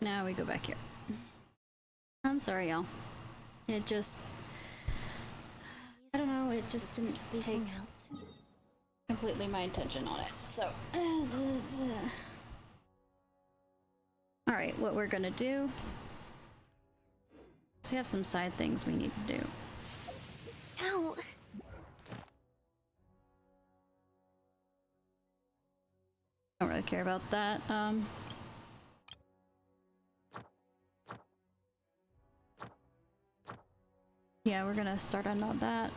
Now we go back here. I'm sorry, y'all. It just... I don't know, it just didn't take completely my attention on it, so... Alright, what we're gonna do... So we have some side things we need to do. Ow! Don't really care about that. Yeah, we're gonna start on all that.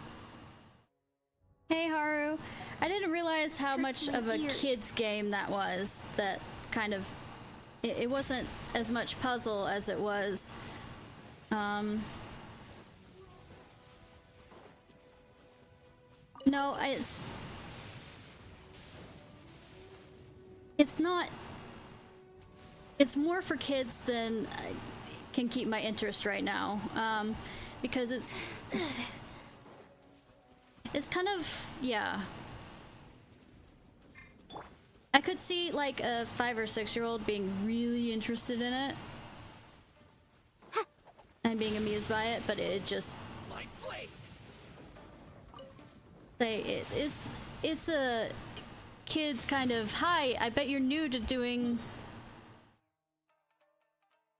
Hey Haru! I didn't realize how much of a kid's game that was. That kind of... It wasn't as much puzzle as it was... No, it's not... It's more for kids than I can keep my interest right now. Because it's kind of, yeah. I could see like a 5 or 6-year-old being really interested in it and being amused by it, but it just it's a kid's kind of, hi, I bet you're new to doing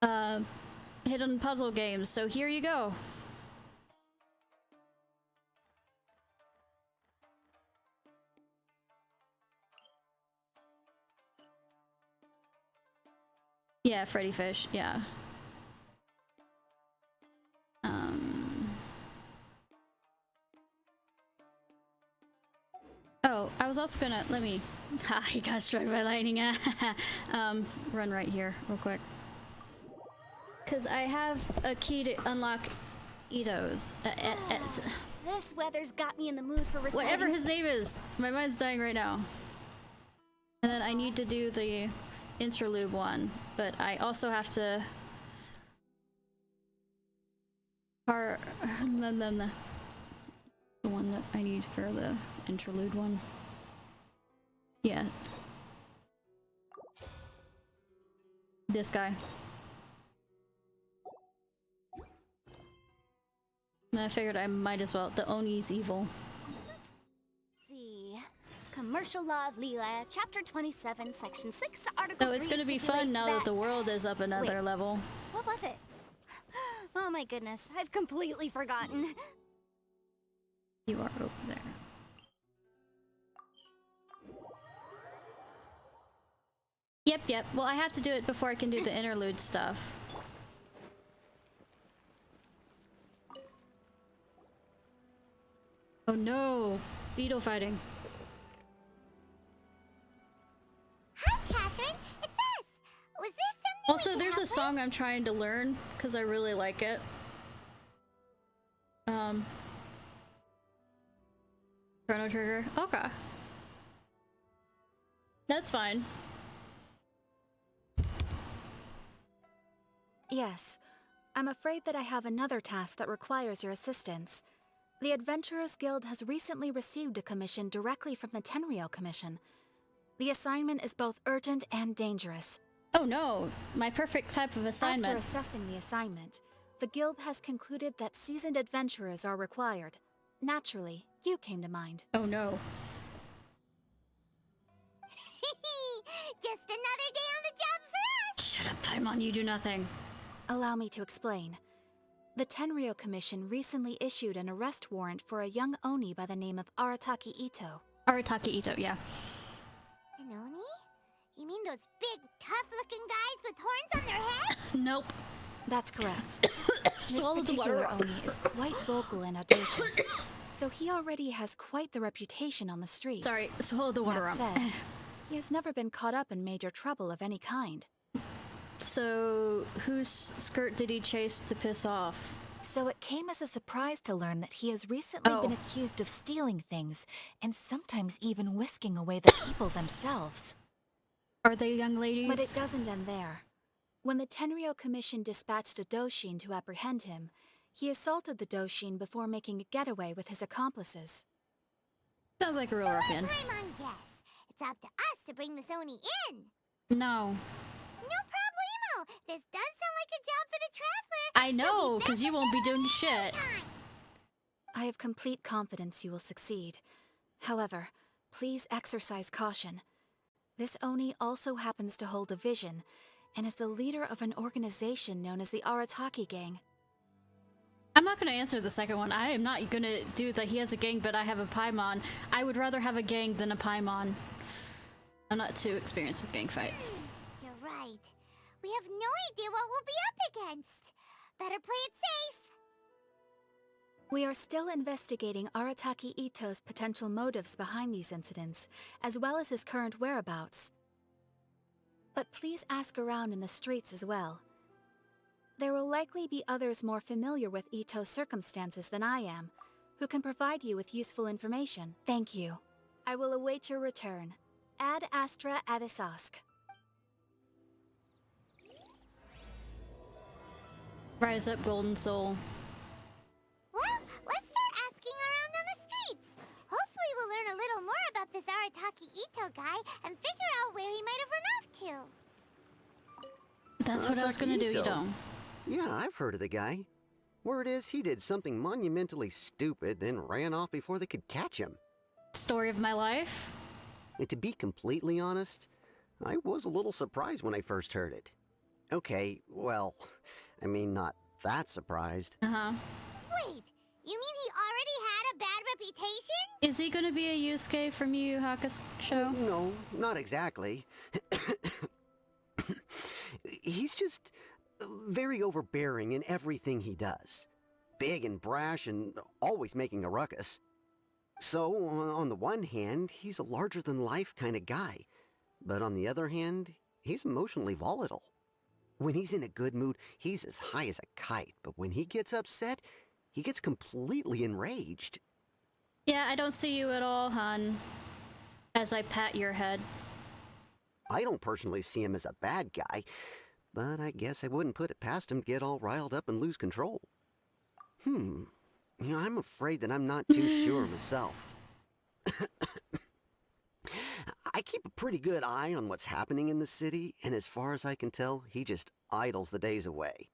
hidden puzzle games, so here you go. Yeah, Freddy Fish, yeah. Oh, I was also gonna, let me... Ha, he got struck by lightning. Run right here, real quick. Because I have a key to unlock Ito's. This weather's got me in the mood for reciting. Whatever his name is! My mind's dying right now. And then I need to do the interlude one, but I also have to... The one that I need for the interlude one. Yeah. This guy. And I figured I might as well. The Oni's evil. Let's see. Commercial Law of Leela, Chapter 27, Section 6, Article 3. Oh, it's gonna be fun now that the world is up another level. What was it? Oh my goodness, I've completely forgotten. You are over there. Yep. Well, I have to do it before I can do the interlude stuff. Oh no! Beetle fighting. Hi, Catherine. It's us. Was there something? Also, there's a song I'm trying to learn because I really like it. Chrono Trigger. Okay. That's fine. Yes. I'm afraid that I have another task that requires your assistance. The Adventurers Guild has recently received a commission directly from the Tenryou Commission. The assignment is both urgent and dangerous. Oh no, my perfect type of assignment. After assessing the assignment, the Guild has concluded that seasoned adventurers are required. Naturally, you came to mind. Oh no. Just another day on the job for us! Shut up, Paimon, you do nothing. Allow me to explain. The Tenryou Commission recently issued an arrest warrant for a young Oni by the name of Arataki Ito. Arataki Ito, yeah. An Oni? You mean those big, tough-looking guys with horns on their heads? Nope. That's correct. This Swallow the water particular up. Oni is quite vocal and audacious, so he already has quite the reputation on the streets. Sorry, swallow the water up. That said, he has never been caught up in major trouble of any kind. So, whose skirt did he chase to piss off? So it came as a surprise to learn that he has recently been accused of stealing things, and sometimes even whisking away the people themselves. Are they young ladies? But it doesn't end there. When the Tenryou Commission dispatched a Doshin to apprehend him, he assaulted the Doshin before making a getaway with his accomplices. Sounds like a real ruffian. Paimon guess. It's up to us to bring this Oni in. No. No problemo. This does sound like a job for the Traveler. I know, because you won't be doing shit. I have complete confidence you will succeed. However, please exercise caution. This Oni also happens to hold a vision, and is the leader of an organization known as the Arataki Gang. I'm not going to answer the second one. I am not going to do that he has a gang, but I have a Paimon. I would rather have a gang than a Paimon. I'm not too experienced with gang fights. You're right. We have no idea what we'll be up against. Better play it safe. We are still investigating Arataki Ito's potential motives behind these incidents, as well as his current whereabouts. But please ask around in the streets as well. There will likely be others more familiar with Ito's circumstances than I am, who can provide you with useful information. Thank you. I will await your return. Ad Astra Avisask. Rise up, Golden Soul. Well, let's start asking around on the streets. Hopefully we'll learn a little more about this Arataki Ito guy and figure out where he might have run off to. That's what I was gonna do, you don't. Yeah, I've heard of the guy. Word is he did something monumentally stupid, then ran off before they could catch him. Story of my life. And to be completely honest, I was a little surprised when I first heard it. Okay, well, I mean, not that surprised. Uh-huh. Wait, you mean he already had a bad reputation? Is he gonna be a Yusuke from Yu Yu Hakusho? No, not exactly. He's just very overbearing in everything he does. Big and brash and always making a ruckus. So, on the one hand, he's a larger-than-life kind of guy. But on the other hand, he's emotionally volatile. When he's in a good mood, he's as high as a kite. But when he gets upset, he gets completely enraged. Yeah, I don't see you at all, hun. As I pat your head. I don't personally see him as a bad guy, but I guess I wouldn't put it past him to get all riled up and lose control. You know, I'm afraid that I'm not too sure myself. I keep a pretty good eye on what's happening in the city, and as far as I can tell, he just idles the days away.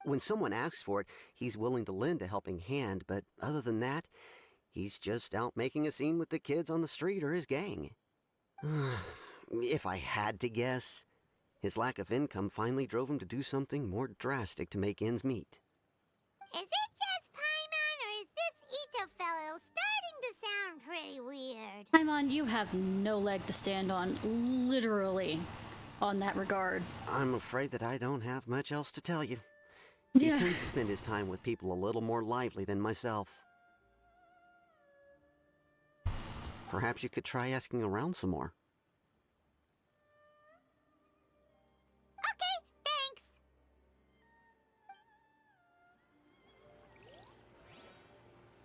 When someone asks for it, he's willing to lend a helping hand, but other than that, he's just out making a scene with the kids on the street or his gang. If I had to guess, his lack of income finally drove him to do something more drastic to make ends meet. Is it just Paimon, or is this Ito fellow starting to sound pretty weird? Paimon, you have no leg to stand on, literally, on that regard. I'm afraid that I don't have much else to tell you. Yeah. He tends to spend his time with people a little more lively than myself. Perhaps you could try asking around some more. Okay, thanks.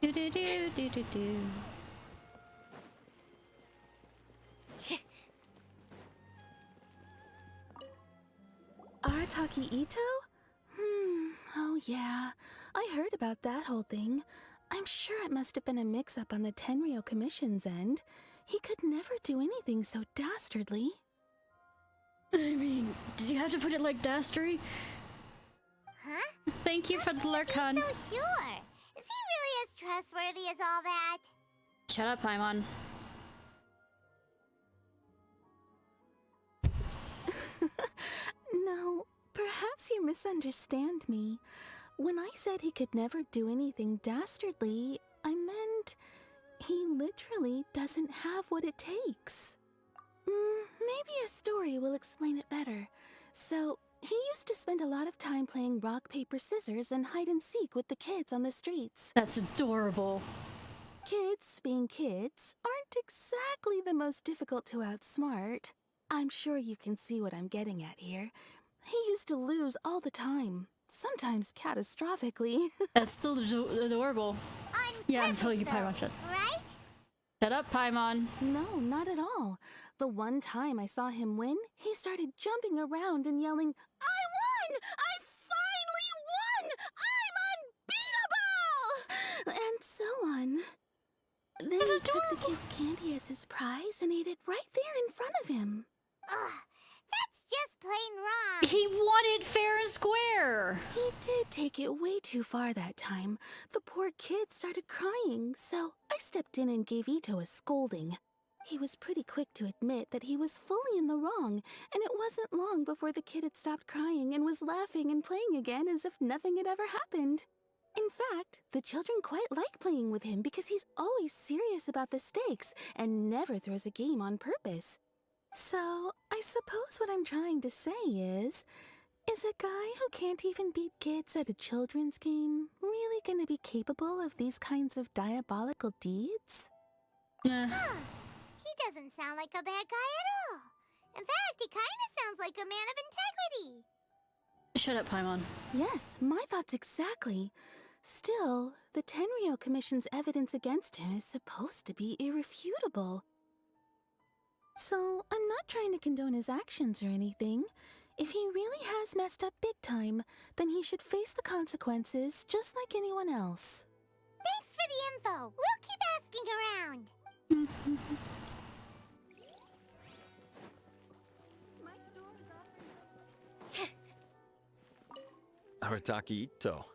Do-do-do-do-do-do. Arataki Ito? Oh yeah. I heard about that whole thing. I'm sure it must have been a mix-up on the Tenryou Commission's end. He could never do anything so dastardly. I mean, did you have to put it like dastardly? Huh? Thank you for the lurk, I'm hun. so sure. Is he really as trustworthy as all that? Shut up, Paimon. No, perhaps you misunderstand me. When I said he could never do anything dastardly, I meant he literally doesn't have what it takes. Maybe a story will explain it better. So, he used to spend a lot of time playing rock, paper, scissors and hide and seek with the kids on the streets. That's adorable. Kids, being kids, aren't exactly the most difficult to outsmart. I'm sure you can see what I'm getting at here. He used to lose all the time, sometimes catastrophically. That's still adorable. On Yeah, purpose, until you though, Paimon shut. right? Shut up, Paimon. No, not at all. The one time I saw him win, he started jumping around and yelling, "I won! I finally won! I'm unbeatable!" And so on. Then he took the kid's candy as his prize and ate it right there in front of him. Ugh, that's just plain take it way too far that time. The poor kid started crying, so I stepped in and gave Ito a scolding. He was pretty quick to admit that he was fully in the wrong, and it wasn't long before the kid had stopped crying and was laughing and playing again as if nothing had ever happened. In fact, the children quite like playing with him because he's always serious about the stakes and never throws a game on purpose. So, I suppose what I'm trying to say is a guy who can't even beat kids at a children's game really gonna be capable of these kinds of diabolical deeds? Huh. He doesn't sound like a bad guy at all. In fact, he kinda sounds like a man of integrity. Shut up, Paimon. Yes, my thoughts exactly. Still, the Tenryou Commission's evidence against him is supposed to be irrefutable. So, I'm not trying to condone his actions or anything. If he really has messed up big time, then he should face the consequences just like anyone else. Thanks for the info. We'll keep asking around. My store is offering... Arataki Ito.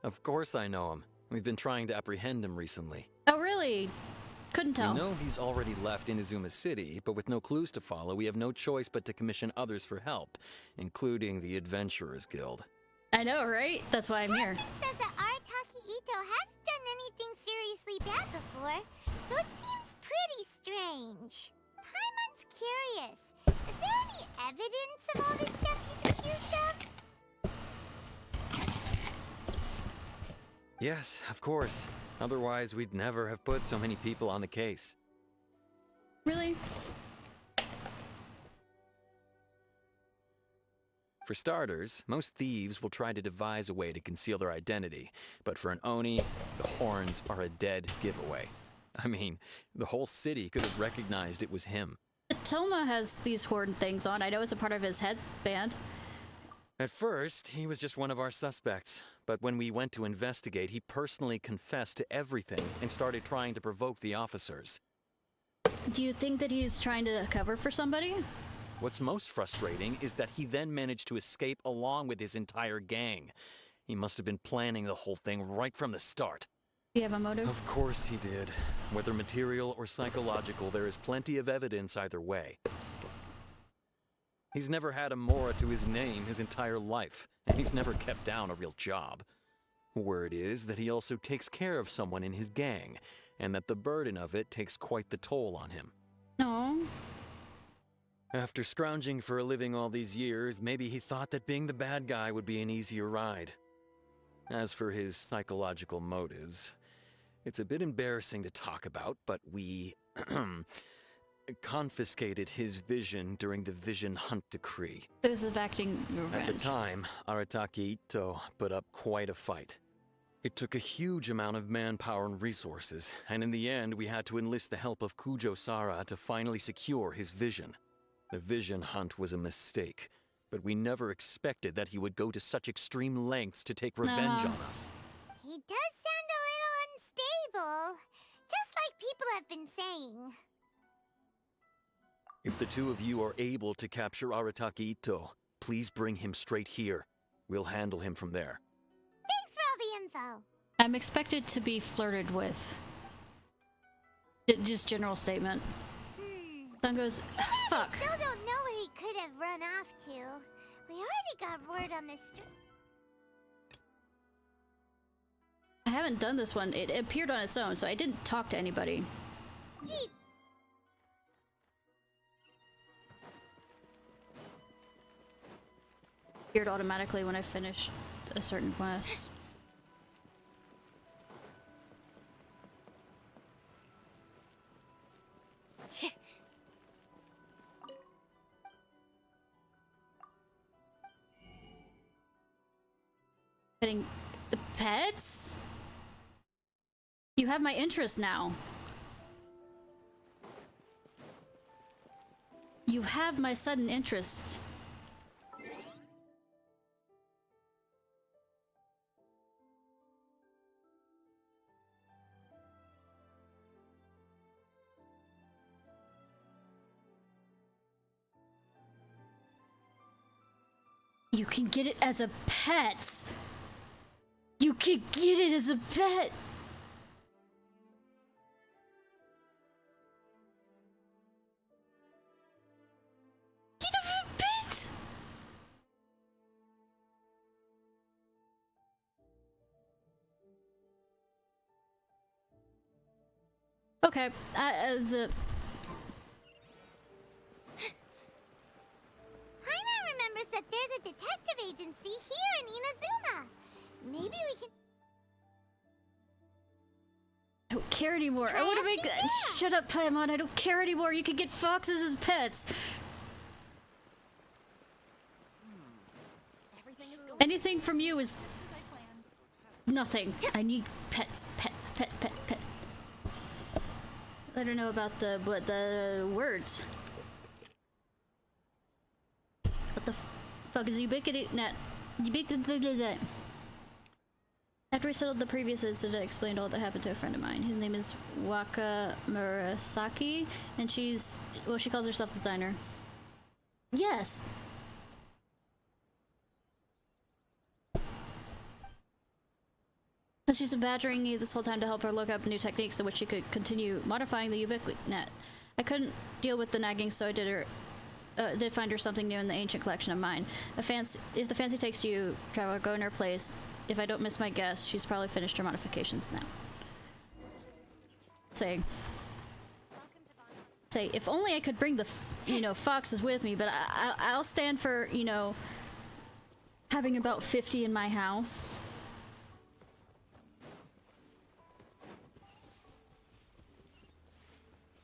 Of course I know him. We've been trying to apprehend him recently. Oh, really? Couldn't tell. We know he's already left Inazuma City, but with no clues to follow, we have no choice but to commission others for help, including the Adventurers Guild. I know, right? That's why I'm here. Captain says that Arataki Ito hasn't done anything seriously bad before, so it seems pretty strange. Paimon's curious. Is there any evidence of all this stuff he's accused of? Yes, of course. Otherwise, we'd never have put so many people on the case. Really? For starters, most thieves will try to devise a way to conceal their identity, but for an Oni, the horns are a dead giveaway. I mean, the whole city could have recognized it was him. Toma has these horn things on. I know it's a part of his headband. At first, he was just one of our suspects, but when we went to investigate, he personally confessed to everything and started trying to provoke the officers. Do you think that he's trying to cover for somebody? What's most frustrating is that he then managed to escape along with his entire gang. He must have been planning the whole thing right from the start. Do you have a motive? Of course he did. Whether material or psychological, there is plenty of evidence either way. He's never had a Mora to his name his entire life, and he's never kept down a real job. Word is that he also takes care of someone in his gang, and that the burden of it takes quite the toll on him. No. After scrounging for a living all these years, maybe he thought that being the bad guy would be an easier ride. As for his psychological motives, it's a bit embarrassing to talk about, but we confiscated his vision during the Vision Hunt Decree. It was exacting revenge. At the time, Arataki Ito put up quite a fight. It took a huge amount of manpower and resources, and in the end we had to enlist the help of Kujo Sara to finally secure his vision. The Vision Hunt was a mistake, but we never expected that he would go to such extreme lengths to take revenge on us. He does sound a little unstable, just like people have been saying. If the two of you are able to capture Arataki Ito, please bring him straight here. We'll handle him from there. Thanks for all the info. I'm expected to be flirted with. Just general statement. Sun goes, fuck. We still don't know where he could have run off to. We already got word on this. I haven't done this one. It appeared on its own, so I didn't talk to anybody. He Appeared automatically when I finished a certain quest. Getting the pets? You have my interest now. You have my sudden interest. You can get it as a pet. You can get it as a pet! Get it as a pet! Okay, Paimon remembers that there's a detective agency here in Inazuma. Maybe we can... I don't care anymore. I want to make that. Shut up, Paimon. I don't care anymore. You can get foxes as pets. Anything from you is nothing. I need pets. Pets. I don't know about the words. What the fuck is ubiquity? Ubiquity. After we settled the previous incident, I explained all that happened to a friend of mine. His name is Waka Murasaki, and she calls herself designer. Yes! So she's been badgering me this whole time to help her look up new techniques in which she could continue modifying the Ubiquity net. I couldn't deal with the nagging, so I did find her something new in the ancient collection of mine. If the fancy takes you, traveler, go in her place. If I don't miss my guess, she's probably finished her modifications now. Say, if only I could bring the, foxes with me, but I'll stand for, having about 50 in my house.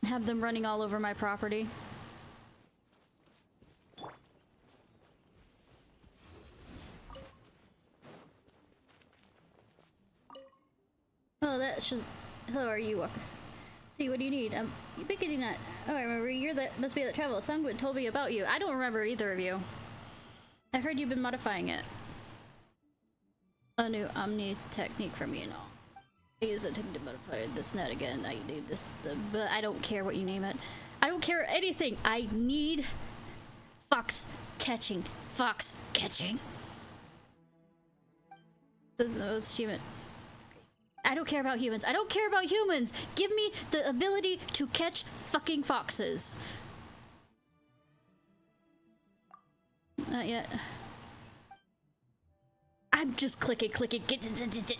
Have them running all over my property. Oh, that should... Hello, are you? See, what do you need? Ubiquity nut. Oh, I remember. Must be that travel. Sungwood told me about you. I don't remember either of you. I heard you've been modifying it. A new Omni technique for me and all. I use that to modify this net again. I need this, but I don't care what you name it. I don't care anything. I need fox catching. Fox catching. This is the most human. I don't care about humans. I don't care about humans. Give me the ability to catch fucking foxes. Not yet. I'm just clicking. Get.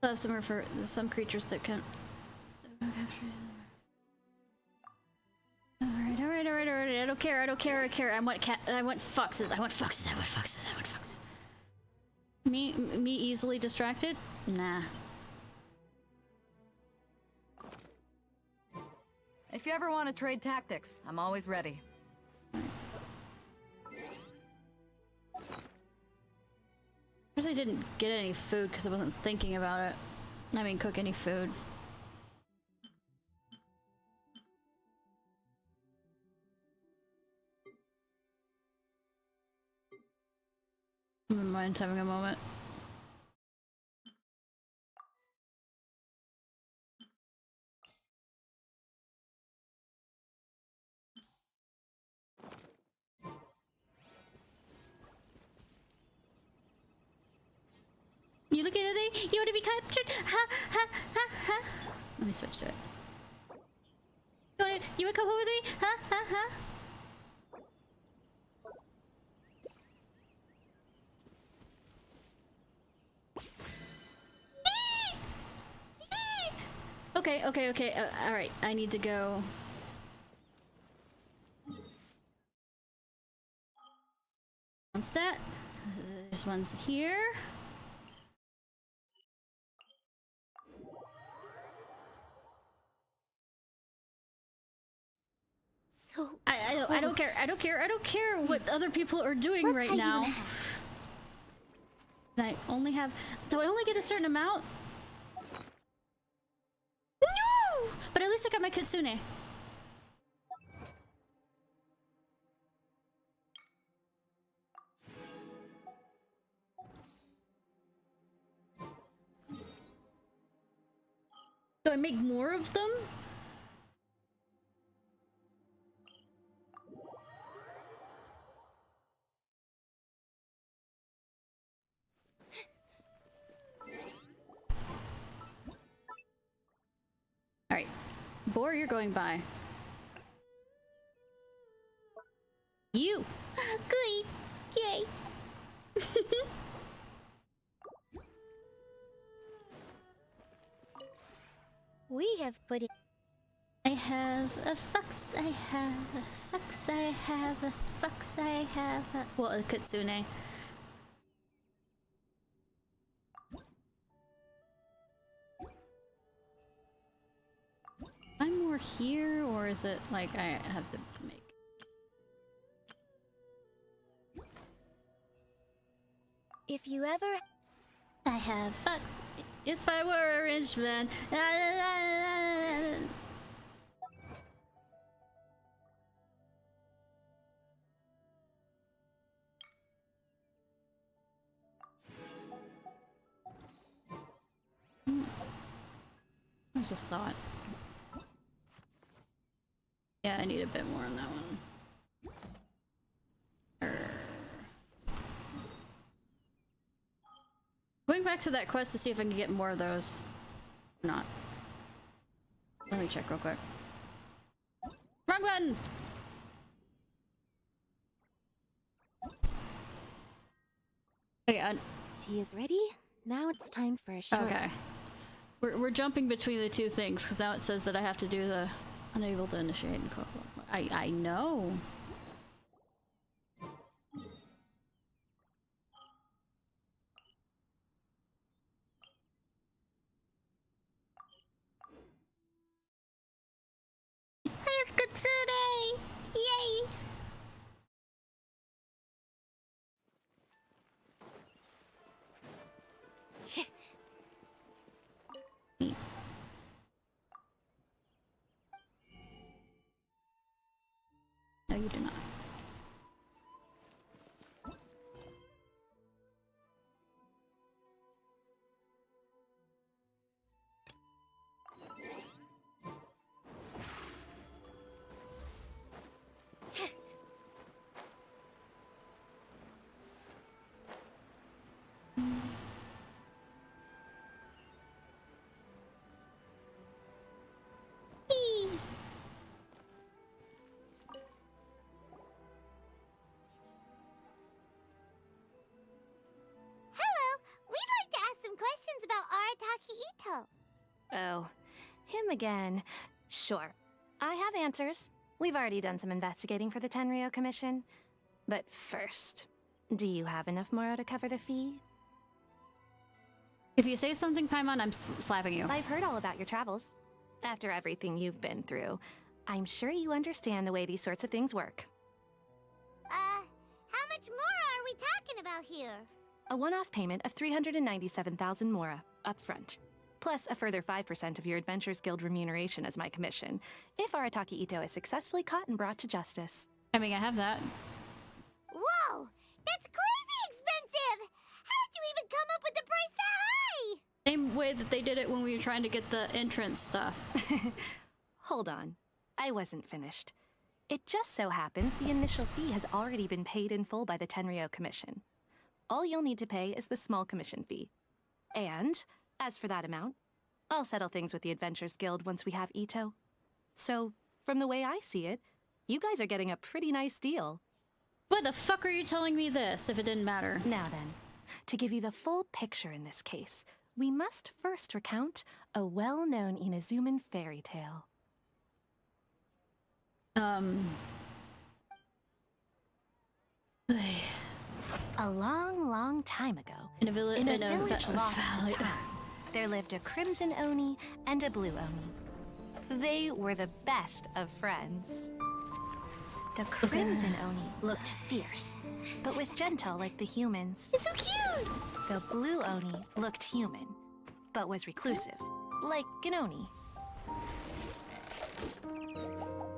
I have somewhere for some creatures that can. Alright. I don't care. I want foxes. Me easily distracted? Nah. If you ever want to trade tactics, I'm always ready. I guess I didn't get any food because I wasn't thinking about it. I mean, cook any food. My mind's having a moment. You looking at me? You want to be captured? Ha. Let me switch to it. You wanna come home with me? Ha. Okay. Alright, I need to go. What's that? There's ones here. So I don't care. I don't care what other people are doing right now. I only have. Do I only get a certain amount? No! But at least I got my kitsune. I make more of them? Alright. Boar, you're going by. You! Good! Yay! We have put it. I have a fox, I have a fox, I have a fox, I have a... Well, a kitsune. I'm more here, or is it like I have to make... If you ever. I have fox. If I were a rich man. I just thought. Yeah, I need a bit more on that one. Going back to that quest to see if I can get more of those. Or not. Let me check real quick. Wrong button! Okay, Tea is ready. Now it's time for a short okay. rest. We're jumping between the two things because now it says that I have to do the unable to initiate and call. I know. I have Kitsune! Yay! Neat. No, you do not. Questions about Arataki Ito. Oh, him again. Sure. I have answers. We've already done some investigating for the Tenryou Commission. But first, do you have enough Moro to cover the fee? If you say something, Paimon, I'm slapping you. I've heard all about your travels. After everything you've been through, I'm sure you understand the way these sorts of things work. How much more are we talking about here? A one-off payment of 397,000 Mora, up front. Plus a further 5% of your Adventures Guild remuneration as my commission, if Arataki Ito is successfully caught and brought to justice. I mean, I have that. Whoa! That's crazy expensive! How did you even come up with the price that high? Same way that they did it when we were trying to get the entrance stuff. Hold on. I wasn't finished. It just so happens the initial fee has already been paid in full by the Tenryou Commission. All you'll need to pay is the small commission fee. And, as for that amount, I'll settle things with the Adventures Guild once we have Ito. So, from the way I see it, you guys are getting a pretty nice deal. Why the fuck are you telling me this if it didn't matter? Now then, to give you the full picture in this case, we must first recount a well-known Inazuman fairy tale. A long, long time ago, In a village lost to time, there lived a Crimson Oni and a Blue Oni. They were the best of friends. The Crimson Oni looked fierce, but was gentle like the humans. It's so cute! The Blue Oni looked human, but was reclusive, like an Oni.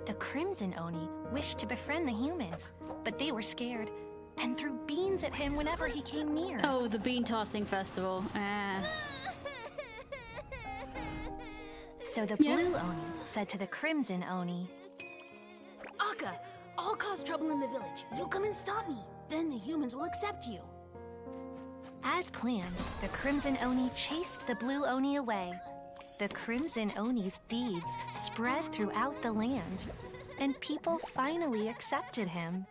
The Crimson Oni wished to befriend the humans, but they were scared and threw beans at him whenever he came near. Oh, the bean tossing festival. So the Yeah. Blue Oni said to the Crimson Oni, Akka, I'll cause trouble in the village. You'll come and stop me. Then the humans will accept you. as planned, the Crimson Oni chased the Blue Oni away. The Crimson Oni's deeds spread throughout the land, and people finally accepted him.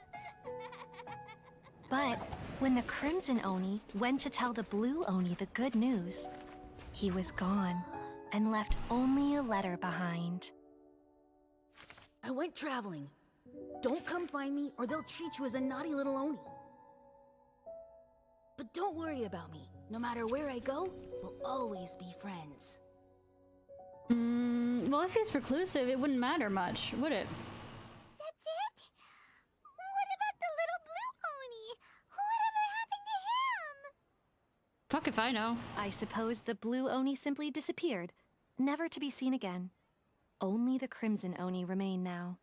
But when the Crimson Oni went to tell the Blue Oni the good news, he was gone and left only a letter behind. I went traveling. Don't come find me or they'll treat you as a naughty little Oni. But don't worry about me. No matter where I go, we'll always be friends. Well, if he's reclusive, it wouldn't matter much, would it? That's it? What about the little blue Oni? Whatever happened to him? Fuck if I know. I suppose the Blue Oni simply disappeared, never to be seen again. Only the Crimson Oni remain now.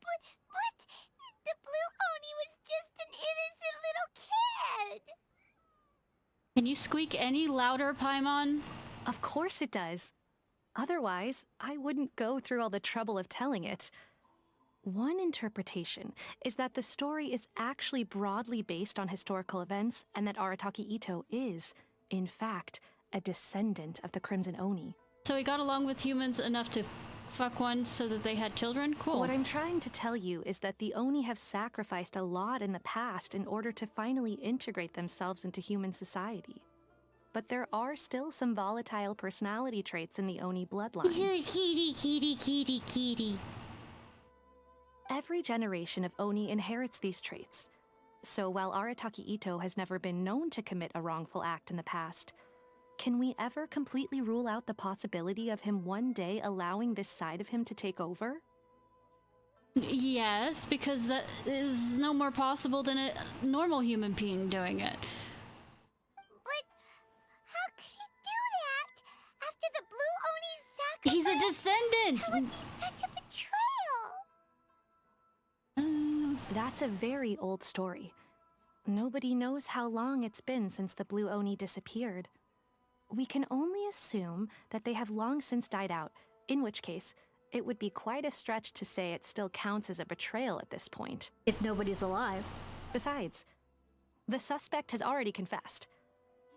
But the blue Oni was just an innocent little kid. Can you squeak any louder, Paimon? Of course it does. Otherwise, I wouldn't go through all the trouble of telling it. One interpretation is that the story is actually broadly based on historical events and that Arataki Itto is, in fact, a descendant of the Crimson Oni. So he got along with humans enough to fuck one so that they had children? Cool. What I'm trying to tell you is that the Oni have sacrificed a lot in the past in order to finally integrate themselves into human society. But there are still some volatile personality traits in the Oni bloodline. Kitty. Every generation of Oni inherits these traits. So while Arataki Itto has never been known to commit a wrongful act in the past, can we ever completely rule out the possibility of him one day allowing this side of him to take over? Yes, because that is no more possible than a normal human being doing it. But how could he do that after the blue Oni's sacrifice? He's a descendant! That would be such a betrayal. That's a very old story. Nobody knows how long it's been since the Blue Oni disappeared. We can only assume that they have long since died out, in which case, it would be quite a stretch to say it still counts as a betrayal at this point. If nobody's alive. Besides, the suspect has already confessed.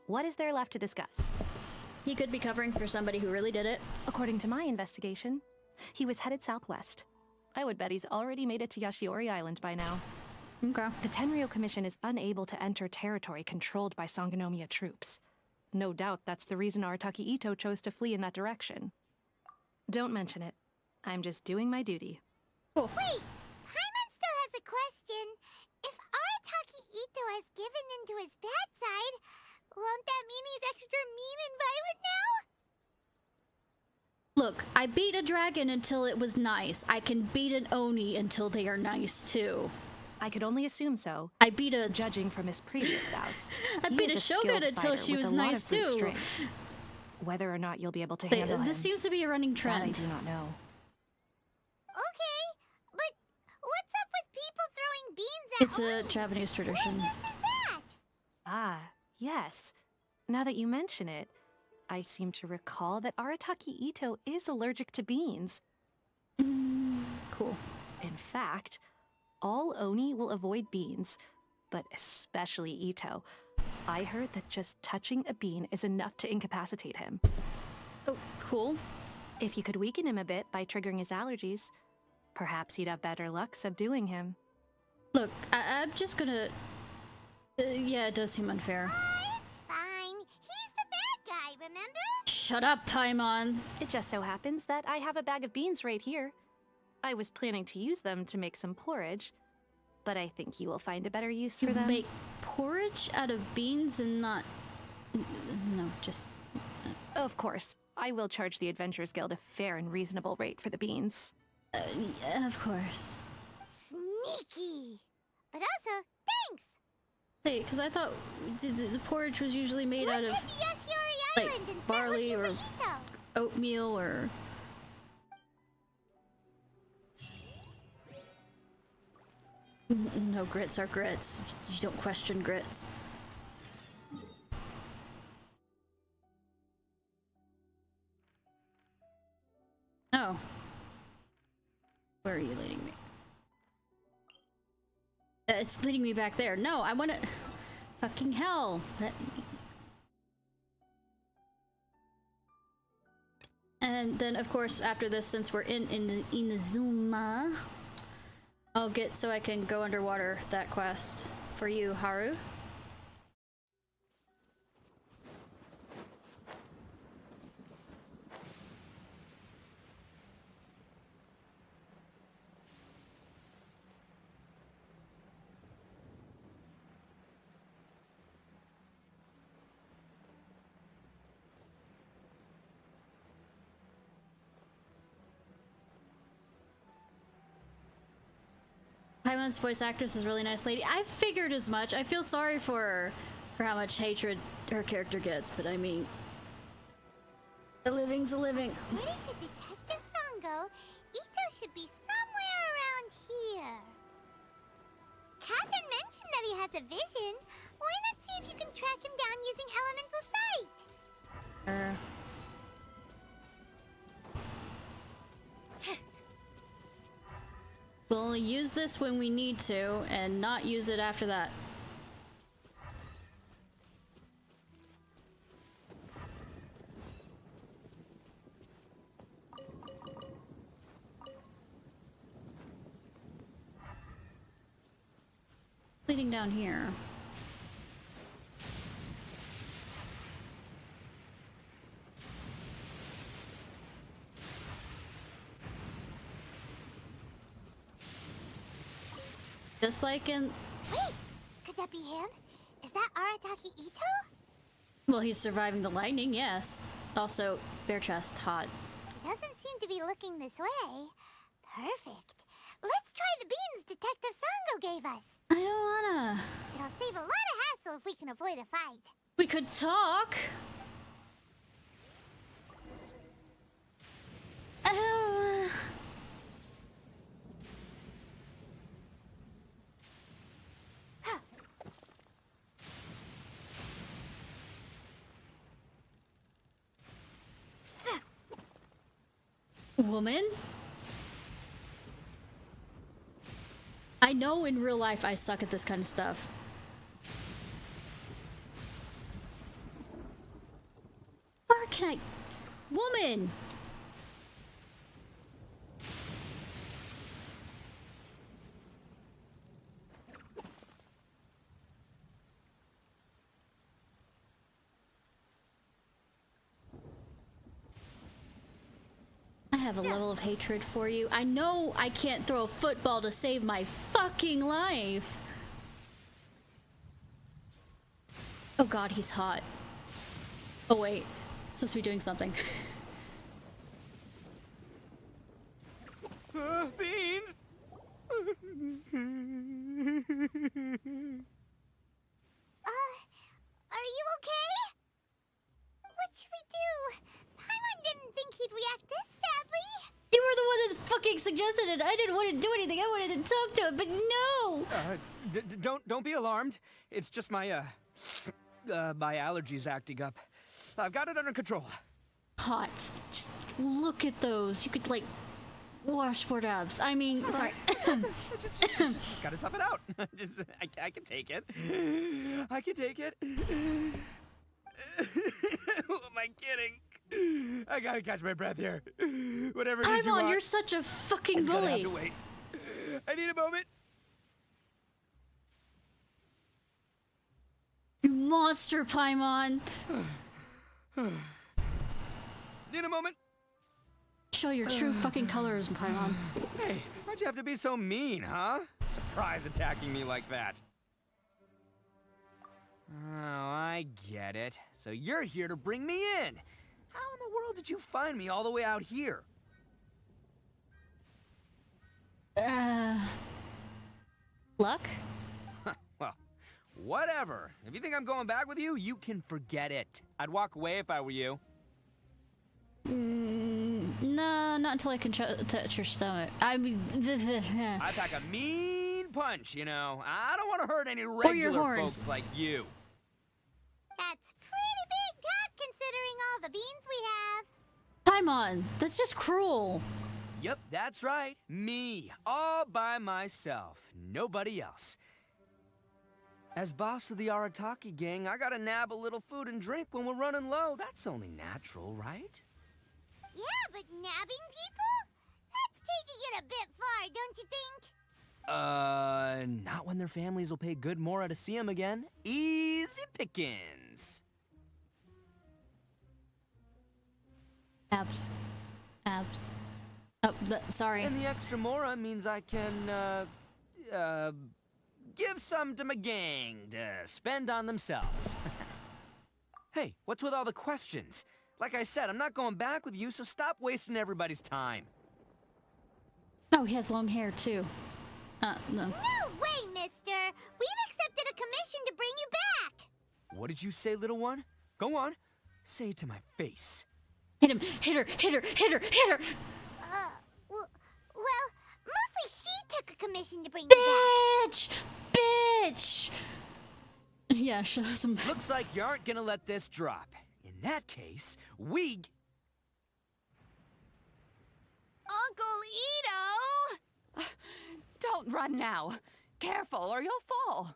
What is there left to discuss? He could be covering for somebody who really did it. According to my investigation, he was headed southwest. I would bet he's already made it to Yashiori Island by now. Okay. The Tenryou Commission is unable to enter territory controlled by Sangonomiya troops. No doubt that's the reason Arataki Itto chose to flee in that direction. Don't mention it. I'm just doing my duty. Cool. Wait, Paimon still has a question. If Arataki Itto has given into his bad side, won't that mean he's extra mean and violent now? Look, I beat a dragon until it was nice. I can beat an Oni until they are nice too. I could only assume so, I beat a judging from his previous bouts. I He beat is a Shogun skilled until fighter she with was a lot nice of brute too. strength. Whether or not you'll be able to handle him, This seems to be a running that I trend. do not know. Okay, but what's up with people throwing beans at It's a Oni? Japanese What tradition. use is that? Ah, yes. Now that you mention it, I seem to recall that Arataki Itto is allergic to beans. Cool. In fact, all Oni will avoid beans, but especially Itto. I heard that just touching a bean is enough to incapacitate him. Oh, cool. If you could weaken him a bit by triggering his allergies, perhaps you'd have better luck subduing him. Look, I'm just gonna... yeah, it does seem unfair. It's fine. He's the bad guy, remember? Shut up, Paimon. It just so happens that I have a bag of beans right here. I was planning to use them to make some porridge, but I think you will find a better use for them. Make porridge out of beans and not... No, just... Of course, I will charge the Adventurers Guild a fair and reasonable rate for the beans. yeah, of course. Sneaky. But also, thanks. Hey, because I thought the porridge was usually made out Let's of head to Yashiori like, Island and start barley looking or- for Itto. oatmeal or... No, grits are grits. You don't question grits. Oh. Where are you leading me? It's leading me back there. No, I want to... Fucking hell. Let me... And then, of course, after this, since we're in Inazuma, I'll get so I can go underwater that quest for you, Haru. Paimon's voice actress is a really nice lady. I figured as much. I feel sorry for her, for how much hatred her character gets, but I mean... A living's a living. According to Detective Sango, Ito should be somewhere around here. Catherine mentioned that he has a vision. Why not see if you can track him down using elemental sight? We'll only use this when we need to, and not use it after that. Leading down here. Just like in... Wait! Could that be him? Is that Arataki Ito? Well, he's surviving the lightning, yes. Also, bare chest, hot. He doesn't seem to be looking this way. Perfect. Let's try the beans Detective Sango gave us. I don't wanna... It'll save a lot of hassle if we can avoid a fight. We could talk. I don't... Woman? I know in real life I suck at this kind of stuff. Where can I... Woman! I have a level of hatred for you. I know I can't throw a football to save my fucking life. Oh god, he's hot. Oh wait, supposed to be doing something. Beans! Are you okay? What should we do? Paimon didn't think he'd react this badly. You were the one that fucking suggested it. I didn't want to do anything. I wanted to talk to him, but no! Don't be alarmed. It's just my, my allergies acting up. I've got it under control. Hot. Just look at those. You could, like, washboard abs. I mean, sorry. Just gotta tough it out. I can take it. I can take it. Who am I kidding? I gotta catch my breath here. Whatever it is you want. You're such a fucking It's gonna have bully. to wait. I need a moment. You monster, Paimon. Need a moment. Show your true fucking colors, Paimon. Hey, why'd you have to be so mean, huh? Surprise attacking me like that. Oh, I get it. So you're here to bring me in. How in the world did you find me all the way out here? Luck? Well, whatever. If you think I'm going back with you, you can forget it. I'd walk away if I were you. No, not until I can touch your stomach. I mean... I pack a mean punch, you know. I don't want to hurt any regular folks like you. That's pretty big talk considering all the beans we have. Paimon, that's just cruel. Yep, that's right. Me, all by myself. Nobody else. As boss of the Arataki gang, I gotta nab a little food and drink when we're running low. That's only natural, right? Yeah, but nabbing people? That's taking it a bit far, don't you think? Not when their families will pay good mora to see them again. Easy pickings. Abs. Oh, sorry. And the extra mora means I can, give some to my gang to spend on themselves. Hey, what's with all the questions? Like I said, I'm not going back with you, so stop wasting everybody's time. Oh, he has long hair, too. No. No way, mister! We've accepted a commission to bring you back! What did you say, little one? Go on. Say it to my face. Hit him! Hit her! Well, mostly she took a commission to bring you back. Bitch! Yeah, show some. Looks like you aren't gonna let this drop. In that case, we... Uncle Ito! Don't run now. Careful or you'll fall.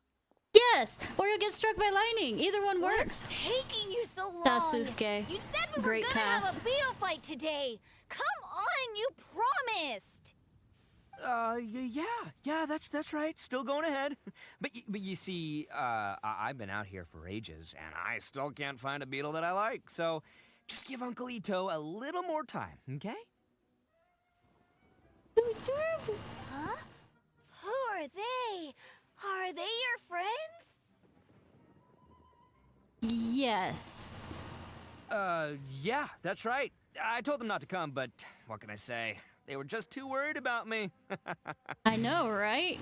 Yes! Or you'll get struck by lightning. Either one works. What's taking you so long? Sasuke. You said we Great were gonna path. have a beetle fight today. Come on, you promised. Yeah, that's right. Still going ahead. But you see, I've been out here for ages, and I still can't find a beetle that I like. So, just give Uncle Ito a little more time, okay? Huh? Who are they? Are they your friends? Yes. Yeah, that's right. I told them not to come, but what can I say? They were just too worried about me. I know, right?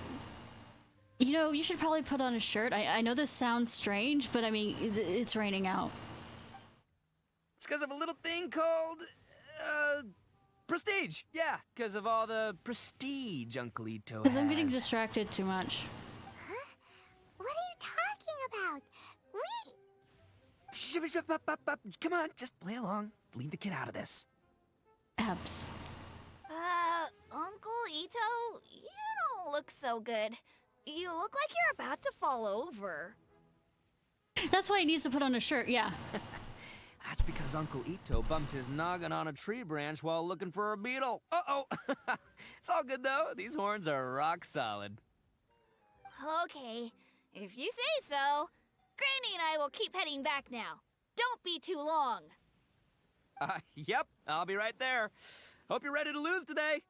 You know, you should probably put on a shirt. I know this sounds strange, but I mean, it's raining out. It's because of a little thing called, prestige. Yeah, because of all the prestige Uncle Ito has. Because I'm getting distracted too much. Huh? What are you talking about? Come on, just play along. Leave the kid out of this. Abs. Uncle Ito, you don't look so good. You look like you're about to fall over. That's why he needs to put on a shirt, yeah. That's because Uncle Ito bumped his noggin on a tree branch while looking for a beetle. Uh-oh. It's all good, though. These horns are rock solid. Okay, if you say so. Granny and I will keep heading back now. Don't be too long. Yep, I'll be right there. Hope you're ready to lose today.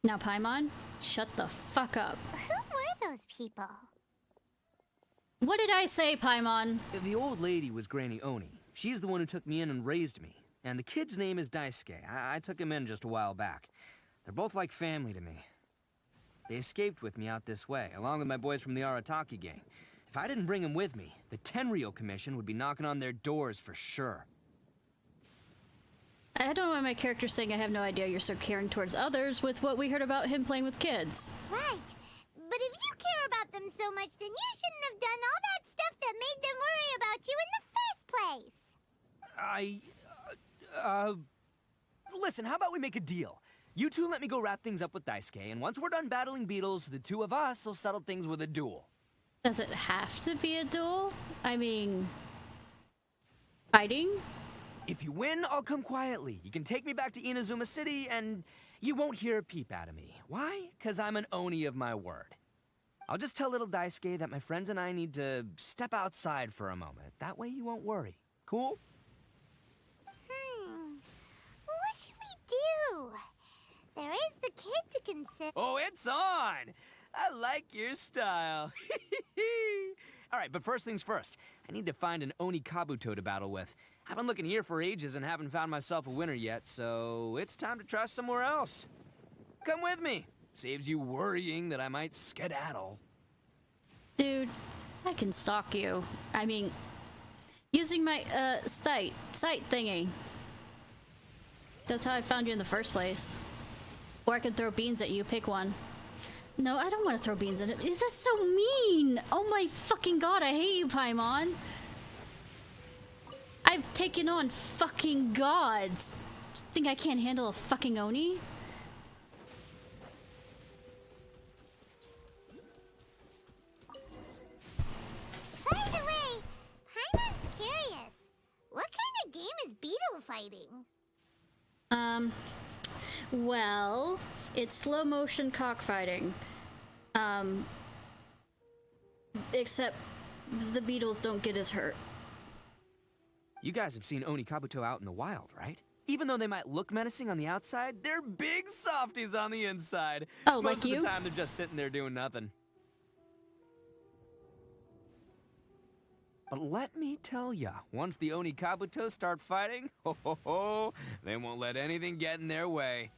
Now, Paimon, shut the fuck up. Who were those people? What did I say, Paimon? The old lady was Granny Oni. She's the one who took me in and raised me. And the kid's name is Daisuke. I took him in just a while back. They're both like family to me. They escaped with me out this way, along with my boys from the Arataki gang. If I didn't bring them with me, the Tenryou Commission would be knocking on their doors for sure. I don't know why my character's saying I have no idea you're so caring towards others with what we heard about him playing with kids. Right. But if you care about them so much, then you shouldn't have done all that stuff that made them worry about you in the first place. Listen, how about we make a deal? You two let me go wrap things up with Daisuke, and once we're done battling beetles, the two of us will settle things with a duel. Does it have to be a duel? I mean... fighting? If you win, I'll come quietly. You can take me back to Inazuma City, and you won't hear a peep out of me. Why? 'Cause I'm an Oni of my word. I'll just tell little Daisuke that my friends and I need to step outside for a moment. That way you won't worry. Cool? What should we do? There is the kid to consider. Oh, it's on! I like your style. All right, but first things first. I need to find an Oni Kabuto to battle with. I've been looking here for ages and haven't found myself a winner yet, so it's time to try somewhere else. Come with me. Saves you worrying that I might skedaddle. Dude, I can stalk you. I mean, using my, sight thingy. That's how I found you in the first place. Or I could throw beans at you, pick one. No, I don't want to throw beans at it. That's so mean! Oh my fucking god, I hate you, Paimon. I I've taken on fucking gods. Think I can't handle a fucking Oni? By the way, Paimon's curious. What kind of game is beetle fighting? Well, it's slow motion cockfighting. Except the beetles don't get as hurt. You guys have seen Oni Kabuto out in the wild, right? Even though they might look menacing on the outside, they're big softies on the inside. Oh, Most like of you? the time, they're just sitting there doing nothing. But let me tell ya, once the Oni Kabuto start fighting, ho ho ho, they won't let anything get in their way.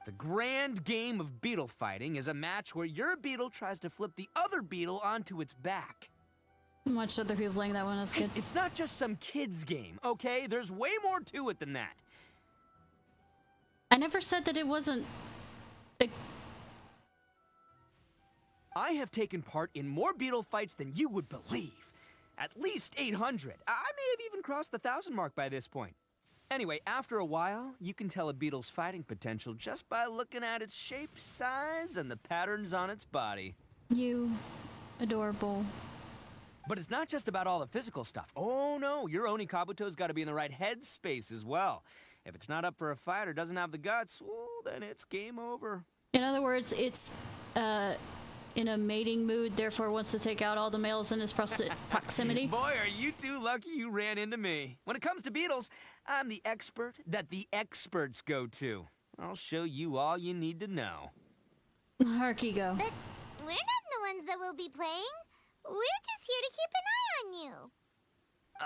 The grand game of beetle fighting is a match where your beetle tries to flip the other beetle onto its back. I watched other people playing that when I was a kid. It's not just some kid's game, okay? There's way more to it than that. I never said that it wasn't... I have taken part in more beetle fights than you would believe. At least 800. I may have even crossed the 1,000 mark by this point. Anyway, after a while, you can tell a beetle's fighting potential just by looking at its shape, size, and the patterns on its body. You... adorable. But it's not just about all the physical stuff. Oh no, your Oni Kabuto's got to be in the right headspace as well. If it's not up for a fight or doesn't have the guts, well, then it's game over. In other words, it's, in a mating mood, therefore wants to take out all the males in his proximity. Boy, are you two lucky you ran into me. When it comes to beetles, I'm the expert that the experts go to. I'll show you all you need to know. Harky go. But we're not the ones that will be playing. We're just here to keep an eye on you.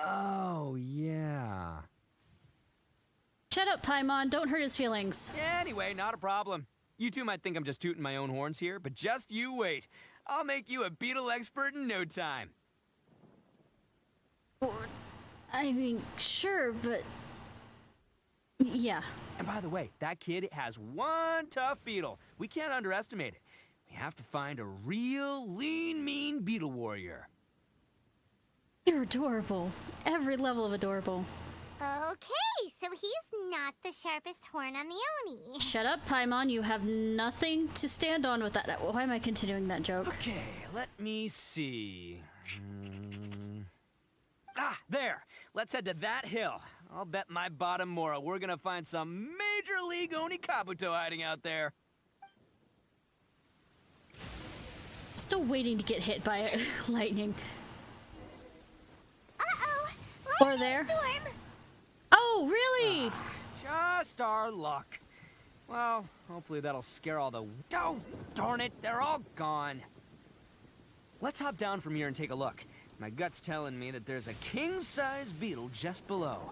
Oh, yeah. Shut up, Paimon. Don't hurt his feelings. Anyway, not a problem. You two might think I'm just tooting my own horns here, but just you wait. I'll make you a beetle expert in no time. I mean, sure, but... yeah. And by the way, that kid has one tough beetle. We can't underestimate it. We have to find a real lean, mean beetle warrior. You're adorable. Every level of adorable. Okay, so he's not the sharpest horn on the Oni. Shut up, Paimon. You have nothing to stand on with that. Why am I continuing that joke? Okay, let me see. Ah, there. Let's head to that hill. I'll bet my bottom moral we're gonna find some major league Oni Kabuto hiding out there. Still waiting to get hit by lightning. Uh-oh! Or there. Storm! Oh, really? Just our luck. Well, hopefully that'll scare all the... Oh, darn it, they're all gone. Let's hop down from here and take a look. My gut's telling me that there's a king-size beetle just below.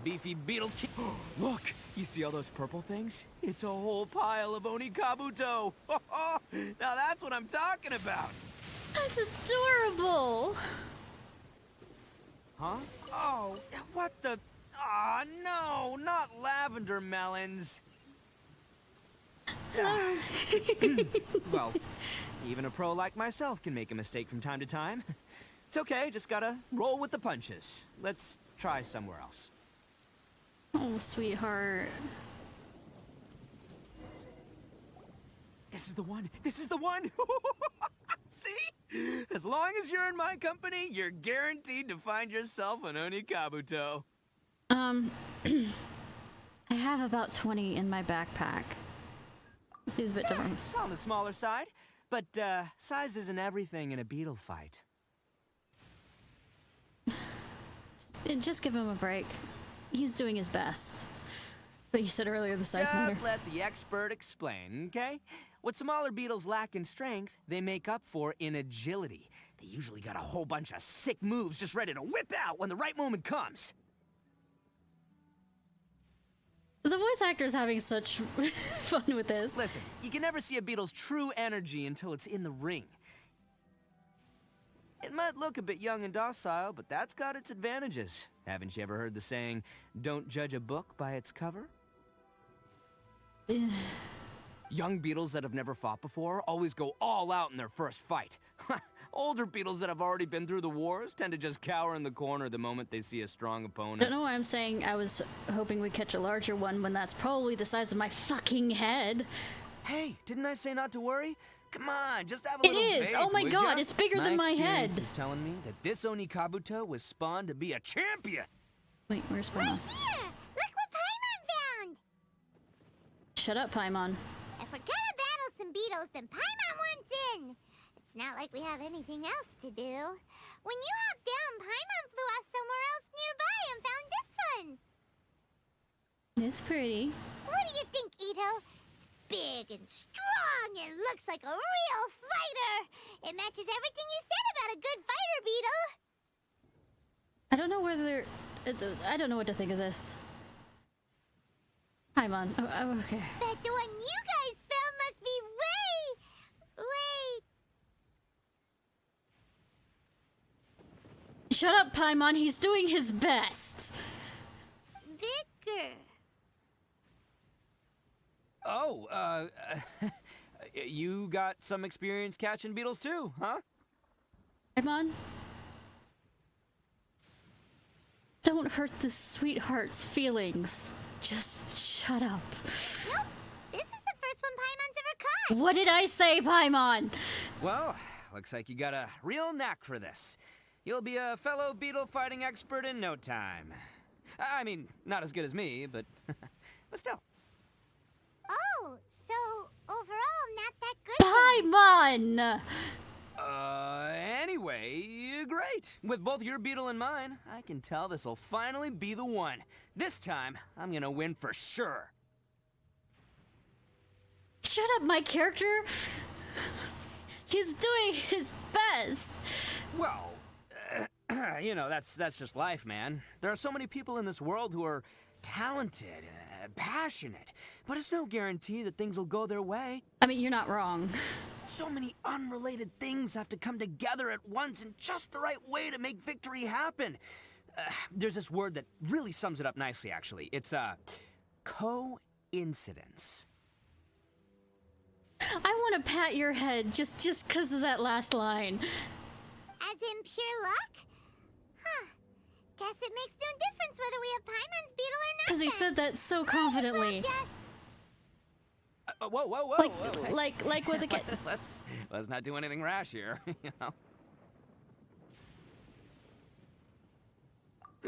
Beefy beetle king... Look, you see all those purple things? It's a whole pile of Oni Kabuto. Now that's what I'm talking about. That's adorable. Huh? Oh, what the... Aw, no, not lavender melons. Well, even a pro like myself can make a mistake from time to time. It's okay, just gotta roll with the punches. Let's try somewhere else. Oh, sweetheart. This is the one! This is the one! See? As long as you're in my company, you're guaranteed to find yourself an Oni Kabuto. I have about 20 in my backpack. Seems a bit different. It's on the smaller side, but size isn't everything in a beetle fight. Just give him a break. He's doing his best. But you said earlier the size matter. Just let the expert explain, okay? What smaller beetles lack in strength, they make up for in agility. They usually got a whole bunch of sick moves just ready to whip out when the right moment comes. The voice actor's having such fun with this. Listen, you can never see a beetle's true energy until it's in the ring. It might look a bit young and docile, but that's got its advantages. Haven't you ever heard the saying, don't judge a book by its cover? Young beetles that have never fought before always go all out in their first fight. Older beetles that have already been through the wars tend to just cower in the corner the moment they see a strong opponent. Don't know why I'm saying I was hoping we'd catch a larger one when that's probably the size of my fucking head. Hey, didn't I say not to worry? Come on, just have a little faith, It is! Oh my would god, ya? it's bigger than my head! experience is telling me that this Oni Kabuto was spawned to be a champion! Wait, where's Paimon? Right here! Look what Paimon found! Shut up, Paimon. If we're gonna battle some beetles, then Paimon wants in! It's not like we have anything else to do. When you hopped down, Paimon flew off somewhere else nearby and found this one! It's pretty. What do you think, Ito? It's big and strong and looks like a real fighter! It matches everything you said about a good fighter beetle! I don't know whether... I don't know what to think of this. Paimon. Oh, okay. Bet the one you guys found must be way... Shut up, Paimon. He's doing his best. bigger. Oh, you got some experience catching beetles too, huh? Paimon? Don't hurt this sweetheart's feelings. Just shut up. Nope. This is the first one Paimon's ever caught. What did I say, Paimon? Well, looks like you got a real knack for this. You'll be a fellow beetle fighting expert in no time. I mean, not as good as me, but but still. Oh, so overall not that good. Paimon! Anyway, great. With both your beetle and mine, I can tell this'll finally be the one. This time, I'm gonna win for sure. Shut up, my character. He's doing his best. Well, you know, that's just life, man. There are so many people in this world who are talented, passionate, but it's no guarantee that things will go their way. I mean, you're not wrong. So many unrelated things have to come together at once in just the right way to make victory happen. There's this word that really sums it up nicely, actually. It's, coincidence. I want to pat your head just because of that last line. As in pure luck? Huh. Guess it makes no difference whether we have Paimon's beetle or not. Because he said that so confidently. Whoa. Like with a kid. Let's not do anything rash here, you know.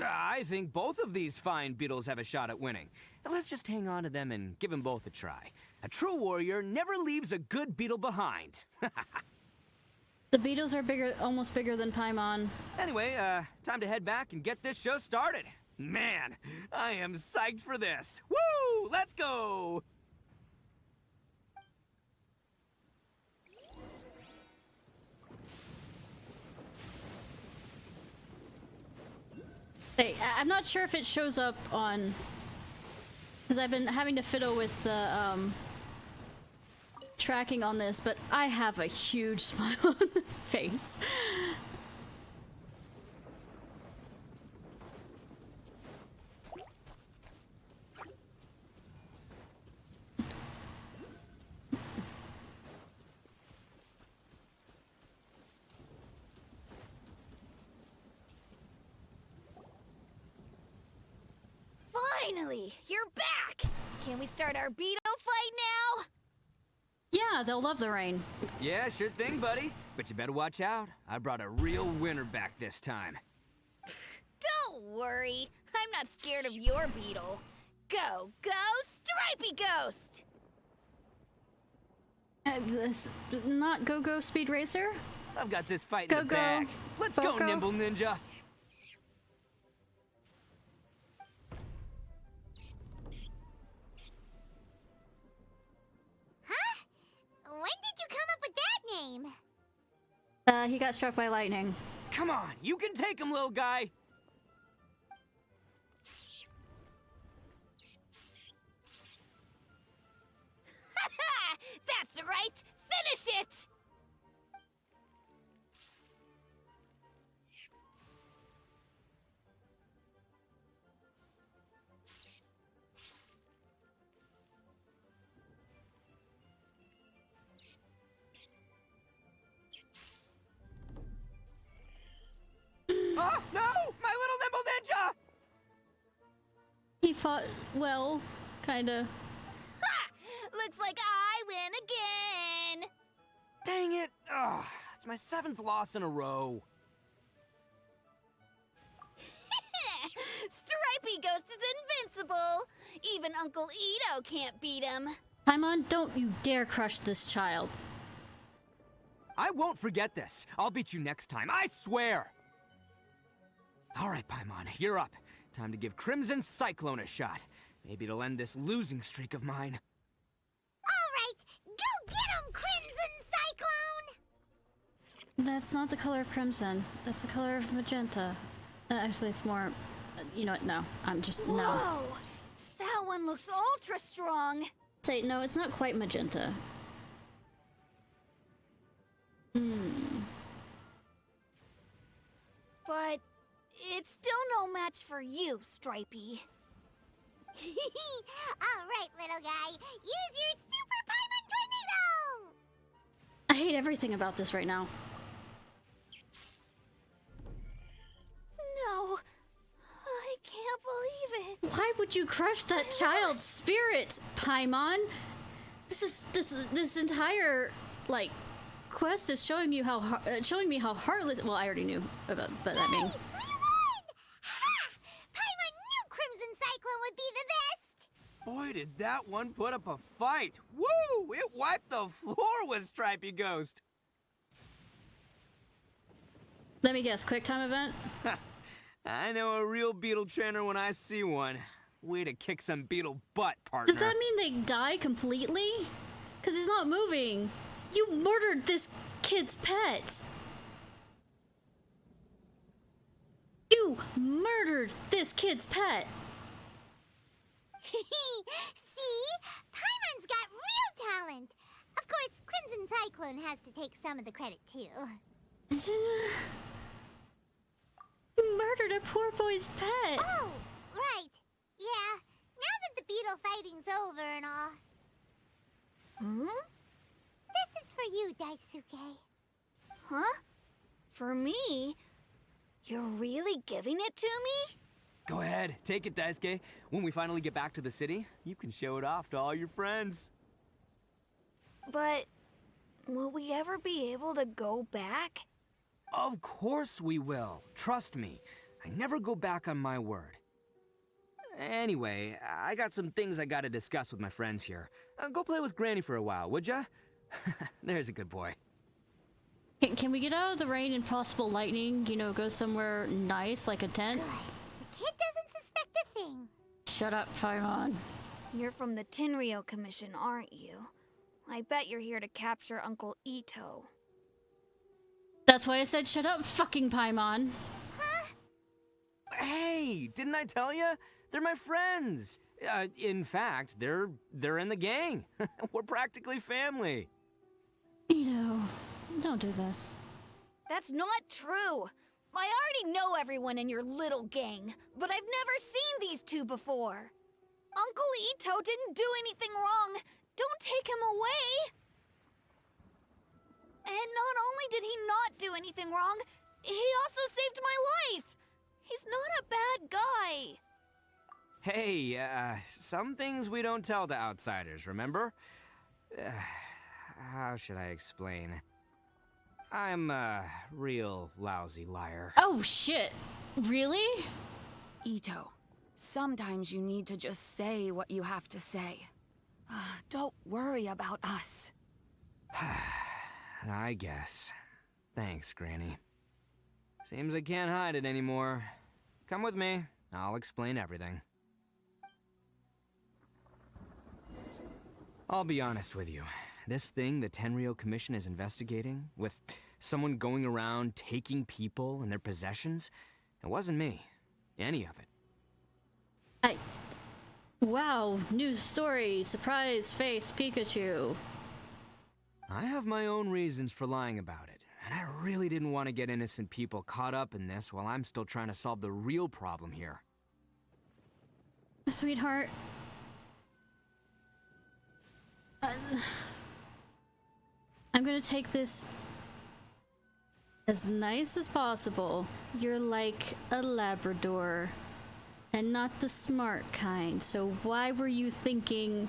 I think both of these fine beetles have a shot at winning. Let's just hang on to them and give them both a try. A true warrior never leaves a good beetle behind. The beetles are bigger, almost bigger than Paimon. Anyway, time to head back and get this show started. Man, I am psyched for this. Woo! Let's go! Hey, I'm not sure if it shows up on... Because I've been having to fiddle with the, tracking on this, but I have a huge smile on my face. Finally, you're back! Can we start our beetle fight now? Yeah, they'll love the rain. Yeah, sure thing, buddy. But you better watch out. I brought a real winner back this time. Don't worry, I'm not scared of your beetle. Go, Stripey Ghost! This, not Go-Go Speed Racer? I've got this fight in the Go-Go. bag. Let's go, Foco. Nimble Ninja. Huh? When did you come up with that name? He got struck by lightning. Come on, you can take him, little guy. That's right! Finish it! fought well, kinda. Ha! Looks like I win again! Dang it! Ugh, it's my 7th loss in a row. Stripey Ghost is invincible! Even Uncle Ito can't beat him. Paimon, don't you dare crush this child. I won't forget this. I'll beat you next time, I swear! Alright, Paimon, you're up. Time to give Crimson Cyclone a shot. Maybe it'll end this losing streak of mine. Alright, go get him, Crimson Cyclone! That's not the color of crimson. That's the color of magenta. Actually, it's more... you know what? No. I'm just... no. Whoa! That one looks ultra strong! Say, no, it's not quite magenta. But it's still no match for you, Stripey. Alright, little guy, use your Super Paimon Tornado! I hate everything about this right now. No, I can't believe it. Why would you crush that child's spirit, Paimon? This entire, like, quest is showing you how showing me how heartless. Well, I already knew about, but I mean. We won! Ha! Paimon knew Crimson Cyclone would be the best! Boy, did that one put up a fight. Woo! It wiped the floor with Stripey Ghost. Let me guess, quick time event? I know a real beetle trainer when I see one. Way to kick some beetle butt, partner. Does that mean they die completely? Because he's not moving. You murdered this kid's pet. You murdered this kid's pet. See? Paimon's got real talent! Of course, Crimson Cyclone has to take some of the credit, too. You murdered a poor boy's pet. Oh, right. Yeah, now that the beetle fighting's over and all. This is for you, Daisuke. Huh? For me? You're really giving it to me? Go ahead, take it, Daisuke. When we finally get back to the city, you can show it off to all your friends. But will we ever be able to go back? Of course we will. Trust me. I never go back on my word. Anyway, I got some things I gotta discuss with my friends here. Go play with Granny for a while, would ya? There's a good boy. Can we get out of the rain and possible lightning? You know, go somewhere nice like a tent? Good. The kid doesn't suspect a thing. Shut up, Paimon. You're from the Tenryou Commission, aren't you? I bet you're here to capture Uncle Ito. That's why I said shut up, fucking Paimon. Huh? Hey, didn't I tell ya? They're my friends. In fact, they're in the gang. We're practically family. Ito, don't do this. That's not true. I already know everyone in your little gang, but I've never seen these two before. Uncle Ito didn't do anything wrong. Don't take him away. And not only did he not do anything wrong, he also saved my life. He's not a bad guy. Hey, some things we don't tell to outsiders, remember? How should I explain? I'm a real lousy liar. Oh shit. Really? Ito, sometimes you need to just say what you have to say. Don't worry about us. I guess. Thanks, Granny. Seems I can't hide it anymore. Come with me. I'll explain everything. I'll be honest with you. This thing the Tenryou Commission is investigating, with someone going around taking people and their possessions, it wasn't me. Any of it. Wow, new story. Surprise face Pikachu. I have my own reasons for lying about it, and I really didn't want to get innocent people caught up in this while I'm still trying to solve the real problem here. Sweetheart. I'm gonna take this as nice as possible. You're like a Labrador. And not the smart kind, so why were you thinking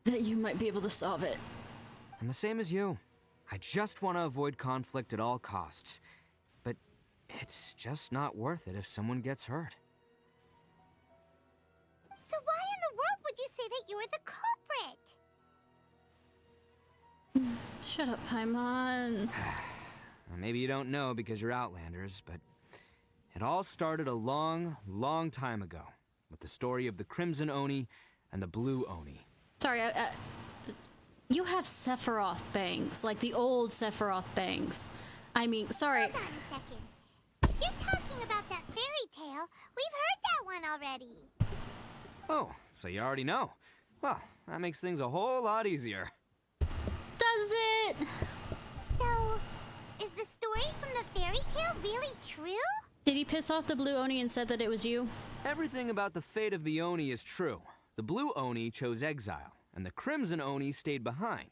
that you might be able to solve it? I'm the same as you. I just want to avoid conflict at all costs. But it's just not worth it if someone gets hurt. So why in the world would you say that you're the culprit? Shut up, Paimon. Maybe you don't know because you're Outlanders, but it all started a long, long time ago with the story of the Crimson Oni and the Blue Oni. Sorry, you have Sephiroth bangs, like the old Sephiroth bangs. I mean, sorry. Hold on a second. If you're talking about that fairy tale, we've heard that one already. Oh, so you already know. Well, that makes things a whole lot easier. Does it? So, is the story from the fairy tale really true? Did he piss off the Blue Oni and said that it was you? Everything about the fate of the Oni is true. The Blue Oni chose exile, and the Crimson Oni stayed behind.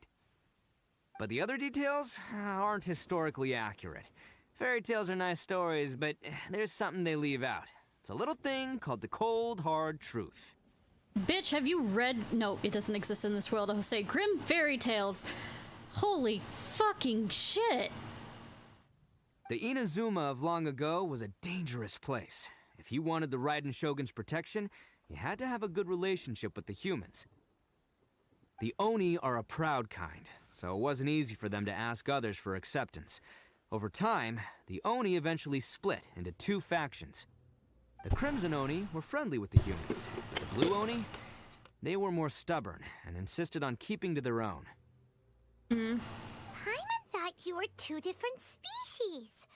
But the other details aren't historically accurate. Fairy tales are nice stories, but there's something they leave out. It's a little thing called the cold, hard truth. Bitch, have you read... No, it doesn't exist in this world. I'll say Grim Fairy Tales. Holy fucking shit. The Inazuma of long ago was a dangerous place. If you wanted the Raiden Shogun's protection, you had to have a good relationship with the humans. The Oni are a proud kind, so it wasn't easy for them to ask others for acceptance. Over time, the Oni eventually split into two factions. The Crimson Oni were friendly with the humans. The Blue Oni, they were more stubborn and insisted on keeping to their own. Paimon thought you were two different species.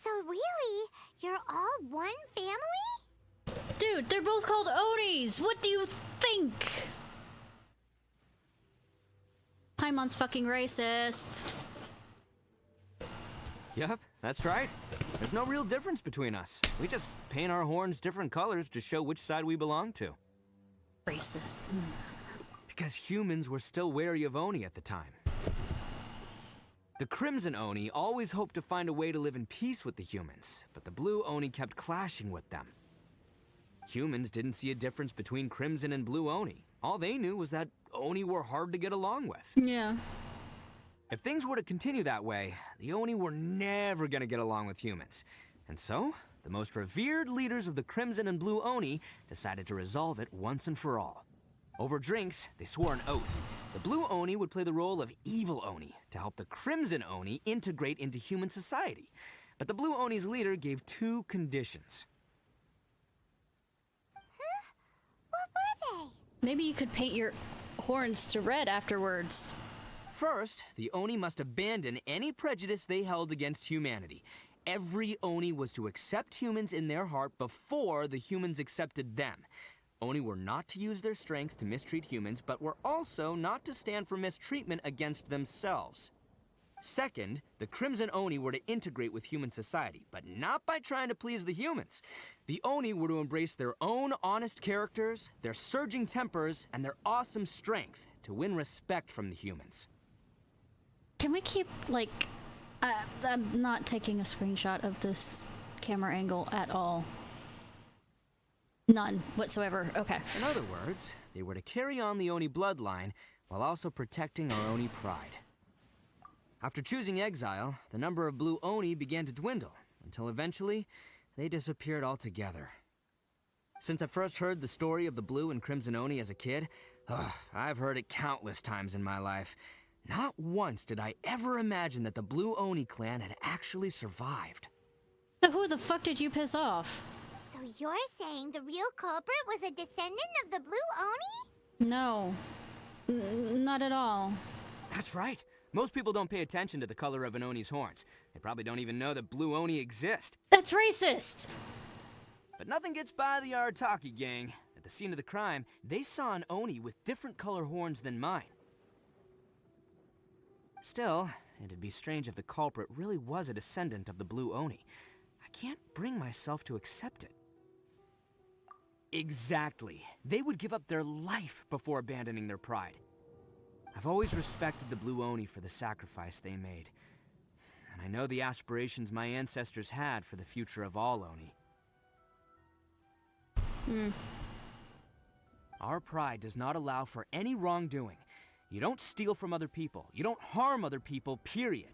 So really, you're all one family? Dude, they're both called Onis. What do you think? Paimon's fucking racist. Yep, that's right. There's no real difference between us. We just paint our horns different colors to show which side we belong to. Racist. Because humans were still wary of Oni at the time. The Crimson Oni always hoped to find a way to live in peace with the humans, but the Blue Oni kept clashing with them. Humans didn't see a difference between Crimson and Blue Oni. All they knew was that Oni were hard to get along with. Yeah. If things were to continue that way, the Oni were never gonna get along with humans. And so, the most revered leaders of the Crimson and Blue Oni decided to resolve it once and for all. Over drinks, they swore an oath. The Blue Oni would play the role of evil Oni to help the Crimson Oni integrate into human society. But the Blue Oni's leader gave two conditions. Huh? What were they? Maybe you could paint your horns to red afterwards. First, the Oni must abandon any prejudice they held against humanity. Every Oni was to accept humans in their heart before the humans accepted them. Oni were not to use their strength to mistreat humans, but were also not to stand for mistreatment against themselves. Second, the Crimson Oni were to integrate with human society, but not by trying to please the humans. The Oni were to embrace their own honest characters, their surging tempers, and their awesome strength to win respect from the humans. Can we keep, like... I'm not taking a screenshot of this camera angle at all. None whatsoever. Okay. In other words, they were to carry on the Oni bloodline while also protecting our Oni pride. After choosing exile, the number of Blue Oni began to dwindle, until eventually, they disappeared altogether. Since I first heard the story of the Blue and Crimson Oni as a kid, I've heard it countless times in my life. Not once did I ever imagine that the Blue Oni clan had actually survived. So who the fuck did you piss off? So you're saying the real culprit was a descendant of the Blue Oni? No. Not at all. That's right. Most people don't pay attention to the color of an Oni's horns. They probably don't even know that Blue Oni exist. That's racist! But nothing gets by the Arataki gang. At the scene of the crime, they saw an Oni with different color horns than mine. Still, it'd be strange if the culprit really was a descendant of the Blue Oni. I can't bring myself to accept it. Exactly. They would give up their life before abandoning their pride. I've always respected the Blue Oni for the sacrifice they made. And I know the aspirations my ancestors had for the future of all Oni. Our pride does not allow for any wrongdoing. You don't steal from other people. You don't harm other people, period.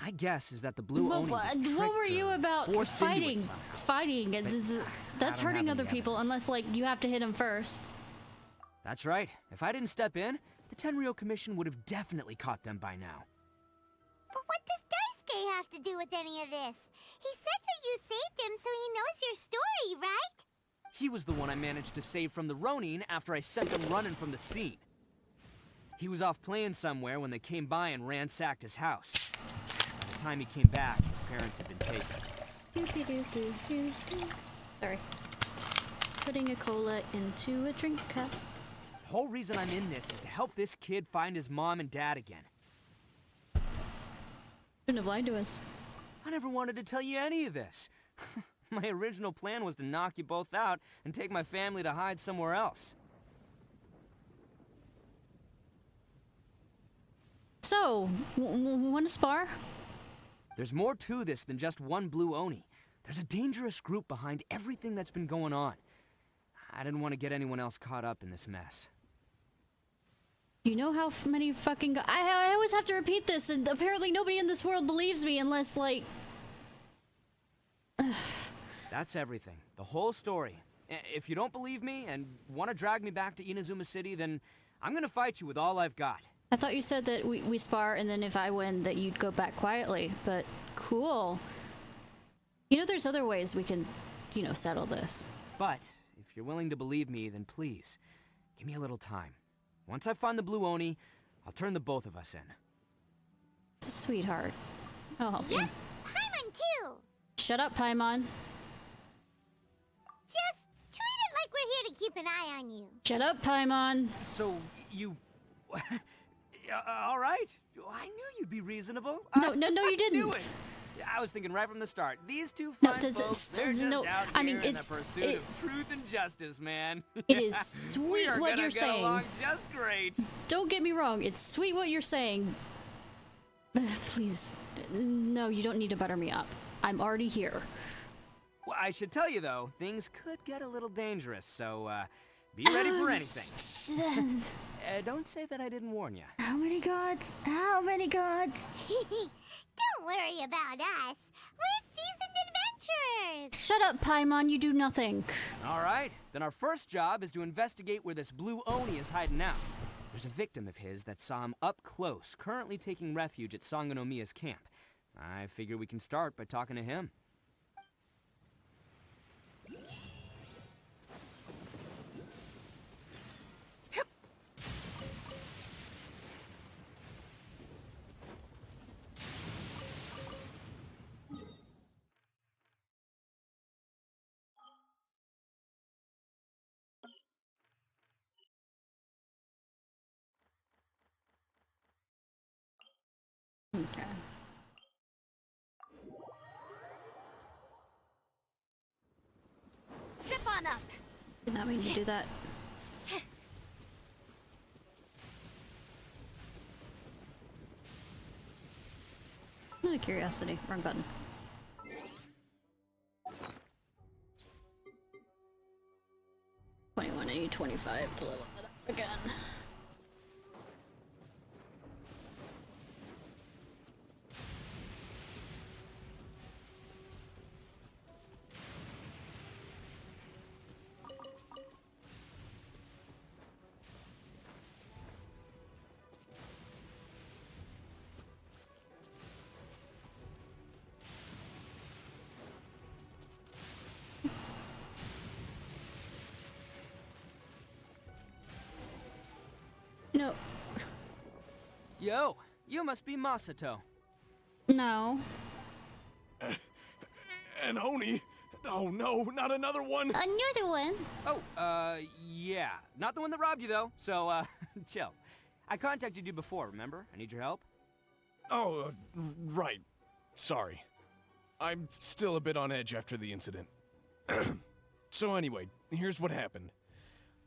My guess is that the Blue Oni was tricked what were you or about forced into it fighting? somehow. Fighting. That's don't hurting have other any people evidence. unless, like, you have to hit them first. That's right. If I didn't step in, the Tenryou Commission would have definitely caught them by now. But what does Daisuke have to do with any of this? He said that you saved him so he knows your story, right? He was the one I managed to save from the Ronin after I sent them running from the scene. He was off playing somewhere when they came by and ransacked his house. By the time he came back, his parents had been taken. Sorry. Putting a cola into a drink cup. The whole reason I'm in this is to help this kid find his mom and dad again. Shouldn't have lied to us. I never wanted to tell you any of this. My original plan was to knock you both out and take my family to hide somewhere else. So, want to spar? There's more to this than just one Blue Oni. There's a dangerous group behind everything that's been going on. I didn't want to get anyone else caught up in this mess. You know how many fucking... I always have to repeat this, and apparently nobody in this world believes me unless, like... That's everything. The whole story. If you don't believe me and want to drag me back to Inazuma City, then I'm gonna fight you with all I've got. I thought you said that we spar, and then if I win, that you'd go back quietly, but cool. You know, there's other ways we can, you know, settle this. But if you're willing to believe me, then please, give me a little time. Once I find the Blue Oni, I'll turn the both of us in. Sweetheart. I'll help you. Yep, Paimon too! Shut up, Paimon. Just treat it like we're here to keep an eye on you. Shut up, Paimon. So, you... all right. I knew you'd be reasonable. No, you didn't. Knew it. I was thinking right from the start. These two No, fine folks, they're just no, out I here mean, in the it's- pursuit of truth and justice, man. It is sweet we are what gonna you're get saying. along just great. Don't get me wrong, it's sweet what you're saying. Please, no, you don't need to butter me up. I'm already here. Well, I should tell you, though, things could get a little dangerous, so, be ready for anything. Don't say that I didn't warn you. How many gods? How many gods? Don't worry about us. We're seasoned adventurers. Shut up, Paimon, you do nothing. All right, then our first job is to investigate where this Blue Oni is hiding out. There's a victim of his that saw him up close, currently taking refuge at Sangonomiya's camp. I figure we can start by talking to him. Okay. Zip on up. Did not mean to do that. Out of curiosity, wrong button. I need 25 to level that up again. No. Yo, you must be Masato. No. An Oni? Oh no, not another one! Another one. Oh, yeah. Not the one that robbed you, though, so, chill. I contacted you before, remember? I need your help. Oh, right. Sorry. I'm still a bit on edge after the incident. So anyway, here's what happened.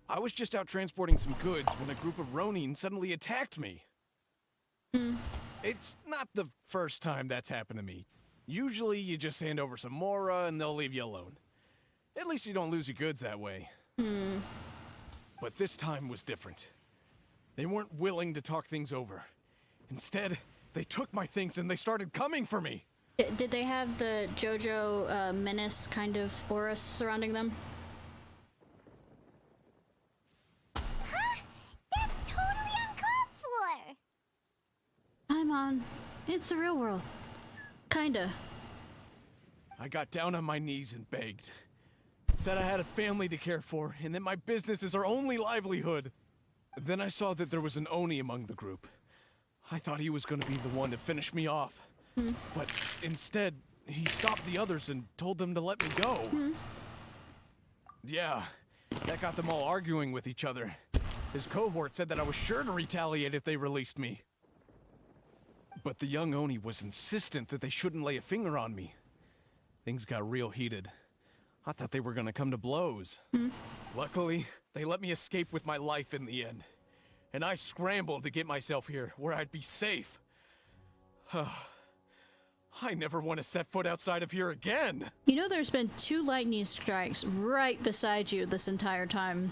I was just out transporting some goods when a group of Ronin suddenly attacked me. It's not the first time that's happened to me. Usually you just hand over some Mora and they'll leave you alone. At least you don't lose your goods that way. But this time was different. They weren't willing to talk things over. Instead, they took my things and they started coming for me. Did they have the JoJo menace kind of aura surrounding them? Huh? That's totally uncalled for! Paimon, it's the real world. Kinda. I got down on my knees and begged. Said I had a family to care for, and that my business is our only livelihood. Then I saw that there was an Oni among the group. I thought he was going to be the one to finish me off. But instead, he stopped the others and told them to let me go. Yeah, that got them all arguing with each other. His cohort said that I was sure to retaliate if they released me. But the young Oni was insistent that they shouldn't lay a finger on me. Things got real heated. I thought they were gonna come to blows. Luckily, they let me escape with my life in the end. And I scrambled to get myself here, where I'd be safe. I never want to set foot outside of here again! You know there's been 2 lightning strikes right beside you this entire time.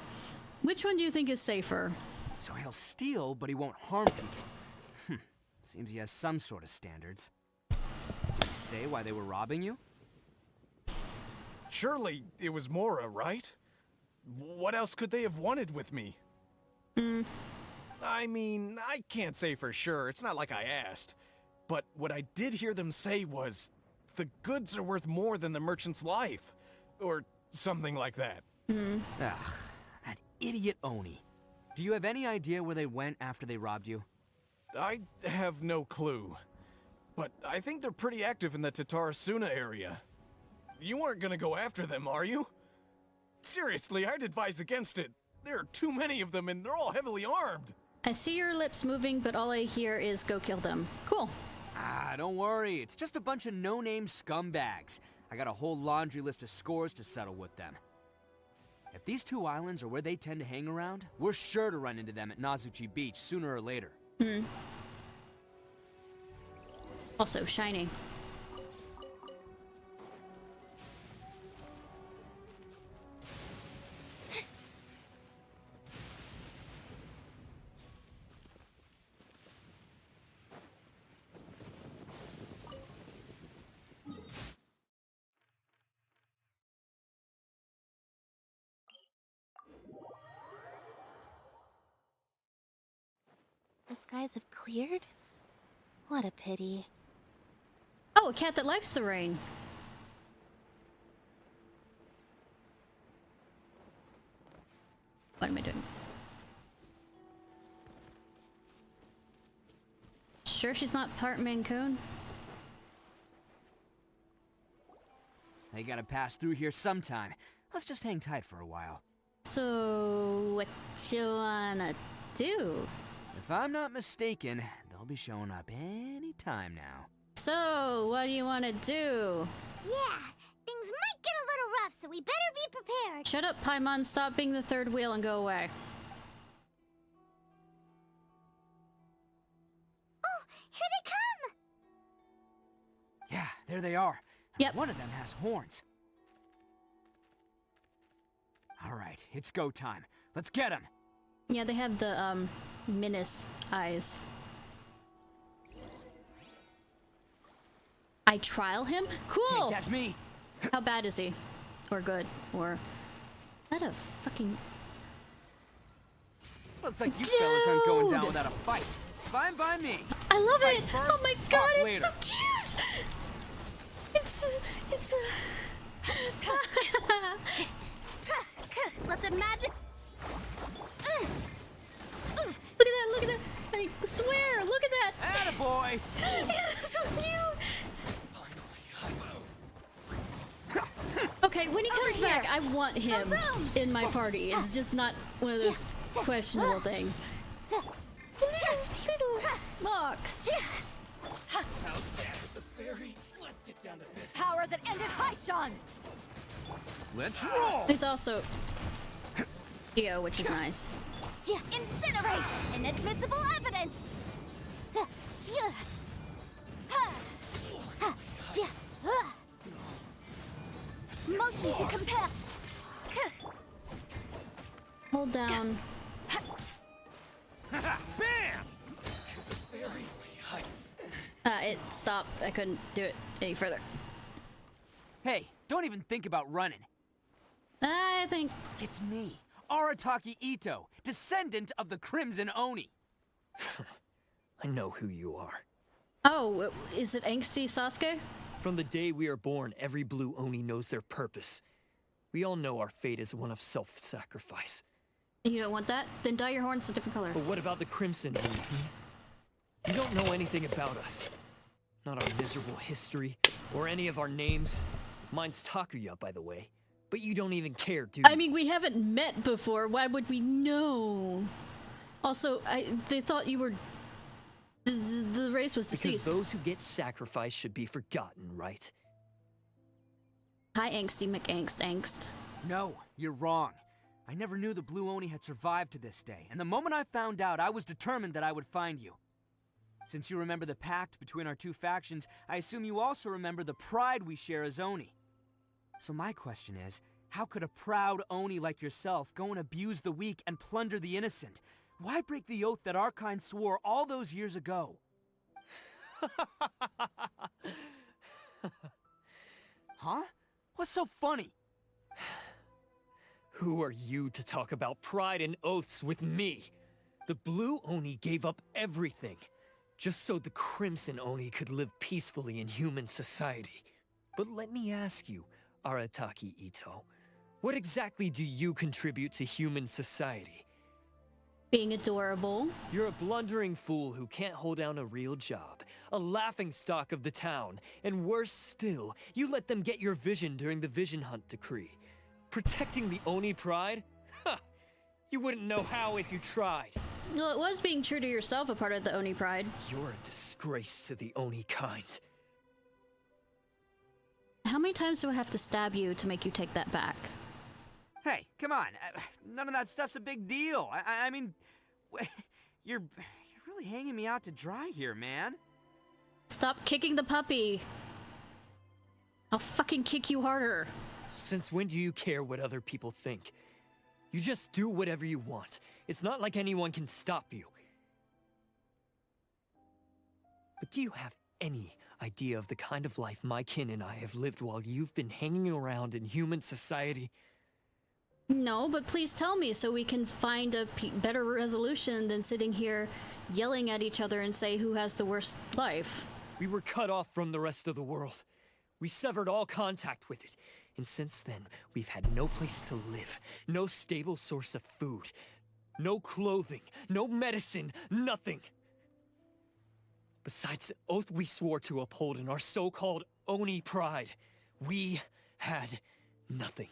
Which one do you think is safer? So he'll steal, but he won't harm people. Seems he has some sort of standards. Did he say why they were robbing you? Surely it was Mora, right? What else could they have wanted with me? I mean, I can't say for sure. It's not like I asked. But what I did hear them say was, the goods are worth more than the merchant's life. Or something like that. Ugh, that idiot Oni. Do you have any idea where they went after they robbed you? I have no clue. But I think they're pretty active in the Tatarasuna area. You aren't gonna go after them, are you? Seriously, I'd advise against it. There are too many of them and they're all heavily armed. I see your lips moving, but all I hear is go kill them. Cool. Ah, don't worry. It's just a bunch of no-name scumbags. I got a whole laundry list of scores to settle with them. If these 2 islands are where they tend to hang around, we're sure to run into them at Nazuchi Beach sooner or later. Also shiny. The skies have cleared? What a pity. Oh, a cat that likes the rain. What am I doing? Sure she's not part Mancoon? They gotta pass through here sometime. Let's just hang tight for a while. So, what you wanna do? If I'm not mistaken, they'll be showing up any time now. So, what do you wanna do? Yeah, things might get a little rough, so we better be prepared. Shut up, Paimon. Stop being the third wheel and go away. Oh, here they come! Yeah, there they are. Yep. One of them has horns. All right, it's go time. Let's get him. Yeah, they have the, menace eyes. I trial him? Cool! Can't catch me. How bad is he? Or good? Or... Is that a fucking... Looks like you fellas aren't going down without a fight. Fine by me. I love Fight it! first, Oh my talk god, it's later. so cute! It's Let the magic... Look at that! I swear, look at that! Attaboy! It's so cute! Okay, when he comes back, I want him in my party. It's just not one of those questionable things. Little Mox! Power that ended Haishan! Let's roll! It's also Geo, which is nice. Incinerate! Inadmissible evidence! Motion to compare. hold down. Bam! It stopped. I couldn't do it any further. Hey, don't even think about running. I think... It's me, Arataki Ito, descendant of the Crimson Oni. I know who you are. Oh, is it Angsty Sasuke? From the day we are born, every blue Oni knows their purpose. We all know our fate is one of self-sacrifice. You don't want that? Then dye your horns a different color. But what about the Crimson Oni? You don't know anything about us. Not our miserable history, or any of our names. Mine's Takuya, by the way. But you don't even care, do you? I mean, we haven't met before. Why would we know? Also, they thought you were... The race was deceased. Because those who get sacrificed should be forgotten, right? Hi, Angsty McAngst. No, you're wrong. I never knew the Blue Oni had survived to this day, and the moment I found out, I was determined that I would find you. Since you remember the pact between our two factions, I assume you also remember the pride we share as Oni. So my question is, how could a proud Oni like yourself go and abuse the weak and plunder the innocent? Why break the oath that our kind swore all those years ago? Huh? What's so funny? Who are you to talk about pride and oaths with me? The Blue Oni gave up everything, just so the Crimson Oni could live peacefully in human society. But let me ask you, Arataki Ito, what exactly do you contribute to human society? Being adorable. You're a blundering fool who can't hold down a real job, a laughingstock of the town, and worse still, you let them get your vision during the Vision Hunt decree. Protecting the Oni pride? Ha! You wouldn't know how if you tried. Well, it was being true to yourself a part of the Oni pride. You're a disgrace to the Oni kind. How many times do I have to stab you to make you take that back? Hey, come on. None of that stuff's a big deal. I mean, you're really hanging me out to dry here, man. Stop kicking the puppy. I'll fucking kick you harder. Since when do you care what other people think? You just do whatever you want. It's not like anyone can stop you. But do you have any idea of the kind of life my kin and I have lived while you've been hanging around in human society? No, but please tell me so we can find a better resolution than sitting here yelling at each other and say who has the worst life. We were cut off from the rest of the world. We severed all contact with it. And since then, we've had no place to live, no stable source of food, no clothing, no medicine, nothing. Besides the oath we swore to uphold in our so-called Oni pride, we had nothing.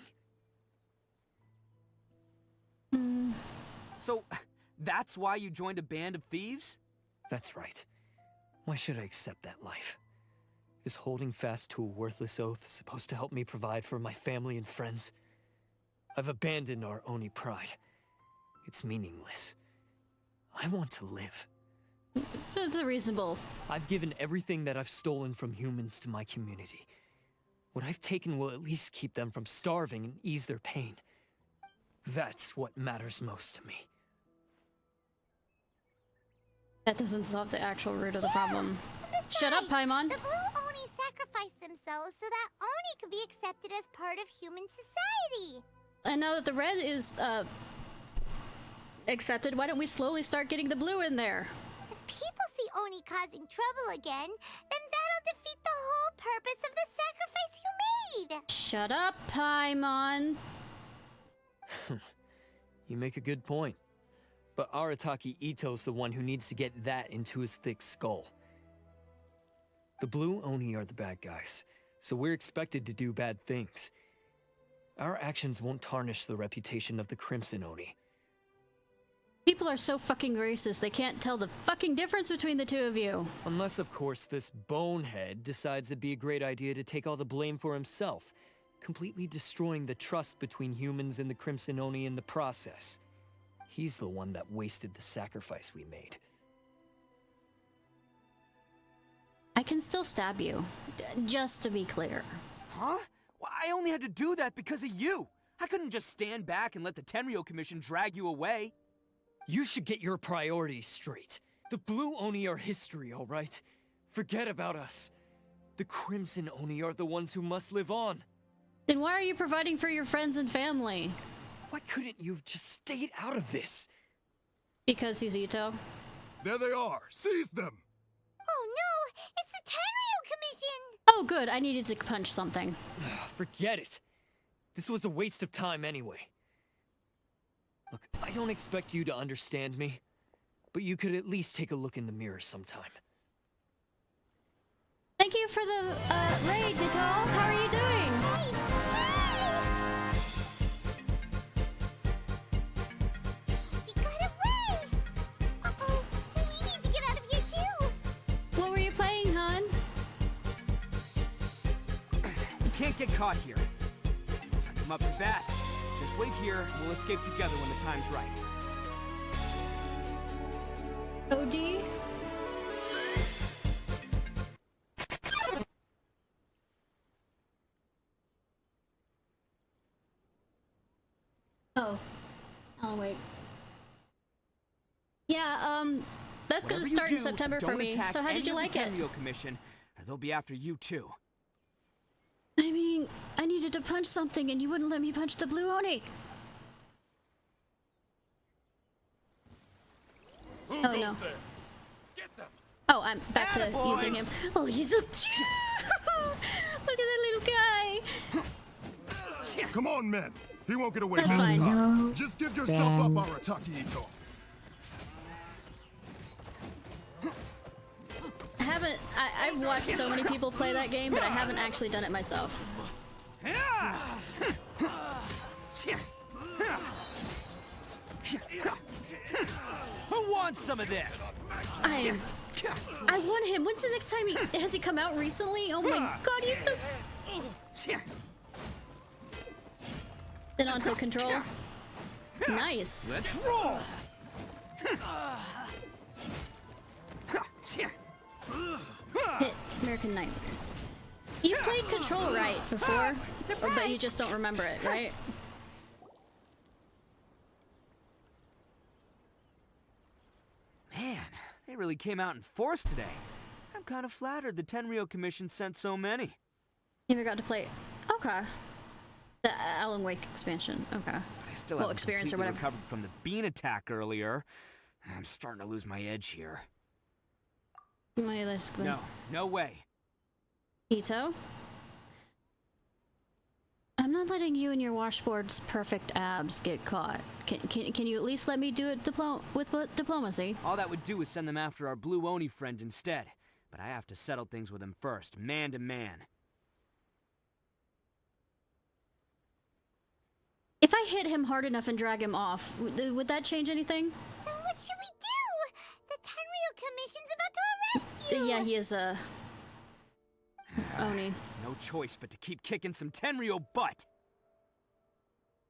So, that's why you joined a band of thieves? That's right. Why should I accept that life? Is holding fast to a worthless oath supposed to help me provide for my family and friends? I've abandoned our Oni pride. It's meaningless. I want to live. That's reasonable. I've given everything that I've stolen from humans to my community. What I've taken will at least keep them from starving and ease their pain. That's what matters most to me. That doesn't solve the actual root of the problem. Shut up, Paimon! The Blue Oni sacrificed themselves so that Oni could be accepted as part of human society. And now that the red is, accepted, why don't we slowly start getting the blue in there? If people see Oni causing trouble again, then that'll defeat the whole purpose of the sacrifice you made! Shut up, Paimon! You make a good point. But Arataki Ito's the one who needs to get that into his thick skull. The Blue Oni are the bad guys, so we're expected to do bad things. Our actions won't tarnish the reputation of the Crimson Oni. People are so fucking racist, they can't tell the fucking difference between the two of you. Unless, of course, this bonehead decides it'd be a great idea to take all the blame for himself, completely destroying the trust between humans and the Crimson Oni in the process. He's the one that wasted the sacrifice we made. I can still stab you, just to be clear. Huh? Well, I only had to do that because of you. I couldn't just stand back and let the Tenryo Commission drag you away. You should get your priorities straight. The Blue Oni are history, all right? Forget about us. The Crimson Oni are the ones who must live on. Then why are you providing for your friends and family? Why couldn't you have just stayed out of this? Because he's Ito. There they are. Seize them. Oh no! It's the Tenryo Commission! Oh good, I needed to punch something. Forget it. This was a waste of time anyway. Look, I don't expect you to understand me, but you could at least take a look in the mirror sometime. Thank you for the raid, Nicole. How are you doing? He got away! Uh-oh, we need to get out of here too! What were you playing, hon? We can't get caught here. Looks like I'm up to bat. Just wait here, and we'll escape together when the time's right. OD? Oh. I'll wait. Yeah, that's Whatever gonna you start in do, September for don't me. attack So how did any you of like the it? Tenryo Commission, or they'll be after you too. I mean, I needed to punch something and you wouldn't let me punch the Blue Oni. Who Oh, goes no. there? Get them. Oh, I'm back to Attaboy! using him. Oh, he's so cute! Look at that little guy! Come on, men. He won't get away That's this fine. time. Just give yourself up, Arataki Ito. I've watched so many people play that game, but I haven't actually done it myself. Who wants some of this? I want him. When's the next time has he come out recently? Oh my god, he's so... Then onto control. Nice. Let's roll! Hit American Nightmare. You've played Control right before, but you just don't remember it, right? Man, they really came out in force today. I'm kind of flattered the Tenryo Commission sent so many. Never got to play. Okay. The Alan Wake expansion. Okay. But I still Well, haven't experience or completely whatever. recovered from the bean attack earlier. I'm starting to lose my edge here. No way. Ito? I'm not letting you and your washboard's perfect abs get caught. Can you at least let me do it with diplomacy? All that would do is send them after our Blue Oni friend instead. But I have to settle things with him first, man to man. If I hit him hard enough and drag him off, would that change anything? Then what should we do? The Tenryo Commission's about to arrest you! Yeah, he is a... Oni. No choice but to keep kicking some Tenryo butt.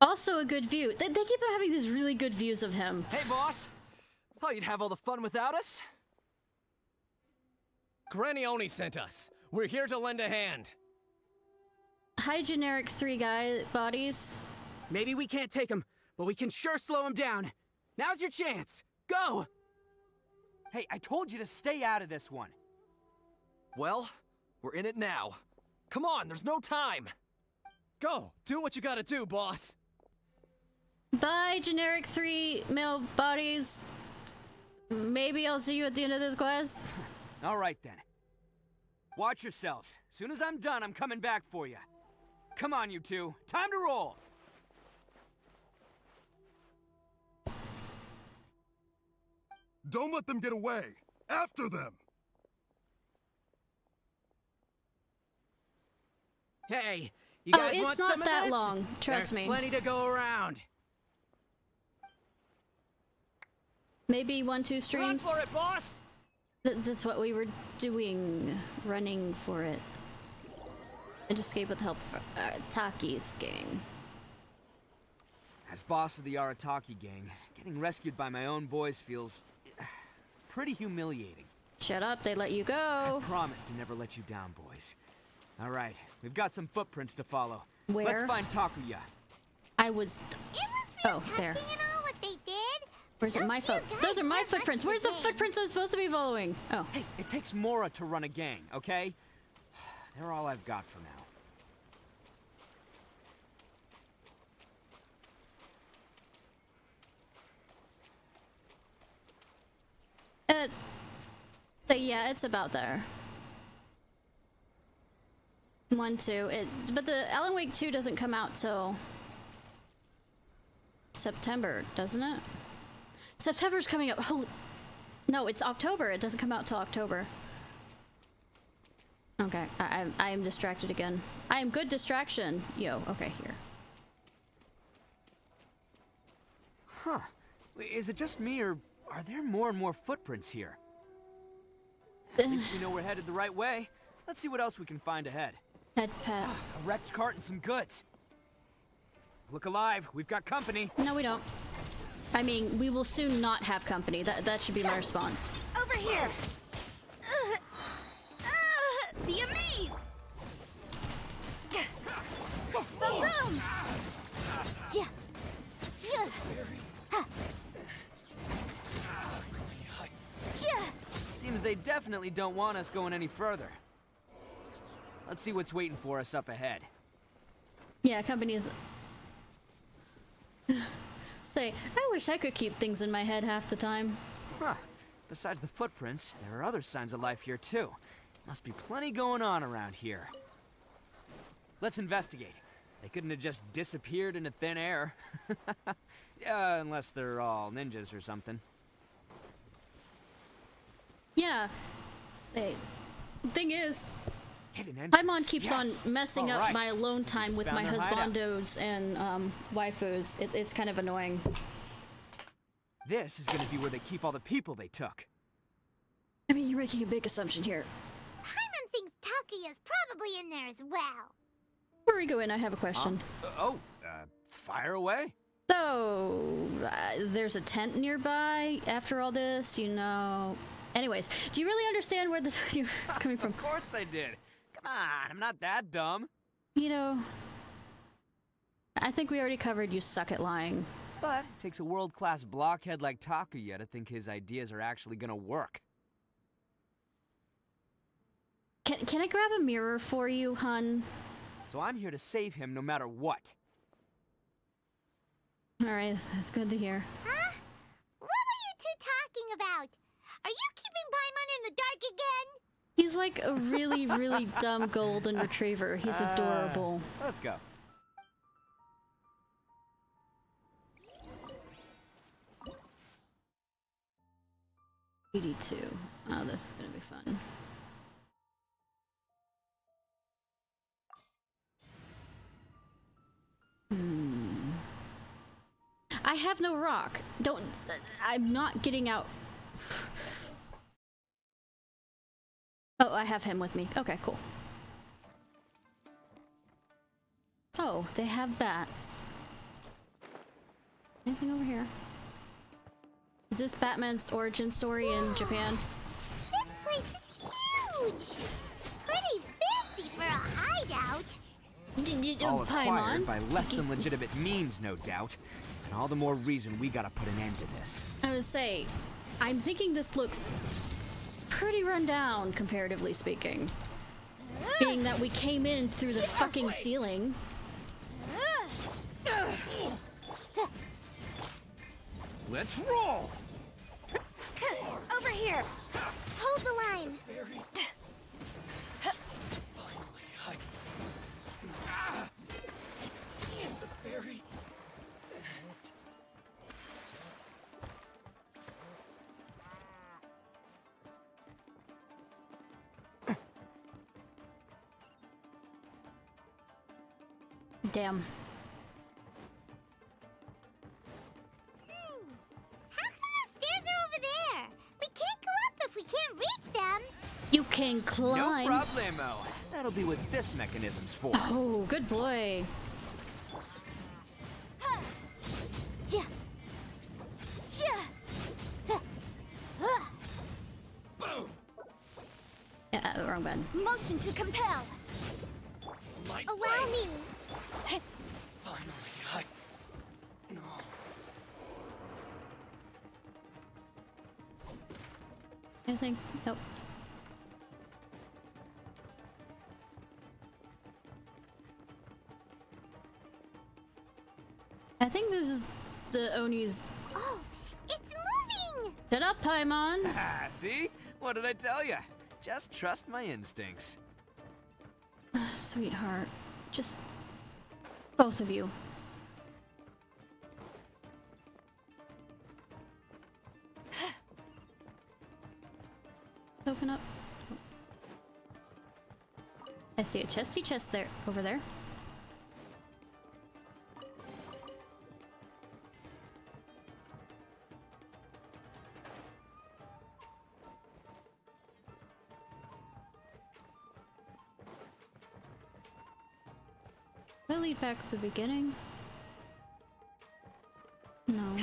Also a good view. They keep on having these really good views of him. Hey, boss. Thought you'd have all the fun without us? Granny Oni sent us. We're here to lend a hand. Hi, generic 3 guy bodies. Maybe we can't take him, but we can sure slow him down. Now's your chance. Go! Hey, I told you to stay out of this one. Well, we're in it now. Come on, there's no time. Go, do what you gotta do, boss. Bye, generic 3 male bodies. Maybe I'll see you at the end of this quest. All right, then. Watch yourselves. Soon as I'm done, I'm coming back for you. Come on, you two. Time to roll. Don't let them get away. After them. Hey, you Oh, guys it's want not some of that this? long, trust There's me. plenty to go around. Maybe 1-2 Run streams. for it, boss! That's what we were doing. Running for it. And escape with the help of Taki's gang. As boss of the Arataki gang, getting rescued by my own boys feels pretty humiliating. Shut up, they let you go. I promise to never let you down, boys. All right, we've got some footprints to follow. Where? Let's find Takuya. I was... Oh, there. What they did. Where's it? My foot. Those are my footprints. Where's the footprints I'm supposed to be following? Oh. Hey, it takes Mora to run a gang, okay? They're all I've got for now. But yeah, it's about there. 1, 2. But the Alan Wake 2 doesn't come out till September, doesn't it? September's coming up. Holy... No, it's October. It doesn't come out till October. Okay, I am distracted again. I am good distraction. Yo, okay, here. Huh. Is it just me, or are there more and more footprints here? At least we know we're headed the right way. Let's see what else we can find ahead. Head pet. A wrecked cart and some goods. Look alive. We've got company. No, we don't. I mean, we will soon not have company. That should be my response. Over here. Be a me. Boom. Seems they definitely don't want us going any further. Let's see what's waiting for us up ahead. Yeah, company is... Say, I wish I could keep things in my head half the time. Huh. Besides the footprints, there are other signs of life here too. Must be plenty going on around here. Let's investigate. They couldn't have just disappeared into thin air. Yeah, unless they're all ninjas or something. Yeah. Say, thing is, Hidden Paimon keeps on messing up right. my alone time with my found their hideout. husbandos and waifus. It's kind of annoying. This is gonna be where they keep all the people they took. I mean, you're making a big assumption here. Paimon thinks Takuya's probably in there as well. Before we go in, I have a question. Fire away. So, there's a tent nearby after all this, you know. Anyways, do you really understand where this video is coming from? Of course I did. Come on, I'm not that dumb. You know, I think we already covered you suck at lying. But it takes a world-class blockhead like Takuya to think his ideas are actually gonna work. Can I grab a mirror for you, hun? So I'm here to save him no matter what. Alright, that's good to hear. Huh? What were you two talking about? Are you keeping Paimon in the dark again? He's like a really, really dumb golden retriever. He's adorable. Let's go. $82. Oh, this is gonna be fun. I have no rock. Don't... I'm not getting out. Oh, I have him with me. Okay, cool. Oh, they have bats. Anything over here? Is this Batman's origin story in Japan? This place is huge! Pretty fancy for a hideout. All acquired by less than legitimate means, no doubt. And all the more reason we gotta put an end to this. I would say, I'm thinking this looks pretty run down, comparatively speaking. Being that we came in through the fucking ceiling. Let's roll! Over here! Hold the line! Damn. How come the stairs are over there? We can't go up if we can't reach them. You can climb. No problemo. That'll be what this mechanism's for. Oh, good boy. Boom. Yeah, wrong button. Motion to compel. Allow me. Anything? Nope. I think this is the Oni's. Oh, it's moving! Shut up, Paimon! See? What did I tell you? Just trust my instincts. Sweetheart. Just... both of you. Open up. I see a chesty chest there, over there. Did I lead back to the beginning? No.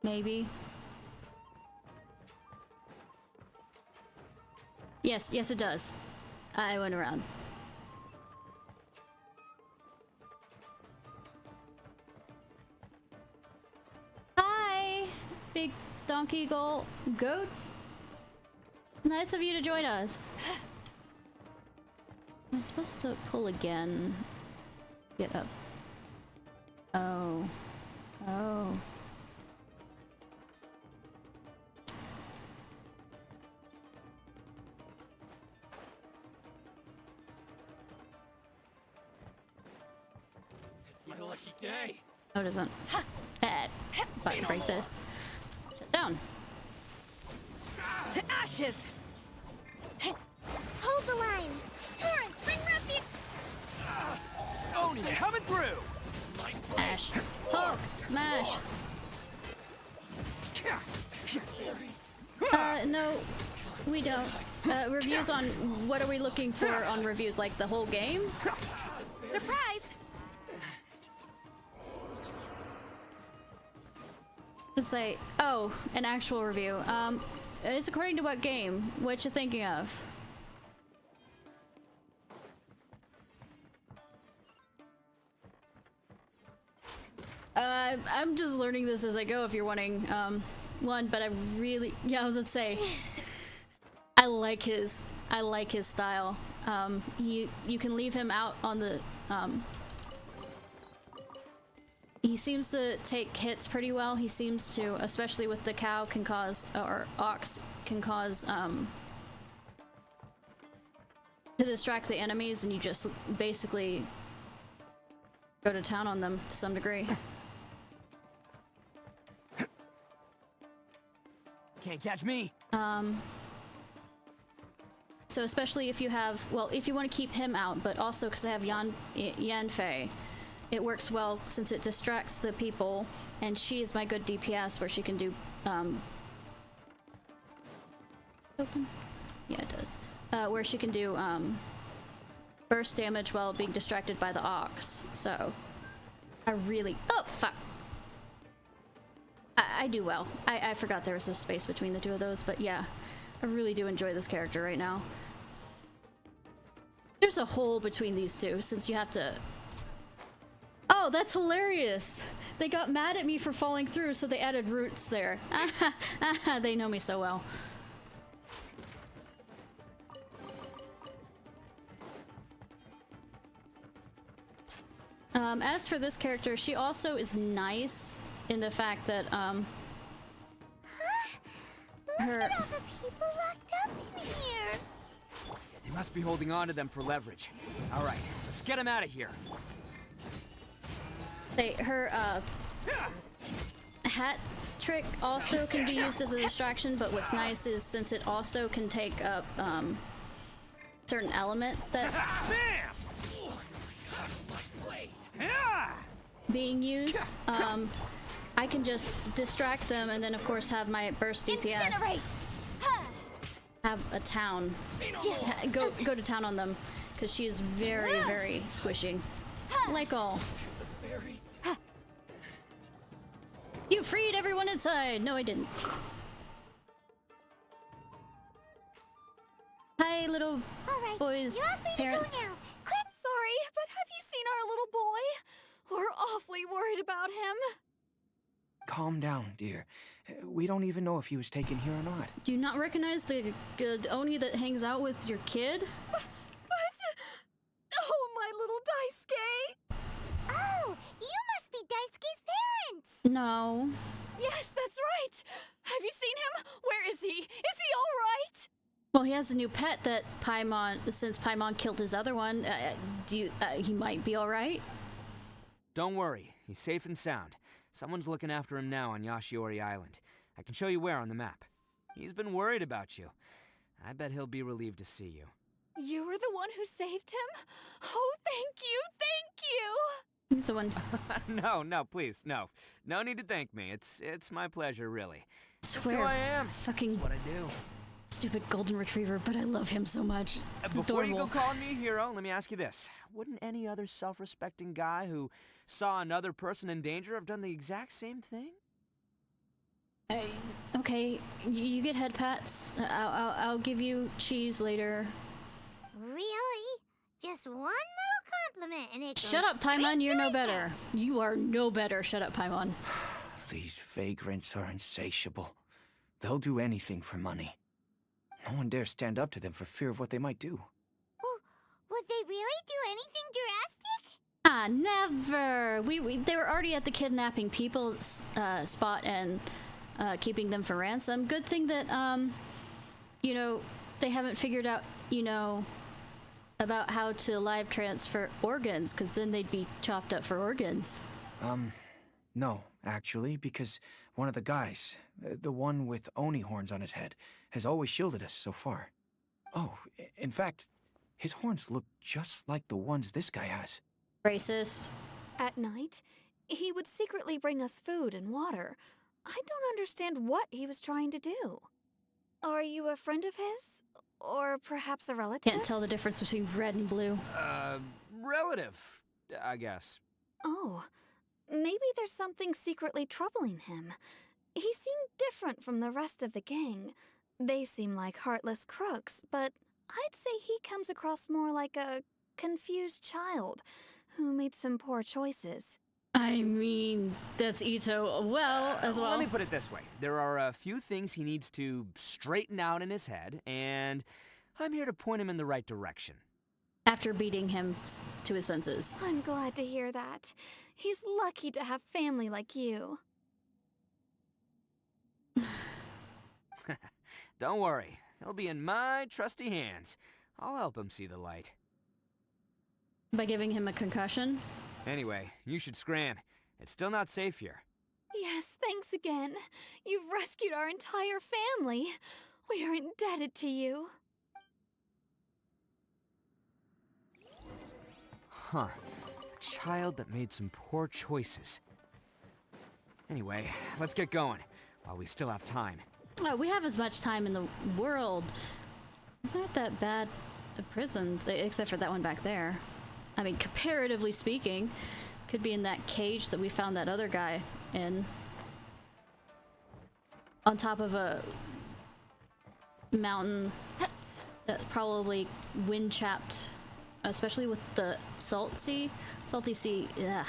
Maybe. Yes, yes it does. I went around. Hi, big donkey goats. Nice of you to join us. Am I supposed to pull again? Get up. Oh. Oh. It's my lucky day. No, it isn't. About to break this. Shut down. To ashes! Hold the line! Torrents, bring refuge! Oni coming through! Ash. Poke. Smash. No, we don't. Reviews on what are we looking for on reviews? Like the whole game? Surprise! Let's say, oh, an actual review. It's according to what game? What you thinking of? I'm just learning this as I go if you're wanting one, but I really, yeah, I was gonna say, I like his style. You can leave him out on the, he seems to take hits pretty well. He seems to, especially with the cow, can cause, or ox can cause, to distract the enemies, and you just basically go to town on them to some degree. Can't catch me. So especially if you have, well, if you want to keep him out, but also because I have Yanfei, it works well since it distracts the people, and she is my good DPS where she can do, open? Yeah, it does. Where she can do, burst damage while being distracted by the ox. So, I really, oh, fuck. I do well. I forgot there was no space between the two of those, but yeah. I really do enjoy this character right now. There's a hole between these two, since you have to... Oh, that's hilarious! They got mad at me for falling through, so they added roots there. They know me so well. As for this character, she also is nice in the fact that, Look at all the people locked up in here! They must be holding on to them for leverage. All right, let's get them out of here. Her hat trick also can be used as a distraction, but what's nice is since it also can take up certain elements that's being used, I can just distract them and then of course have my burst DPS have a town go to town on them, because she is very, very squishy, like all. You freed everyone inside! No, I didn't. Hi, little boys' parents. Go now. Quick, sorry, but have you seen our little boy? We're awfully worried about him. calm down, dear. We don't even know if he was taken here or not. Do you not recognize the Oni that hangs out with your kid? What? Oh, my little Daisuke! Oh, you must be Daisuke's parents! No. Yes, that's right! Have you seen him? Where is he? Is he alright? Well, he has a new pet that Paimon, since Paimon killed his other one, he might be alright? Don't worry, he's safe and sound. Someone's looking after him now on Yashiori Island. I can show you where on the map. He's been worried about you. I bet he'll be relieved to see you. You were the one who saved him? Oh, thank you, thank you! He's the one. No, please, no. No need to thank me. It's my pleasure, really. Just Swear, who I am. fucking That's what I do. stupid golden retriever, but I love him so much. It's Before adorable. you go calling me a hero, let me ask you this. Wouldn't any other self-respecting guy who saw another person in danger have done the exact same thing? Okay, you get head pats. I'll give you cheese later. Really? Just one little compliment and it Shut goes up, Paimon, straight you're to no his better. heart. You are no better. Shut up, Paimon. These vagrants are insatiable. They'll do anything for money. No one dares stand up to them for fear of what they might do. Would they really do anything drastic? Ah, never. They were already at the kidnapping people spot and keeping them for ransom. Good thing that you know, they haven't figured out, you know, about how to live transfer organs, because then they'd be chopped up for organs. No, actually, because one of the guys, the one with Oni horns on his head, has always shielded us so far. Oh, in fact, his horns look just like the ones this guy has. Racist. At night, he would secretly bring us food and water. I don't understand what he was trying to do. Are you a friend of his? Or perhaps a relative? Can't tell the difference between red and blue. Relative, I guess. Oh, maybe there's something secretly troubling him. He seemed different from the rest of the gang. They seem like heartless crooks, but I'd say he comes across more like a confused child who made some poor choices. I mean, that's Ito as well. Let me put it this way. There are a few things he needs to straighten out in his head, and I'm here to point him in the right direction. After beating him to his senses. I'm glad to hear that. He's lucky to have family like you. Don't worry. He'll be in my trusty hands. I'll help him see the light. By giving him a concussion? Anyway, you should scram. It's still not safe here. Yes, thanks again. You've rescued our entire family. We are indebted to you. Huh. A child that made some poor choices. Anyway, let's get going, while we still have time. Oh, we have as much time in the world. It's not that bad of prisons, except for that one back there. I mean, comparatively speaking, could be in that cage that we found that other guy in. On top of a mountain that probably wind-chapped, especially with the salty sea. Ugh.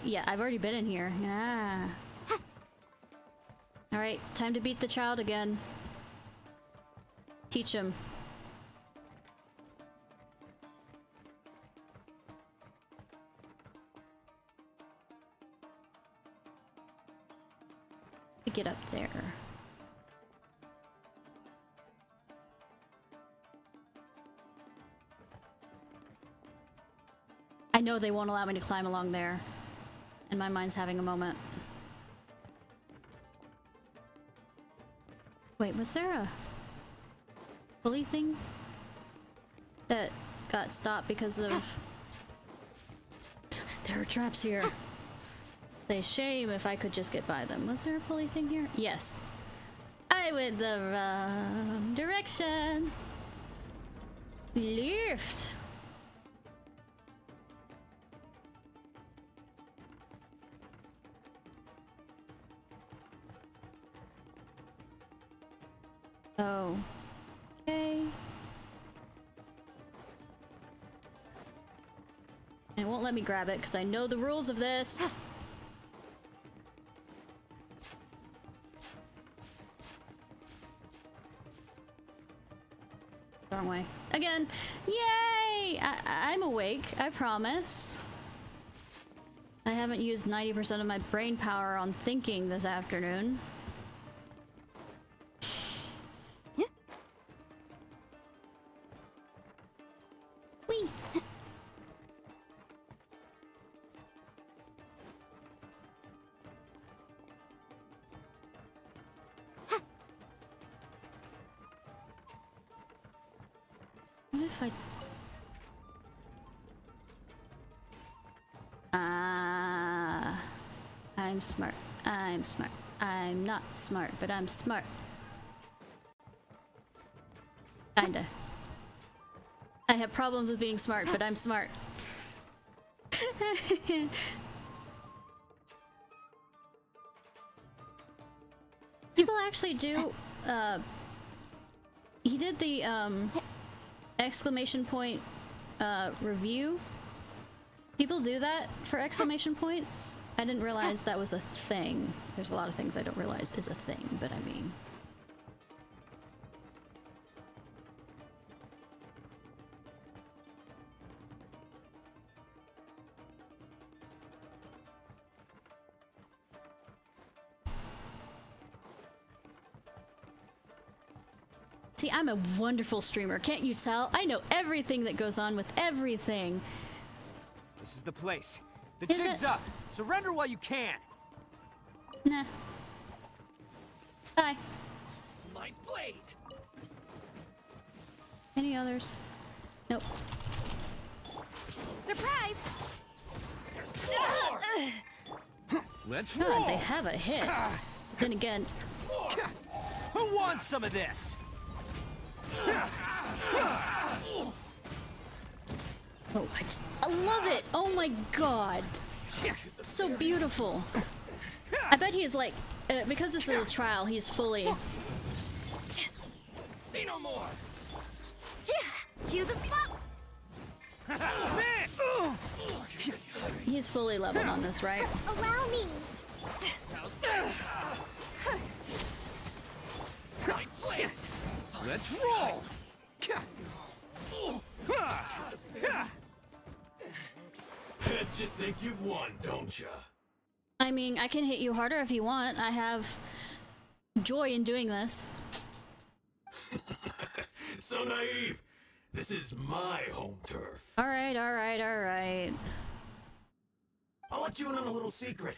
Yeah, I've already been in here. Yeah. Alright, time to beat the child again. Teach him. Get up there. I know they won't allow me to climb along there. And my mind's having a moment. Wait, was there a pulley thing that got stopped because of... There are traps here. They shame if I could just get by them. Was there a pulley thing here? Yes. I went the wrong direction. Lift. Oh. Okay. And it won't let me grab it because I know the rules of this. Wrong way. Again, yay! I'm awake, I promise. I haven't used 90% of my brain power on thinking this afternoon. Whee! What if I... I'm smart. I'm smart. I'm not smart, but I'm smart. Kinda. I have problems with being smart, but I'm smart. People actually do, he did the, exclamation point, review. People do that for exclamation points. I didn't realize that was a thing. There's a lot of things I don't realize is a thing, but I mean... See, I'm a wonderful streamer, can't you tell? I know everything that goes on with everything. This is the place. The jig's up. Surrender while you can. Nah. Bye. My blade. Any others? Nope. Surprise! Let's God, roll. they have a hit. But then again... Who wants some of this? Oh, I love it! Oh my god! It's so beautiful. I bet he is like, because this is a trial, he's fully... Say no more! Cue the spot! He's fully leveled on this, right? Allow me! Let's roll! Bet you think you've won, don't ya? I mean, I can hit you harder if you want. I have joy in doing this. So naive. This is my home turf. Alright, alright, alright. I'll let you in on a little secret.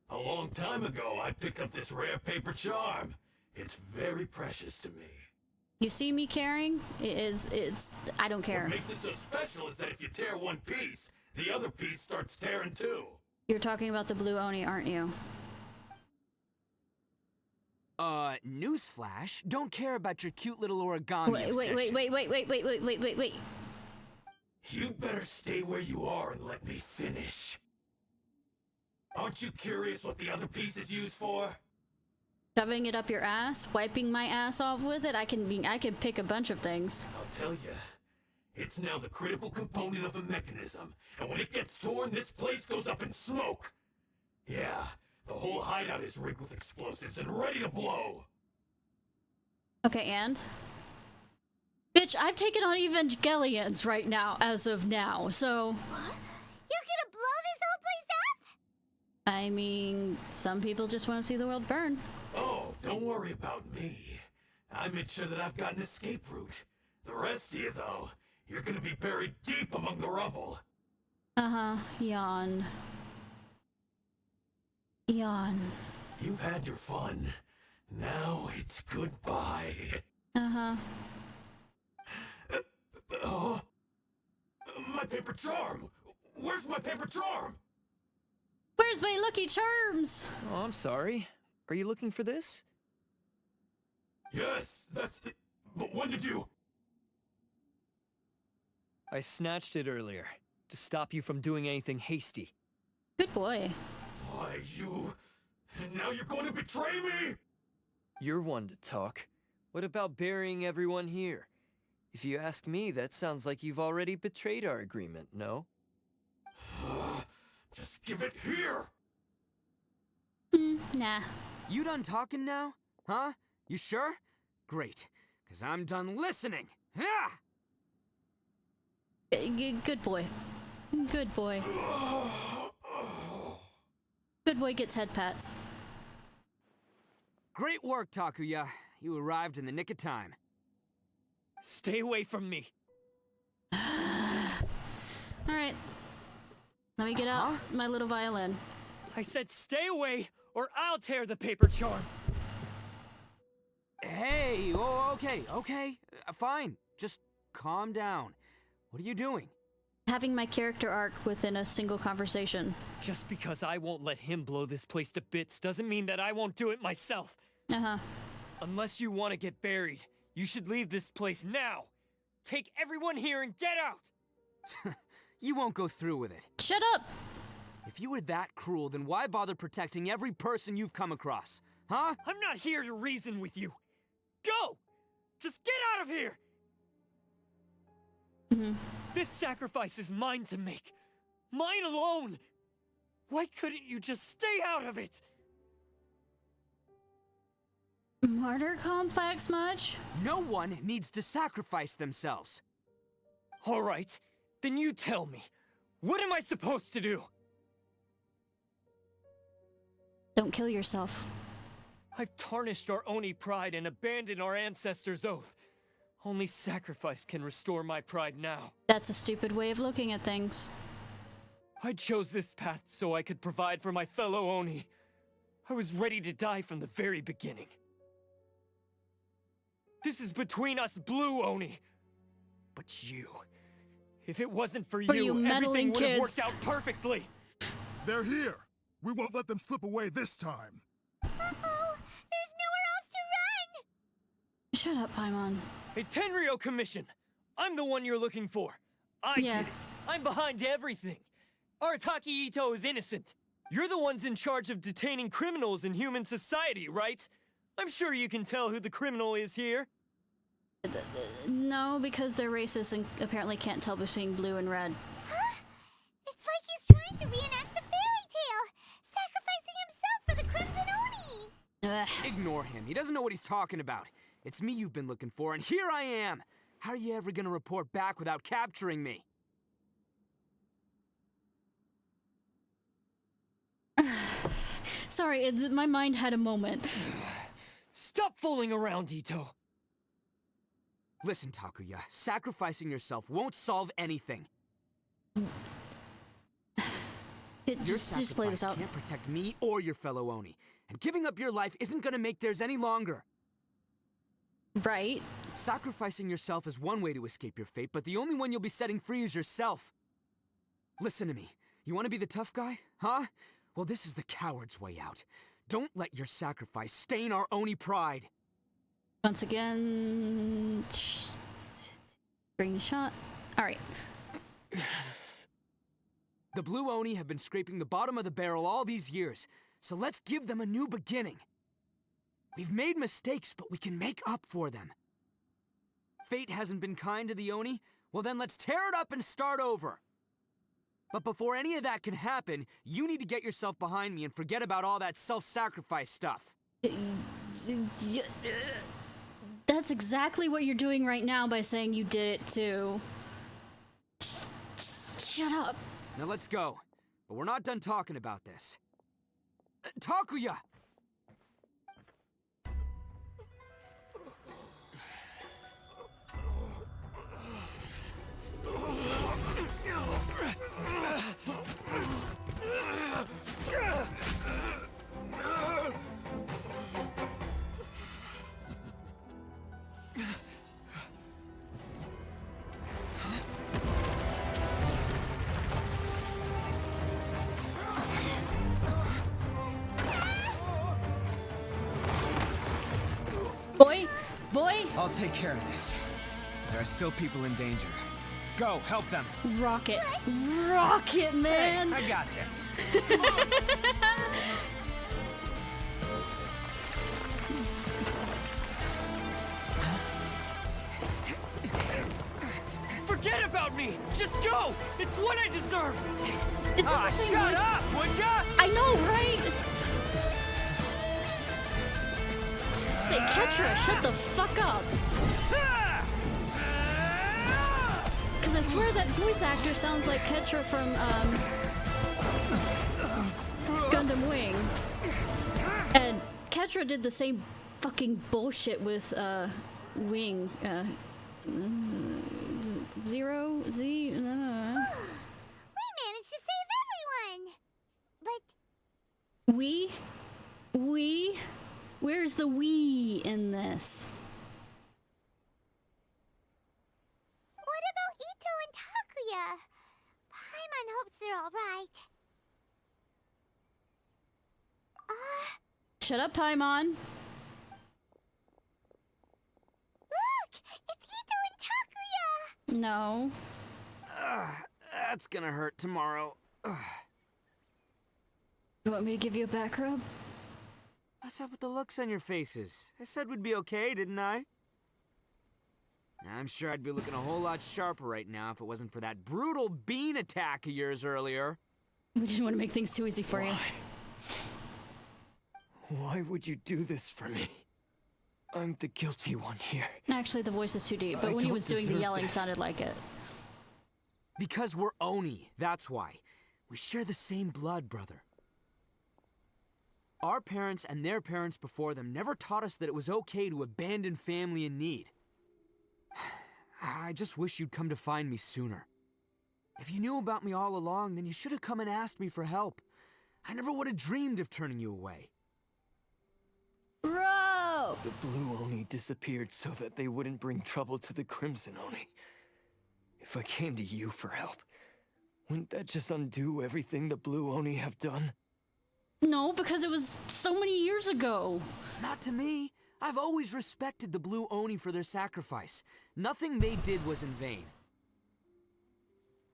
A long time ago, I picked up this rare paper charm. It's very precious to me. You see me carrying? It's... I don't care. What makes it so special is that if you tear one piece, the other piece starts tearing too. You're talking about the blue Oni, aren't you? Newsflash. Don't care about your cute little origami Wait. You'd better stay where you are and let me finish. Aren't you curious what the other piece is used for? Shoving it up your ass? Wiping my ass off with it? I can pick a bunch of things. I'll tell you. It's now the critical component of a mechanism, and when it gets torn, this place goes up in smoke. Yeah, the whole hideout is rigged with explosives and ready to blow. Okay, and? Bitch, I've taken on Evangelions right now, as of now, so... What? You're gonna blow this whole place up? I mean, some people just want to see the world burn. Oh, don't worry about me. I made sure that I've got an escape route. The rest of you, though, you're gonna be buried deep among the rubble. Uh-huh, yawn. Yawn. You've had your fun. Now it's goodbye. Uh-huh. My paper charm! Where's my paper charm? Where's my Lucky Charms? Oh, I'm sorry. Are you looking for this? Yes, that's it. But when did you... I snatched it earlier, to stop you from doing anything hasty. Good boy. Why, you... And now you're going to betray me? You're one to talk. What about burying everyone here? If you ask me, that sounds like you've already betrayed our agreement, no? Just give it here! Nah. You done talking now? Huh? You sure? Great, because I'm done listening. Yeah! Good boy. Good boy. Good boy gets head pats. Great work, Takuya. You arrived in the nick of time. Stay away from me. Alright. Let me get out my little violin. I said stay away, or I'll tear the paper charm. Hey, oh, okay. Fine. Just calm down. What are you doing? Having my character arc within a single conversation. Just because I won't let him blow this place to bits doesn't mean that I won't do it myself. Uh-huh. Unless you want to get buried, you should leave this place now. Take everyone here and get out! You won't go through with it. Shut up! If you were that cruel, then why bother protecting every person you've come across? Huh? I'm not here to reason with you. Go! Just get out of here! This sacrifice is mine to make. Mine alone! Why couldn't you just stay out of it? Martyr complex much? No one needs to sacrifice themselves. Alright, then you tell me. What am I supposed to do? Don't kill yourself. I've tarnished our Oni pride and abandoned our ancestors' oath. Only sacrifice can restore my pride now. That's a stupid way of looking at things. I chose this path so I could provide for my fellow Oni. I was ready to die from the very beginning. This is between us blue Oni. But you... If it wasn't for you, everything would have worked out perfectly. They're here. We won't let them slip away this time. Uh-oh! There's nowhere else to run! Shut up, Paimon. A Tenryou commission! I'm the one you're looking for. I did it. I'm behind everything. Arataki Ito is innocent. You're the ones in charge of detaining criminals in human society, right? I'm sure you can tell who the criminal is here. No, because they're racist and apparently can't tell between blue and red. Huh? It's like he's trying to reenact the fairy tale, sacrificing himself for the Crimson Oni! Ignore him. He doesn't know what he's talking about. It's me you've been looking for, and here I am! How are you ever gonna report back without capturing me? Sorry, my mind had a moment. Stop fooling around, Ito! Listen, Takuya, sacrificing yourself won't solve anything. Just play this out. Can't protect me or your fellow Oni, and giving up your life isn't gonna make theirs any longer. Right. Sacrificing yourself is one way to escape your fate, but the only one you'll be setting free is yourself. Listen to me. You want to be the tough guy, huh? Well, this is the coward's way out. Don't let your sacrifice stain our Oni pride. Once again... Screenshot. Alright. The Blue Oni have been scraping the bottom of the barrel all these years, so let's give them a new beginning. We've made mistakes, but we can make up for them. Fate hasn't been kind to the Oni? Well then let's tear it up and start over. But before any of that can happen, you need to get yourself behind me and forget about all that self-sacrifice stuff. That's exactly what you're doing right now by saying you did it too. Shut up. Now let's go. But we're not done talking about this. Takuya! Boy? I'll take care of this. There are still people in danger. Go, help them. Rocket, man! Hey, I got this. Forget about me! Just go! It's what I deserve! It's the same shut voice. up, would ya? I know, right? Say, Ketra, shut the fuck up. Because I swear that voice actor sounds like Ketra from Gundam Wing. And Ketra did the same fucking bullshit with Wing. Zero? Z? We managed to save everyone! But... We? Where's the we in this? What about Ito and Takuya? Paimon hopes they're alright. Shut up, Paimon. Look! It's Ito and Takuya! No. That's gonna hurt tomorrow. You want me to give you a back rub? What's up with the looks on your faces? I said we'd be okay, didn't I? I'm sure I'd be looking a whole lot sharper right now if it wasn't for that brutal bean attack of yours earlier. We didn't want to make things too easy for you. Why would you do this for me? I'm the guilty one here. Actually, the voice is too deep, but when he was doing the yelling, sounded like it. Because we're Oni, that's why. We share the same blood, brother. Our parents and their parents before them never taught us that it was okay to abandon family in need. I just wish you'd come to find me sooner. If you knew about me all along, then you should have come and asked me for help. I never would have dreamed of turning you away. Bro! The Blue Oni disappeared so that they wouldn't bring trouble to the Crimson Oni. If I came to you for help, wouldn't that just undo everything the Blue Oni have done? No, because it was so many years ago. Not to me. I've always respected the Blue Oni for their sacrifice. Nothing they did was in vain.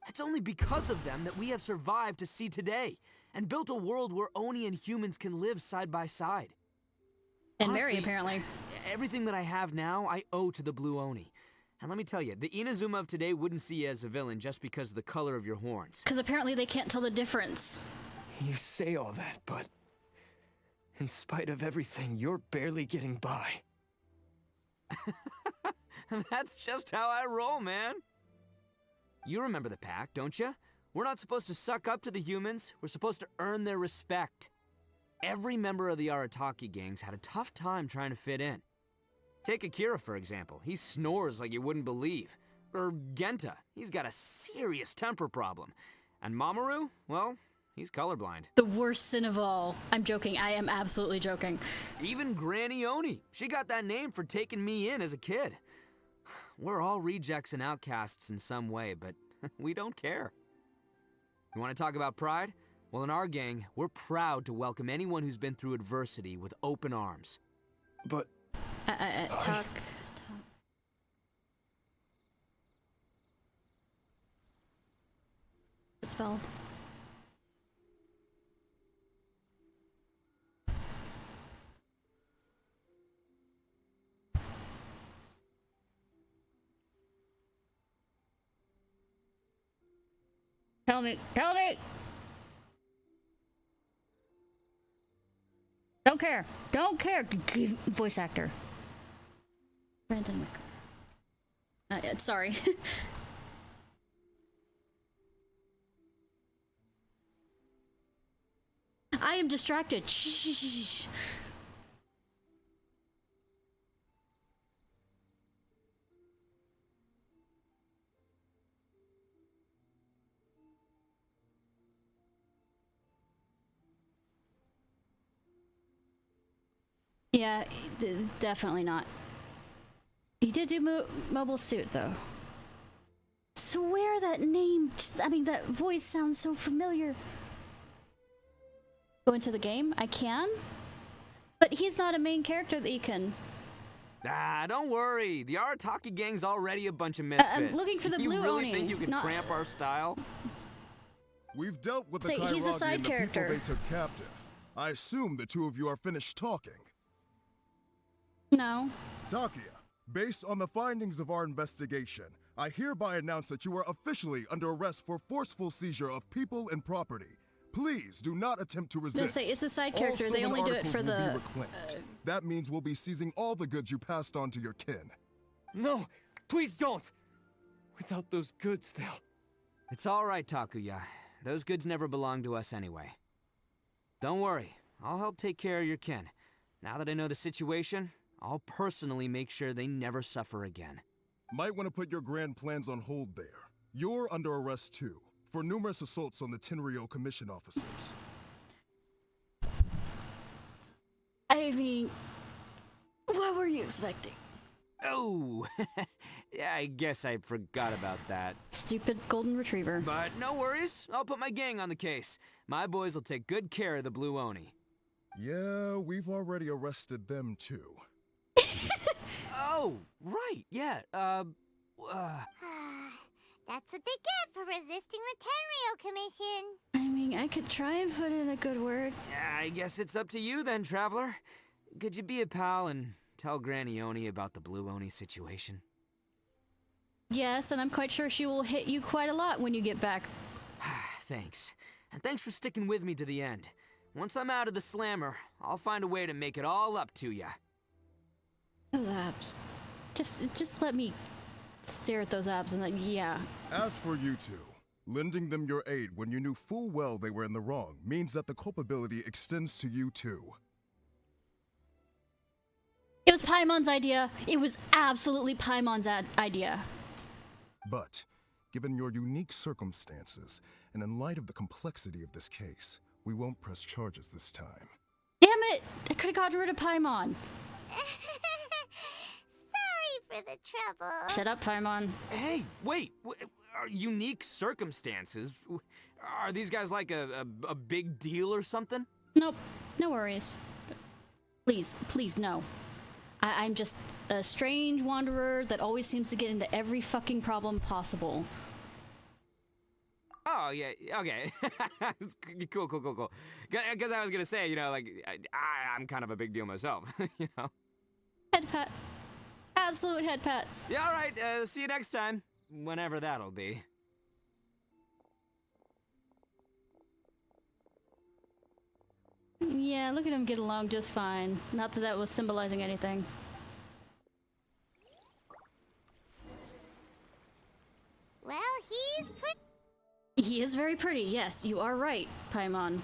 It's only because of them that we have survived to see today, and built a world where Oni and humans can live side by side. And Honestly, Mary, apparently. Everything that I have now, I owe to the Blue Oni. And let me tell you, the Inazuma of today wouldn't see you as a villain just because of the color of your horns. Because apparently they can't tell the difference. You say all that, but in spite of everything, you're barely getting by. That's just how I roll, man. You remember the pact, don't you? We're not supposed to suck up to the humans. We're supposed to earn their respect. Every member of the Arataki gangs had a tough time trying to fit in. Take Akira, for example. He snores like you wouldn't believe. Or Genta. He's got a serious temper problem. And Mamoru, well, he's colorblind. The worst sin of all. I'm joking. I am absolutely joking. Even Granny Oni. She got that name for taking me in as a kid. We're all rejects and outcasts in some way, but we don't care. You want to talk about pride? Well, in our gang, we're proud to welcome anyone who's been through adversity with open arms. But... Talk. Spelled. Tell me! Don't care! Voice actor. Brandon Wicker. Sorry. I am distracted. Shh. Yeah, definitely not. He did do Mobile Suit, though. Swear that name, that voice sounds so familiar. Go into the game? I can? But he's not a main character that you can... Don't worry. The Arataki gang's already a bunch of misfits. I'm looking for the Blue You really Oni, think you can cramp our style? We've dealt with the Say, he's a Kairagi side and the character. people they took captive. I assume the two of you are finished talking. No. Takuya, based on the findings of our investigation, I hereby announce that you are officially under arrest for forceful seizure of people and property. Please do not attempt to resist. Let's say it's a side character. Also, they only do it for the... That means we'll be seizing all the goods you passed on to your kin. No, please don't. Without those goods, they'll... It's all right, Takuya. Those goods never belonged to us anyway. Don't worry, I'll help take care of your kin. Now that I know the situation, I'll personally make sure they never suffer again. Might want to put your grand plans on hold there. You're under arrest too, for numerous assaults on the Tenryo Commission officers. I mean, what were you expecting? Oh, yeah, I guess I forgot about that. Stupid golden retriever. But no worries, I'll put my gang on the case. My boys will take good care of the Blue Oni. Yeah, we've already arrested them too. Oh, right, yeah, That's what they get for resisting the Tenryo Commission. I mean, I could try and put in a good word. Yeah, I guess it's up to you then, Traveler. Could you be a pal and tell Granny Oni about the Blue Oni situation? Yes, and I'm quite sure she will hit you quite a lot when you get back. Thanks. And thanks for sticking with me to the end. Once I'm out of the slammer, I'll find a way to make it all up to ya. Those abs. Just let me stare at those abs and then, yeah. As for you two, lending them your aid when you knew full well they were in the wrong means that the culpability extends to you too. It was Paimon's idea. It was absolutely Paimon's idea. But, given your unique circumstances, and in light of the complexity of this case, we won't press charges this time. Damn it! I could have gotten rid of Paimon. Sorry for the trouble. Shut up, Paimon. Hey, wait! Unique circumstances? Are these guys like a big deal or something? Nope, no worries. Please, no. I'm just a strange wanderer that always seems to get into every fucking problem possible. Oh, yeah, okay. Cool. Because I was gonna say, you know, like, I'm kind of a big deal myself, you know? Head pats. Absolute head pats. Yeah, all right, see you next time. Whenever that'll be. Yeah, look at him get along just fine. Not that that was symbolizing anything. Well, he's pretty. He is very pretty, yes, you are right, Paimon.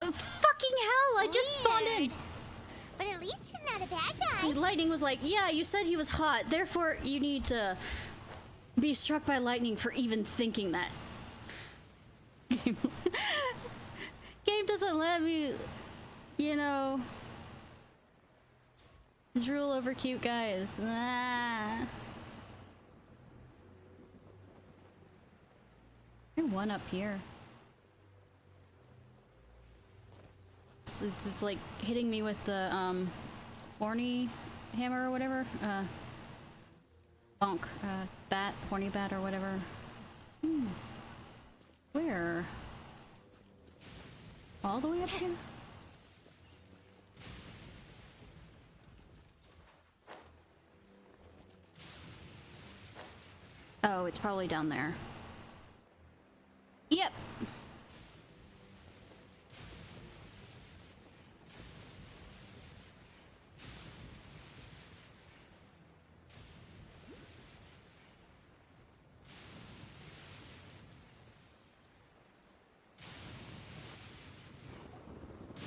Fucking hell, I just spawned in! But at least he's not a bad guy. See, Lightning was like, yeah, you said he was hot, therefore you need to be struck by lightning for even thinking that. Game doesn't let me, you know, drool over cute guys. Ah. There's one up here. It's like hitting me with the horny hammer or whatever. Bonk. Bat, horny bat or whatever. Where? All the way up here? Oh, it's probably down there. Yep.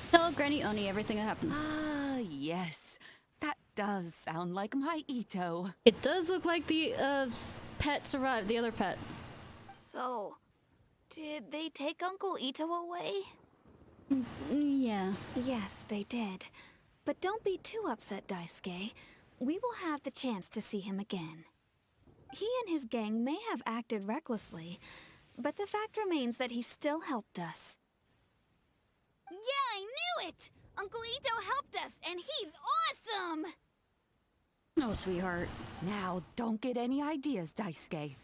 Tell Granny Oni everything that happened. Ah, yes. That does sound like my Ito. It does look like the pet survived, the other pet. So, did they take Uncle Ito away? Yeah. Yes, they did. But don't be too upset, Daisuke. We will have the chance to see him again. He and his gang may have acted recklessly, but the fact remains that he still helped us. Yeah, I knew it! Uncle Ito helped us, and he's awesome! Oh, sweetheart. Now, don't get any ideas, Daisuke.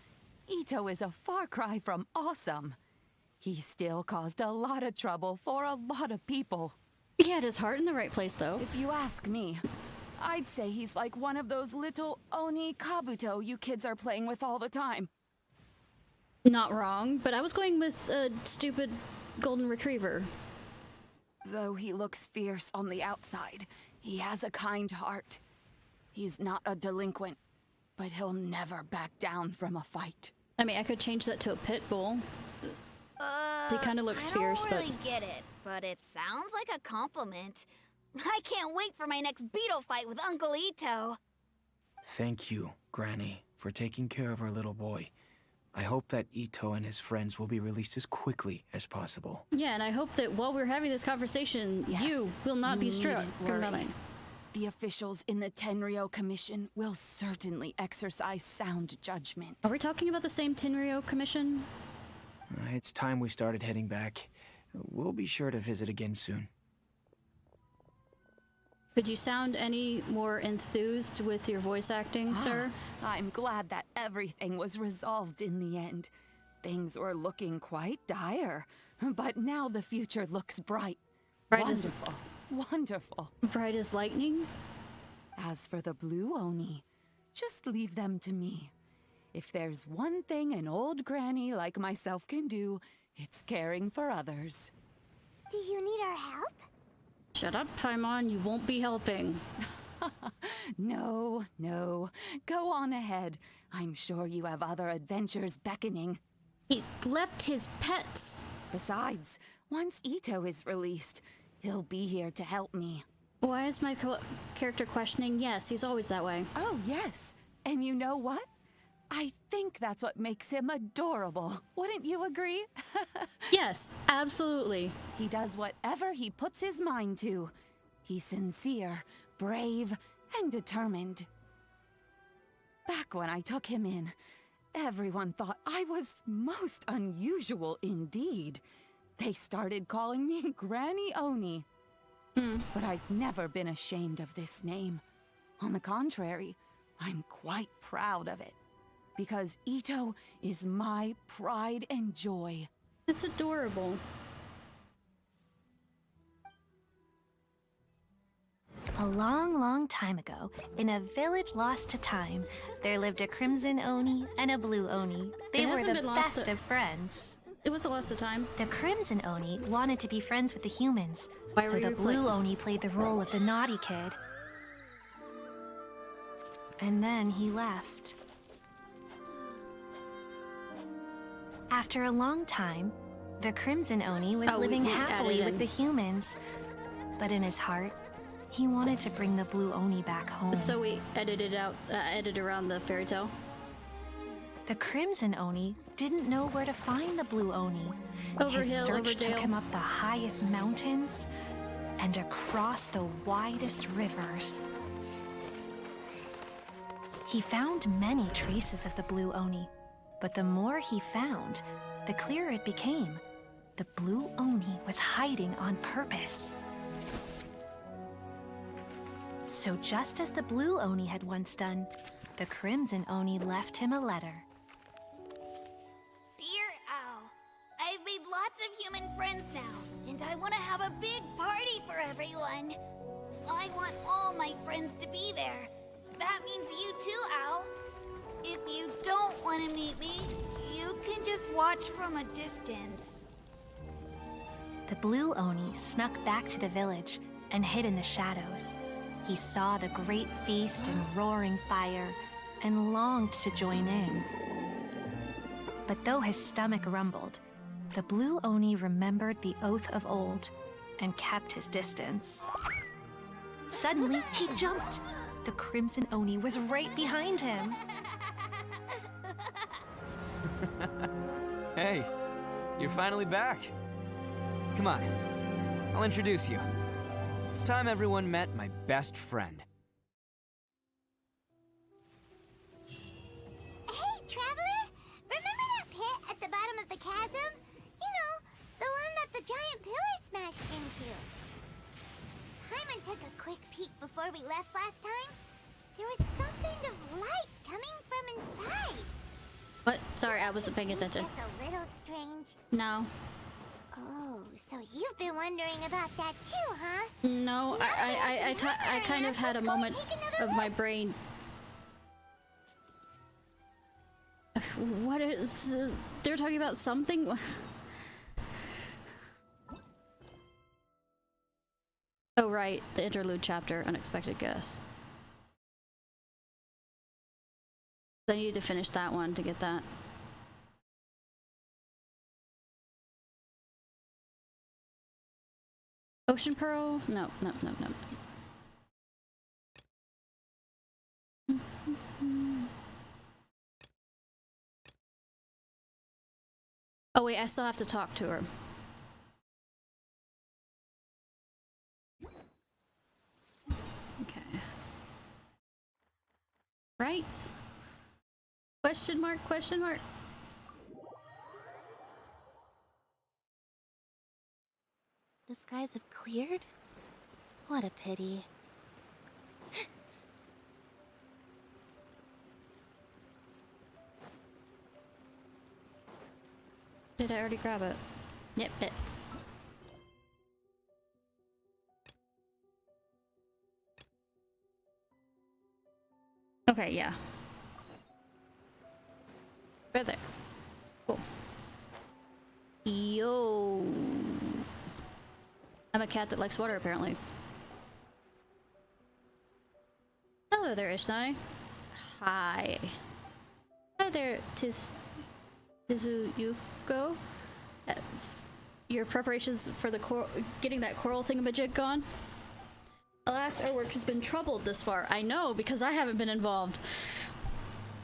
Ito is a far cry from awesome. He still caused a lot of trouble for a lot of people. He had his heart in the right place, though. If you ask me, I'd say he's like one of those little Oni Kabuto you kids are playing with all the time. Not wrong, but I was going with a stupid golden retriever. Though he looks fierce on the outside, he has a kind heart. He's not a delinquent, but he'll never back down from a fight. I mean, I could change that to a pit bull. He kind of looks fierce, I don't really get it, but it sounds like a compliment. I can't wait for my next beetle fight with Uncle Ito. Thank you, Granny, for taking care of our little boy. I hope that Ito and his friends will be released as quickly as possible. Yeah, and I hope that while we're having this conversation, you will not be struck. The officials in the Tenryo Commission will certainly exercise sound judgment. Are we talking about the same Tenryo Commission? It's time we started heading back. We'll be sure to visit again soon. Could you sound any more enthused with your voice acting, sir? I'm glad that everything was resolved in the end. Things were looking quite dire, but now the future looks bright. Wonderful. Wonderful. Bright as lightning? As for the Blue Oni, just leave them to me. If there's one thing an old granny like myself can do, it's caring for others. Do you need our help? Shut up, Paimon. You won't be helping. No. Go on ahead. I'm sure you have other adventures beckoning. He left his pets. Besides, once Ito is released, he'll be here to help me. Why is my character questioning? Yes, he's always that way. Oh, yes. And you know what? I think that's what makes him adorable. Wouldn't you agree? Yes, absolutely. He does whatever he puts his mind to. He's sincere, brave, and determined. Back when I took him in, everyone thought I was most unusual indeed. They started calling me Granny Oni. But I've never been ashamed of this name. On the contrary, I'm quite proud of it. Because Ito is my pride and joy. It's adorable. A long time ago, in a village lost to time, there lived a Crimson Oni and a Blue Oni. They were the best of friends. It was a lost to time. The Crimson Oni wanted to be friends with the humans, so the Blue Oni played the role of the naughty kid. And then he left. After a long time, the Crimson Oni was living happily with the humans. But in his heart, he wanted to bring the Blue Oni back home. So we edited around the fairy tale. The Crimson Oni didn't know where to find the Blue Oni. His search took him up the highest mountains and across the widest rivers. He found many traces of the Blue Oni, but the more he found, the clearer it became. The Blue Oni was hiding on purpose. So just as the Blue Oni had once done, the Crimson Oni left him a letter. Dear Owl, I've made lots of human friends now, and I want to have a big party for everyone. I want all my friends to be there. That means you too, Owl. If you don't want to meet me, you can just watch from a distance. The Blue Oni snuck back to the village and hid in the shadows. He saw the great feast and roaring fire and longed to join in. But though his stomach rumbled, the Blue Oni remembered the oath of old and kept his distance. Suddenly, he jumped. The Crimson Oni was right behind him. Hey, you're finally back. Come on, I'll introduce you. It's time everyone met my best friend. Hey, Traveler! Remember that pit at the bottom of the chasm? You know, the one that the giant pillar smashed into. Paimon took a quick peek before we left last time. There was something of light coming from inside. What? Sorry, I wasn't paying attention. That's a little strange. No. Oh, so you've been wondering about that too, huh? No, I kind of had a moment of my brain. What is... they're talking about something? right, the interlude chapter, Unexpected Guest. I needed to finish that one to get that. Ocean Pearl? No. Oh wait, I still have to talk to her. Okay. Right? Question mark, question mark. The skies have cleared? What a pity. Did I already grab it? Yep, it. Okay, yeah. Right there. Cool. Yo. I'm a cat that likes water, apparently. Hello there, Ishnai. Hi. Hi there, Tizuyuko. Your preparations for the getting that coral thingamajig gone? Alas, our work has been troubled this far. I know, because I haven't been involved.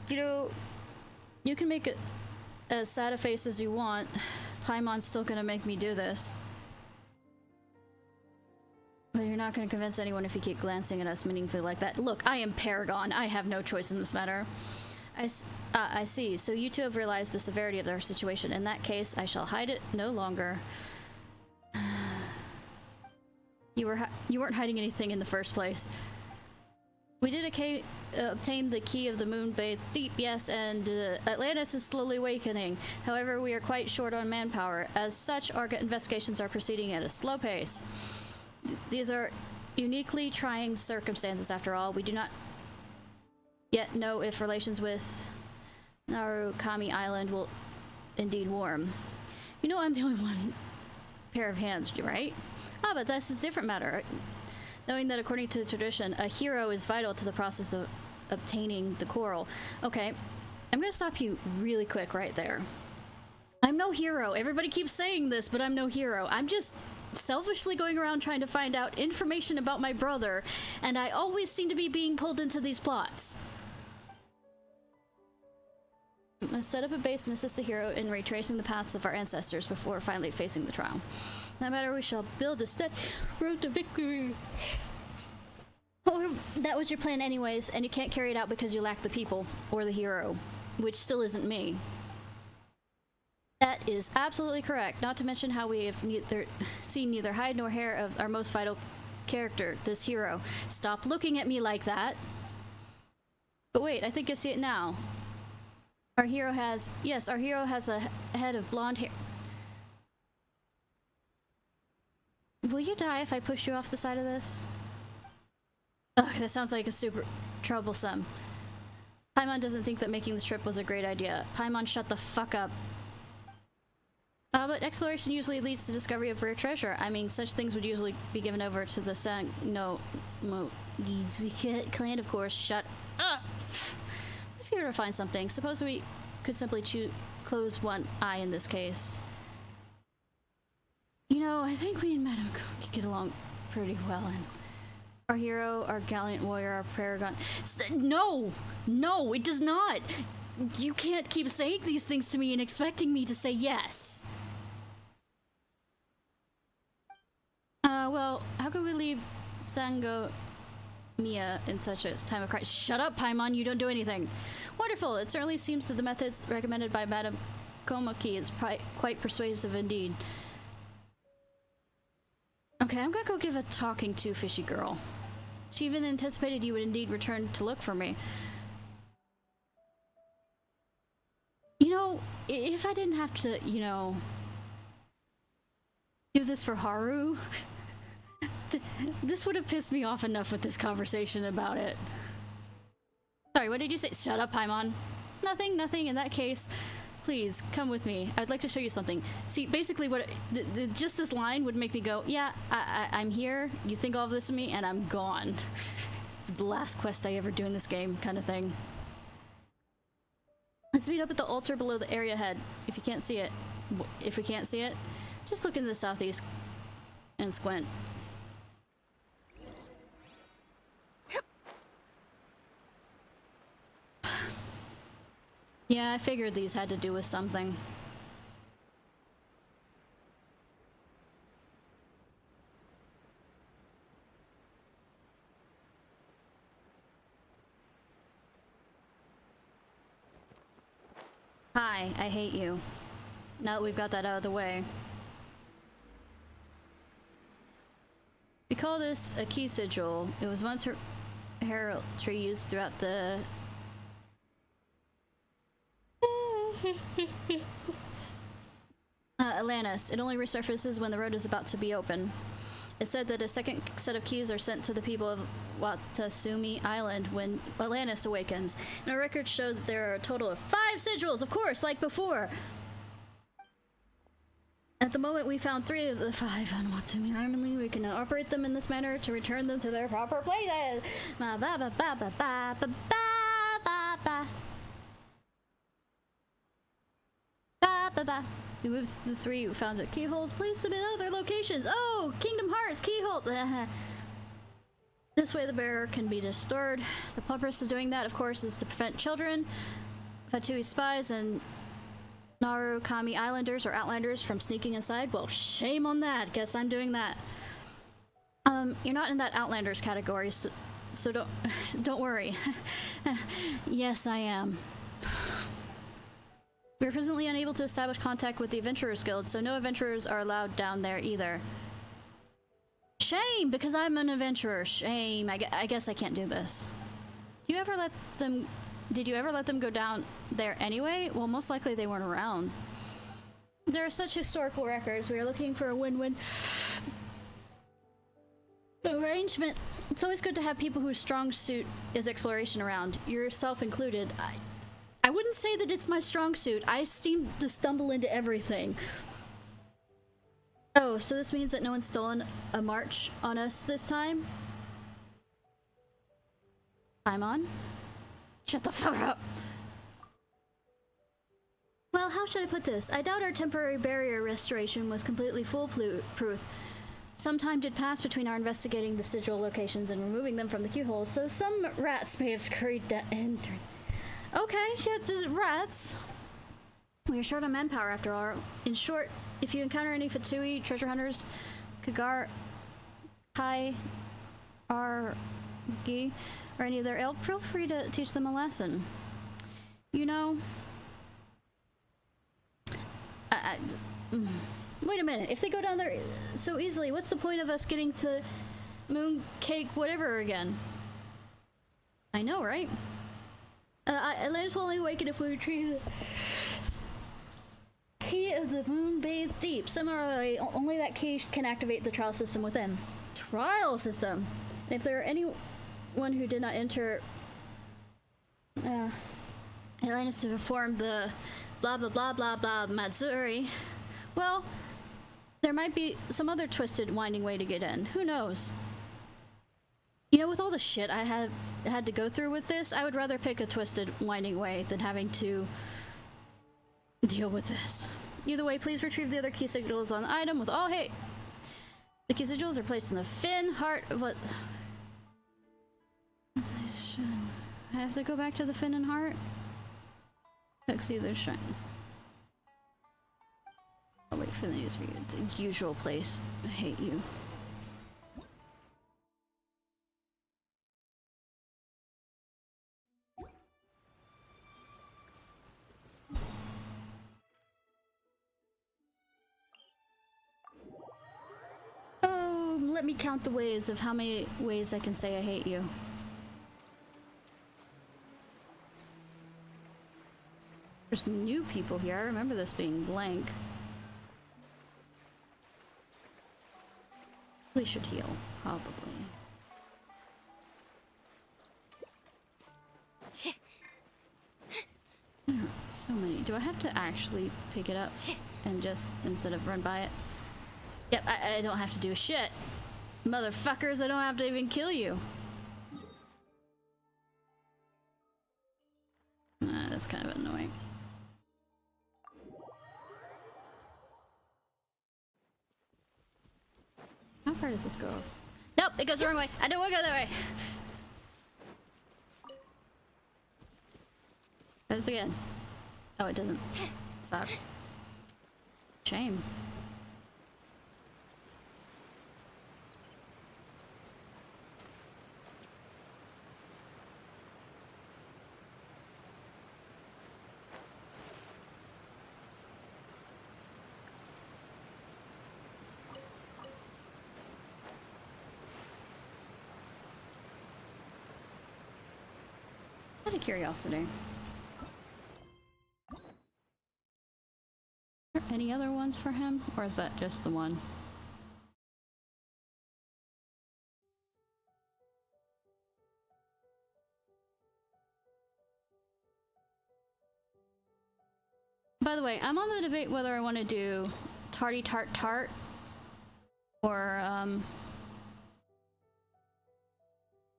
You know, you can make as sad a face as you want. Paimon's still gonna make me do this. But you're not gonna convince anyone if you keep glancing at us meaningfully like that. Look, I am Paragon. I have no choice in this matter. I see. So you two have realized the severity of their situation. In that case, I shall hide it no longer. You weren't hiding anything in the first place. We did obtain the key of the moon-bathed deep, yes, and Atlantis is slowly awakening. However, we are quite short on manpower. As such, our investigations are proceeding at a slow pace. These are uniquely trying circumstances, after all. We do not yet know if relations with Narukami Island will indeed warm. You know I'm the only one pair of hands, right? Ah, but this is a different matter. Knowing that according to tradition, a hero is vital to the process of obtaining the coral. Okay, I'm gonna stop you really quick right there. I'm no hero. Everybody keeps saying this, but I'm no hero. I'm just selfishly going around trying to find out information about my brother, and I always seem to be being pulled into these plots. Must set up a base and assist the hero in retracing the paths of our ancestors before finally facing the trial. No matter, we shall build a steady road to victory. Or that was your plan anyways, and you can't carry it out because you lack the people, or the hero, which still isn't me. That is absolutely correct, not to mention how we have seen neither hide nor hair of our most vital character, this hero. Stop looking at me like that. But wait, I think I see it now. Our hero has a head of blonde hair. Will you die if I push you off the side of this? Ugh, that sounds like a super troublesome. Paimon doesn't think that making this trip was a great idea. Paimon, shut the fuck up. But exploration usually leads to discovery of rare treasure. I mean, such things would usually be given over to the clan, of course. Shut up! If you were to find something, suppose we could simply close one eye in this case. You know, I think we and Madame could get along pretty well, and our hero, our gallant warrior, our paragon. No! No, it does not! You can't keep saying these things to me and expecting me to say yes. Well, how can we leave Sango Mia in such a time of crisis? Shut up, Paimon, you don't do anything. Wonderful, it certainly seems that the methods recommended by Madame Komoki is quite persuasive indeed. Okay, I'm gonna go give a talking to Fishy Girl. She even anticipated you would indeed return to look for me. You know, if I didn't have to, you know, do this for Haru, this would have pissed me off enough with this conversation about it. Sorry, what did you say? Shut up, Paimon. Nothing, nothing. In that case, Please, come with me. I'd like to show you something. See, basically what... just this line would make me go, yeah, I'm here, you think all of this of me, and I'm gone. The last quest I ever do in this game, kind of thing. Let's meet up at the altar below the area head. If you can't see it... if we can't see it, just look in the southeast and squint. Yeah, I figured these had to do with something. Hi, I hate you. Now that we've got that out of the way. We call this a key sigil. It was once heraldry used throughout the... Atlantis. It only resurfaces when the road is about to be open. It's said that a second set of keys are sent to the people of Watasumi Island when Atlantis awakens. And our records show that there are a total of 5 sigils, of course, like before. At the moment, we found 3 of the 5 on Watsumi Island. We can operate them in this manner to return them to their proper places. Ba ba ba ba ba ba ba ba ba. Ba ba ba. We moved the 3 we found at keyholes, placed them in other locations. Oh, Kingdom Hearts keyholes. This way the bearer can be restored. The purpose of doing that, of course, is to prevent children, Fatui spies, and Narukami Islanders or Outlanders from sneaking inside. Well, shame on that. Guess I'm doing that. You're not in that Outlanders category, so don't worry. Yes, I am. We are presently unable to establish contact with the Adventurers Guild, so no adventurers are allowed down there either. Shame, because I'm an adventurer. Shame. I guess I can't do this. Do you ever let them... Did you ever let them go down there anyway? Well, most likely they weren't around. There are such historical records. We are looking for a win-win arrangement. It's always good to have people whose strong suit is exploration around, yourself included. I wouldn't say that it's my strong suit. I seem to stumble into everything. Oh, so this means that no one's stolen a march on us this time? I'm on? Shut the fuck up! Well, how should I put this? I doubt our temporary barrier restoration was completely foolproof. Some time did pass between our investigating the sigil locations and removing them from the keyholes, so some rats may have scurried in. Okay, yeah, rats. We are short on manpower after all. In short, if you encounter any Fatui, treasure hunters, Kagar, Kai, Argi, or any of their ilk, feel free to teach them a lesson. You know... wait a minute, if they go down there so easily, what's the point of us getting to Mooncake whatever again? I know, right? Atlantis will only awaken if we retrieve the key of the moon-bathed deep. Similarly, only that key can activate the trial system within. Trial system! And if there are anyone who did not enter Atlantis to perform the blah blah blah blah blah Matsuri, well, there might be some other twisted, winding way to get in. Who knows? You know, with all the shit I had to go through with this, I would rather pick a twisted, winding way than having to deal with this. Either way, please retrieve the other key sigils on the item with all haste. The key sigils are placed in the fin heart of what... I have to go back to the fin and heart? Let's see their shrine. I'll wait for the news for you. The usual place. I hate you. Oh, let me count the ways of how many ways I can say I hate you. There's new people here. I remember this being blank. We should heal, probably. Let's So many. Do I have to actually pick it up and just instead of run by it? Yep, I don't have to do shit. Motherfuckers, I don't have to even kill you. That's kind of annoying. How far does this go? Nope, it goes the wrong way. I don't want to go that way. Try this again. Oh, it doesn't. Fuck. Shame. Out of curiosity. Are there any other ones for him? Or is that just the one? By the way, I'm on the debate whether I want to do Tarty Tart Tart or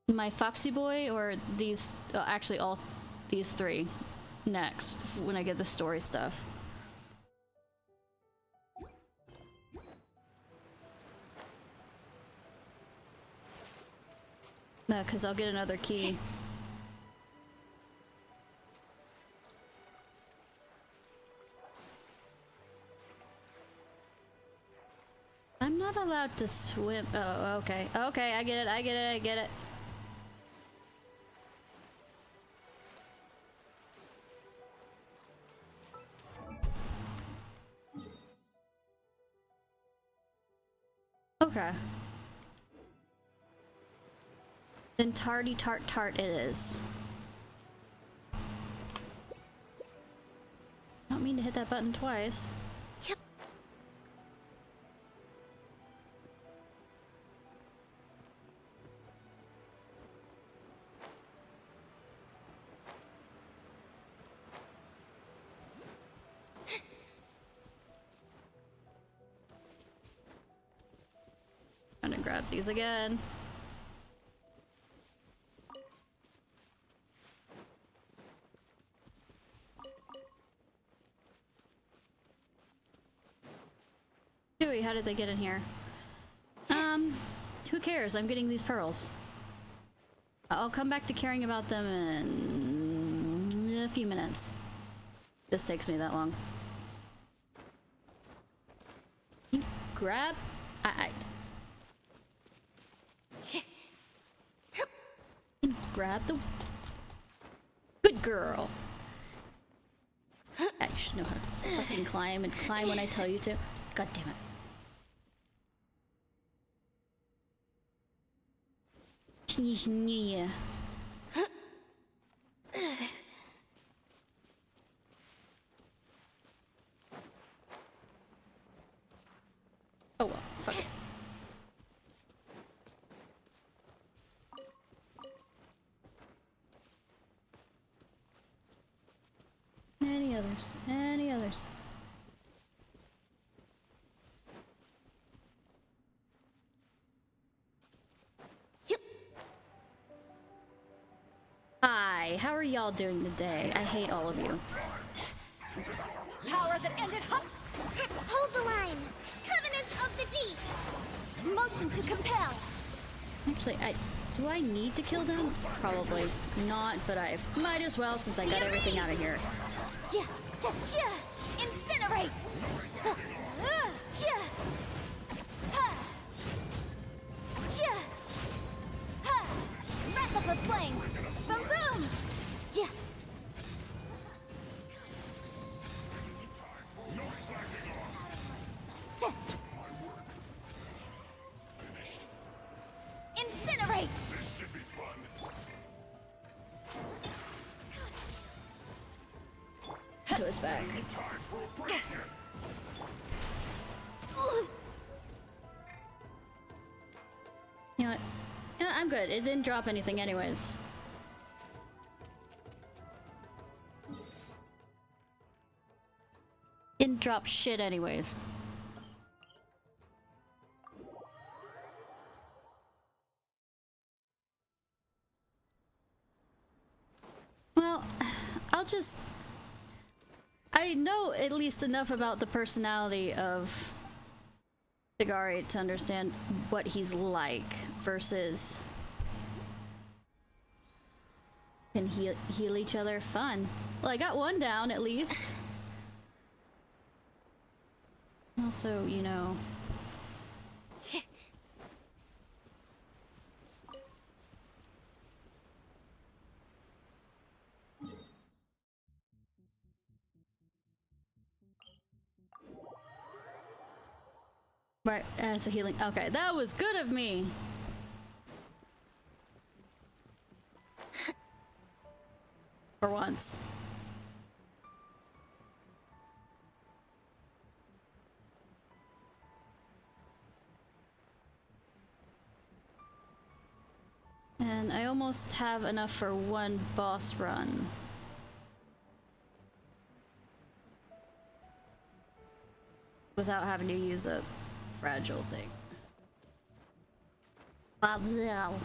my Foxy Boy or these, actually all these three next when I get the story stuff. No, because I'll get another key. I'm not allowed to swim. Oh, okay. Okay, I get it, I get it, I get it. Okay. Then Tarty Tart Tart it is. I don't mean to hit that button twice. Yep. I'm gonna grab these again. Dewey, how did they get in here? Who cares? I'm getting these pearls. I'll come back to caring about them in a few minutes. This takes me that long. You grab? Grab the... Good girl! I should know how to fucking climb and climb when I tell you to. God damn it. Oh well, fuck it. Any others? Any others? Hi, how are y'all doing today? I hate all of you. Power that ended Hold the line! Covenants of the Deep! Motion to compel! Actually, do I need to kill them? Probably not, but I might as well since I got everything out of here. Incinerate! Wrap up a flame! Boom boom! Incinerate! This should be fun. To his back. You know what? Yeah, I'm good. It didn't drop anything anyways. Didn't drop shit anyways. Well, I know at least enough about the personality of Sigari to understand what he's like versus can heal each other. Fun. Well, I got one down at least. Also, you know. Right, that's a healing. Okay, that was good of me. For once. And I almost have enough for one boss run. Without having to use a fragile thing. Fragile.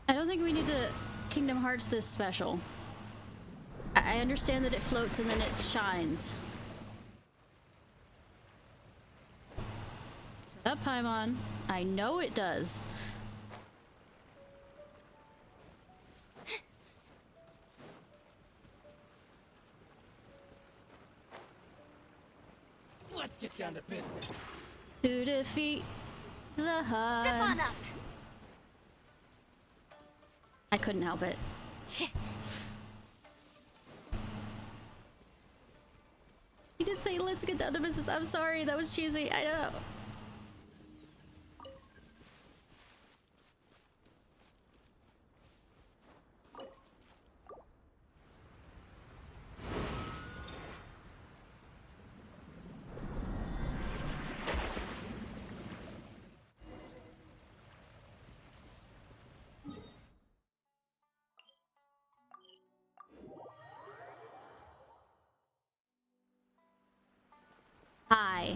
I don't think we need to Kingdom Hearts this special. I understand that it floats and then it shines. Shut up, Paimon. I know it does. Let's get down to business. To defeat the Huns. Step on up. I couldn't help it. He did say, let's get down to business. I'm sorry, that was cheesy. I know. Hi.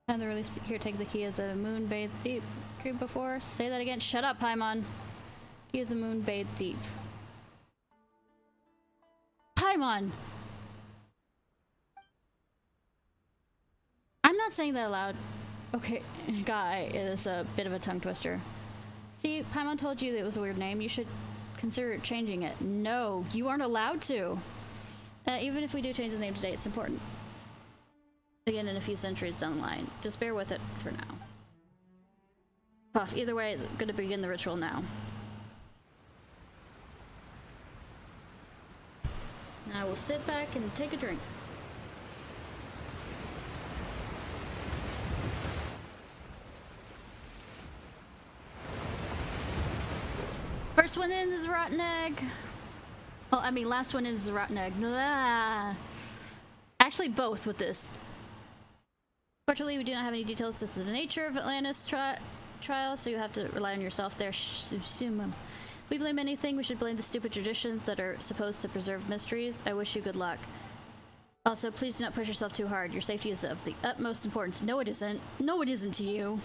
Time to release. Here, take the key of the moon bathed deep. Dream before. Say that again. Shut up, Paimon. Key of the moon bathed deep. Paimon! I'm not saying that aloud. Okay, guy is a bit of a tongue twister. See, Paimon told you that it was a weird name. You should consider changing it. No, you aren't allowed to. Even if we do change the name today, it's important. Again, in a few centuries down the line. Just bear with it for now. Puff, either way, it's gonna begin the ritual now. Now we'll sit back and take a drink. First one in is rotten egg. Oh, I mean, last one is rotten egg. Blah. Actually, both with this. Fortunately, we do not have any details as to the nature of Atlantis trial, so you have to rely on yourself there. If we blame anything, we should blame the stupid traditions that are supposed to preserve mysteries. I wish you good luck. Also, please do not push yourself too hard. Your safety is of the utmost importance. No, it isn't. No, it isn't to you.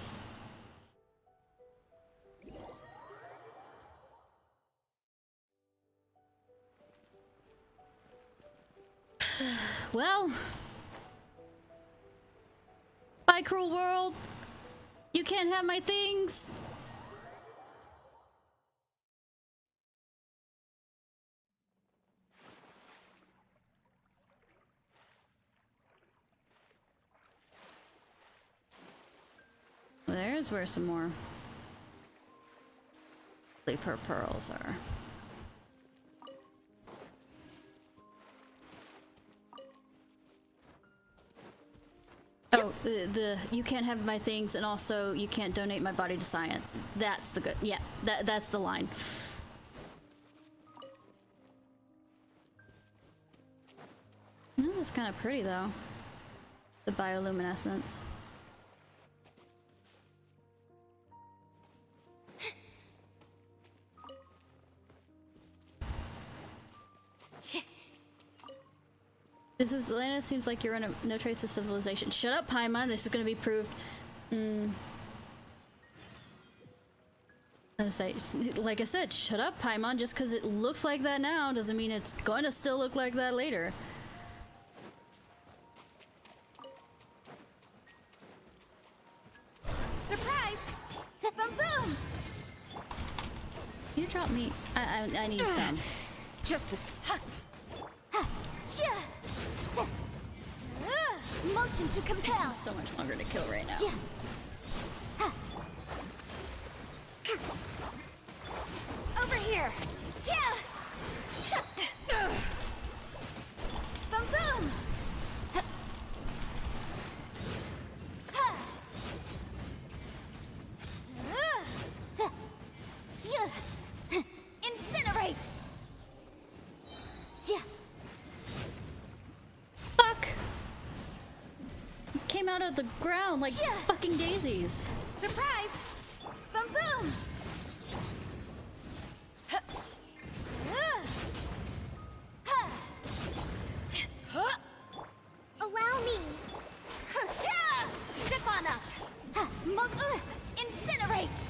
Well, bye, cruel world. You can't have my things. There's where some more sleeper pearls are. Oh, the you can't have my things, and also you can't donate my body to science. That's the good. Yeah, that's the line. This is kind of pretty though. The bioluminescence. This is Atlanta. Seems like you're in a no trace of civilization. Shut up, Paimon. This is going to be proved. I was say, like I said, shut up, Paimon. Just because it looks like that now doesn't mean it's going to still look like that later. Surprise! Boom boom! You drop me. I need some. Justice. Motion to compel. So much longer to kill right now. Over here. Yeah. Boom boom. Incinerate. Fuck! It came out of the ground like fucking daisies. Surprise! Boom boom. Allow me. Stefana. Incinerate.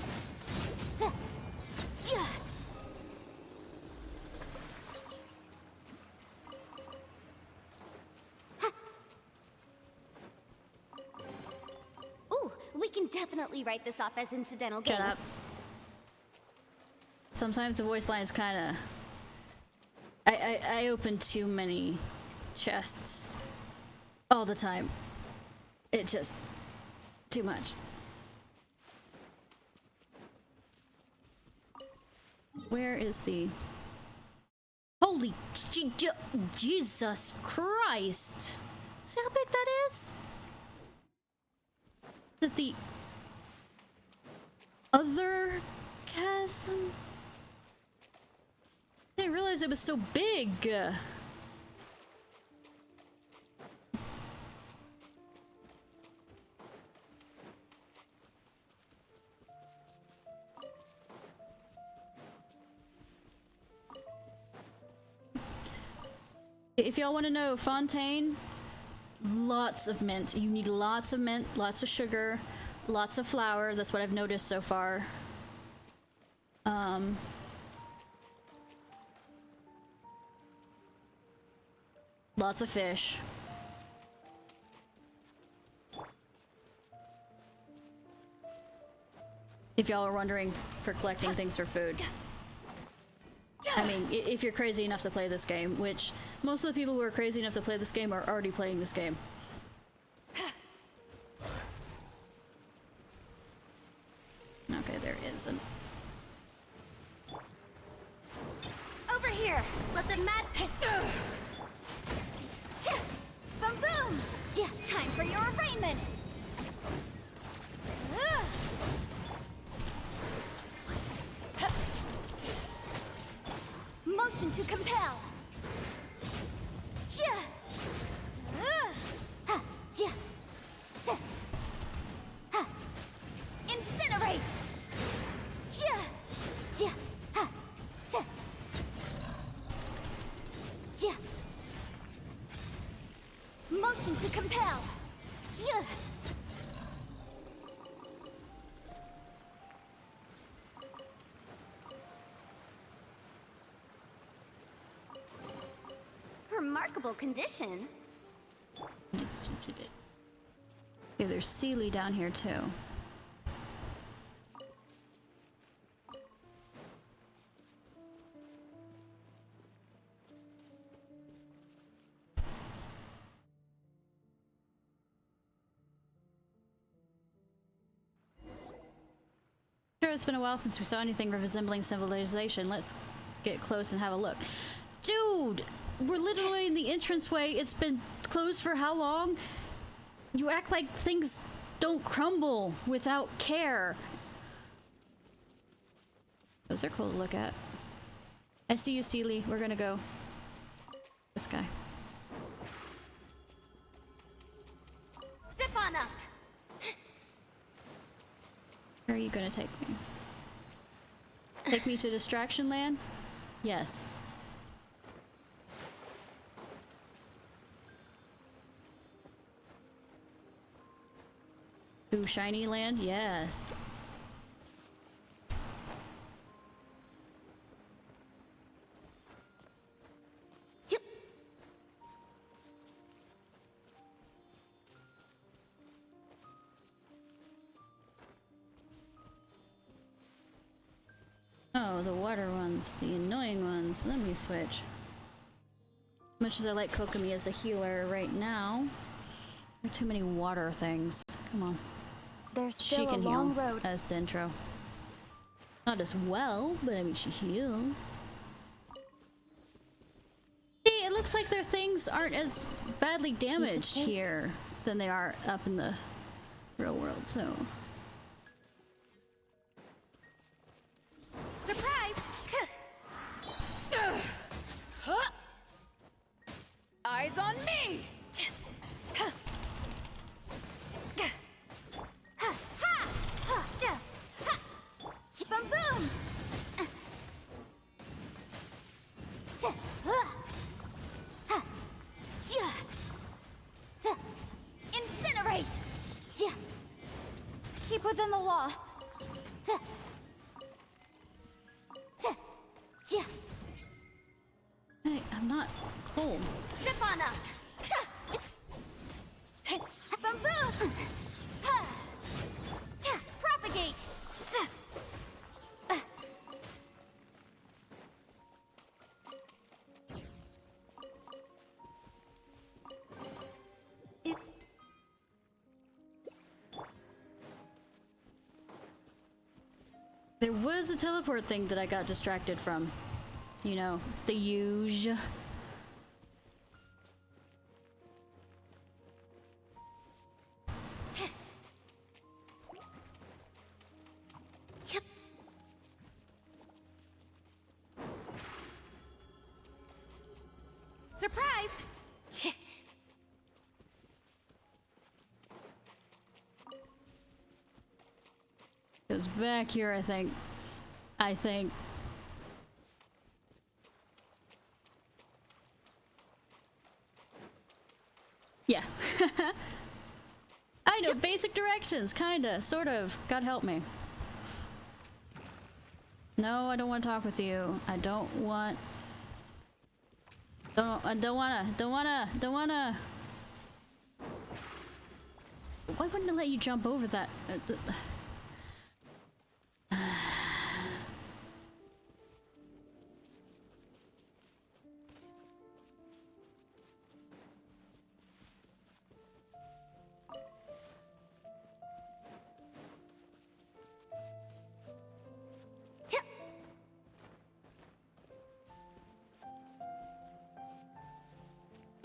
Ooh, we can definitely write this off as incidental gain. Shut up. Sometimes the voice line is kind of... I open too many chests all the time. It just... too much. Where is the... Holy Jesus Christ! See how big that is? Is it the other chasm? I didn't realize it was so big. If y'all want to know, Fontaine, lots of mint. You need lots of mint, lots of sugar, lots of flour. That's what I've noticed so far. Lots of fish. If y'all are wondering for collecting things for food. I mean, if you're crazy enough to play this game, which most of the people who are crazy enough to play this game are already playing this game. Okay, there isn't. Over here! Let the mad pit. Boom boom! Time for your arraignment! Motion to compel! Incinerate! Motion to compel! Remarkable condition. Yeah, there's Sealy down here too. Sure, it's been a while since we saw anything resembling civilization. Let's get close and have a look. Dude! We're literally in the entranceway. It's been closed for how long? You act like things don't crumble without care. Those are cool to look at. I see you, Sealy. We're gonna go. This guy. Step on up. Where are you gonna take me? Take me to Distraction Land? Yes. Ooh, shiny land? Yes. Oh, the water ones, the annoying ones. Let me switch. Much as I like Kokomi as a healer right now, there are too many water things. Come on. There's She still a can long heal road. as Dentro. Not as well, but I mean she heals. See, it looks like their things aren't as badly damaged here than they are up in the real world, so. Surprise! Eyes on me! Boom boom! Incinerate! Keep within the law. Hey, I'm not cold. Zip on up! Boom boom! Propagate! There was a teleport thing that I got distracted from. You know, the huge. Surprise! It was back here, I think. Yeah. I know basic directions, kinda, sort of. God help me. No, I don't want to talk with you. I don't want. I don't wanna. Why wouldn't it let you jump over that?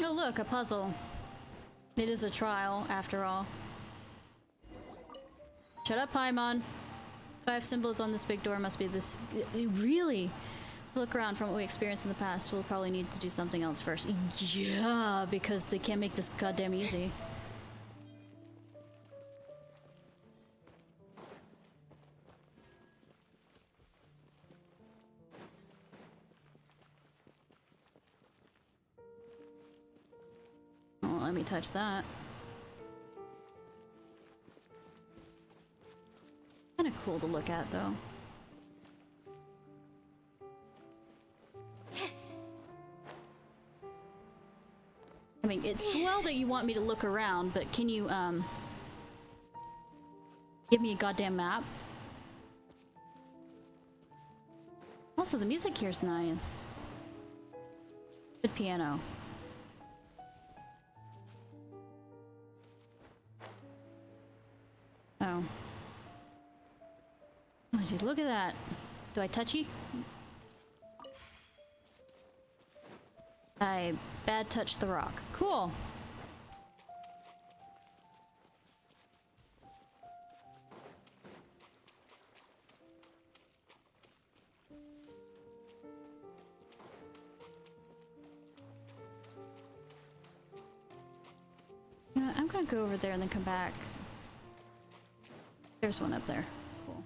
Oh look, a puzzle. It is a trial, after all. Shut up, Paimon. 5 symbols on this big door must be this. Really? Look around. From what we experienced in the past, we'll probably need to do something else first. Yeah, because they can't make this goddamn easy. Oh, let me touch that. Kind of cool to look at, though. I mean, it's swell that you want me to look around, but can you, give me a goddamn map? Also, the music here's nice. Good piano. Oh. Oh, geez, look at that. Do I touch you? I bad touched the rock. Cool. I'm gonna go over there and then come back. There's one up there. Cool.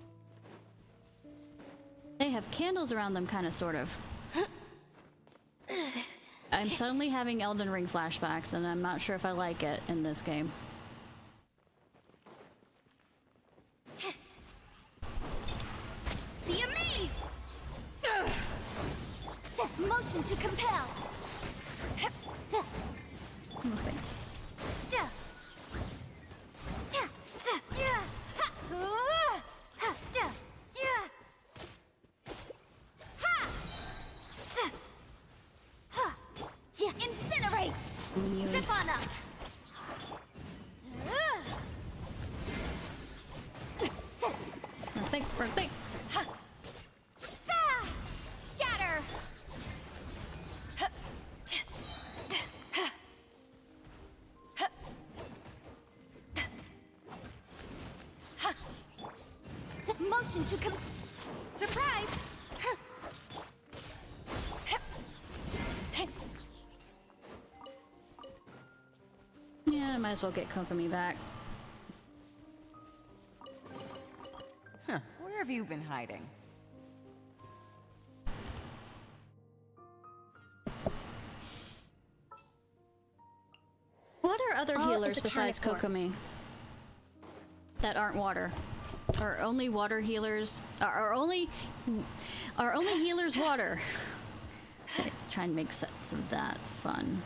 They have candles around them, kind of, sort of. I'm suddenly having Elden Ring flashbacks, and I'm not sure if I like it in this game. motion to compel. Nothing. Incinerate! Immune. Zip on up! Nothing. Scatter! Motion to surprise! Yeah, I might as well get Kokomi back. Huh. Where have you been hiding? What are other All healers is a besides carnivore. Kokomi that aren't water? Are only water healers? Are only healers water? Try and make sets of that fun.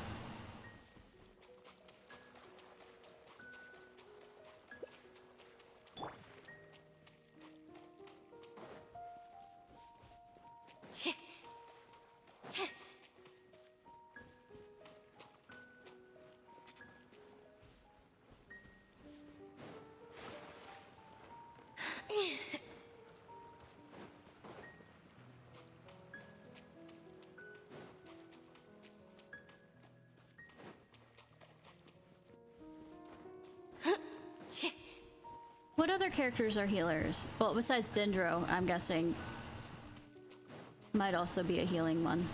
What other characters are healers? Well, besides Dendro, I'm guessing might also be a healing one.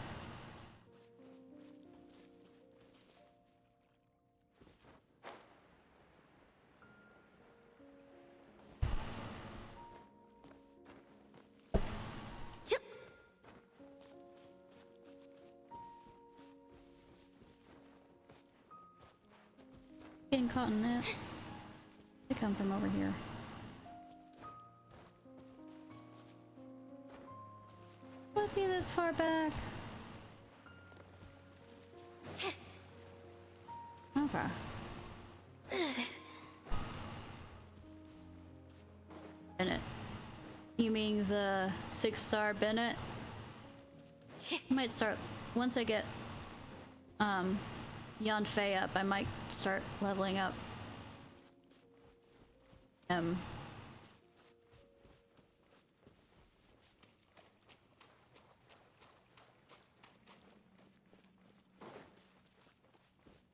Getting caught in that. They come from over here. Would be this far back. Okay. Bennett. You mean the 6-star Bennett? I might start once I get Yanfei up, I might start leveling up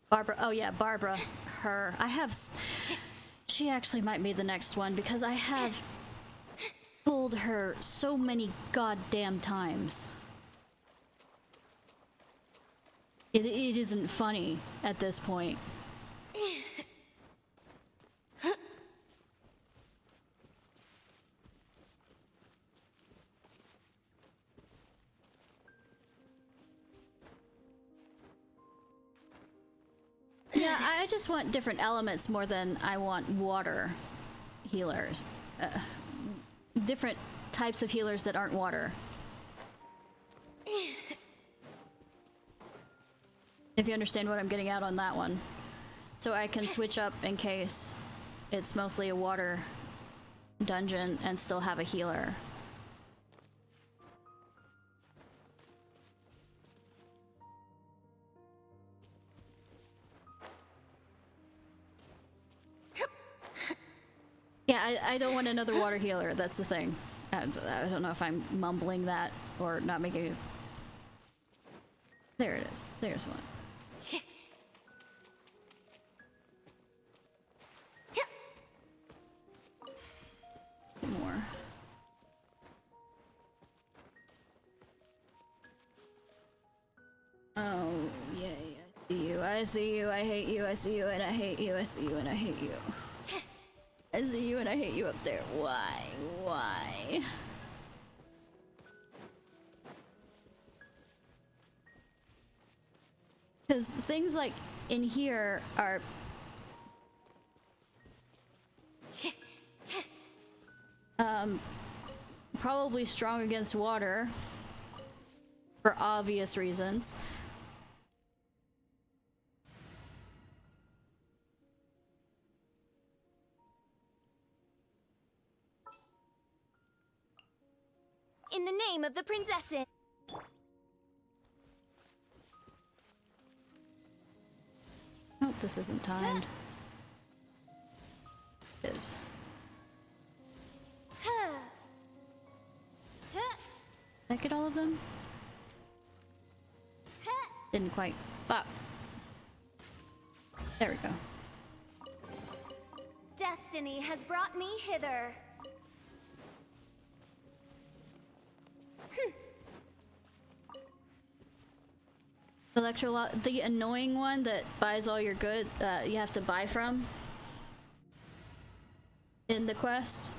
Barbara. Oh yeah, Barbara. Her. She actually might be the next one because I have pulled her so many goddamn times. It isn't funny at this point. Yeah, I just want different elements more than I want water healers. Different types of healers that aren't water. If you understand what I'm getting at on that one. So I can switch up in case it's mostly a water dungeon and still have a healer. Yeah, I don't want another water healer, that's the thing. I don't know if I'm mumbling that or not making it. There it is. There's one. More. Oh, yay. I see you. I see you. I hate you. I see you and I hate you. I see you and I hate you. I see you and I hate you up there. Why? Why? Because things like in here are probably strong against water. For obvious reasons. In the name of the princess. Oh, this isn't timed. It is. Did I get all of them? Didn't quite. Fuck. There we go. Destiny has brought me hither. The annoying one that buys all your good, you have to buy from in the quest.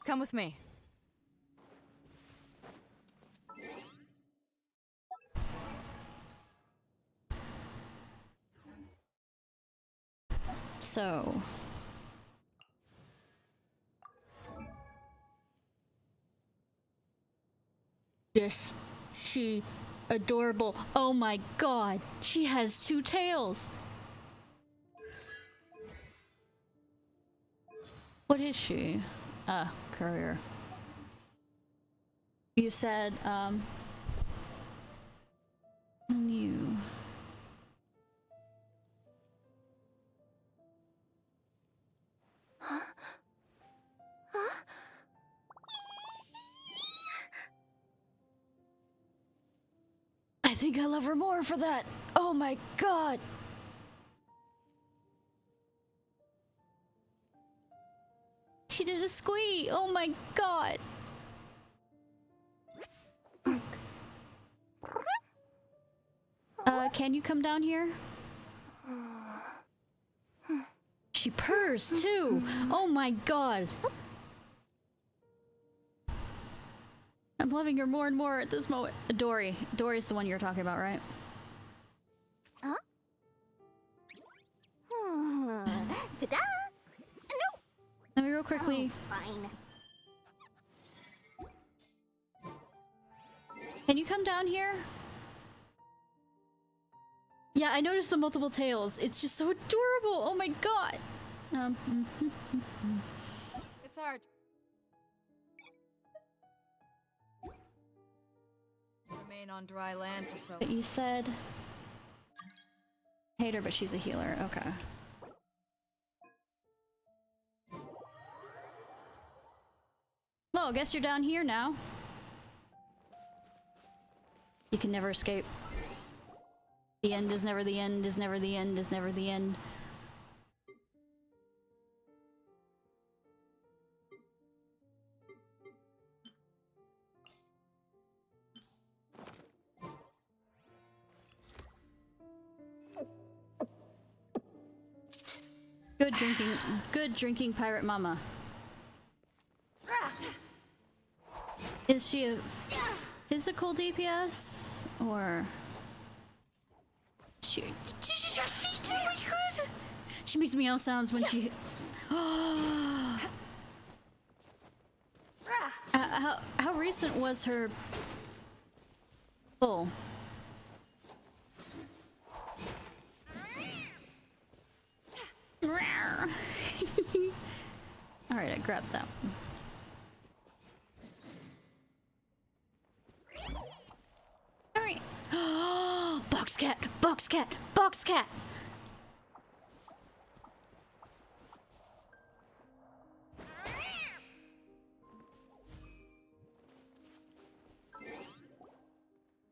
Come with me. So this, she adorable. Oh my god, she has 2 tails. What is she? Courier. You said, new. I think I love her more for that. Oh my god. She did a squee. Oh my god. Can you come down here? She purrs too. Oh my god. I'm loving her more and more at this moment. Dory. Dory's the one you're talking about, right? Huh? Ta-da! No! Let me real quickly. Oh, fine. Can you come down here? Yeah, I noticed the multiple tails. It's just so adorable. Oh my god. It's hard. Remain on dry land for so long. You said hate her, but she's a healer. Okay. Well, I guess you're down here now. You can never escape. The end is never the end, is never the end, is never the end. Good drinking pirate mama. Is she a physical DPS or she makes meow sounds when she how recent was her pull? Alright, I grabbed that one. Alright. Box cat! Box cat! Box cat!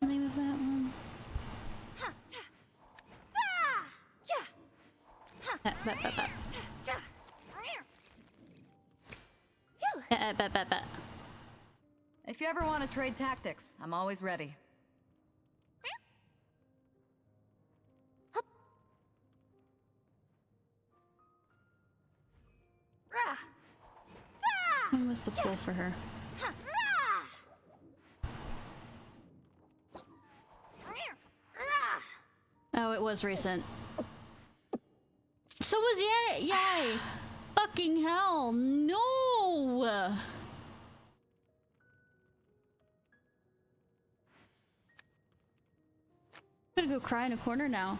Name of that one? If you ever want to trade tactics, I'm always ready. When was the pull for her? Oh, it was recent. So was Yay! Fucking hell, no! I'm gonna go cry in a corner now.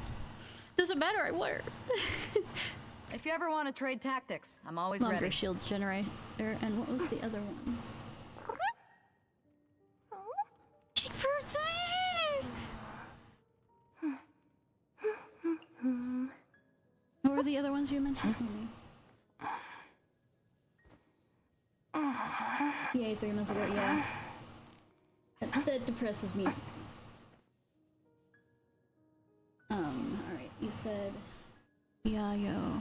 Doesn't matter, I won. If you ever want to trade tactics, I'm always Longer ready. shields generator, and what was the other one? What were the other ones you mentioned for me? Yeah, 3 months ago, yeah. That depresses me. Alright, you said Yayo.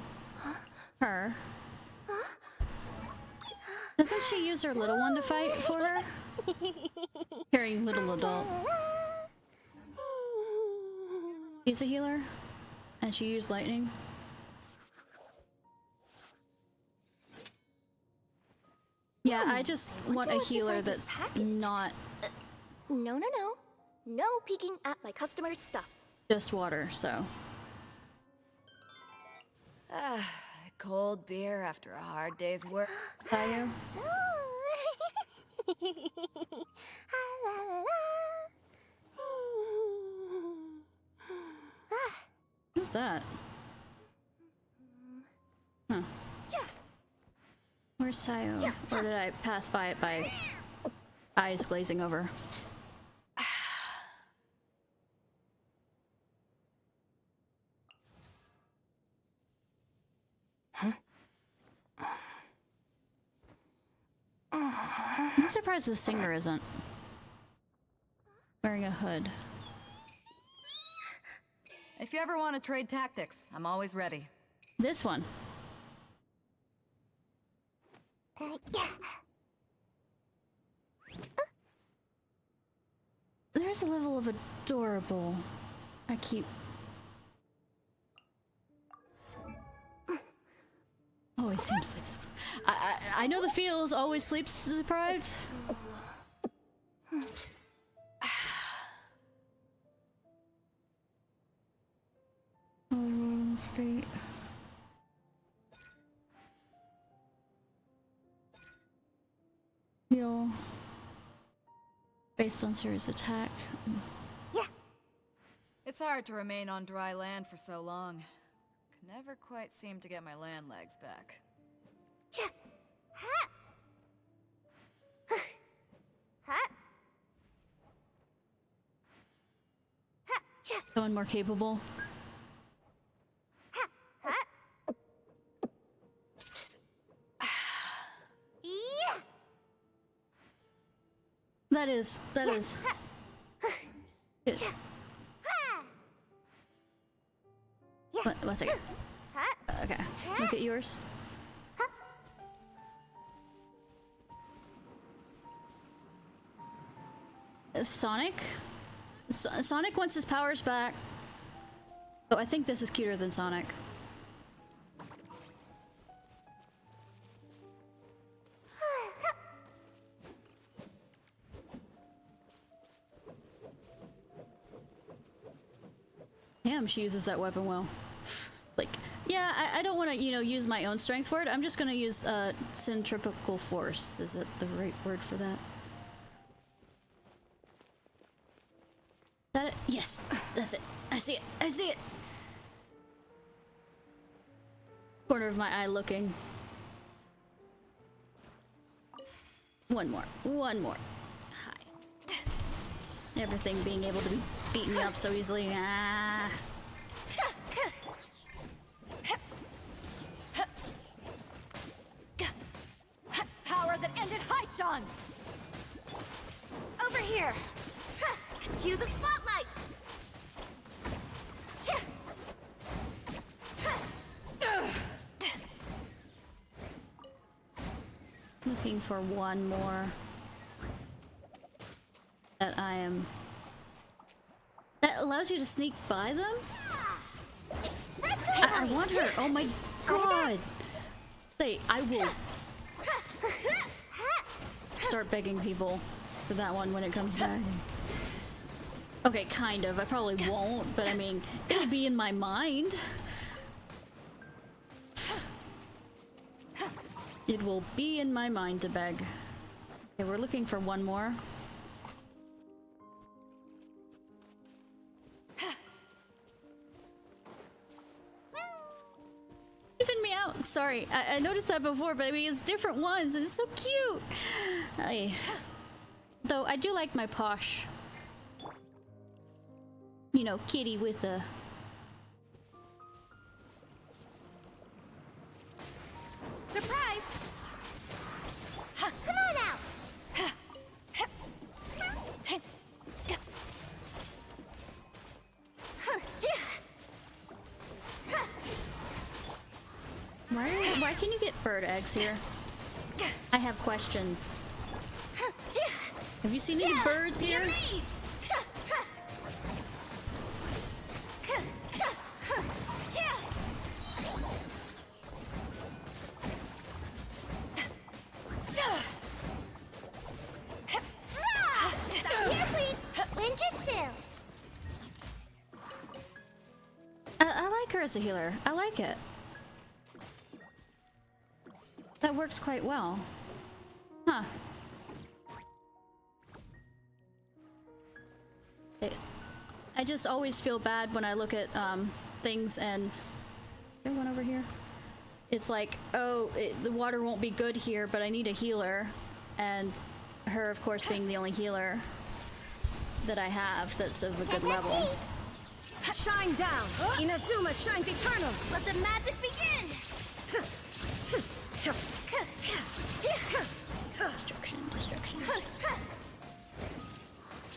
Her. Doesn't she use her little one to fight for her? Carrying little adult. She's a healer? And she used lightning? Yeah, I just want a healer that's not No. No peeking at my customers' stuff. just water, so. Cold beer after a hard day's work. Tayo? Who's that? Huh. Where's Sayo? Or did I pass by it by eyes glazing over? I'm surprised the singer isn't wearing a hood. If you ever want to trade tactics, I'm always ready. This one. There's a level of adorable. I keep... Always seems sleeps. I know the feels. Always sleeps deprived. State. Heal. Based on serious attack. It's hard to remain on dry land for so long. Can never quite seem to get my land legs back. Someone more capable. That is. Good. One second. Okay, look at yours. Sonic? Sonic wants his powers back. Oh, I think this is cuter than Sonic. Damn, she uses that weapon well. Like, yeah, I don't want to, use my own strength for it. I'm just going to use centripetal force. Is that the right word for that? That it? Yes, that's it. I see it. I see it. Corner of my eye looking. One more. Hi. Everything being able to be beating me up so easily. Ah. Power that ended Haishan! Over here! Cue the spotlight! Looking for one more that I am... That allows you to sneak by them? I want her. Oh my god. Say, I will start begging people for that one when it comes back. Okay, kind of. I probably won't, but I mean, it'll be in my mind. It will be in my mind to beg. Okay, we're looking for one more. sorry. I noticed that before, but I mean, it's different ones, and it's so cute. Though I do like my posh, you know, kitty with a... Surprise! Come on out! Why can you get bird eggs here? I have questions. Have you seen any birds here? I like her as a healer. I like it. That works quite well. Huh. I just always feel bad when I look at things and... Is there one over here? It's like, oh, the water won't be good here, but I need a healer. And her, of course, being the only healer that I have that's of a good level. Shine down! Inazuma shines eternal! Let the magic begin! Destruction.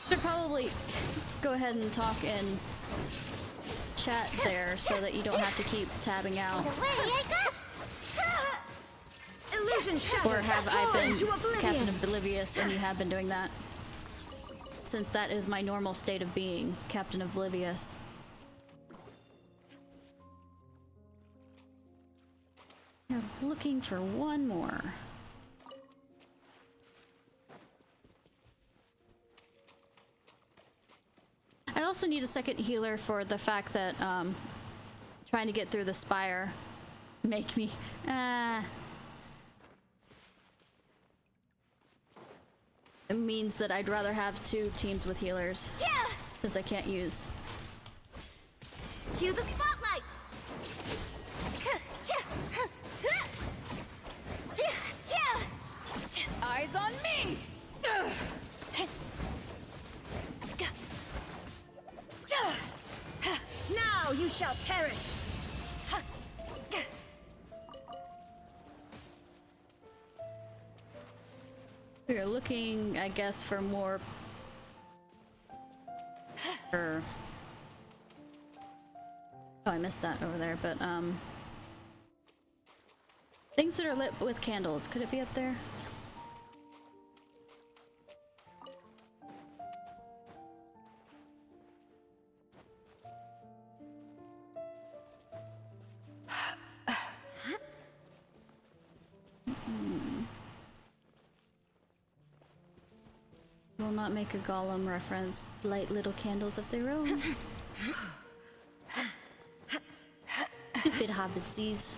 Should probably go ahead and talk in chat there so that you don't have to keep tabbing out. Illusion Or have I been Captain Oblivious and you have been doing that? Since that is my normal state of being, Captain Oblivious. You're looking for one more. I also need a second healer for the fact that trying to get through the spire make me it means that I'd rather have 2 teams with healers. Yeah. Since I can't use. Cue the spotlight. Eyes on me. Now you shall perish. We're looking, I guess, for more... Oh, I missed that over there, but, things that are lit with candles. Could it be up there? Will not make a golem reference. Light little candles of their own. Stupid hobbitses.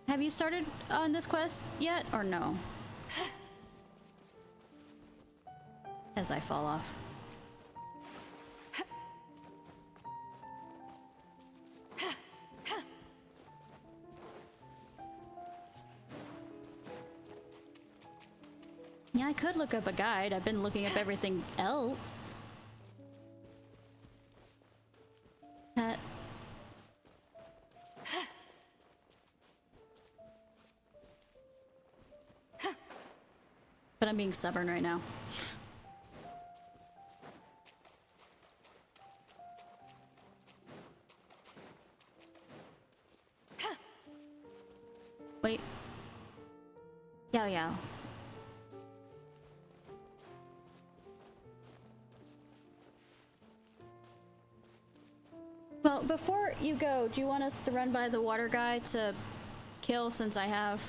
Have you started on this quest yet, or no? As I fall off. Yeah, I could look up a guide. I've been looking up everything else. But I'm being stubborn right now. Wait. Yao. Well, before you go, do you want us to run by the water guy to kill, since I have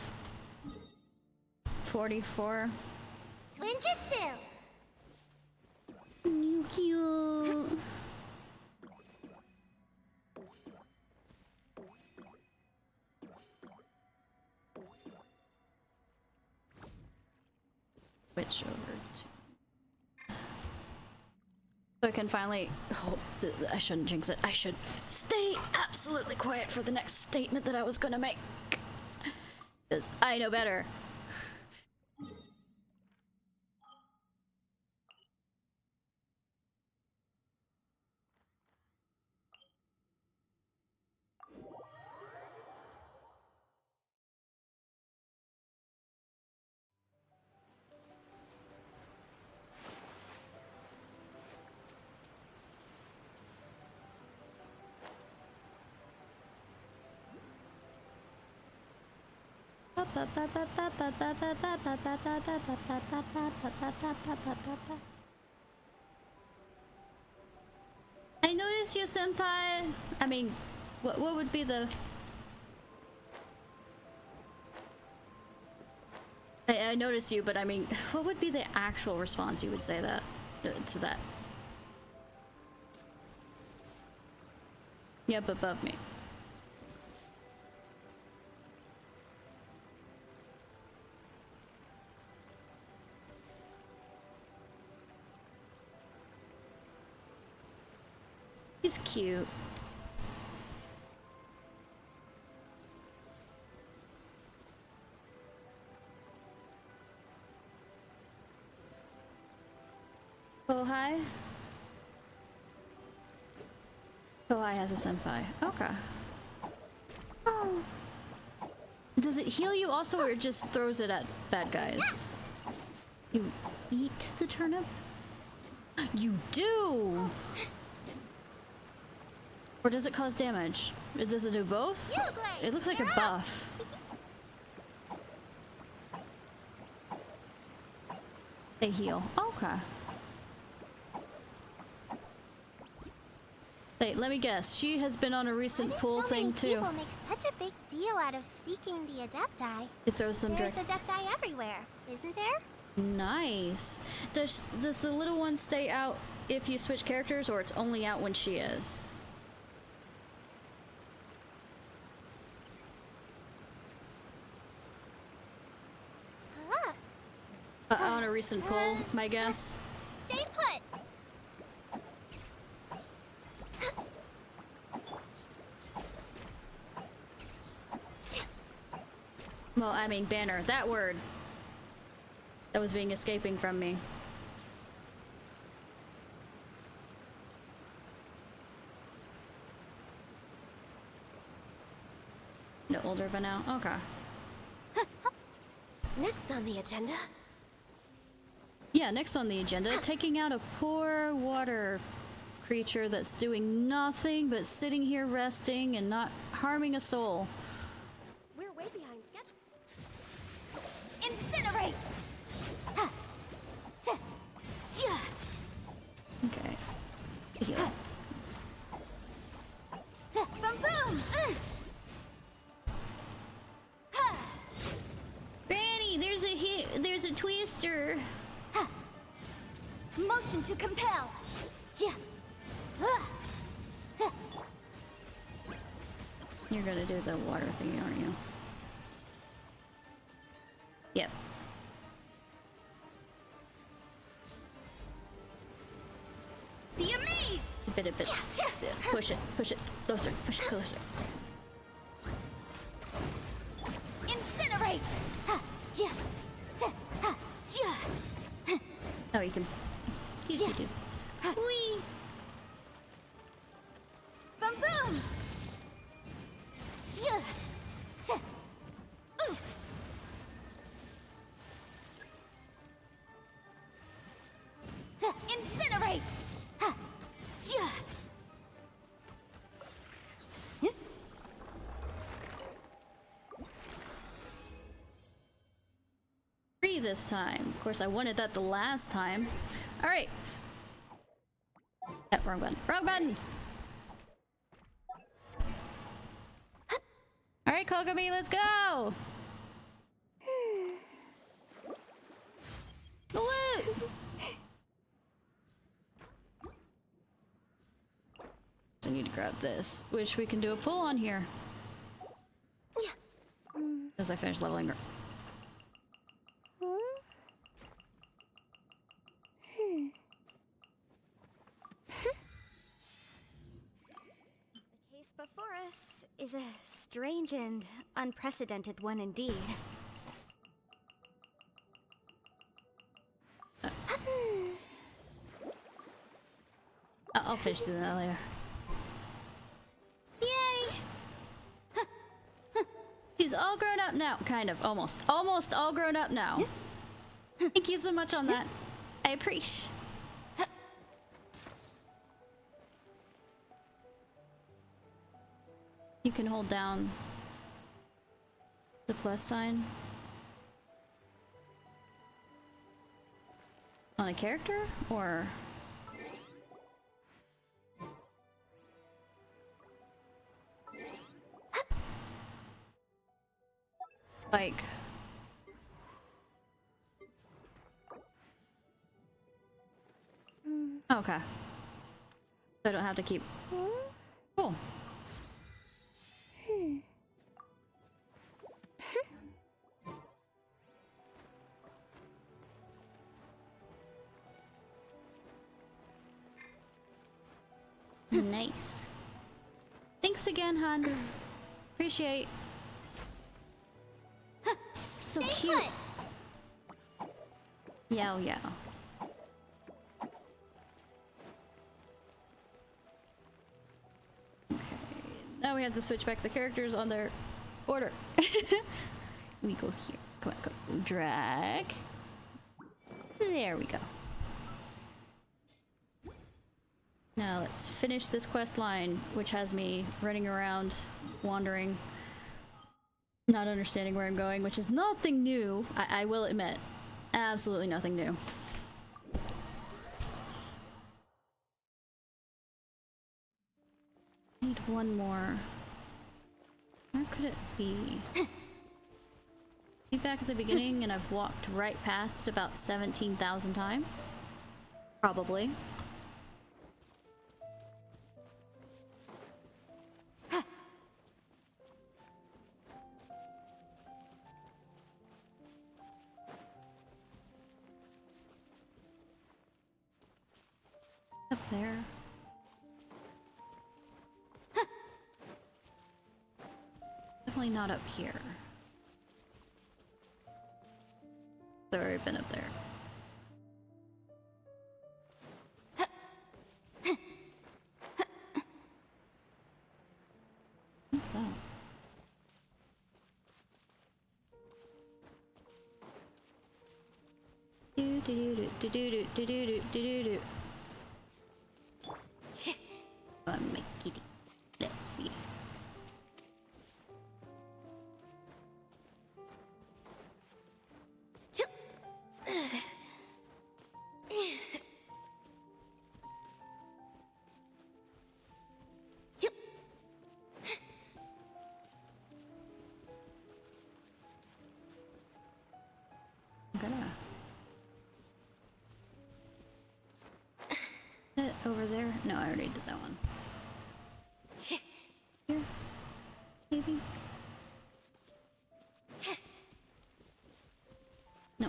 44? Twinjutsu! You cute. Switch over to... So I can finally... Oh, I shouldn't jinx it. I should stay absolutely quiet for the next statement that I was gonna make. Because I know better. I noticed you, senpai. I mean, what would be the... I noticed you, but I mean, what would be the actual response you would say that to that? Yep, above me. He's cute. Kohai? Kohai has a senpai. Okay. Oh. Does it heal you also, or it just throws it at bad guys? You eat the turnip? You do! Or does it cause damage? Does it do both? It looks like a buff. They heal. Okay. Wait, let me guess. She has been on a recent pool thing too. People make such a big deal out of seeking the Adepti. It throws them There's direct. Adepti everywhere, isn't there? Nice. Does the little one stay out if you switch characters, or it's only out when she is? On a recent poll, my guess. Stay put. Well, I mean, banner. That word. That was escaping from me. No older by now. Okay. Next on the agenda. Yeah, next on the agenda, taking out a poor water creature that's doing nothing but sitting here resting and not harming a soul. We're way behind schedule. Incinerate! Okay. Heal. Boom boom! Granny, there's a twister. Motion to compel. You're gonna do the water thingy, aren't you? Yep. Be amazed! A bit. Push it closer, push it closer. Incinerate! Oh, you can. Do. Whee! Boom boom! Oof! Incinerate! Free this time. Of course, I wanted that the last time. All right. Wrong button. Wrong button. All right, Kogami, let's go. Woo! I need to grab this, which we can do a pull on here. As I finish leveling her. task before us is a strange and unprecedented one indeed. I'll finish doing that later. Yay! He's all grown up now. Kind of. Almost. Almost all grown up now. Thank you so much on that. I appreciate. You can hold down the plus sign on a character, or like okay. So I don't have to keep. Cool. Nice. Thanks again, hon. Appreciate. So cute. Yow yow. Okay. Now we have to switch back the characters on their order. We go here. Come on, go. Drag. There we go. Now let's finish this quest line, which has me running around, wandering, not understanding where I'm going, which is nothing new, I will admit. Absolutely nothing new. Need one more. Where could it be? Be back at the beginning and I've walked right past about 17,000 times? Probably. Up there. Definitely not up here. I've already been up there. What's that? Do do do do do do do do do do. My kitty. Let's see. I'm gonna over there. No, I already did that one. Here, maybe. No.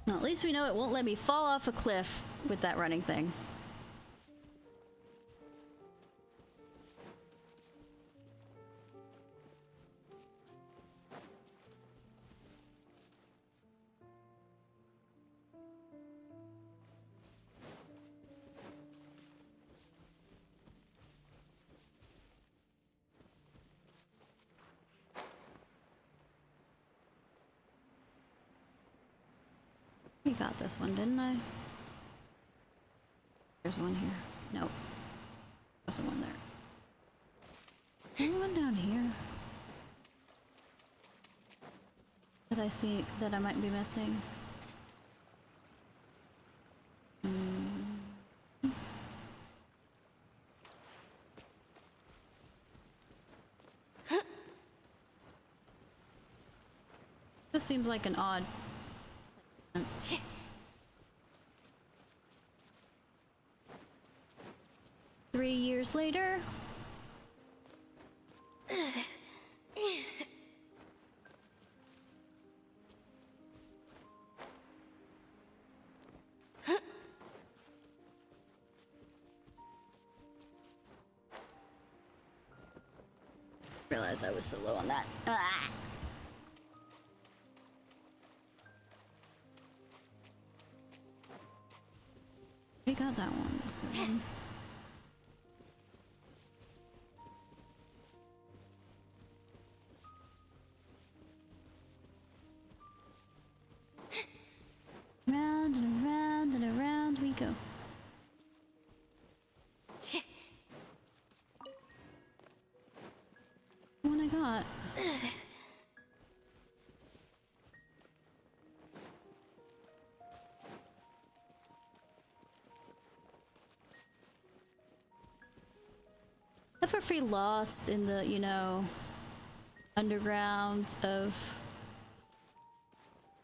Well, at least we know it won't let me fall off a cliff with that running thing. We got this one, didn't I? There's one here. Nope. There's one there. There's one down here that I see that I might be missing. This seems like an odd. 3 years later. Realize I was so low on that. Ah. We got that one. That's the one. Round and around and around we go. One I got. Ever feel lost in the, you know, underground of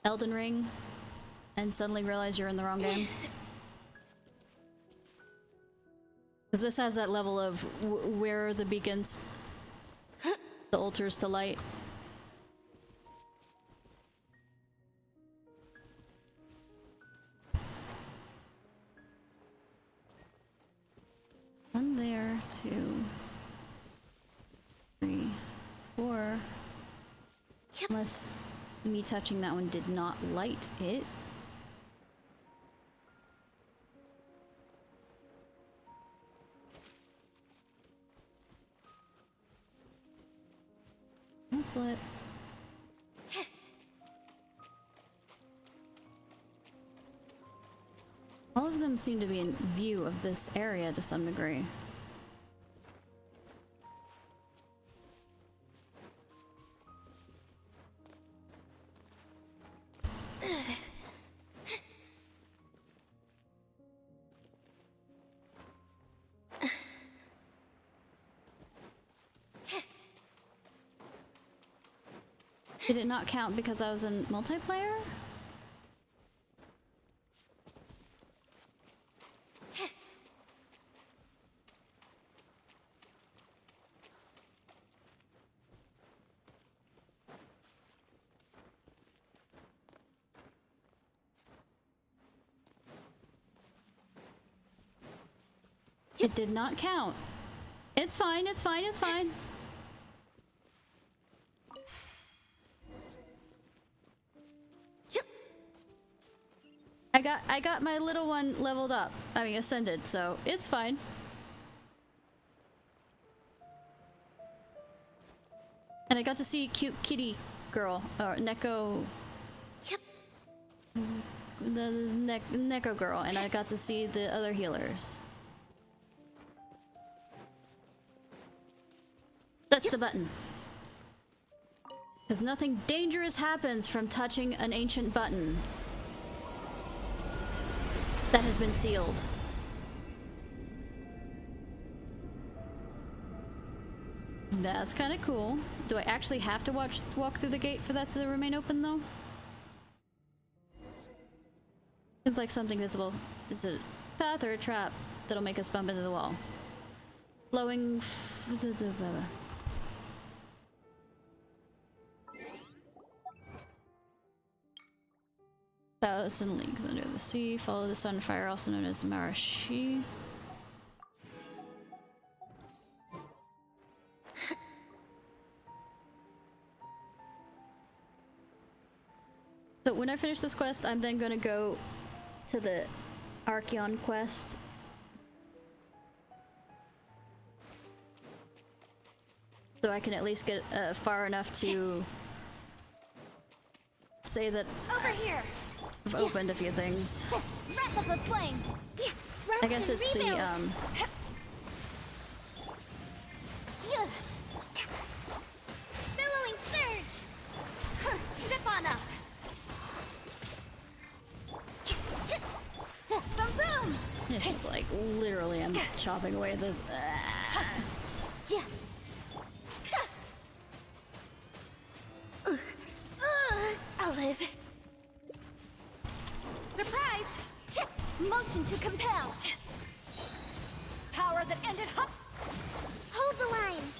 Elden Ring and suddenly realize you're in the wrong game? Because this has that level of where are the beacons? The altars to light. One there, 2, 3, 4. Unless me touching that one did not light it. That's lit. All of them seem to be in view of this area to some degree. Did it not count because I was in multiplayer? It did not count. It's fine, it's fine, it's fine. I got my little one leveled up. I mean ascended, so it's fine. And I got to see cute kitty girl or Neko. Yep. The Neko girl, and I got to see the other healers. That's the button. Because nothing dangerous happens from touching an ancient button that has been sealed. That's kind of cool. Do I actually have to walk through the gate for that to remain open though? Seems like something visible. Is it a path or a trap that'll make us bump into the wall? Flowing 1,000 leagues under the sea. Follow the sun fire, also known as Marashi. So when I finish this quest, I'm then gonna go to the Archeon quest. So I can at least get far enough to say that over here. I've opened a few things. Wrap up a flame. I guess it's the billowing surge. Zip on up. Boom boom. This is like literally I'm chopping away at this. I'll live. Surprise! Motion to compel. Power that ended up. Hold the line.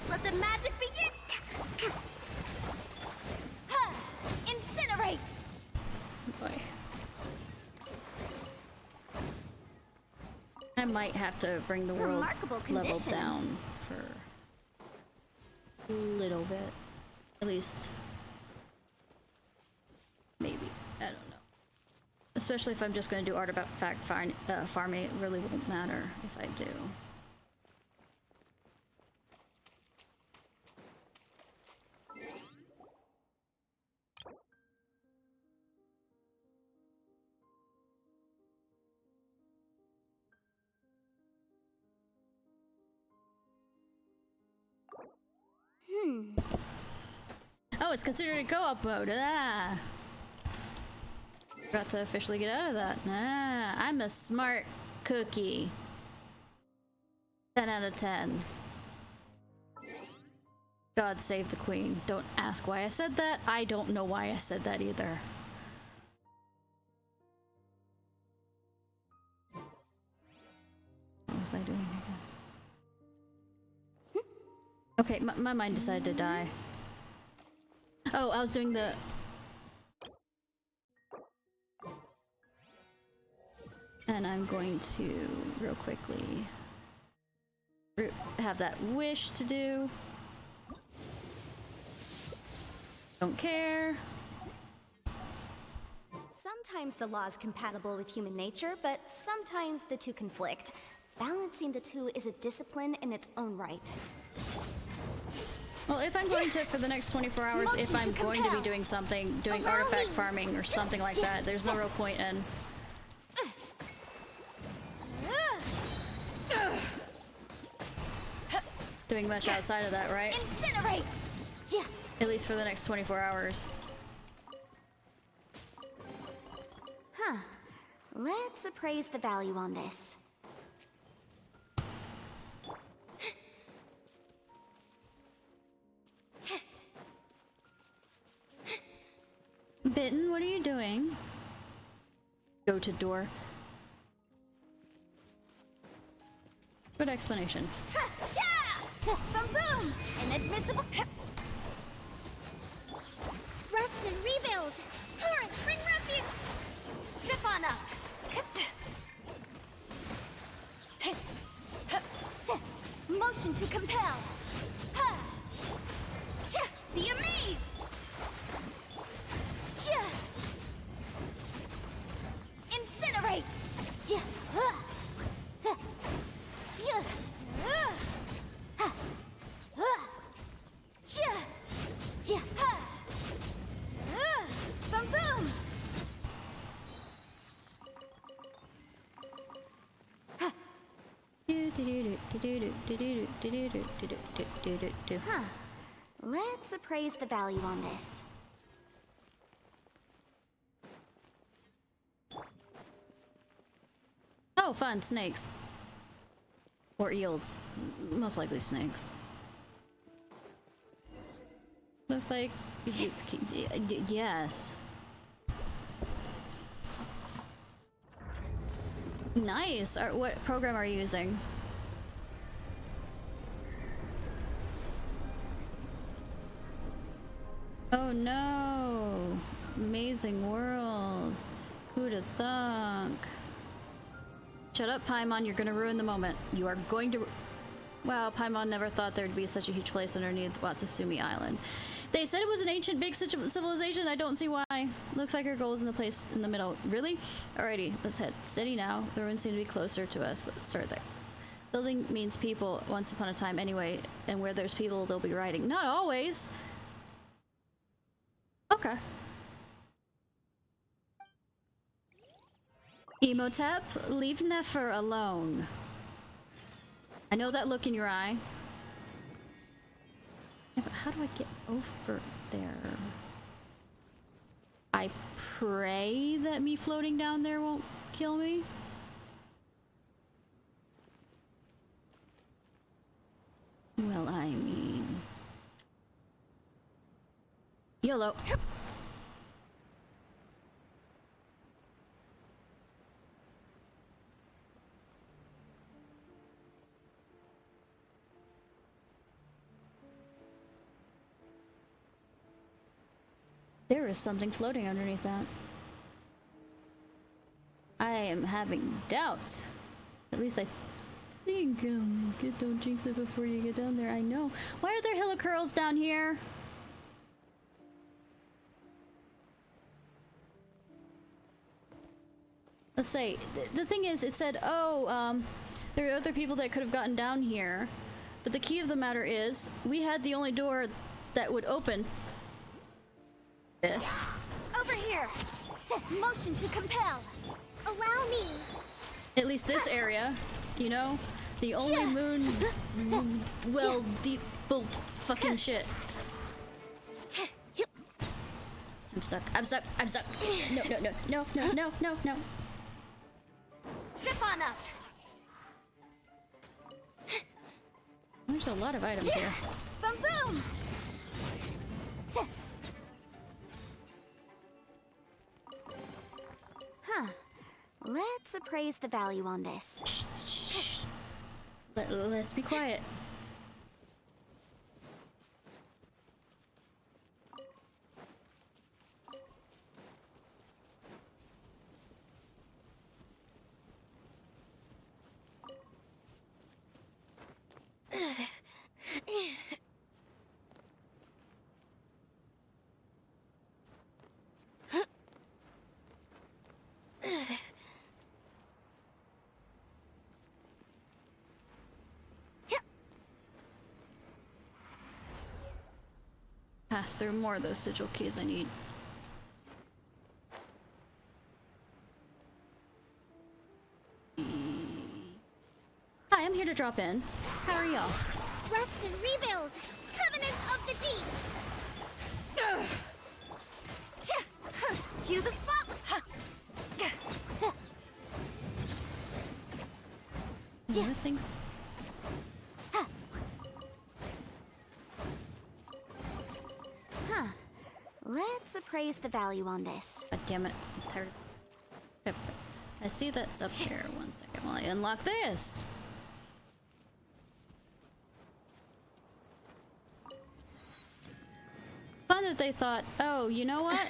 Let the magic begin. Incinerate. Boy. I might have to bring the world Remarkable level condition. down for a little bit. At least. Maybe. I don't know. Especially if I'm just going to do artifact farming, it really won't matter if I do. Oh, it's considered a co-op mode. Ah. Got to officially get out of that. Ah, I'm a smart cookie. 10 out of 10. God save the queen. Don't ask why I said that. I don't know why I said that either. What was I doing again? Okay, my mind decided to die. Oh, I was doing the... And I'm going to, real quickly, have that wish to do. Don't care. Sometimes the law is compatible with human nature, but sometimes the two conflict. Balancing the two is a discipline in its own right. Well, if I'm going to, for the next 24 hours, if I'm going to be doing something, doing artifact farming or something like that, there's no real point in doing much outside of that, right? Incinerate! At least for the next 24 hours. Huh. Let's appraise the value on this. Bitten, what are you doing? Go to door. Good explanation. Boom boom! Inadmissible. Rest and rebuild! Torrent, bring refuge! Step on up! Motion to compel! Be amazed! Incinerate! Boom boom! Huh. Let's appraise the value on this. Oh, fun, snakes. Or eels. Most likely snakes. Looks like... yes. Nice! What program are you using? Oh no! Amazing world. Who'da thunk? Shut up, Paimon, you're gonna ruin the moment. You are going to... Wow, Paimon never thought there'd be such a huge place underneath Watsasumi Island. They said it was an ancient big civilization. I don't see why. Looks like our goal is in the place in the middle. Really? Alrighty, let's head. Steady now. The ruins seem to be closer to us. Let's start there. Building means people once upon a time anyway, and where there's people, they'll be riding. Not always. Okay. Emotep, leave Nefer alone. I know that look in your eye. Yeah, but how do I get over there? I pray that me floating down there won't kill me. Well, I mean... YOLO. There is something floating underneath that. I am having doubts At least I think I'll make it. Don't jinx it before you get down there. I know. Why are there hill curls down here? Let's say, the thing is, it said, oh, there are other people that could have gotten down here. But the key of the matter is, we had the only door that would open this. Over here! Motion to compel! Allow me! At least this area, you know? The only moon... well, deep... bull... fucking shit. I'm stuck. I'm stuck. I'm stuck. No, no, no, no, no, no, no, no. Step on up! There's a lot of items here. Boom boom! Huh. Let's appraise the value on this. Let's be quiet. Pass through more of those sigil keys I need. Hi, I'm here to drop in. How are y'all? Rest and rebuild! Covenant of the deep! Cue the spot! Is he missing? Huh. Let's appraise the value on this. God damn it. I'm tired. I see that's up here. One second while I unlock this. Fun that they thought, oh, you know what?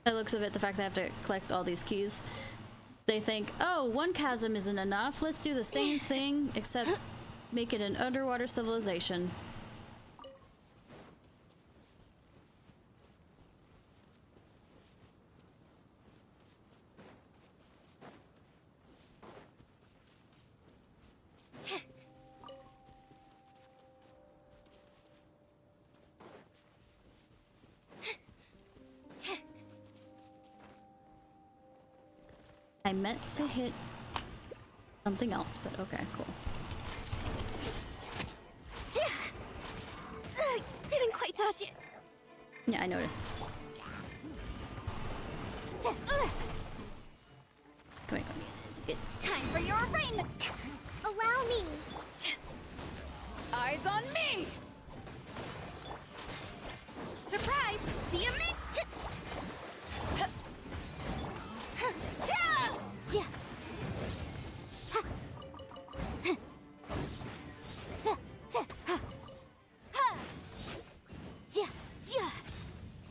By the looks of it, the fact that I have to collect all these keys. They think, oh, one chasm isn't enough. Let's do the same thing, except make it an underwater civilization. I meant to hit something else, but okay, cool. Didn't quite dodge it. Yeah, I noticed. Come on. Time for your arraignment. Allow me. Eyes on me! Surprise! Be a mix.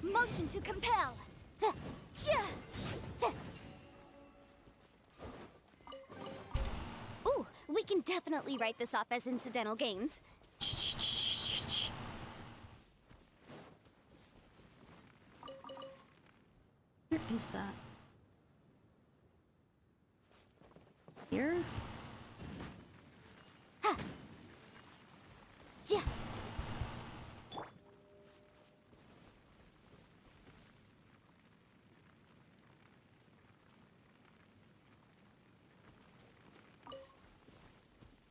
Motion to compel. Ooh, we can definitely write this off as incidental gains. Where is that? Here?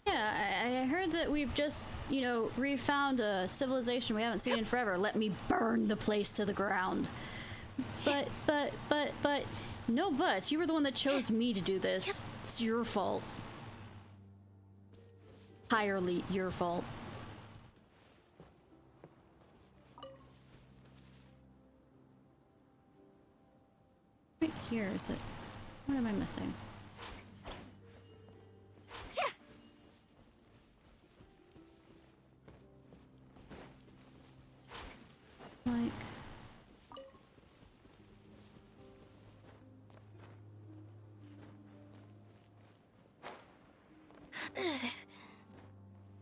Yeah, I heard that we've just, you know, refound a civilization we haven't seen in forever. Let me burn the place to the ground. But, no buts. You were the one that chose me to do this. It's your fault. Entirely your fault. Right here, is it? What am I missing? Like...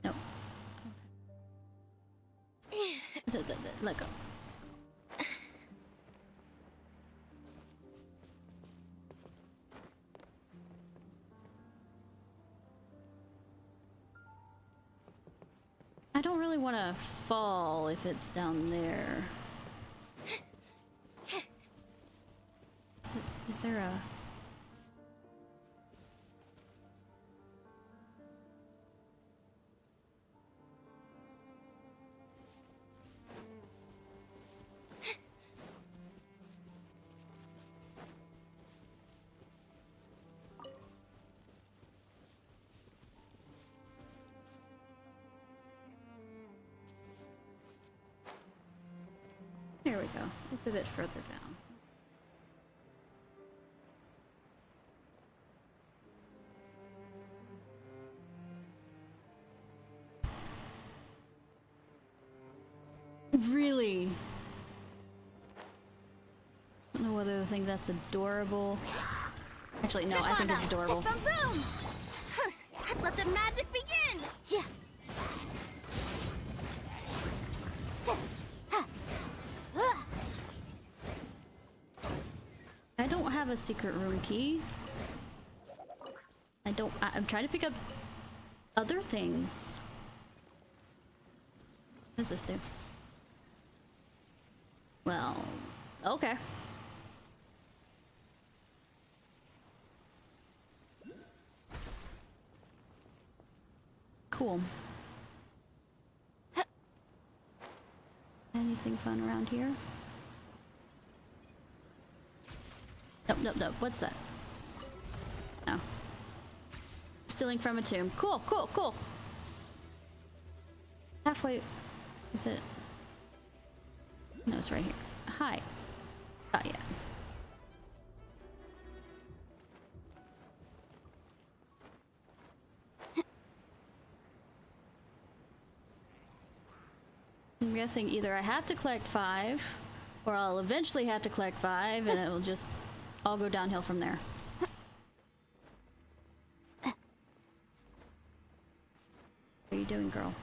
No. Let go. I don't really want to fall if it's down there. Is there a... There we go. It's a bit further down. Really? I don't know whether to think that's adorable. Actually, no, I think it's adorable. Boom, boom! Let the magic begin! I don't have a secret room key. I'm trying to pick up other things. What does this do? Well, okay. Cool. Anything fun around here? Nope. What's that? Oh. Stealing from a tomb. Cool. Halfway. Is it? No, it's right here. Hi. Oh, yeah. I'm guessing either I have to collect 5, or I'll eventually have to collect 5, and it'll just all go downhill from there. What are you doing, girl?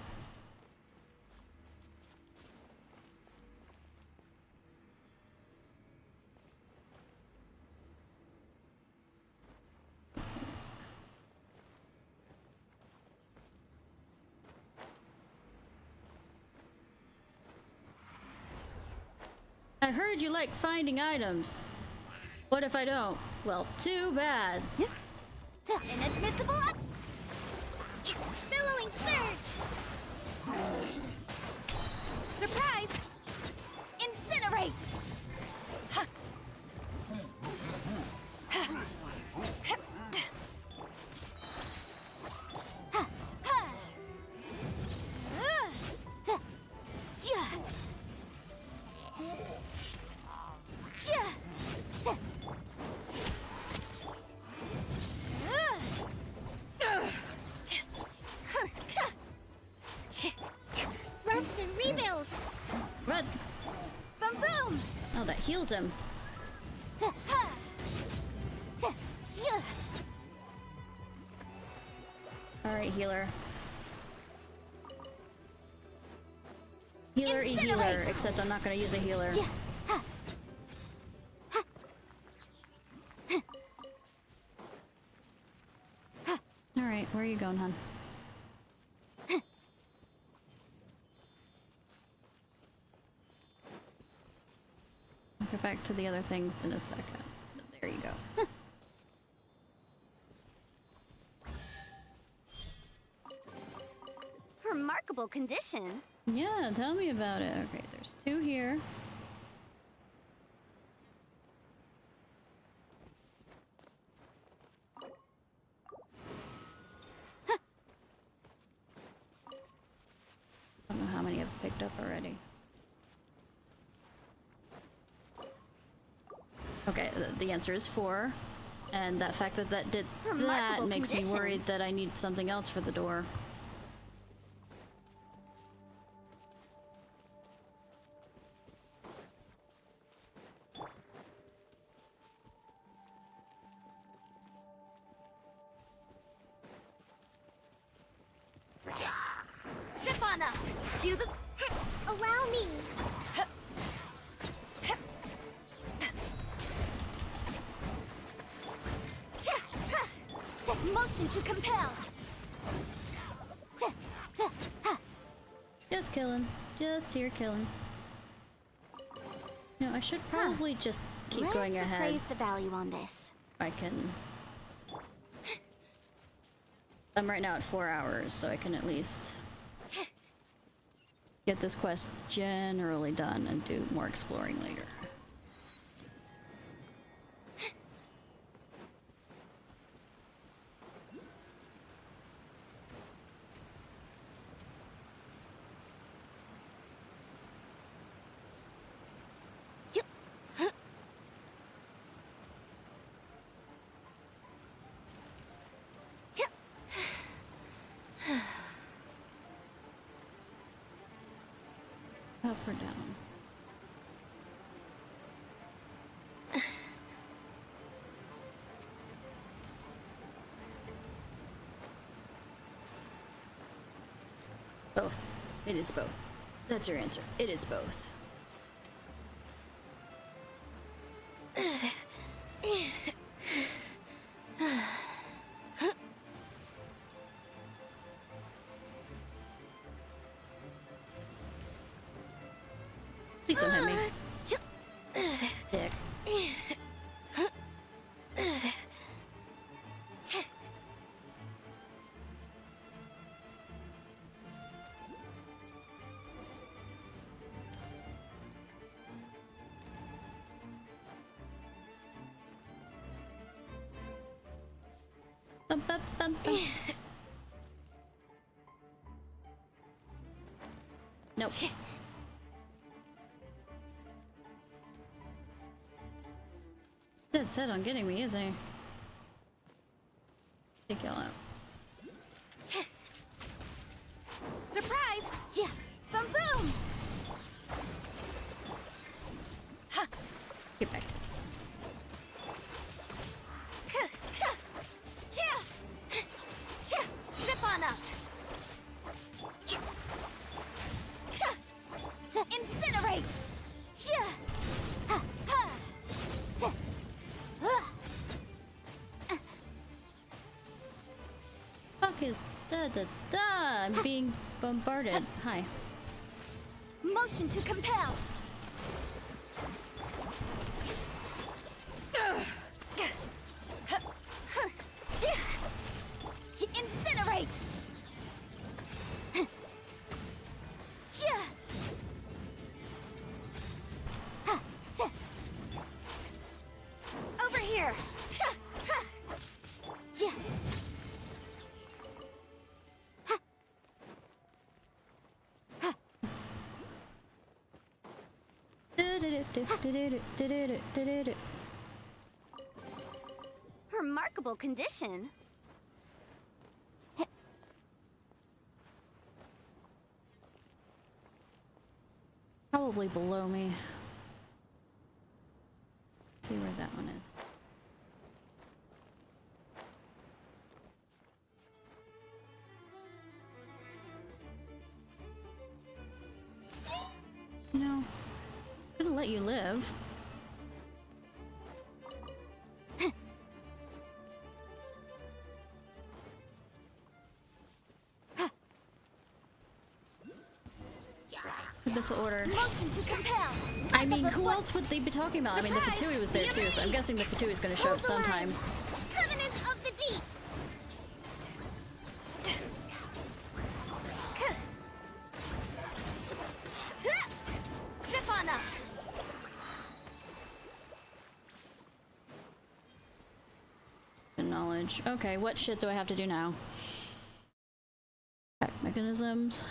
I heard you like finding items. What if I don't? Well, too bad. Inadmissible up! Billowing surge! Surprise! Incinerate! Rest and rebuild! Run! Boom boom! Oh, that heals him. Alright, healer. Healer-y healer, except I'm not gonna use a healer. Alright, where are you going, hon? I'll get back to the other things in a second. There you go. Remarkable condition. Yeah, tell me about it. Okay, there's 2 here. I don't know how many I've picked up already. Okay, the answer is 4. And that fact that that did that makes me worried that I need something else for the door. Motion to compel. Just killing. Just here killing. No, I should probably just keep going Let's ahead. appraise the value on this. I can... I'm right now at 4 hours, so I can at least get this quest generally done and do more exploring later. Up or down? Both. It is both. That's your answer. It is both. Please don't hit me. Dick. Bum, bum, bum, bum. Nope. Dead set on getting me, isn't he? Take y'all out. Surprise! Yeah. Boom boom! Ha! Get back. Zip on up! Incinerate! Fuck is da da da! I'm being bombarded. Hi. Motion to compel! Incinerate! Over here! Remarkable condition. Probably below me. Let's see where that one is. You know, it's gonna let you live. Abyssal order. Motion to compel. I mean, who else would they be talking about? I mean, the Fatui was there too, so I'm guessing the Fatui is going to show up sometime. Covenants of the Deep. Zip on up. Knowledge. Okay, what shit do I have to do now? Attack mechanisms.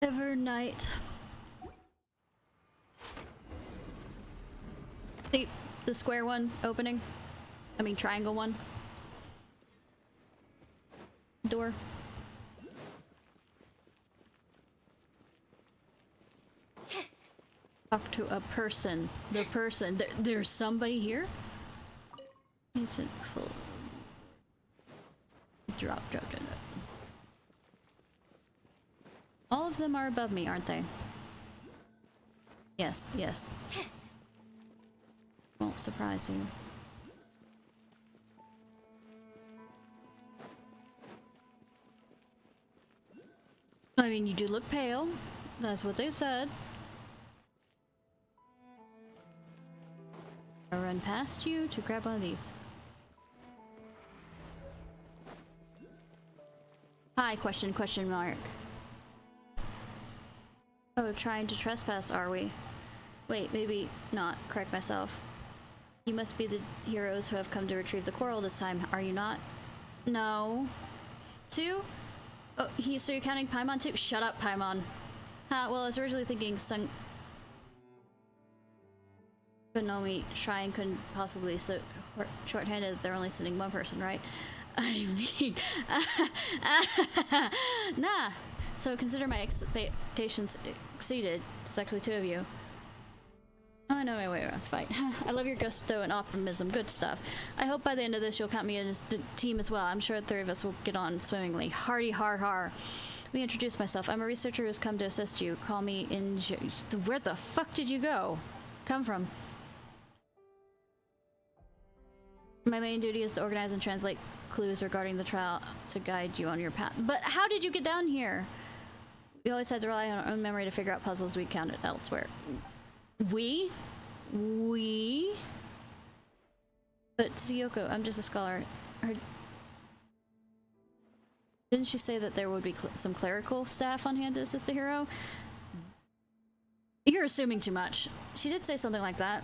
Evernight. The square one opening. I mean triangle one. Door. Talk to a person. The person. There's somebody here? It's a full. Drop. All of them are above me, aren't they? Yes, yes. Won't surprise you. I mean, you do look pale. That's what they said. I'll run past you to grab one of these. Hi, question mark. Oh, trying to trespass, are we? Wait, maybe not. Correct myself. You must be the heroes who have come to retrieve the coral this time, are you not? No. Two? Oh, so you're counting Paimon too? Shut up, Paimon. Well, I was originally thinking Konomi Shrine couldn't possibly so short-handed that they're only sending one person, right? I mean, nah. So consider my expectations exceeded. It's actually two of you. Oh, I know my way around to fight. I love your gusto and optimism. Good stuff. I hope by the end of this you'll count me in as team as well. I'm sure the three of us will get on swimmingly. Hardy har har. Let me introduce myself. I'm a researcher who's come to assist you. Call me Where the fuck did you go? Come from? My main duty is to organize and translate clues regarding the trial to guide you on your path. But how did you get down here? We always had to rely on our own memory to figure out puzzles we counted elsewhere. We? But Tsuyoko, I'm just a scholar. Didn't she say that there would be some clerical staff on hand to assist the hero? You're assuming too much. She did say something like that.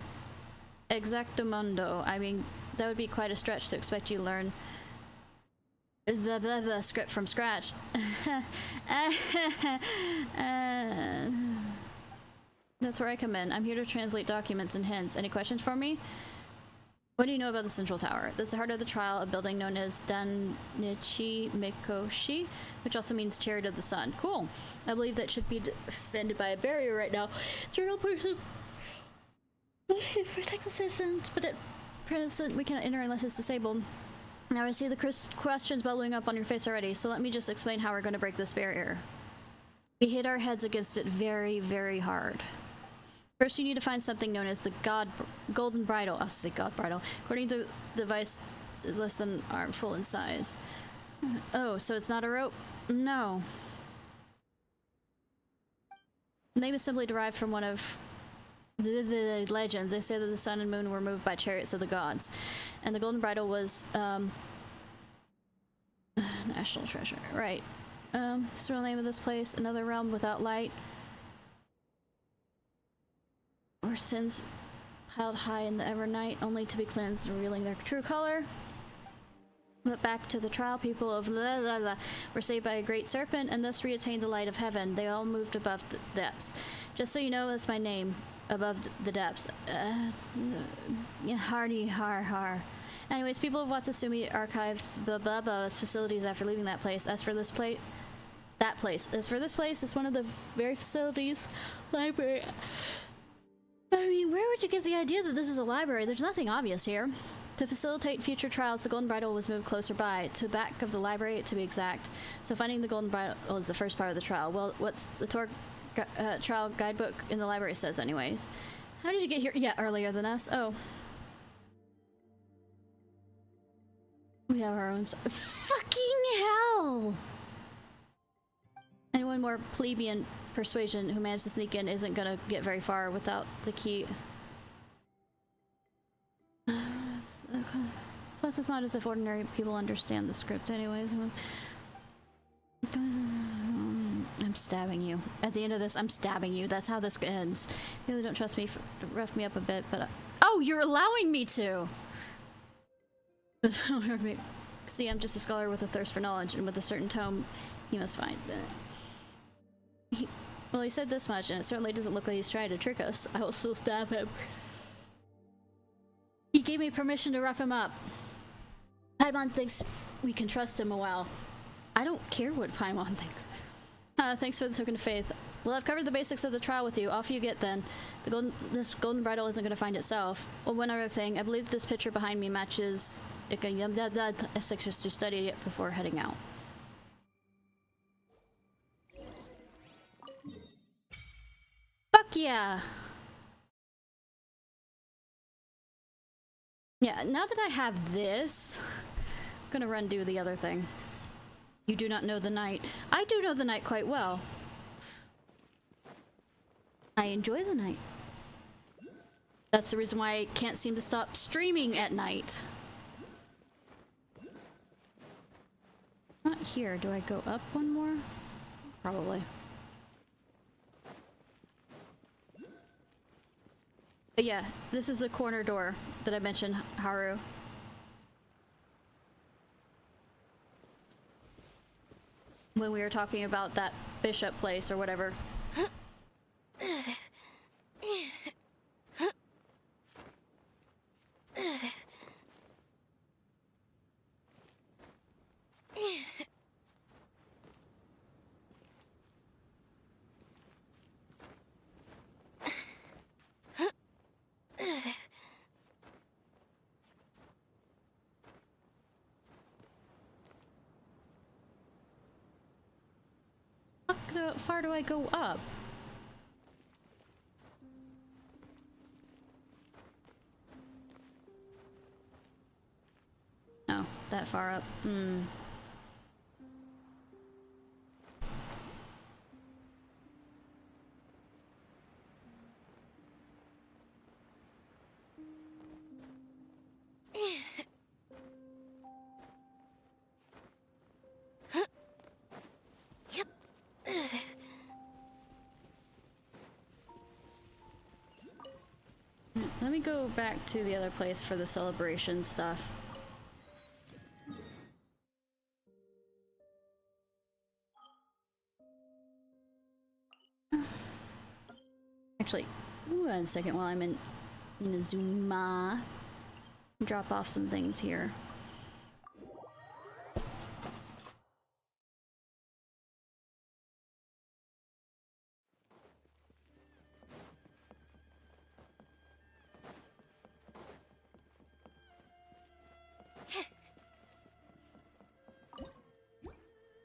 Exactamundo. I mean, that would be quite a stretch to expect you to learn blah, blah, blah, script from scratch. That's where I come in. I'm here to translate documents and hints. Any questions for me? What do you know about the Central Tower? That's the heart of the trial, a building known as Danichi Mikoshi, which also means Chariot of the Sun. Cool. I believe that should be defended by a barrier right now. Journal person. Protect the citizens, but at present we cannot enter unless it's disabled. Now I see the questions bubbling up on your face already, so let me just explain how we're going to break this barrier. We hit our heads against it very, very hard. First, you need to find something known as the Golden Bridle. I'll say God Bridle. According to the device, less than armful in size. Oh, so it's not a rope? No. The name is simply derived from one of the legends. They say that the sun and moon were moved by chariots of the gods, and the Golden Bridle was national treasure. Right. It's the real name of this place. Another realm without light, or sins piled high in the evernight, only to be cleansed, revealing their true color. But back to the trial, people of were saved by a great serpent and thus reattained the light of heaven. They all moved above the depths. Just so you know, that's my name. Above the depths. Hardy har har. Anyways, people of Watatsumi archived blah blah blah's facilities after leaving that place. As for this place, it's one of the very facilities. Library. I mean, where would you get the idea that this is a library? There's nothing obvious here. To facilitate future trials, the Golden Bridle was moved closer by, to the back of the library to be exact. So finding the Golden Bridle is the first part of the trial. Well, what's the trial guidebook in the library says anyways. How did you get here? Yeah, earlier than us. Oh. We have our own fucking hell! Anyone more plebeian persuasion who managed to sneak in isn't gonna get very far without the key. Plus, it's not as if ordinary people understand the script anyways. I'm stabbing you. At the end of this, I'm stabbing you. That's how this ends. You really don't trust me to rough me up a bit, but... oh, you're allowing me to! See, I'm just a scholar with a thirst for knowledge, and with a certain tome he must find. Well, he said this much, and it certainly doesn't look like he's trying to trick us. I will still stab him. He gave me permission to rough him up. Paimon thinks we can trust him a while. I don't care what Paimon thinks. Thanks for the token of faith. Well, I've covered the basics of the trial with you. Off you get then. This Golden Bridle isn't going to find itself. Well, one other thing. I believe this picture behind me matches... I suggest you study it before heading out. Fuck yeah! Yeah, now that I have this, I'm gonna run do the other thing. You do not know the night. I do know the night quite well. I enjoy the night. That's the reason why I can't seem to stop streaming at night. Not here. Do I go up one more? Probably. But yeah, this is the corner door that I mentioned, Haru. When we were talking about that bishop place or whatever. How far do I go up? Oh, that far up. Hmm. Let me go back to the other place for the celebration stuff. Actually, one second while I'm in Inazuma. Drop off some things here.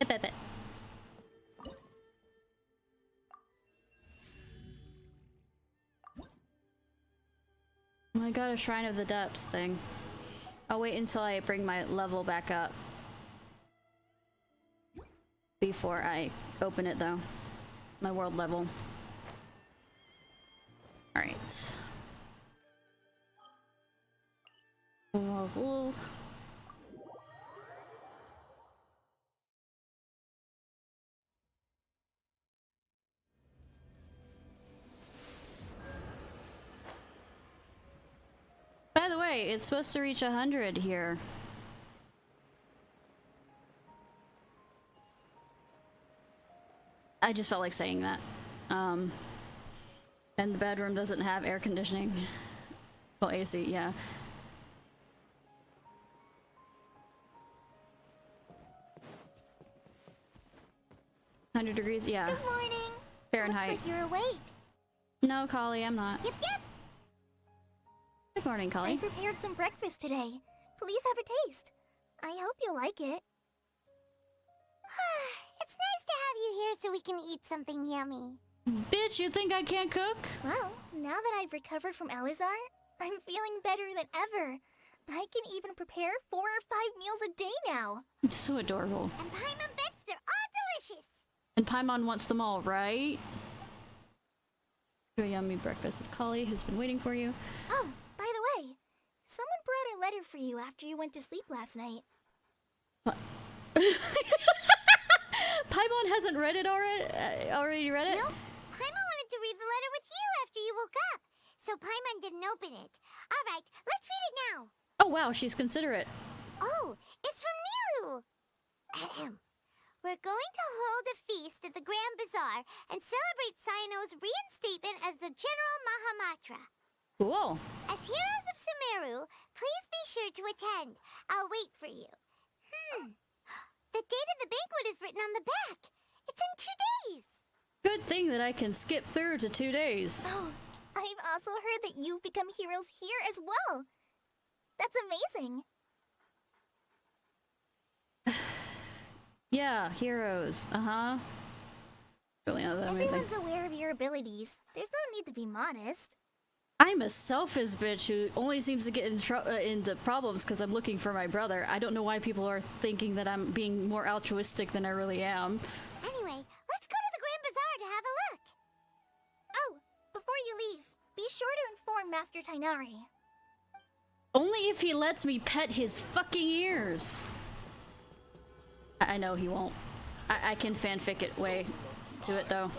Bet. I got a Shrine of the Depths thing. I'll wait until I bring my level back up before I open it though. My world level. Alright. By the way, it's supposed to reach 100 here. I just felt like saying that. And the bedroom doesn't have air conditioning. Well, AC, yeah. $100 degrees, yeah. Good morning. Fahrenheit. Looks like you're awake. No, Collie, I'm not. Yep. Good morning, Collie. I prepared some breakfast today. Please have a taste. I hope you'll like it. It's nice to have you here so we can eat something yummy. Bitch, you think I can't cook? Well, now that I've recovered from Elazar, I'm feeling better than ever. I can even prepare 4 or 5 meals a day now. So adorable. And Paimon bets they're all delicious. And Paimon wants them all, right? Do a yummy breakfast with Collie, who's been waiting for you. Oh, by the way, someone brought a letter for you after you went to sleep last night. What? Paimon hasn't read it already read it? No, Paimon wanted to read the letter with you after you woke up, so Paimon didn't open it. All right, let's read it now. Oh wow, she's considerate. Oh, it's from Nilu. We're going to hold a feast at the Grand Bazaar and celebrate Cyno's reinstatement as the General Mahamatra. Cool. As heroes of Sumeru, please be sure to attend. I'll wait for you. The date of the banquet is written on the back. It's in 2 days. Good thing that I can skip through to 2 days. Oh, I've also heard that you've become heroes here as well. That's amazing. Yeah, heroes. Uh-huh. Really not that amazing. Everyone's aware of your abilities. There's no need to be modest. I'm a selfish bitch who only seems to get into problems because I'm looking for my brother. I don't know why people are thinking that I'm being more altruistic than I really am. Anyway, let's go to the Grand Bazaar to have a look. Oh, before you leave, be sure to inform Master Tainari. Only if he lets me pet his fucking ears. I know he won't. I can fanfic it way to it though.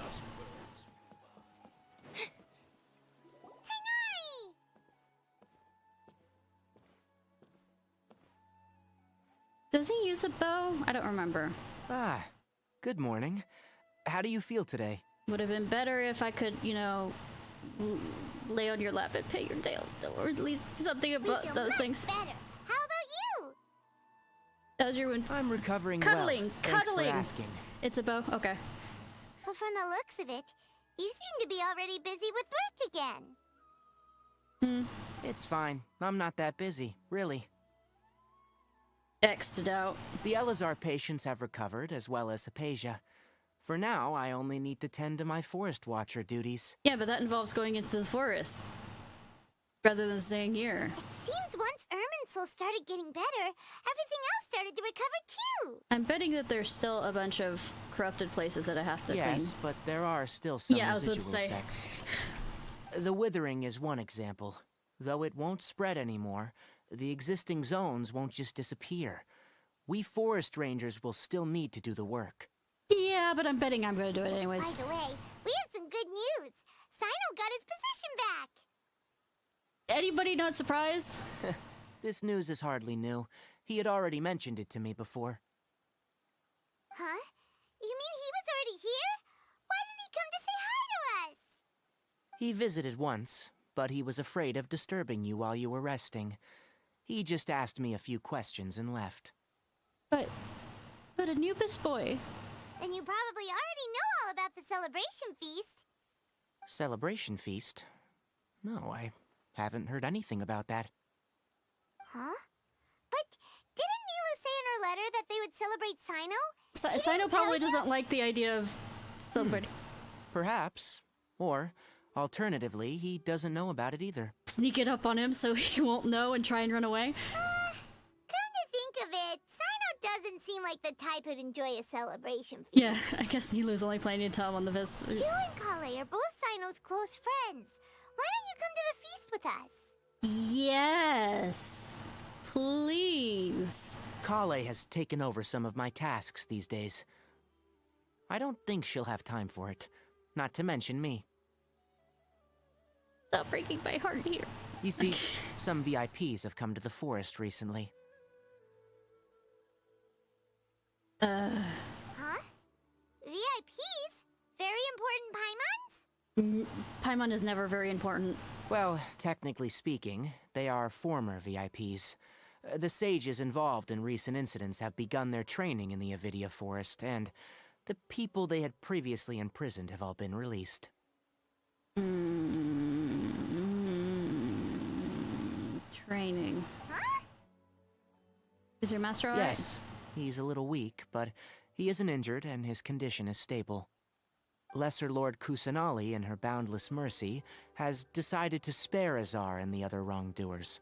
Does he use a bow? I don't remember. Ah, good morning. How do you feel today? Would have been better if I could, you know, lay on your lap and pet your tail, or at least something about those things. Better. How about you? How's your wound? I'm recovering cuddling, well. Thanks cuddling. for asking. It's a bow. Okay. But from the looks of it, you seem to be already busy with work again. It's fine. I'm not that busy, really. X'd out. The Elazar patients have recovered, as well as Hypatia. For now, I only need to tend to my forest watcher duties. Yeah, but that involves going into the forest rather than staying here. It seems once Irminsul started getting better, everything else started to recover too. I'm betting that there's still a bunch of corrupted places that I have to clean. Yes, but there are still some Yeah, I was about to residual say. effects. The withering is one example. Though it won't spread anymore, the existing zones won't just disappear. We forest rangers will still need to do the work. Yeah, but I'm betting I'm gonna do it anyways. By the way, we have some good news. Sino got his position back. Anybody not surprised? This news is hardly new. He had already mentioned it to me before. Huh? You mean he was already here? Why didn't he come to say hi to us? He visited once, but he was afraid of disturbing you while you were resting. He just asked me a few questions and left. But Anubis boy. Then you probably already know all about the celebration feast. Celebration feast? No, I haven't heard anything about that. Huh? But didn't Nilu say in her letter that they would celebrate Sino? Sino probably doesn't like the idea of celebrating. Perhaps. Or, alternatively, he doesn't know about it either. Sneak it up on him so he won't know and try and run away? Come to think of it, Sino doesn't seem like the type who'd enjoy a celebration feast. Yeah, I guess Nilu's only planning to tell him on the vis. You and Kale are both Sino's close friends. Why don't you come to the feast with us? Yes. Please. Kale has taken over some of my tasks these days. I don't think she'll have time for it. Not to mention me. Stop breaking my heart here. You see, some VIPs have come to the forest recently. Huh? VIPs? Very important Paimons? Paimon is never very important. Well, technically speaking, they are former VIPs. The sages involved in recent incidents have begun their training in the Avidia Forest, and the people they had previously imprisoned have all been released. Training. Huh? Is your master alright? Yes, he's a little weak, but he isn't injured and his condition is stable. Lesser Lord Kusanali, in her boundless mercy, has decided to spare Azar and the other wrongdoers.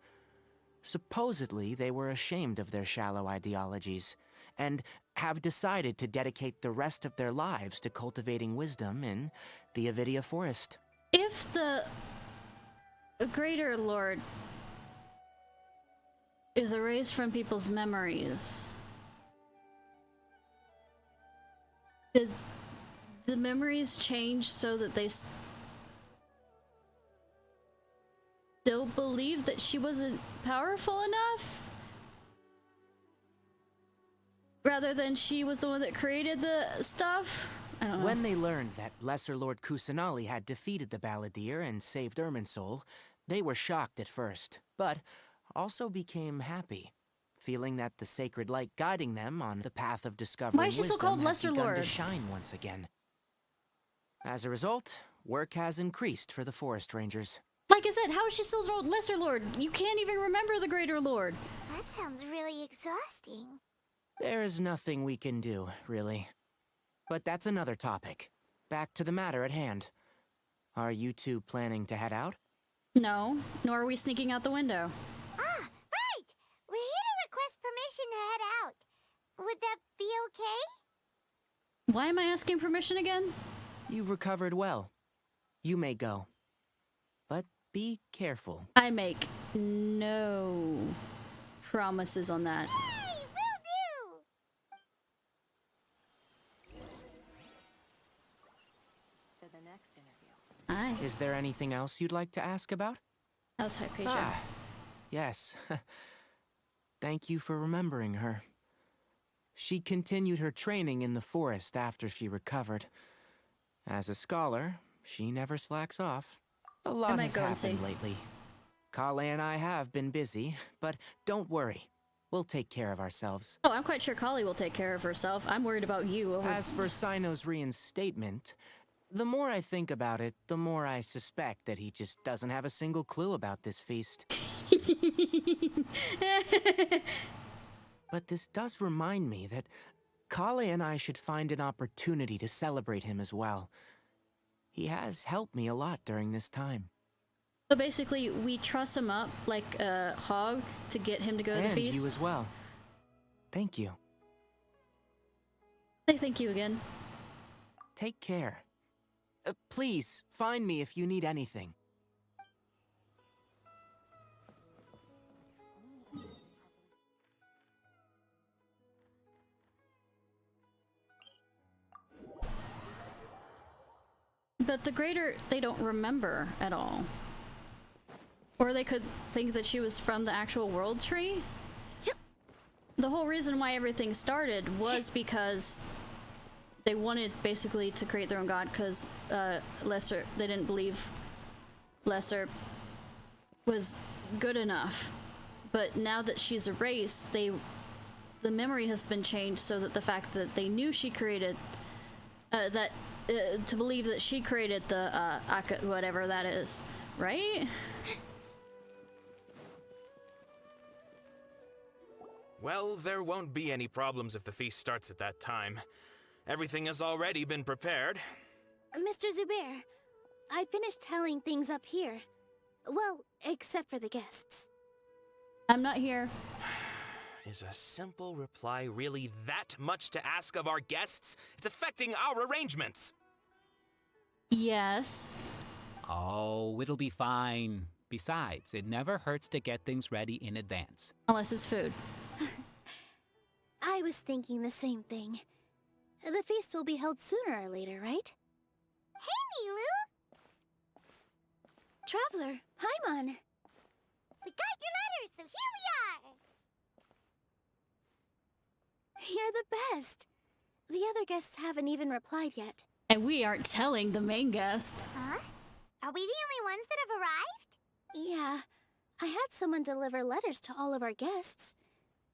Supposedly, they were ashamed of their shallow ideologies, and have decided to dedicate the rest of their lives to cultivating wisdom in the Avidia Forest. If the Greater Lord is erased from people's memories, did the memories change so that they still believe that she wasn't powerful enough? Rather than she was the one that created the stuff? I don't know. When they learned that Lesser Lord Kusanali had defeated the Balladeer and saved Irminsul, they were shocked at first, but also became happy, feeling that the sacred light guiding them on the path of discovering Why is she wisdom still called had Lesser begun Lord? to shine once again. As a result, work has increased for the Forest Rangers. Like I said, how is she still called Lesser Lord? You can't even remember the Greater Lord. That sounds really exhausting. There is nothing we can do, really. But that's another topic. Back to the matter at hand. Are you two planning to head out? No, nor are we sneaking out the window. Ah, right! We're here to request permission to head out. Would that be okay? Why am I asking permission again? You've recovered well. You may go. But be careful. I make no promises on that. Yay! Will do! For the next interview. Aye. Is there anything else you'd like to ask about? How's Hypatia? Ah, yes. Thank you for remembering her. She continued her training in the forest after she recovered. As a scholar, she never slacks off. A lot has happened lately. Kale and I have been busy, but don't worry. We'll take care of ourselves. Oh, I'm quite sure Kali will take care of herself. I'm worried about you. As for Sino's reinstatement, the more I think about it, the more I suspect that he just doesn't have a single clue about this feast. But this does remind me that Kale and I should find an opportunity to celebrate him as well. He has helped me a lot during this time. So basically, we truss him up like a hog to get him to go to the feast? And you as well. Thank you. Say thank you again. Take care. Please, find me if you need anything. But the greater, they don't remember at all. Or they could think that she was from the actual world tree? The whole reason why everything started was because they wanted basically to create their own god because Lesser, they didn't believe Lesser was good enough. But now that she's erased, the memory has been changed so that the fact that they knew she created to believe that she created the whatever that is, right? Well, there won't be any problems if the feast starts at that time. Everything has already been prepared. Mr. Zubair, I finished telling things up here. Well, except for the guests. I'm not here. Is a simple reply really that much to ask of our guests? It's affecting our arrangements. Yes. Oh, it'll be fine. Besides, it never hurts to get things ready in advance. Unless it's food. I was thinking the same thing. The feast will be held sooner or later, right? Hey, Nilu! Traveler, Paimon. We got your letter, so here we are! You're the best. The other guests haven't even replied yet. And we aren't telling the main guest. Huh? Are we the only ones that have arrived? Yeah. I had someone deliver letters to all of our guests.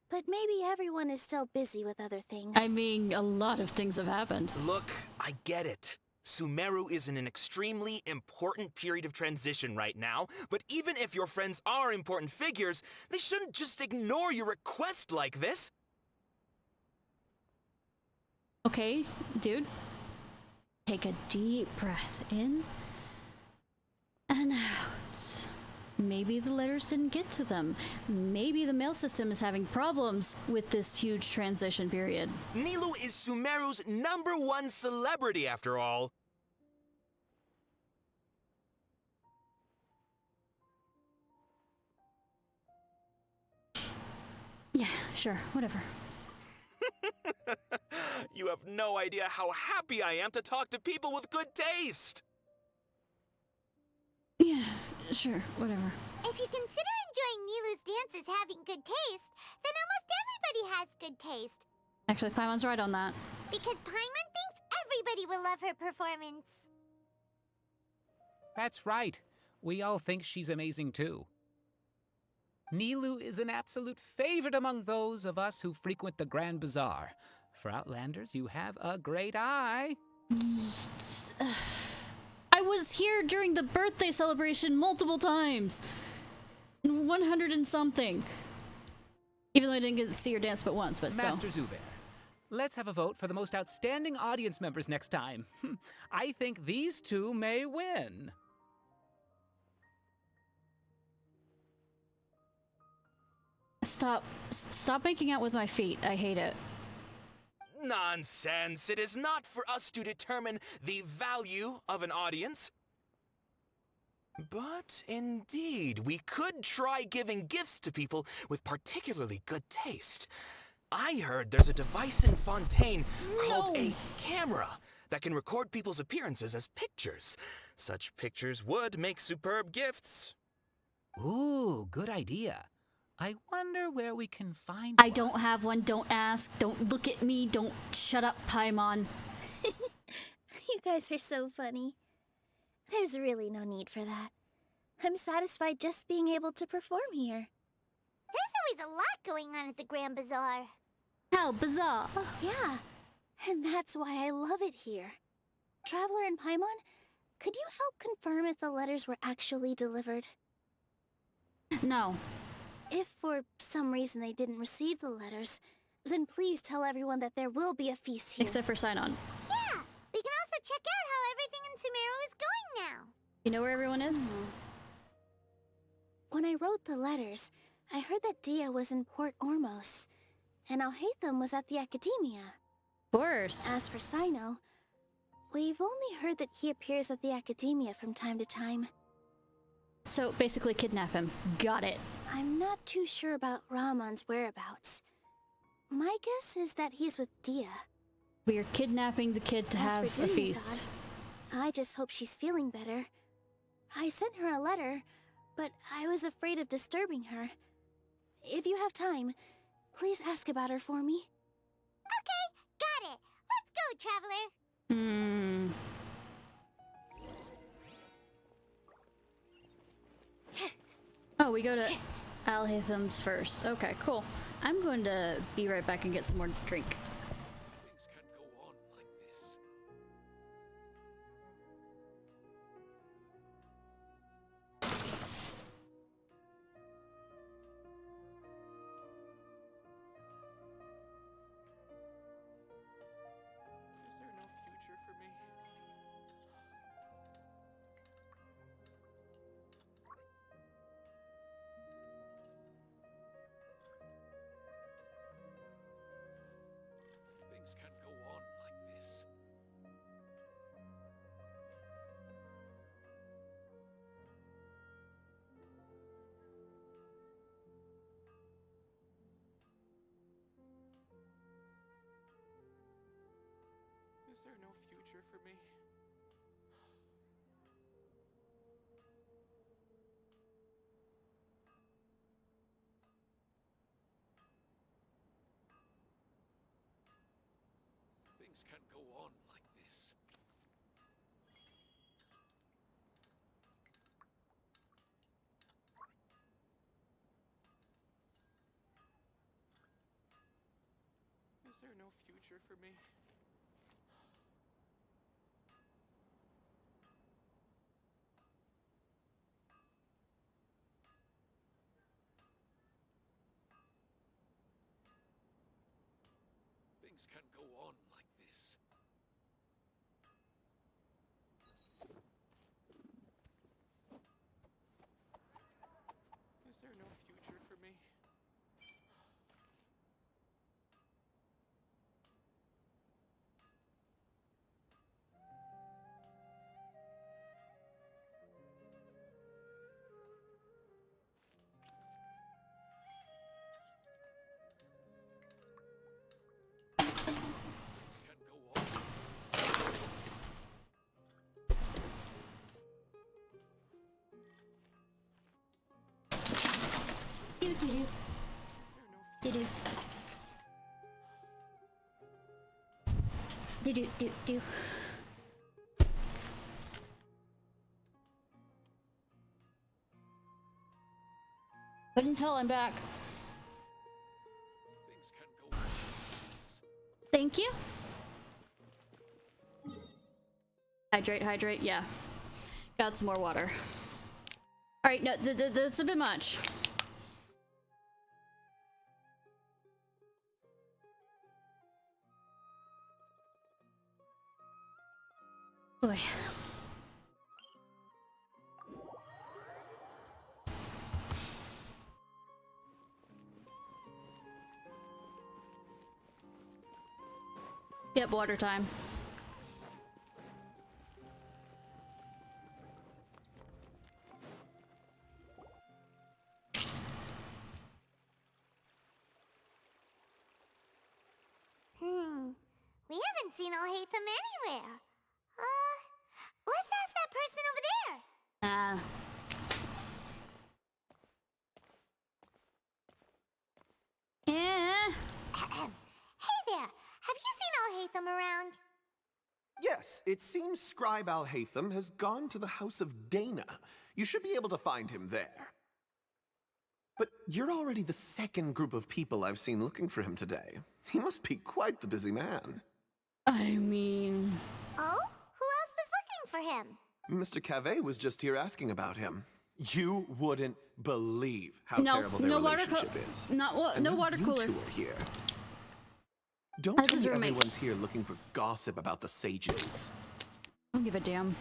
But maybe everyone is still busy with other things. I mean, a lot of things have happened. Look, I get it. Sumeru is in an extremely important period of transition right now, but even if your friends are important figures, they shouldn't just ignore your request like this. Okay, dude. Take a deep breath in and out. Maybe the letters didn't get to them. Maybe the mail system is having problems with this huge transition period. Nilu is Sumeru's #1 celebrity, after all. Yeah, sure, whatever. You have no idea how happy I am to talk to people with good taste. Yeah, sure, whatever. If you consider enjoying Nilu's dance as having good taste, then almost everybody has good taste. Actually, Paimon's right on that. Because Paimon thinks everybody will love her performance. That's right. We all think she's amazing too. Nilu is an absolute favorite among those of us who frequent the Grand Bazaar. For Outlanders, you have a great eye. I was here during the birthday celebration multiple times. 100 and something. Even though I didn't get to see her dance but once, but still. Master Zubair, let's have a vote for the most outstanding audience members next time. I think these two may win. Stop making out with my feet. I hate it. Nonsense. It is not for us to determine the value of an audience. But indeed, we could try giving gifts to people with particularly good taste. I heard there's a device in Fontaine called a camera that can record people's appearances as pictures. Such pictures would make superb gifts. Ooh, good idea. I wonder where we can find I don't have one. Don't ask. Don't look at me. Don't shut up, Paimon. You guys are so funny. There's really no need for that. I'm satisfied just being able to perform here. There's always a lot going on at the Grand Bazaar. How bizarre. Yeah, and that's why I love it here. Traveler and Paimon, could you help confirm if the letters were actually delivered? No. If for some reason they didn't receive the letters, then please tell everyone that there will be a feast here. Except for Sign-On. Yeah, we can also check out how everything in Sumeru is going now. You know where everyone is? When I wrote the letters, I heard that Dia was in Port Ormos, and Alhaitham was at the Academia. Of course. As for Sino, we've only heard that he appears at the Academia from time to time. So basically kidnap him. Got it. I'm not too sure about Ramon's whereabouts. My guess is that he's with Dia. We are kidnapping the kid to have a feast. I just hope she's feeling better. I sent her a letter, but I was afraid of disturbing her. If you have time, please ask about her for me. Okay, got it. Let's go, Traveler. Oh, we go to Alhaitham's first. Okay, cool. I'm going to be right back and get some more drink. Is there no future for me? Things can't go on like this. Is there no future for me? Things can't go on like this. Is there no future for me? Do. Couldn't tell I'm back. Thank you. Hydrate, yeah. Got some more water. Alright, no, that's a bit much. Boy. Yep, water time. We haven't seen Alhaitham anywhere. Let's ask that person over there. Yeah. Hey there, have you seen Alhaitham around? Yes, it seems Scribe Alhaitham has gone to the House of Dana. You should be able to find him there. But you're already the second group of people I've seen looking for him today. He must be quite the busy man. I mean... Oh? Who else was looking for him? Mr. Cave was just here asking about him. You wouldn't believe how terrible their relationship is. No water cooler. You two are here. Don't tell me everyone's here looking for gossip about the sages. I don't give a damn.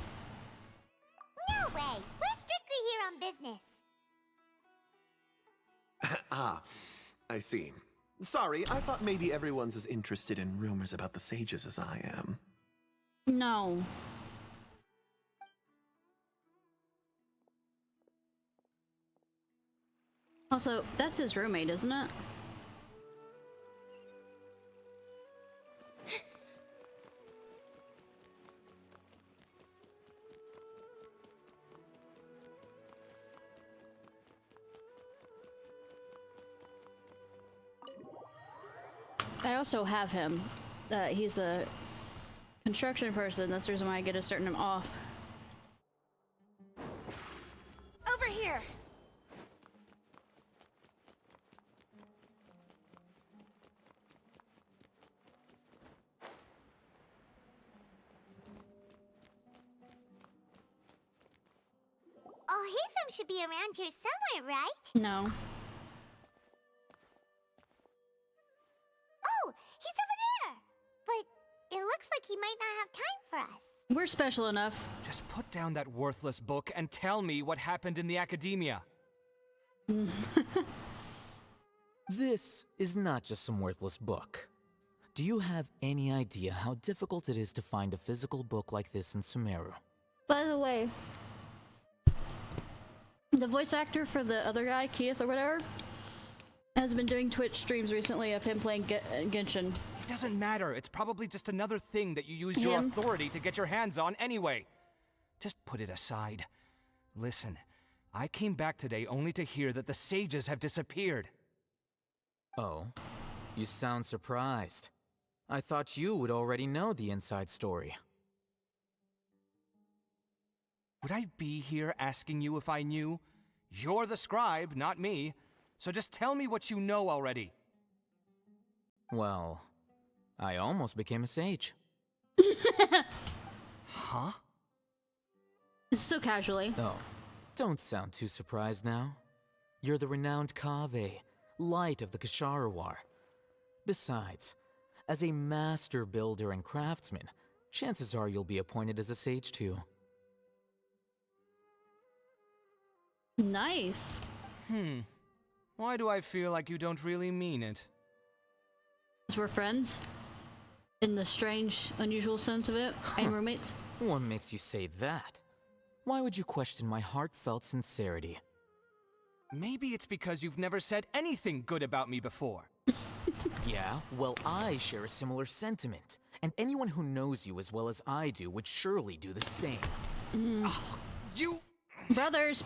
No way! We're strictly here on business. Ah, I see. Sorry, I thought maybe everyone's as interested in rumors about the sages as I am. No. Also, that's his roommate, isn't it? I also have him. He's a construction person. That's the reason why I get a certain amount off. Over here! Alhaitham should be around here somewhere, right? No. Oh, he's over there! But it looks like he might not have time for us. We're special enough. Just put down that worthless book and tell me what happened in the academia. This is not just some worthless book. Do you have any idea how difficult it is to find a physical book like this in Sumeru? By the way, the voice actor for the other guy, Keith or whatever, has been doing Twitch streams recently of him playing Genshin. It doesn't matter. It's probably just another thing that you used your authority to get your hands on anyway. Just put it aside. Listen, I came back today only to hear that the sages have disappeared. Oh, you sound surprised. I thought you would already know the inside story. Would I be here asking you if I knew? You're the scribe, not me. So just tell me what you know already. Well, I almost became a sage. Huh? So casually. Oh, don't sound too surprised now. You're the renowned Kaveh, light of the Ksharawar. Besides, as a master builder and craftsman, chances are you'll be appointed as a sage too. Nice. Why do I feel like you don't really mean it? Because we're friends? In the strange, unusual sense of it? And roommates? What makes you say that? Why would you question my heartfelt sincerity? Maybe it's because you've never said anything good about me before. Yeah, well, I share a similar sentiment. And anyone who knows you as well as I do would surely do the same. You... Brothers!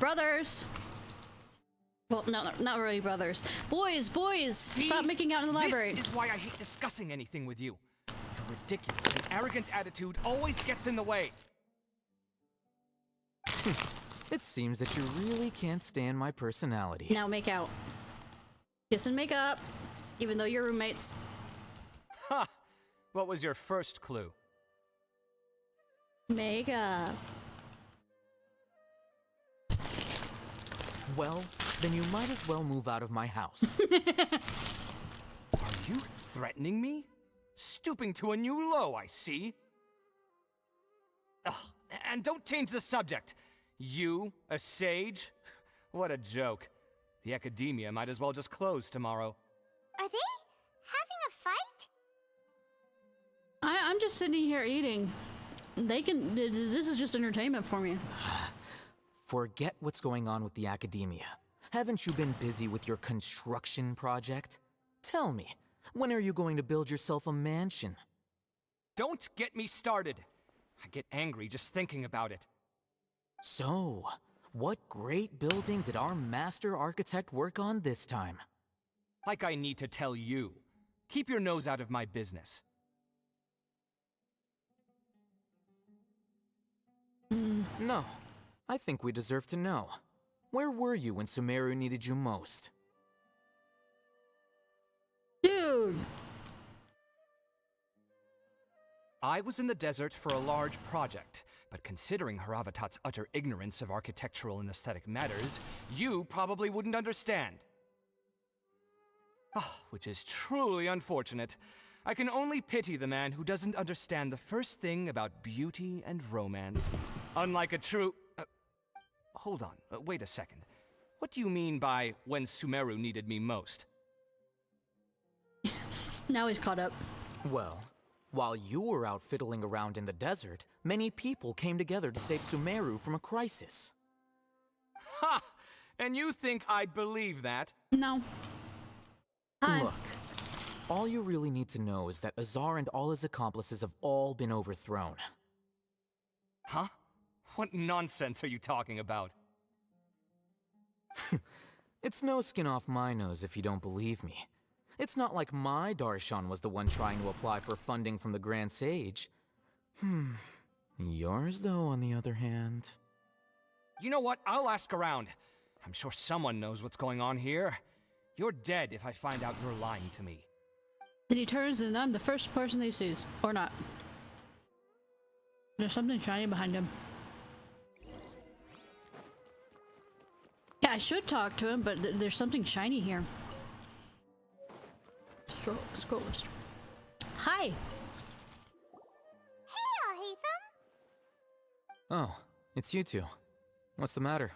Well, no, not really brothers. Boys! See? Stop making out in the library. This is why I hate discussing anything with you. Your ridiculous and arrogant attitude always gets in the way. It seems that you really can't stand my personality. Now make out. Kiss and make up, even though you're roommates. Ha! What was your first clue? Make up. Well, then you might as well move out of my house. Are you threatening me? Stooping to a new low, I see. Ugh, and don't change the subject. You, a sage? What a joke. The academia might as well just close tomorrow. Are they having a fight? I'm just sitting here eating. They can. This is just entertainment for me. Forget what's going on with the academia. Haven't you been busy with your construction project? Tell me, when are you going to build yourself a mansion? Don't get me started. I get angry just thinking about it. So, what great building did our master architect work on this time? Like I need to tell you. Keep your nose out of my business. No. I think we deserve to know. Where were you when Sumeru needed you most? Dude! I was in the desert for a large project, but considering Haravatat's utter ignorance of architectural and aesthetic matters, you probably wouldn't understand. Which is truly unfortunate. I can only pity the man who doesn't understand the first thing about beauty and romance. Unlike a true... hold on, wait a second. What do you mean by when Sumeru needed me most? Now he's caught up. Well, while you were out fiddling around in the desert, many people came together to save Sumeru from a crisis. Ha! And you think I'd believe that? No. Look, all you really need to know is that Azar and all his accomplices have all been overthrown. Huh? What nonsense are you talking about? It's no skin off my nose if you don't believe me. It's not like my Darshan was the one trying to apply for funding from the Grand Sage. Yours, though, on the other hand... You know what? I'll ask around. I'm sure someone knows what's going on here. You're dead if I find out you're lying to me. Then he turns and I'm the first person he sees. Or not. There's something shiny behind him. Yeah, I should talk to him, but there's something shiny here. Scroll. Hi! Hey, Alhaitham! Oh, it's you two. What's the matter?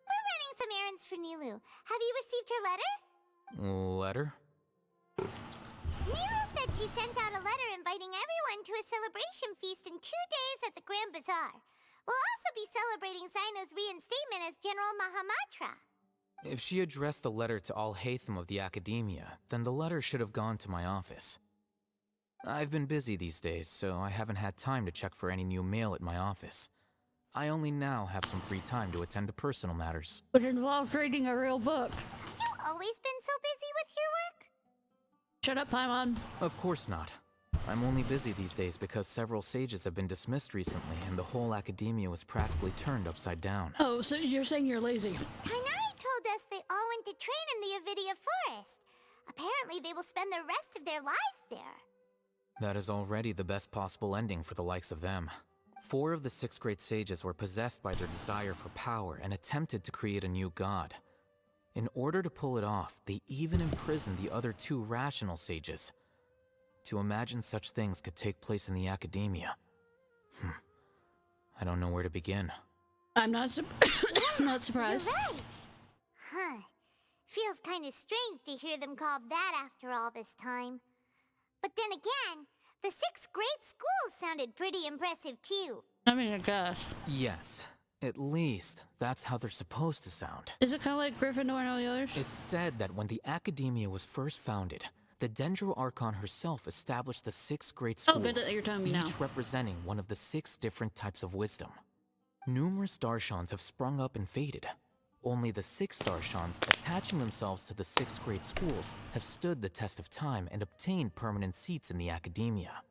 We're running some errands for Nilou. Have you received her letter? Letter? Nilou said she sent out a letter inviting everyone to a celebration feast in 2 days at the Grand Bazaar. We'll also be celebrating Zaino's reinstatement as General Mahamatra. If she addressed the letter to Alhaitham of the Academia, then the letter should have gone to my office. I've been busy these days, so I haven't had time to check for any new mail at my office. I only now have some free time to attend to personal matters. Which involves reading a real book. Have you always been so busy with your work? Shut up, Paimon. Of course not. I'm only busy these days because several sages have been dismissed recently, and the whole academia was practically turned upside down. Oh, so you're saying you're lazy? Kainari told us they all went to train in the Avidia Forest. Apparently they will spend the rest of their lives there. That is already the best possible ending for the likes of them. 4 of the 6 great sages were possessed by their desire for power and attempted to create a new god. In order to pull it off, they even imprisoned the other 2 rational sages. To imagine such things could take place in the academia. I don't know where to begin. I'm not not surprised. You're right. Huh. Feels kind of strange to hear them called that after all this time. But then again, the 6 great schools sounded pretty impressive too. I mean, I guess. Yes. At least, that's how they're supposed to sound. Is it kind of like Gryffindor and all the others? It's said that when the Academia was first founded, the Dendro Archon herself established the 6 great schools, good that you're telling me each now. representing one of the 6 different types of wisdom. Numerous Darshans have sprung up and faded. Only the 6 Darshans, attaching themselves to the 6 great schools, have stood the test of time and obtained permanent seats in the Academia.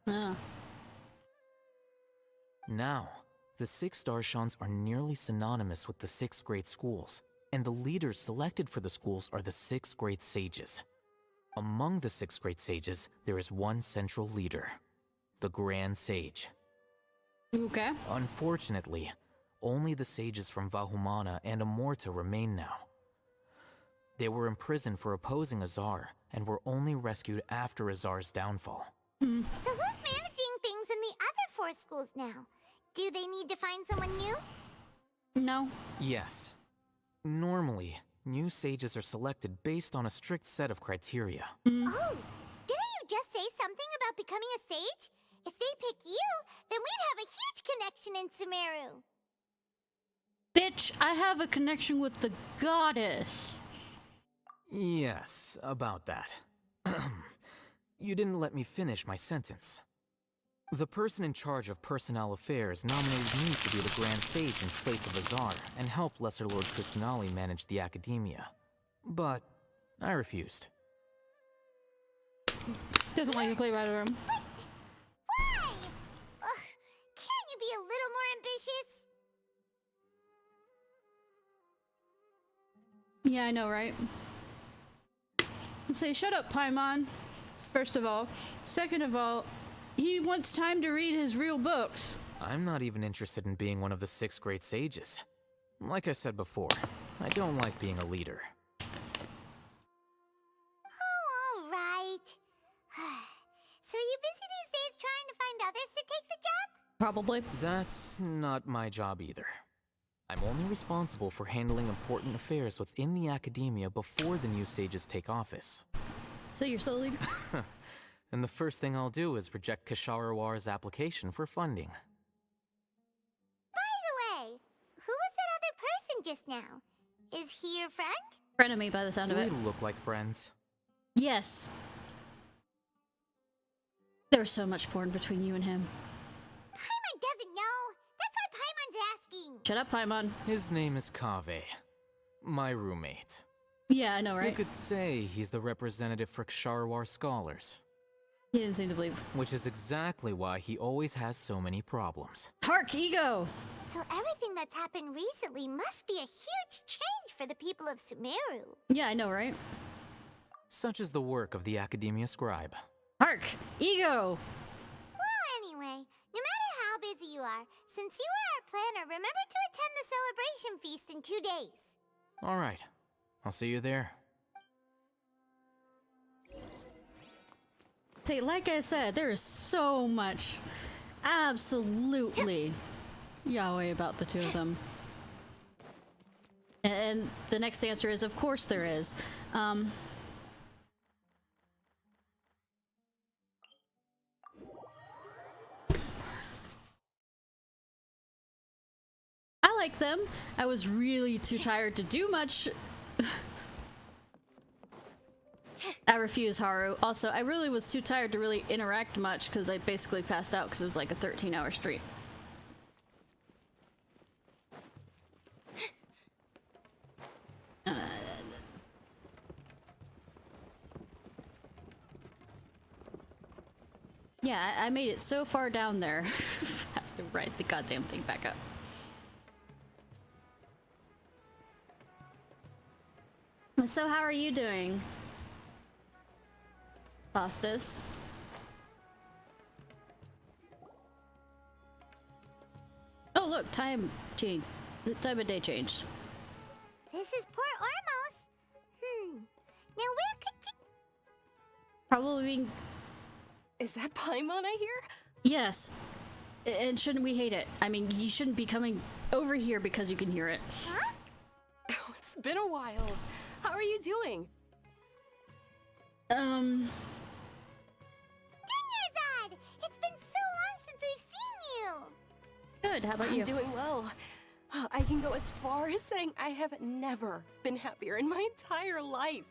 Now, the 6 Darshans are nearly synonymous with the 6 great schools, and the leaders selected for the schools are the 6 great sages. Among the 6 great sages, there is one central leader, the Grand Sage. Okay. Unfortunately, only the sages from Vahumana and Amorta remain now. They were imprisoned for opposing Azar, and were only rescued after Azar's downfall. So who's managing things in the other 4 schools now? Do they need to find someone new? No. Yes. Normally, new sages are selected based on a strict set of criteria. Oh, didn't you just say something about becoming a sage? If they pick you, then we'd have a huge connection in Sumeru. Bitch, I have a connection with the goddess. Yes, about that. You didn't let me finish my sentence. The person in charge of personnel affairs nominated me to be the Grand Sage in place of Azar and help Lesser Lord Kusanali manage the academia. But I refused. Doesn't like to play right around. Why? Ugh, can't you be a little more ambitious? Yeah, I know, right? Say, shut up, Paimon. First of all. Second of all, he wants time to read his real books. I'm not even interested in being one of the 6 great sages. Like I said before, I don't like being a leader. Oh, all right. So are you busy these days trying to find others to take the job? Probably. That's not my job either. I'm only responsible for handling important affairs within the academia before the new sages take office. So you're still a leader? And the first thing I'll do is reject Kasharawar's application for funding. By the way, who was that other person just now? Is he your friend? Frenemy by the sound of Do it. we look like friends? Yes. There's so much porn between you and him. Paimon doesn't know. That's why Paimon's asking. Shut up, Paimon. His name is Kaveh, my roommate. Yeah, I know, right? You could say he's the representative for Ksharawar scholars. He didn't seem to believe. Which is exactly why he always has so many problems. Hark, ego! So everything that's happened recently must be a huge change for the people of Sumeru. Yeah, I know, right? Such is the work of the Academia Scribe. Hark, ego! Well, anyway, no matter how busy you are, since you are our planner, remember to attend the celebration feast in 2 days. All right, I'll see you there. See, like I said, there is so much absolutely Yahweh about the two of them. And the next answer is, of course there is. I like them. I was really too tired to do much. I refuse, Haru. Also, I really was too tired to really interact much because I basically passed out because it was like a 13-hour stream. Yeah, I made it so far down there. I have to write the goddamn thing back up. So how are you doing, Bastos? Oh look, time change. The time of day changed. This is Port Ormos. Now where could you... Probably being... Is that Paimon I hear? Yes. And shouldn't we hate it? I mean, you shouldn't be coming over here because you can hear it. Huh? Oh, it's been a while. How are you doing? Dunyarzad! It's been so long since we've seen you! Good, how about you? I'm doing well. I can go as far as saying I have never been happier in my entire life.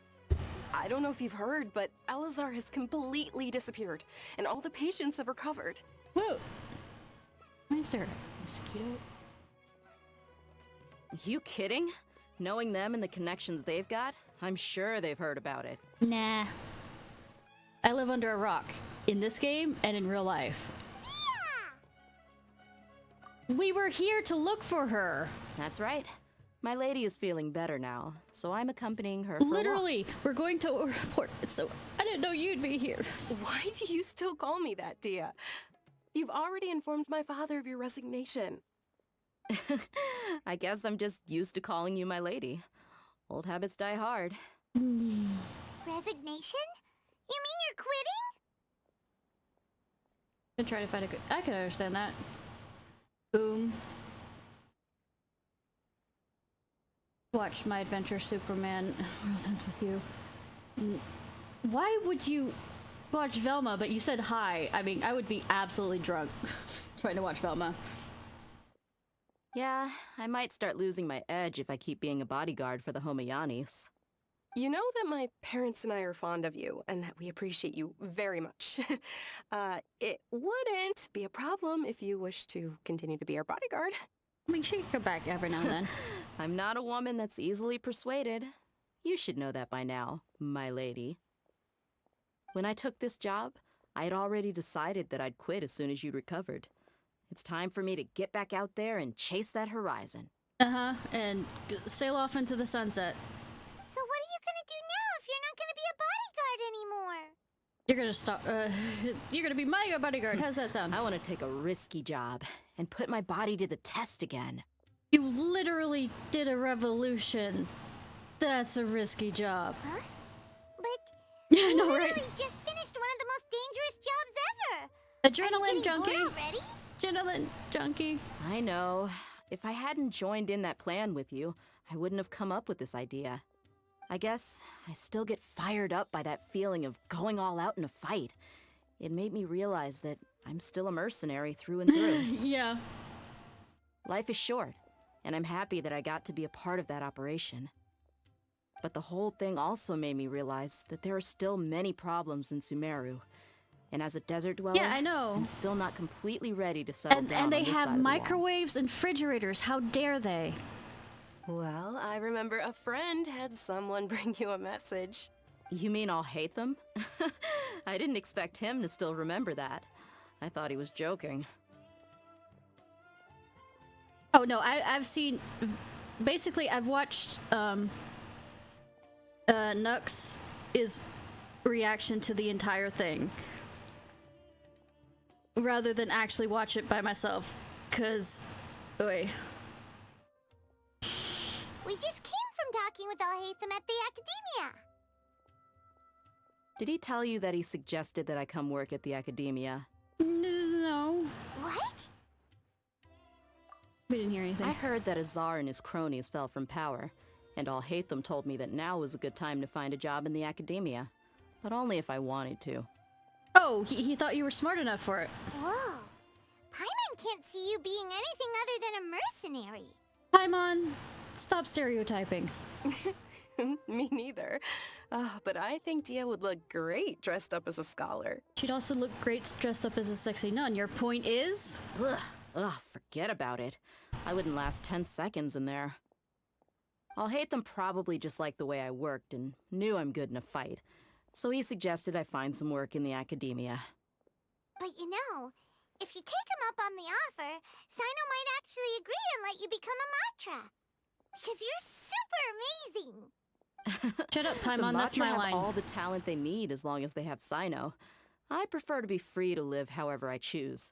I don't know if you've heard, but Elazar has completely disappeared, and all the patients have recovered. Whoa! Nicer. Mosquito. You kidding? Knowing them and the connections they've got, I'm sure they've heard about it. Nah. I live under a rock. In this game and in real life. Yeah! We were here to look for her. That's right. My lady is feeling better now, so I'm accompanying her for Literally, we're going to report. So I didn't know you'd be here. Why do you still call me that, Dia? You've already informed my father of your resignation. I guess I'm just used to calling you my lady. Old habits die hard. Resignation? You mean you're quitting? I'm trying to find a good... I can understand that. Boom. Watch My Adventure Superman. World Ends With You. Why would you... watch Velma, but you said hi. I mean, I would be absolutely drunk trying to watch Velma. Yeah, I might start losing my edge if I keep being a bodyguard for the Homayanis. You know that my parents and I are fond of you, and that we appreciate you very much. It wouldn't be a problem if you wish to continue to be our bodyguard. I mean, she could come back every now and then. I'm not a woman that's easily persuaded. You should know that by now, my lady. When I took this job, I had already decided that I'd quit as soon as you'd recovered. It's time for me to get back out there and chase that horizon. Uh-huh, and sail off into the sunset. So what are you gonna do now if you're not gonna be a bodyguard anymore? You're gonna stop, you're gonna be my bodyguard. How's that sound? I want to take a risky job and put my body to the test again. You literally did a revolution. That's a risky job. Huh? But Yeah, you no, literally right? just finished one of the most dangerous jobs ever. Adrenaline junkie. Already? Adrenaline junkie. I know. If I hadn't joined in that plan with you, I wouldn't have come up with this idea. I guess I still get fired up by that feeling of going all out in a fight. It made me realize that I'm still a mercenary through and through. Yeah. Life is short, and I'm happy that I got to be a part of that operation. But the whole thing also made me realize that there are still many problems in Sumeru. And as a desert dweller, Yeah, I know. I'm still not completely ready to settle down And they on this have side of the wall. microwaves and refrigerators. How dare they? Well, I remember a friend had someone bring you a message. You mean I'll hate them? I didn't expect him to still remember that. I thought he was joking. Oh no, I've seen. Basically, I've watched Nux is reaction to the entire thing, rather than actually watch it by myself. Cause, oy. We just came from talking with Alhaitham at the academia. Did he tell you that he suggested that I come work at the academia? No. What? We didn't hear anything. I heard that Azar and his cronies fell from power, and Alhaitham told me that now was a good time to find a job in the academia. But only if I wanted to. Oh, he thought you were smart enough for it. Whoa. Paimon can't see you being anything other than a mercenary. Paimon, stop stereotyping. Me neither. But I think Dia would look great dressed up as a scholar. She'd also look great dressed up as a sexy nun. Your point is? Ugh, forget about it. I wouldn't last 10 seconds in there. Alhaitham probably just liked the way I worked and knew I'm good in a fight. So he suggested I find some work in the academia. But you know, if you take him up on the offer, Sino might actually agree and let you become a Matra. Because you're super amazing. Shut up, Paimon, The that's Matra my have line. all the talent they need as long as they have Sino. I prefer to be free to live however I choose.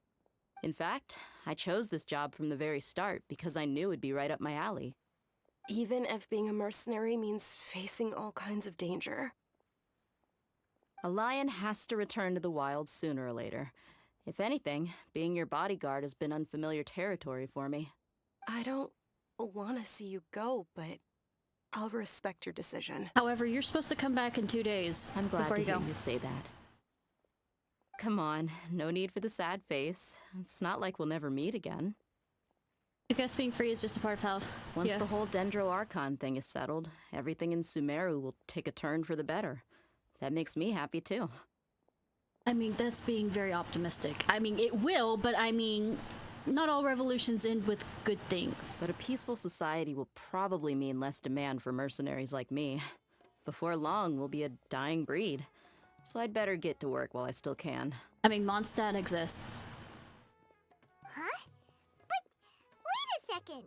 In fact, I chose this job from the very start because I knew it'd be right up my alley. Even if being a mercenary means facing all kinds of danger. A lion has to return to the wild sooner or later. If anything, being your bodyguard has been unfamiliar territory for me. I don't want to see you go, but I'll respect your decision. However, you're supposed to come back in 2 days. I'm glad before to you hear go. you say that. Come on, no need for the sad face. It's not like we'll never meet again. I guess being free is just a part of how. Once yeah. the whole Dendro Archon thing is settled, everything in Sumeru will take a turn for the better. That makes me happy too. I mean, that's being very optimistic. I mean, it will, but I mean, not all revolutions end with good things. But a peaceful society will probably mean less demand for mercenaries like me. Before long, we'll be a dying breed. So I'd better get to work while I still can. I mean, Mondstadt exists. Huh? But wait a second.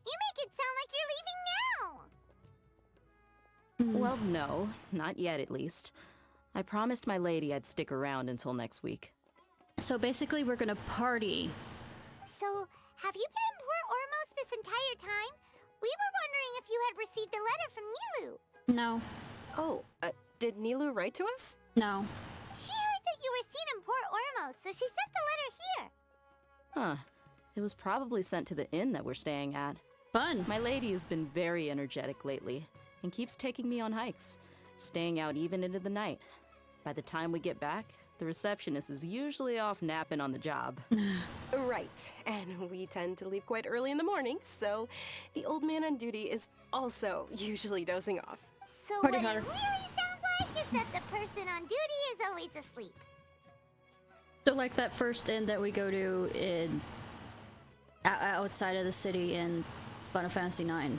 You make it sound like you're leaving now. Well, no. Not yet, at least. I promised my lady I'd stick around until next week. So basically, we're gonna party. So, have you been in Port Ormos this entire time? We were wondering if you had received a letter from Nilu. No. Oh, did Nilu write to us? No. She heard that you were seen in Port Ormos, so she sent the letter here. Huh. It was probably sent to the inn that we're staying at. Fun. My lady has been very energetic lately, and keeps taking me on hikes, staying out even into the night. By the time we get back, the receptionist is usually off napping on the job. Right, and we tend to leave quite early in the morning, so the old man on duty is also usually dozing off. So what it really sounds like is that the person on duty is always asleep. So like that first inn that we go to in outside of the city in Final Fantasy IX.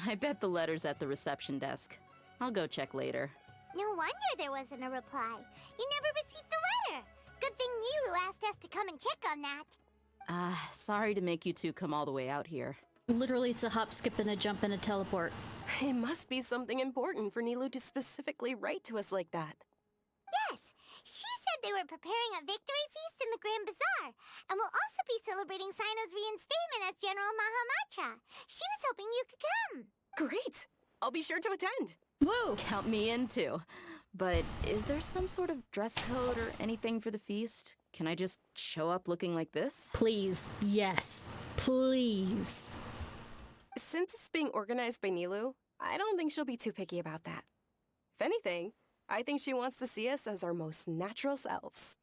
I bet the letter's at the reception desk. I'll go check later. No wonder there wasn't a reply. You never received the letter. Good thing Nilu asked us to come and check on that. Sorry to make you two come all the way out here. Literally, it's a hop, skip, and a jump and a teleport. It must be something important for Nilu to specifically write to us like that. Yes, she said they were preparing a victory feast in the Grand Bazaar, and will also be celebrating Sino's reinstatement as General Mahamatra. She was hoping you could come. Great! I'll be sure to attend. Whoa! Count me in too. But is there some sort of dress code or anything for the feast? Can I just show up looking like this? Please. Yes. Please. Since it's being organized by Nilu, I don't think she'll be too picky about that. If anything, I think she wants to see us as our most natural selves.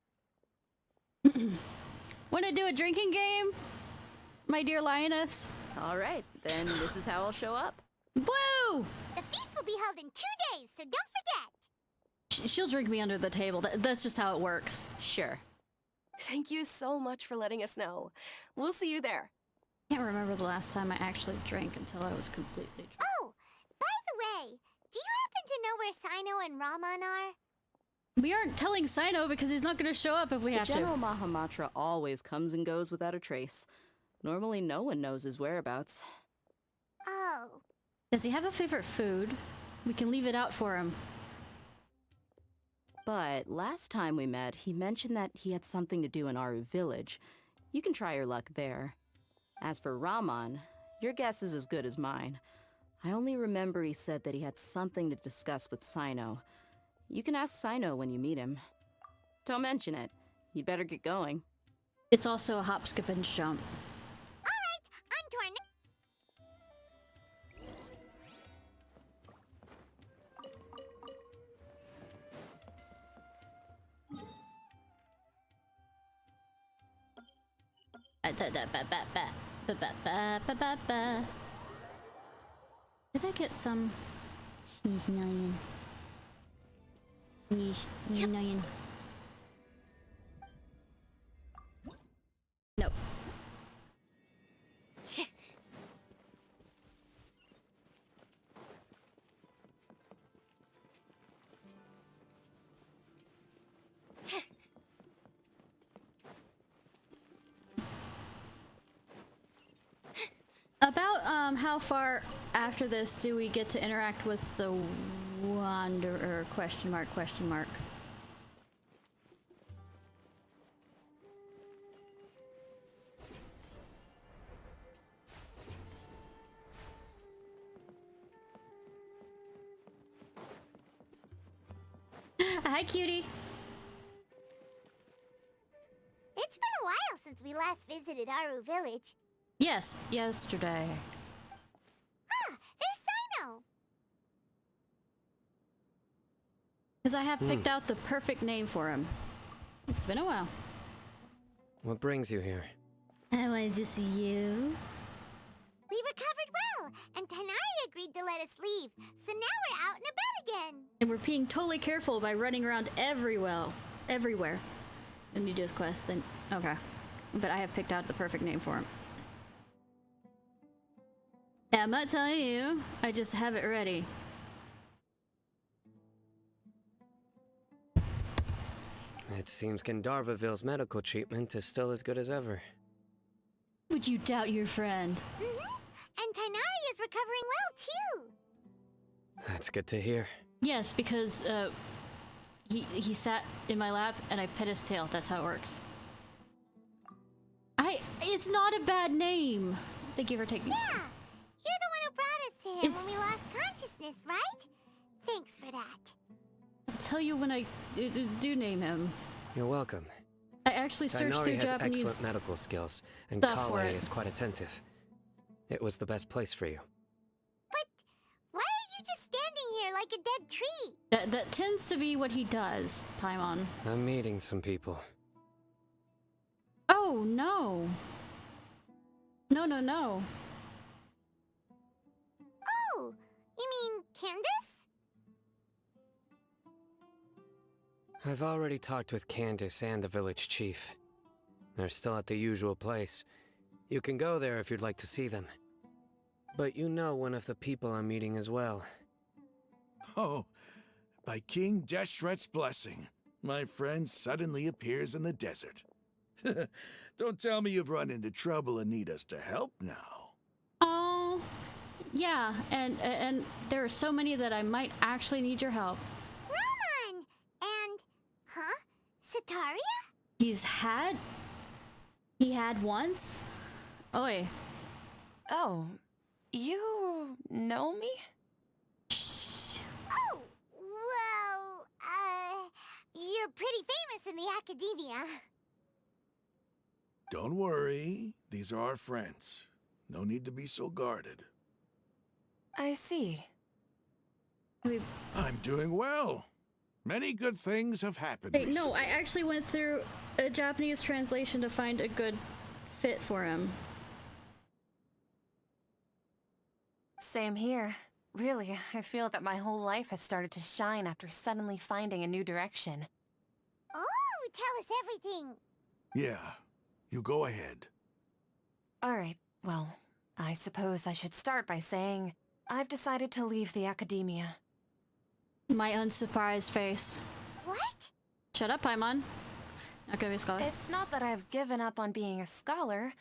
Wanna do a drinking game, my dear lioness? All right, then this is how I'll show up. Woo! The feast will be held in 2 days, so don't forget. She'll drink me under the table. That's just how it works. Sure. Thank you so much for letting us know. We'll see you there. I can't remember the last time I actually drank until I was completely drunk. Oh, by the way, do you happen to know where Sino and Raman are? We aren't telling Sino because he's not going to show up if we have to. General Mahamatra always comes and goes without a trace. Normally no one knows his whereabouts. Oh. Does he have a favorite food? We can leave it out for him. But last time we met, he mentioned that he had something to do in Aru Village. You can try your luck there. As for Raman, your guess is as good as mine. I only remember he said that he had something to discuss with Sino. You can ask Sino when you meet him. Don't mention it. You'd better get going. It's also a hop, skip, and jump. Alright, on to our next... Did I get some sneeze million? Million. Nope. About how far after this do we get to interact with the Wanderer? Question mark, question mark. Hi, cutie. It's been a while since we last visited Aru Village. Yes, yesterday. Ah, there's Sino! Because I have picked out the perfect name for him. It's been a while. What brings you here? I wanted to see you. We recovered well, and Tanari agreed to let us leave, so now we're out and about again. And we're being totally careful by running around everywhere. When you do this quest, then... Okay. But I have picked out the perfect name for him. I'm not telling you. I just have it ready. It seems Gandharvaville's medical treatment is still as good as ever. Would you doubt your friend? And Tanari is recovering well, too. That's good to hear. Yes, because, he sat in my lap and I pet his tail. That's how it works. It's not a bad name. Thank you for taking... Yeah, you're the one who brought us to him when we lost consciousness, right? Thanks for that. I'll tell you when I do name him. You're welcome. I actually searched through has Japanese excellent medical skills, and stuff for Kale it. is quite attentive. It was the best place for you. But why are you just standing here like a dead treat. That tends to be what he does, Paimon. I'm meeting some people. Oh, no. No, no, no. Oh, you mean Candace? I've already talked with Candace and the village chief. They're still at the usual place. You can go there if you'd like to see them. But you know one of the people I'm meeting as well. Oh, by King Deshret's blessing, my friend suddenly appears in the desert. Don't tell me you've run into trouble and need us to help now. Oh, yeah, and there are so many that I might actually need your help. Roman! And, huh? Sataria? He had once? Oi. Oh, you know me? Oh, well, you're pretty famous in the academia. Don't worry, these are our friends. No need to be so guarded. I see. I'm doing well. Many good things have happened Hey, recently. no, I actually went through a Japanese translation to find a good fit for him. Same here. Really, I feel that my whole life has started to shine after suddenly finding a new direction. Oh, tell us everything. Yeah, you go ahead. Alright, well, I suppose I should start by saying I've decided to leave the academia. My unsurprised face. What? Shut up, Paimon. Not gonna be a scholar. It's not that I've given up on being a scholar.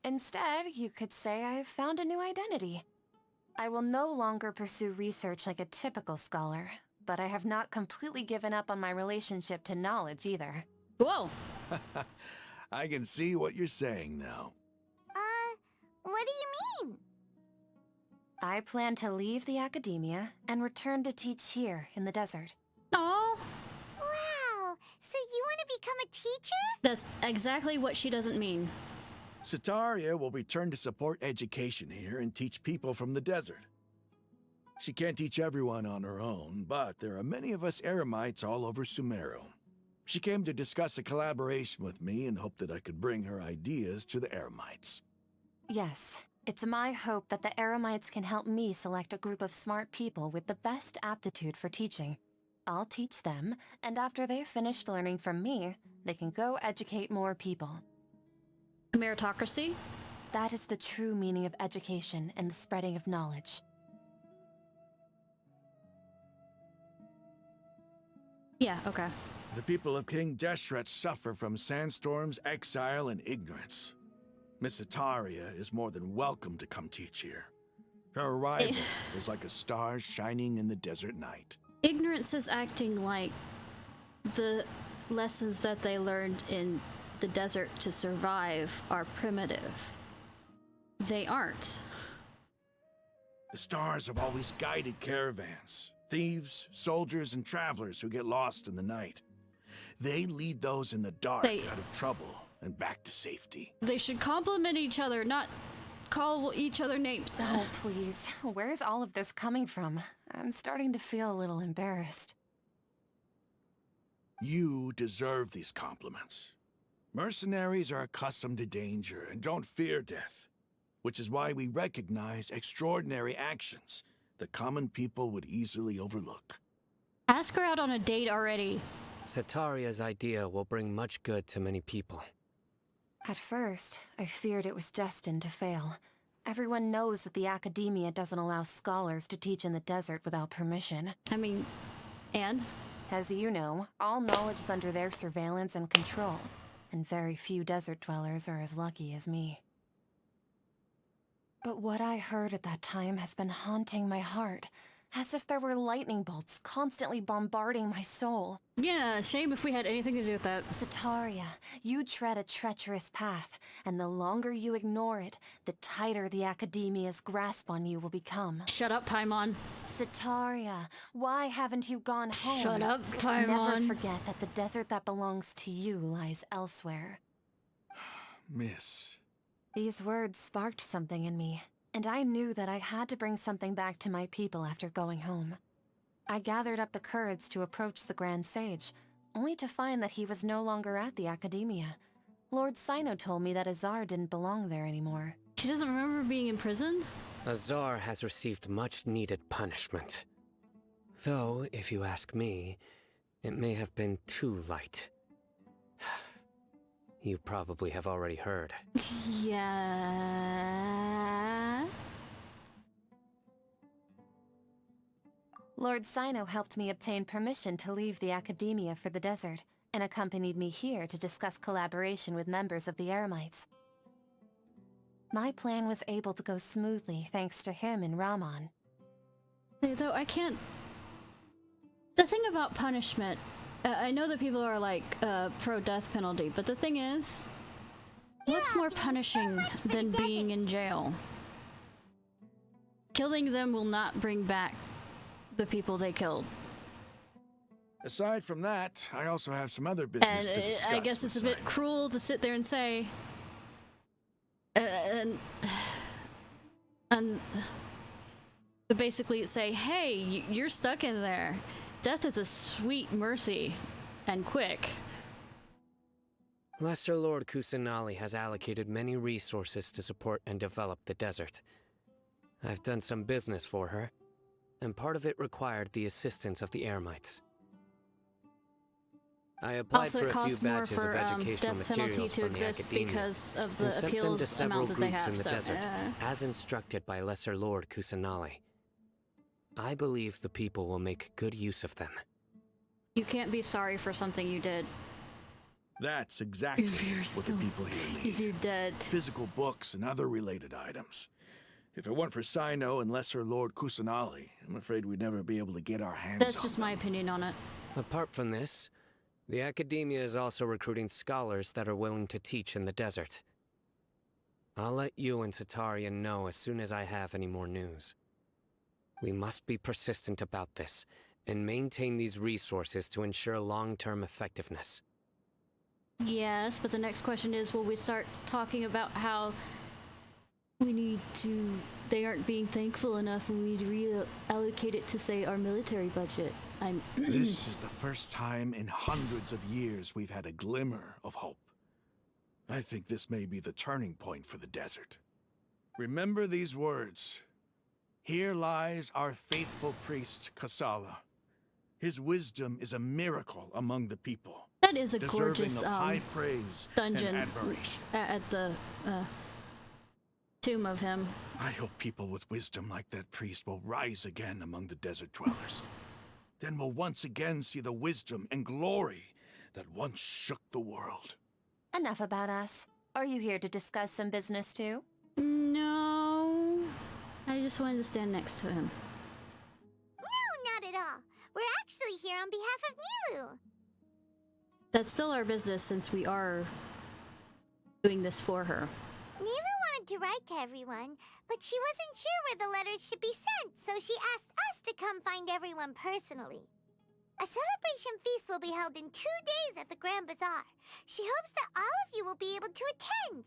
Instead, you could say I've found a new identity. I will no longer pursue research like a typical scholar, but I have not completely given up on my relationship to knowledge either. Whoa! I can see what you're saying now. What do you mean? I plan to leave the academia and return to teach here in the desert. Oh. Wow, so you want to become a teacher? That's exactly what she doesn't mean. Sataria will return to support education here and teach people from the desert. She can't teach everyone on her own, but there are many of us Eremites all over Sumeru. She came to discuss a collaboration with me and hoped that I could bring her ideas to the Eremites. Yes, it's my hope that the Eremites can help me select a group of smart people with the best aptitude for teaching. I'll teach them, and after they've finished learning from me, they can go educate more people. Meritocracy? That is the true meaning of education and the spreading of knowledge. Yeah, okay. The people of King Deshret suffer from sandstorms, exile, and ignorance. Miss Sataria is more than welcome to come teach here. Her arrival was like a star shining in the desert night. Ignorance is acting like the lessons that they learned in the desert to survive are primitive. They aren't. The stars have always guided caravans, thieves, soldiers, and travelers who get lost in the night. They lead those in the dark out of trouble and back to safety. They should compliment each other, not call each other names. Oh, please. Where's all of this coming from? I'm starting to feel a little embarrassed. You deserve these compliments. Mercenaries are accustomed to danger and don't fear death, which is why we recognize extraordinary actions that common people would easily overlook. Ask her out on a date already. Sataria's idea will bring much good to many people. At first, I feared it was destined to fail. Everyone knows that the academia doesn't allow scholars to teach in the desert without permission. I mean, and? As you know, all knowledge is under their surveillance and control, and very few desert dwellers are as lucky as me. But what I heard at that time has been haunting my heart, as if there were lightning bolts constantly bombarding my soul. Yeah, shame if we had anything to do with that. Sataria, you tread a treacherous path, and the longer you ignore it, the tighter the academia's grasp on you will become. Shut up, Paimon. Sataria, why haven't you gone home? Shut up, Paimon. Never forget that the desert that belongs to you lies elsewhere. Miss. These words sparked something in me, and I knew that I had to bring something back to my people after going home. I gathered up the courage to approach the Grand Sage, only to find that he was no longer at the Academia. Lord Sino told me that Azar didn't belong there anymore. She doesn't remember being imprisoned? Azar has received much-needed punishment. Though, if you ask me, it may have been too light. You probably have already heard. Yes. Lord Sino helped me obtain permission to leave the Academia for the desert, and accompanied me here to discuss collaboration with members of the Eremites. My plan was able to go smoothly thanks to him and Rahman. Though I can't... The thing about punishment, I know that people are like pro-death penalty, but the thing is, what's more punishing than being in jail? Killing them will not bring back the people they killed. Aside from that, I also have some other business And to discuss. I guess it's a bit cruel to sit there and say, and basically say, hey, you're stuck in there. Death is a sweet mercy, and quick. Lesser Lord Kusanali has allocated many resources to support and develop the desert. I've done some business for her, and part of it required the assistance of the Eremites. I applied Also, for it a few costs more batches for of educational death penalty materials to from the exist Academia, because of and the sent them to appeals several amount that they groups have. in the So, desert, as instructed by Lesser Lord Kusanali. I believe the people will make good use of them. you can't be sorry for something you did. That's exactly what the people here need. If you're dead. Physical books and other related items. If it weren't for Sino and Lesser Lord Kusanali, I'm afraid we'd never be able to get our hands That's on just my opinion on it. Apart from this, the Academia is also recruiting scholars that are willing to teach in the desert. I'll let you and Satarian know as soon as I have any more news. We must be persistent about this, and maintain these resources to ensure long-term effectiveness. Yes, but the next question is, will we start talking about how we need to... They aren't being thankful enough and we need to reallocate it to, say, our military budget. This is the first time in hundreds of years we've had a glimmer of hope. I think this may be the turning point for the desert. Remember these words. Here lies our faithful priest, Kasala. His wisdom is a miracle among the people. That is a deserving gorgeous of high praise dungeon and admiration. at the tomb of him. I hope people with wisdom like that priest will rise again among the desert dwellers. Then we'll once again see the wisdom and glory that once shook the world. Enough about us. Are you here to discuss some business too? No. I just wanted to stand next to him. No, not at all. We're actually here on behalf of Nilu. That's still our business since we are doing this for her. Nilu wanted to write to everyone, but she wasn't sure where the letters should be sent, so she asked us to come find everyone personally. A celebration feast will be held in 2 days at the Grand Bazaar. She hopes that all of you will be able to attend.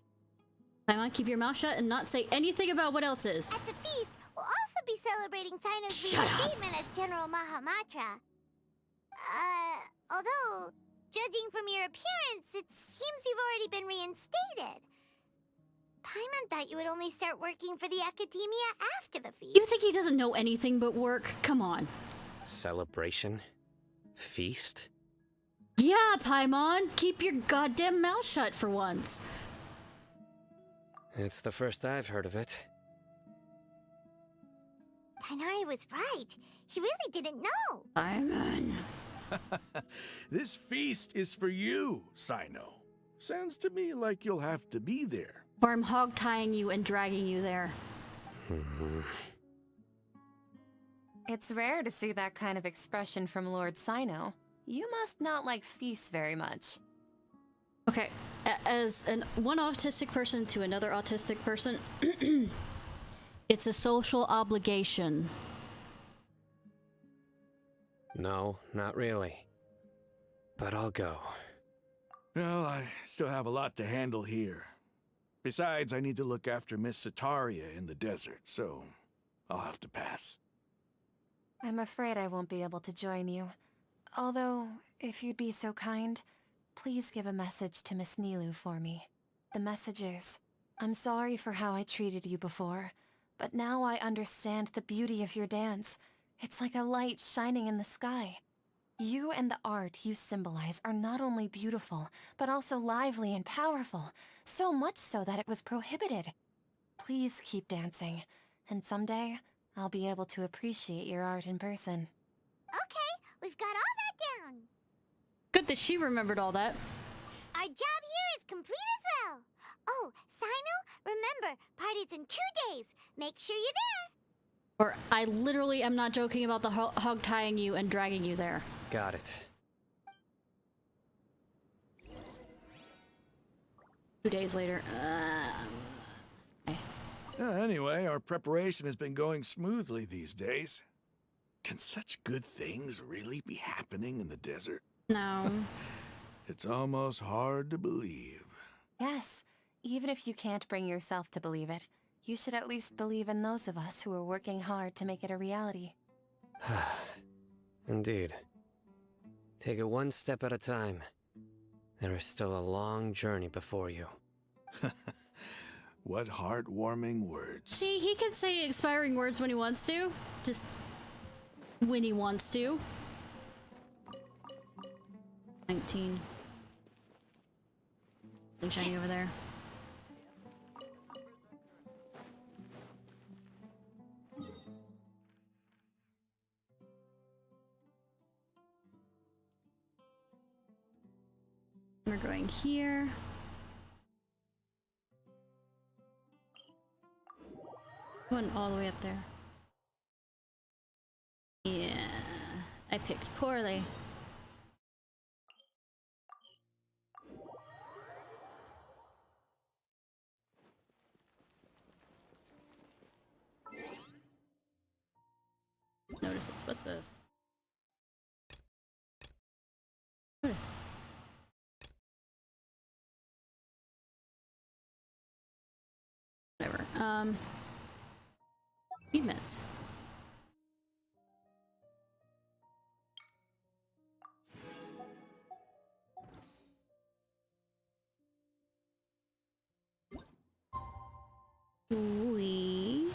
Paimon, keep your mouth shut and not say anything about what else is. At the feast, we'll also be celebrating Sino's reinstatement as General Mahamatra. Although, judging from your appearance, it seems you've already been reinstated. Paimon thought you would only start working for the Academia after the feast. You think he doesn't know anything but work? Come on. Celebration? Feast? Yeah, Paimon, keep your goddamn mouth shut for once. It's the first I've heard of it. Tighnari was right. He really didn't know. Paimon. This feast is for you, Sino. Sounds to me like you'll have to be there. Or I'm hog-tying you and dragging you there. It's rare to see that kind of expression from Lord Sino. You must not like feasts very much. Okay, as one autistic person to another autistic person, it's a social obligation. No, not really. But I'll go. Well, I still have a lot to handle here. Besides, I need to look after Miss Sataria in the desert, so I'll have to pass. I'm afraid I won't be able to join you. Although, if you'd be so kind, please give a message to Miss Nilu for me. The message is, I'm sorry for how I treated you before, but now I understand the beauty of your dance. It's like a light shining in the sky. You and the art you symbolize are not only beautiful, but also lively and powerful, so much so that it was prohibited. Please keep dancing, and someday, I'll be able to appreciate your art in person. Okay, we've got all that down. Good that she remembered all that. Our job here is complete as well. Oh, Sino, remember, party's in 2 days. Make sure you're there. Or I literally am not joking about the hog tying you and dragging you there. Got it. 2 days later. Anyway, our preparation has been going smoothly these days. Can such good things really be happening in the desert? No. It's almost hard to believe. Yes, even if you can't bring yourself to believe it, you should at least believe in those of us who are working hard to make it a reality. Indeed. Take it one step at a time. There is still a long journey before you. What heartwarming words. See, he can say inspiring words when he wants to. Just when he wants to. 19. Something shiny over there. We're going here. Going all the way up there. Yeah, I picked poorly. Notice this. What's this? Notice. Whatever. Achievements. We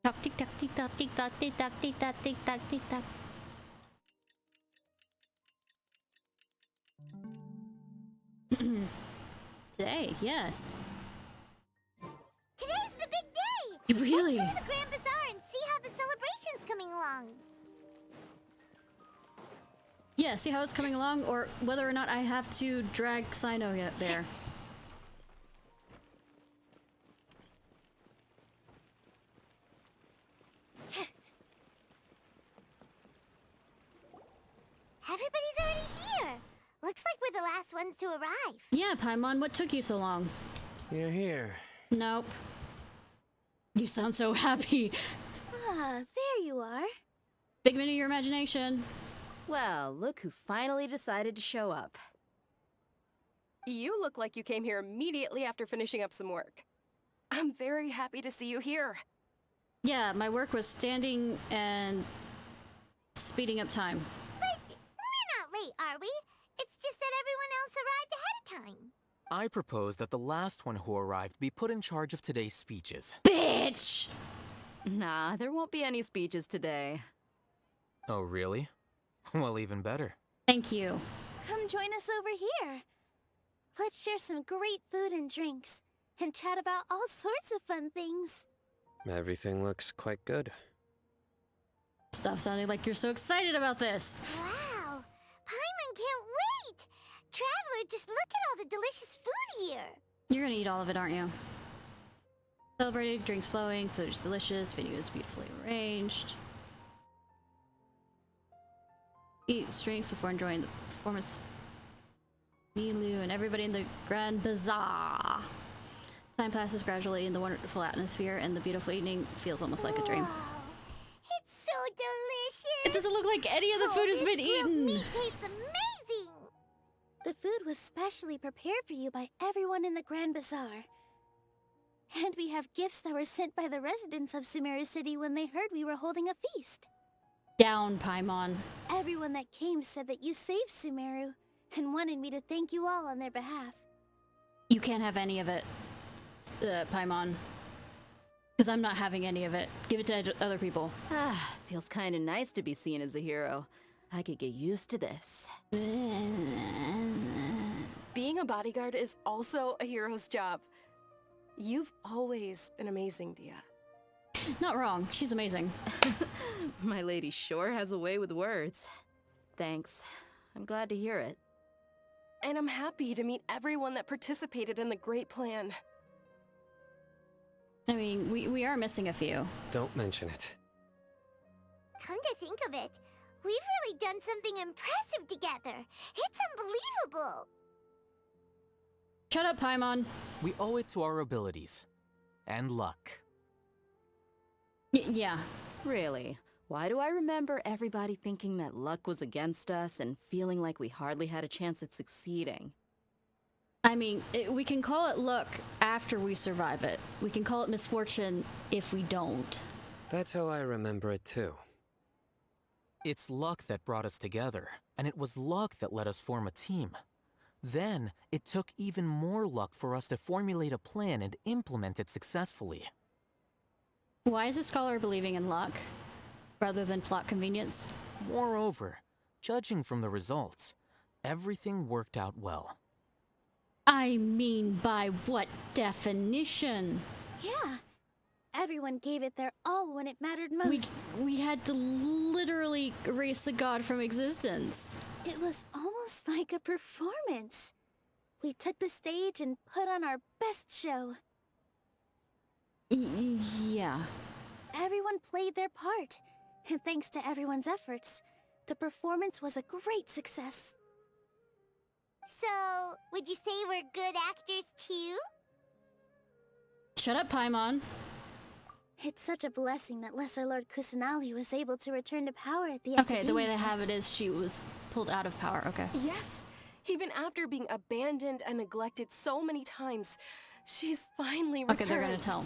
tock tick tock tick tock tick tock tick tock tick tock tick tock tick tock. Today, yes. Today's the big day. Really? Let's go to the Grand Bazaar and see how the celebration's coming along. Yeah, see how it's coming along, or whether or not I have to drag Sino yet there. Everybody's already here. Looks like we're the last ones to arrive. Yeah, Paimon, what took you so long? You're here. Nope. You sound so happy. Ah, there you are. Figment of your imagination. Well, look who finally decided to show up. You look like you came here immediately after finishing up some work. I'm very happy to see you here. Yeah, my work was standing and speeding up time. But we're not late, are we? It's just that everyone else arrived ahead of time. I propose that the last one who arrived be put in charge of today's speeches. Bitch! Nah, there won't be any speeches today. Oh, really? Well, even better. Thank you. Come join us over here. Let's share some great food and drinks, and chat about all sorts of fun things. Everything looks quite good. Stop sounding like you're so excited about this. Wow! Paimon can't wait! Traveler, just look at all the delicious food here. You're gonna eat all of it, aren't you? Celebrated, drinks flowing, food is delicious, venue is beautifully arranged. Eat drinks before enjoying the performance. Nilu and everybody in the Grand Bazaar. Time passes gradually in the wonderful atmosphere, and the beautiful evening feels almost like a dream. It's so delicious! It doesn't look like any of the food has been eaten! Meat tastes amazing! The food was specially prepared for you by everyone in the Grand Bazaar. And we have gifts that were sent by the residents of Sumeru City when they heard we were holding a feast. Down, Paimon. Everyone that came said that you saved Sumeru, and wanted me to thank you all on their behalf. You can't have any of it, Paimon. Because I'm not having any of it. Give it to other people. Ah, feels kinda nice to be seen as a hero. I could get used to this. Being a bodyguard is also a hero's job. You've always been amazing, Dia. Not wrong. She's amazing. My lady sure has a way with words. Thanks. I'm glad to hear it. And I'm happy to meet everyone that participated in the great plan. I mean, we are missing a few. Don't mention it. Come to think of it, we've really done something impressive together. It's unbelievable. Shut up, Paimon. We owe it to our abilities. And luck. Yeah. Really? Why do I remember everybody thinking that luck was against us and feeling like we hardly had a chance of succeeding? I mean, we can call it luck after we survive it. We can call it misfortune if we don't. That's how I remember it too. It's luck that brought us together, and it was luck that let us form a team. Then, it took even more luck for us to formulate a plan and implement it successfully. Why is a scholar believing in luck, rather than plot convenience? Moreover, judging from the results, everything worked out well. I mean, by what definition? Yeah. Everyone gave it their all when it mattered most. We had to literally erase the god from existence. It was almost like a performance. We took the stage and put on our best show. Yeah. Everyone played their part, and thanks to everyone's efforts, the performance was a great success. So, would you say we're good actors too? Shut up, Paimon. It's such a blessing that Lesser Lord Kusanali was able to return to power at the Academia. Okay, the way they have it is she was pulled out of power, okay. Yes! Even after being abandoned and neglected so many times, she's finally returned. Okay, they're gonna tell.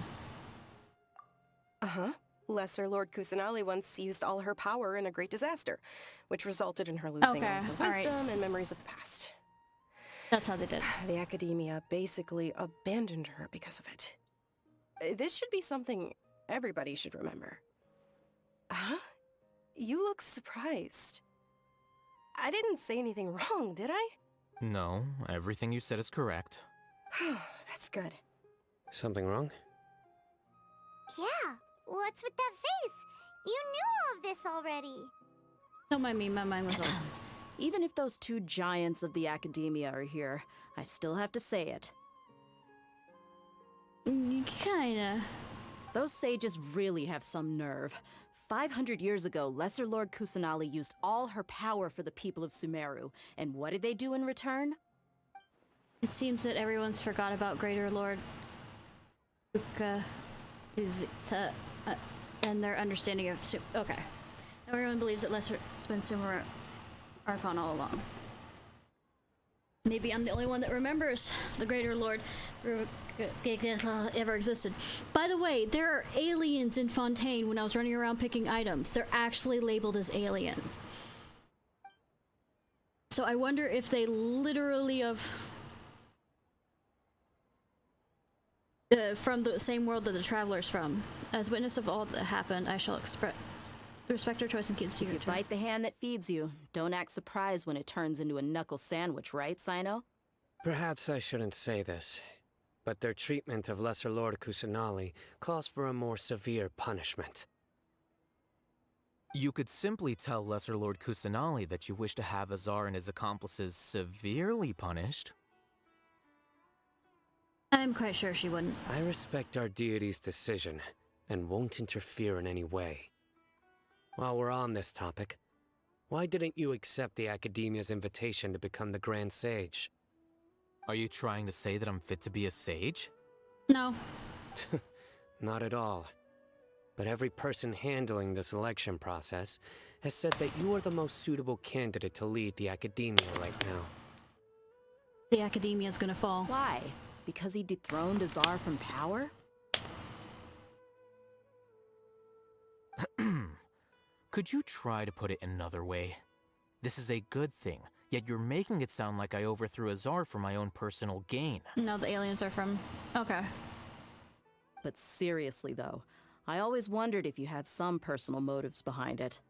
Uh-huh. Lesser Lord Kusanali once used all her power in a great disaster, which resulted in her losing all her wisdom and memories of the past. That's how they did. The Academia basically abandoned her because of it. This should be something everybody should remember. Huh? You look surprised. I didn't say anything wrong, did I? No, everything you said is correct. That's good. Something wrong? Yeah, what's with that face? You knew all of this already. Don't mind me, my mind was also. Even if those two giants of the Academia are here, I still have to say it. Kinda. Those sages really have some nerve. 500 years ago, Lesser Lord Kusanali used all her power for the people of Sumeru, and what did they do in return? It seems that everyone's forgot about Greater Lord and their understanding of okay. Everyone believes that Lesser's been Sumeru's Archon all along. Maybe I'm the only one that remembers the Greater Lord ever existed. By the way, there are aliens in Fontaine when I was running around picking items. They're actually labeled as aliens. So I wonder if they literally from the same world that the traveler's from. As witness of all that happened, I shall express respect her choice and keep If you bite the hand that feeds you, don't act surprised when it turns into a knuckle sandwich, right, Sino? Perhaps I shouldn't say this, but their treatment of Lesser Lord Kusanali calls for a more severe punishment. You could simply tell Lesser Lord Kusanali that you wish to have Azar and his accomplices severely punished. I'm quite sure she wouldn't. I respect our deity's decision, and won't interfere in any way. While we're on this topic, why didn't you accept the Academia's invitation to become the Grand Sage? Are you trying to say that I'm fit to be a sage? No. Not at all. But every person handling the selection process has said that you are the most suitable candidate to lead the academia right now. The academia's gonna fall. Why? Because he dethroned Azar from power? Could you try to put it another way? This is a good thing, yet you're making it sound like I overthrew Azar for my own personal gain. No, the aliens are from... Okay. But seriously, though, I always wondered if you had some personal motives behind it.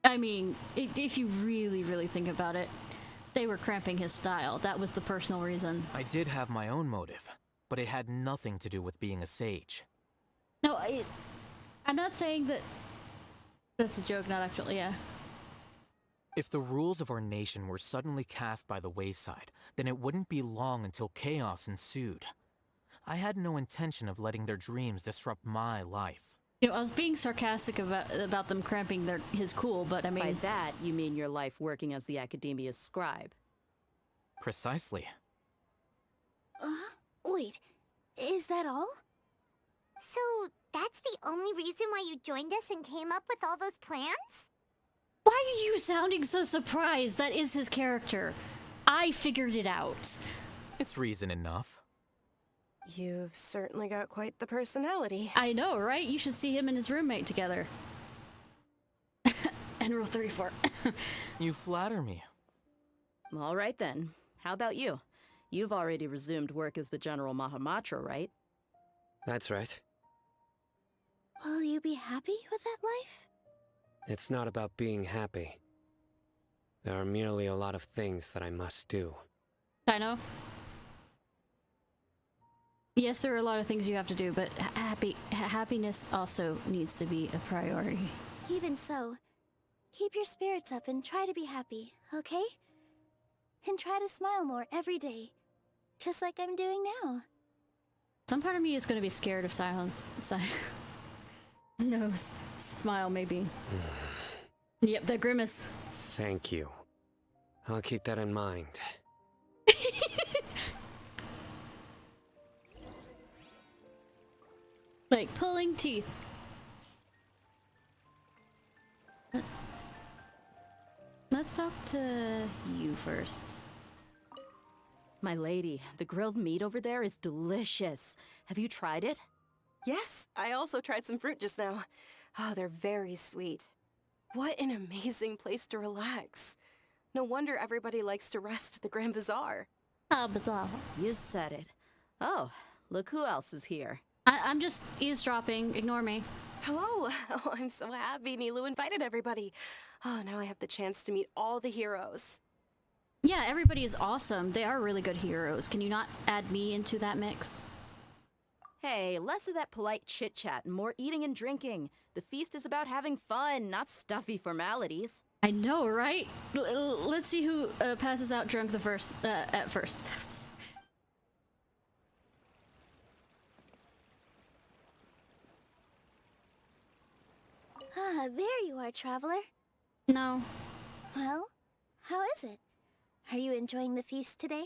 I mean, if you really, really think about it, they were cramping his style. That was the personal reason. I did have my own motive, but it had nothing to do with being a sage. No, I'm not saying that... That's a joke, not actually, yeah. If the rules of our nation were suddenly cast by the wayside, then it wouldn't be long until chaos ensued. I had no intention of letting their dreams disrupt my life. You know, I was being sarcastic about them cramping his cool, but I mean... By that, you mean your life working as the Academia's scribe. Precisely. Wait, is that all? So, that's the only reason why you joined us and came up with all those plans? Why are you sounding so surprised? That is his character. I figured it out. It's reason enough. You've certainly got quite the personality. I know, right? You should see him and his roommate together. And Rule 34. You flatter me. All right then. How about you? You've already resumed work as the General Mahamatra, right? That's right. Will you be happy with that life? It's not about being happy. There are merely a lot of things that I must do. I know. Yes, there are a lot of things you have to do, but happiness also needs to be a priority. Even so, keep your spirits up and try to be happy, okay? And try to smile more every day, just like I'm doing now. Some part of me is going to be scared of silence. No, smile maybe. Yep, that grimace. Thank you. I'll keep that in mind. Like pulling teeth. Let's talk to you first. My lady, the grilled meat over there is delicious. Have you tried it? Yes, I also tried some fruit just now. Oh, they're very sweet. What an amazing place to relax. No wonder everybody likes to rest at the Grand Bazaar. Ah, bazaar. You said it. Oh, look who else is here. I'm just eavesdropping. Ignore me. Hello. Oh, I'm so happy Nilu invited everybody. Oh, now I have the chance to meet all the heroes. Yeah, everybody is awesome. They are really good heroes. Can you not add me into that mix? Hey, less of that polite chit-chat and more eating and drinking. The feast is about having fun, not stuffy formalities. I know, right? Let's see who passes out drunk at first. Ah, there you are, traveler. No. Well, how is it? Are you enjoying the feast today?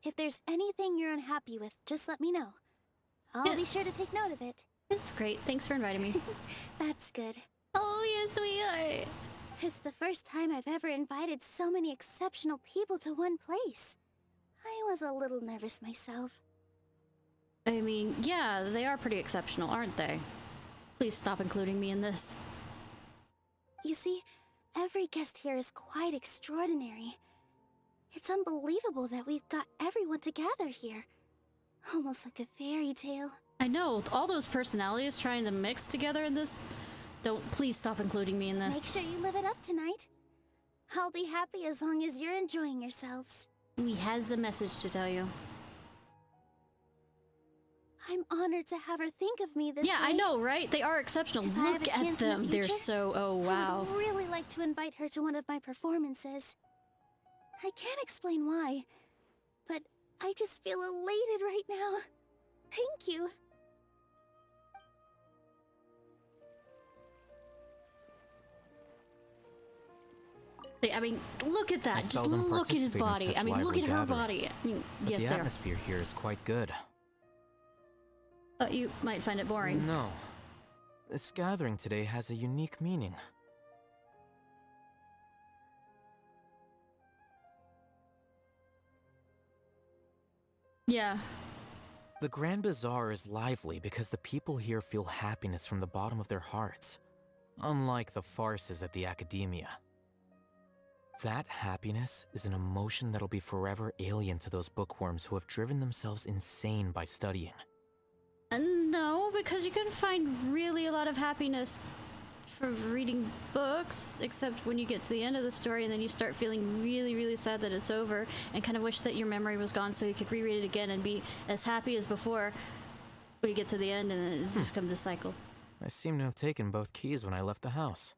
If there's anything you're unhappy with, just let me know. I'll be sure to take note of it. It's great. Thanks for inviting me. That's good. Oh, yes, we are. It's the first time I've ever invited so many exceptional people to one place. I was a little nervous myself. I mean, yeah, they are pretty exceptional, aren't they? Please stop including me in this. You see, every guest here is quite extraordinary. It's unbelievable that we've got everyone together here. Almost like a fairy tale. I know, all those personalities trying to mix together in this. Please stop including me in this. Make sure you live it up tonight. I'll be happy as long as you're enjoying yourselves. We has a message to tell you. I'm honored to have her think of me this way. Yeah, I know, right? They are exceptional. If I have Look a at chance in them. the They're future, so... Oh, wow. I would really like to invite her to one of my performances. I can't explain why, but I just feel elated right now. Thank you. I mean, look at that. Just seldom look at his participate in body. such I mean, look lively at her gatherings, body. I mean, but yes, the there. atmosphere here is quite good. Thought you might find it boring. No. This gathering today has a unique meaning. Yeah. The Grand Bazaar is lively because the people here feel happiness from the bottom of their hearts, unlike the farces at the Academia. That happiness is an emotion that'll be forever alien to those bookworms who have driven themselves insane by studying. No, because you can find really a lot of happiness from reading books, except when you get to the end of the story and then you start feeling really, really sad that it's over and kind of wish that your memory was gone so you could reread it again and be as happy as before when you get to the end, and then it becomes a cycle. I seem to have taken both keys when I left the house.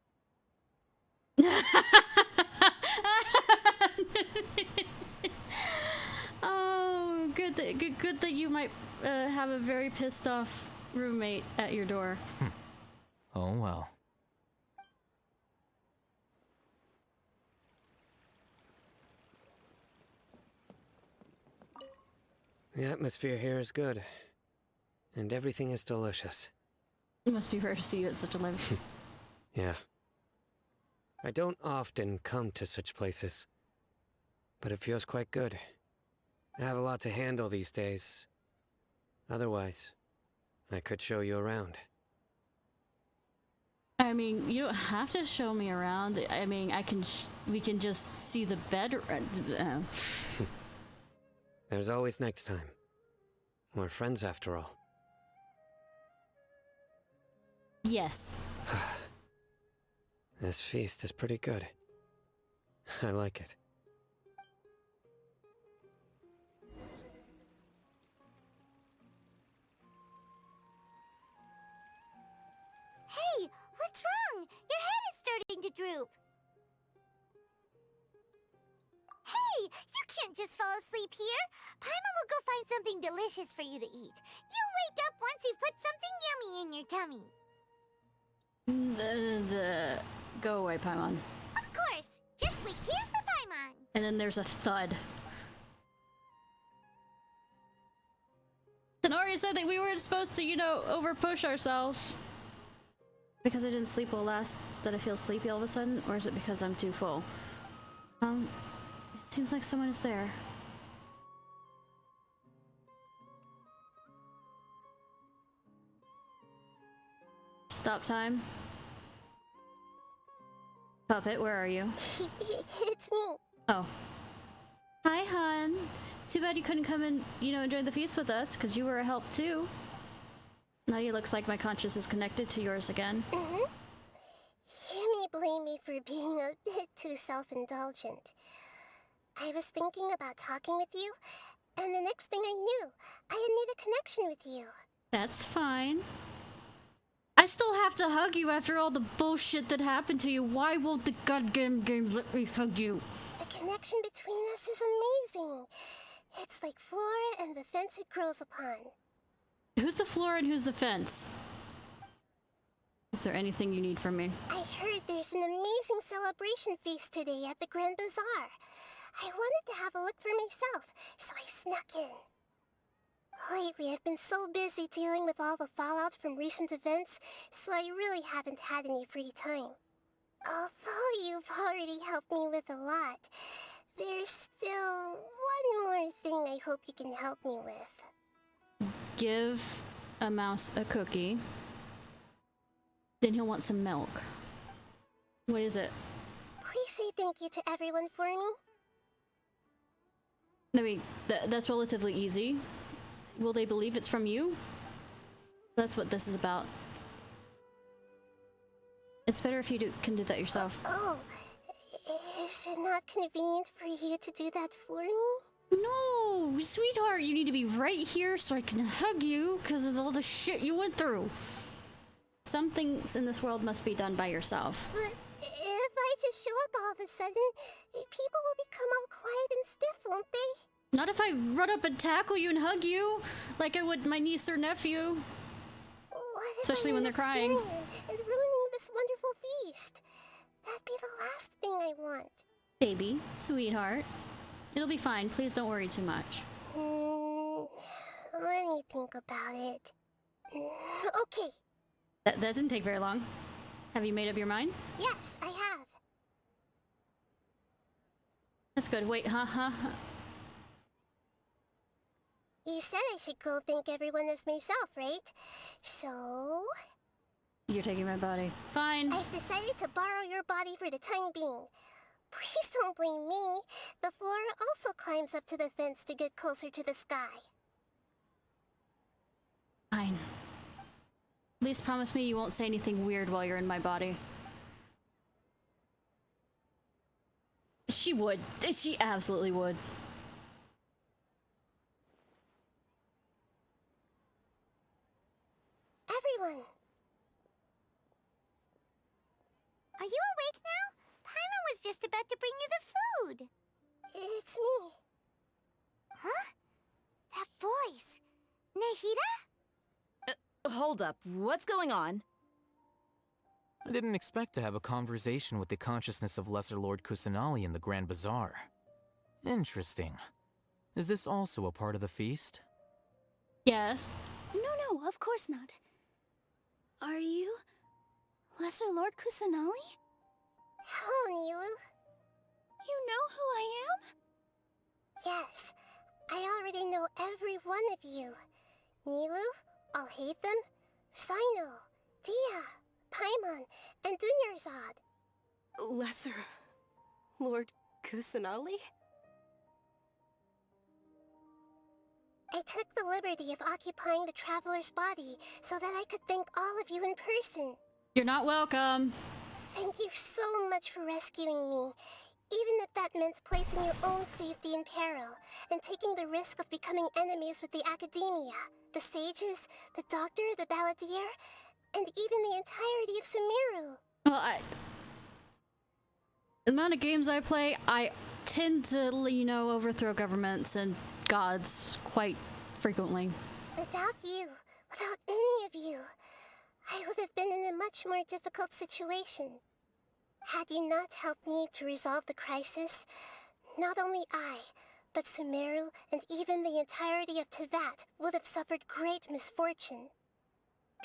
Oh, good that you might have a very pissed off roommate at your door. Oh well. The atmosphere here is good, and everything is delicious. It must be rare to see you at such a level. Yeah. I don't often come to such places, but it feels quite good. I have a lot to handle these days. Otherwise, I could show you around. I mean, you don't have to show me around. I mean, we can just see the bed. There's always next time. We're friends after all. Yes. This feast is pretty good. I like it. Hey, what's wrong? Your head is starting to droop. Hey, you can't just fall asleep here. Paimon will go find something delicious for you to eat. You'll wake up once you've put something yummy in your tummy. Go away, Paimon. Of course. Just wait here for Paimon. And then there's a thud. Tenori said that we weren't supposed to, over-push ourselves. Because I didn't sleep well last, that I feel sleepy all of a sudden? Or is it because I'm too full? It seems like someone is there. Stop time. Puppet, where are you? It's me. Oh. Hi, hon. Too bad you couldn't come and, enjoy the feast with us, because you were a help too. Now it looks like my conscience is connected to yours again. Mm-hmm. You may blame me for being a bit too self-indulgent. I was thinking about talking with you, and the next thing I knew, I had made a connection with you. That's fine. I still have to hug you after all the bullshit that happened to you. Why won't the goddamn game let me hug you? The connection between us is amazing. It's like flora and the fence it grows upon. Who's the floor and who's the fence? Is there anything you need from me? I heard there's an amazing celebration feast today at the Grand Bazaar. I wanted to have a look for myself, so I snuck in. Lately, I've been so busy dealing with all the fallout from recent events, so I really haven't had any free time. Although you've already helped me with a lot, there's still one more thing I hope you can help me with. Give a mouse a cookie. Then he'll want some milk. What is it? Please say thank you to everyone for me. I mean, that's relatively easy. Will they believe it's from you? That's what this is about. It's better if you can do that yourself. Oh, is it not convenient for you to do that for me? No, sweetheart, you need to be right here so I can hug you because of all the shit you went through. Some things in this world must be done by yourself. But if I just show up all of a sudden, people will become all quiet and stiff, won't they? Not if I run up and tackle you and hug you, like I would my niece or nephew. Especially when they're crying. And ruining this wonderful feast. That'd be the last thing I want. Baby, sweetheart. It'll be fine. Please don't worry too much. Let me think about it. Okay. That didn't take very long. Have you made up your mind? Yes, I have. That's good. Wait, huh? You said I should go thank everyone as myself, right? So... You're taking my body. Fine. I've decided to borrow your body for the time being. Please don't blame me. The flora also climbs up to the fence to get closer to the sky. Fine. Please promise me you won't say anything weird while you're in my body. She would. She absolutely would. Everyone! Are you awake now? Paimon was just about to bring you the food. It's me. Huh? That voice. Nahida? Hold up. What's going on? I didn't expect to have a conversation with the consciousness of Lesser Lord Kusanali in the Grand Bazaar. Interesting. Is this also a part of the feast? Yes. No, of course not. Are you Lesser Lord Kusanali? Hello, Nilu. You know who I am? Yes, I already know every one of you. Nilu, Alhaitham, Sino, Dia, Paimon, and Dunyarzad. Lesser Lord Kusanali? I took the liberty of occupying the traveler's body so that I could thank all of you in person. You're not welcome. Thank you so much for rescuing me, even if that meant placing your own safety in peril and taking the risk of becoming enemies with the Academia, the sages, the doctor, the balladeer, and even the entirety of Sumeru. Well, the amount of games I play, I tend to, overthrow governments and gods quite frequently. Without you, without any of you, I would have been in a much more difficult situation. Had you not helped me to resolve the crisis, not only I, but Sumeru and even the entirety of Teyvat would have suffered great misfortune.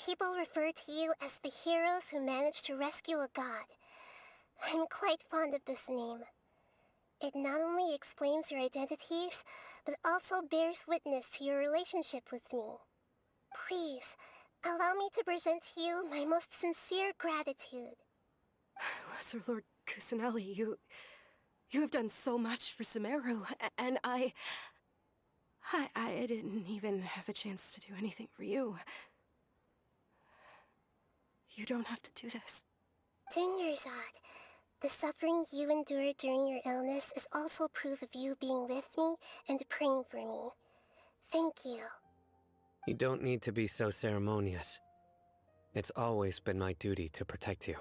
People refer to you as the heroes who managed to rescue a god. I'm quite fond of this name. It not only explains your identities, but also bears witness to your relationship with me. Please, allow me to present to you my most sincere gratitude. Lesser Lord Kusanali, you have done so much for Sumeru, and I didn't even have a chance to do anything for you. You don't have to do this. Dunyarzad, the suffering you endured during your illness is also proof of you being with me and praying for me. Thank you. You don't need to be so ceremonious. It's always been my duty to protect you.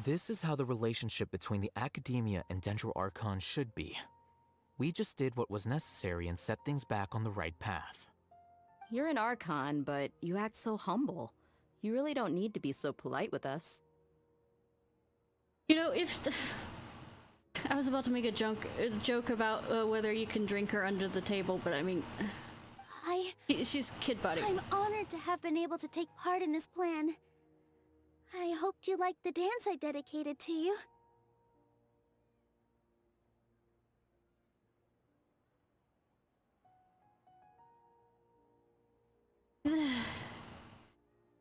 This is how the relationship between the Academia and Dendro Archon should be. We just did what was necessary and set things back on the right path. You're an Archon, but you act so humble. You really don't need to be so polite with us. I was about to make a joke about whether you can drink her under the table, but I mean... She's kid buddy. I'm honored to have been able to take part in this plan. I hoped you liked the dance I dedicated to you.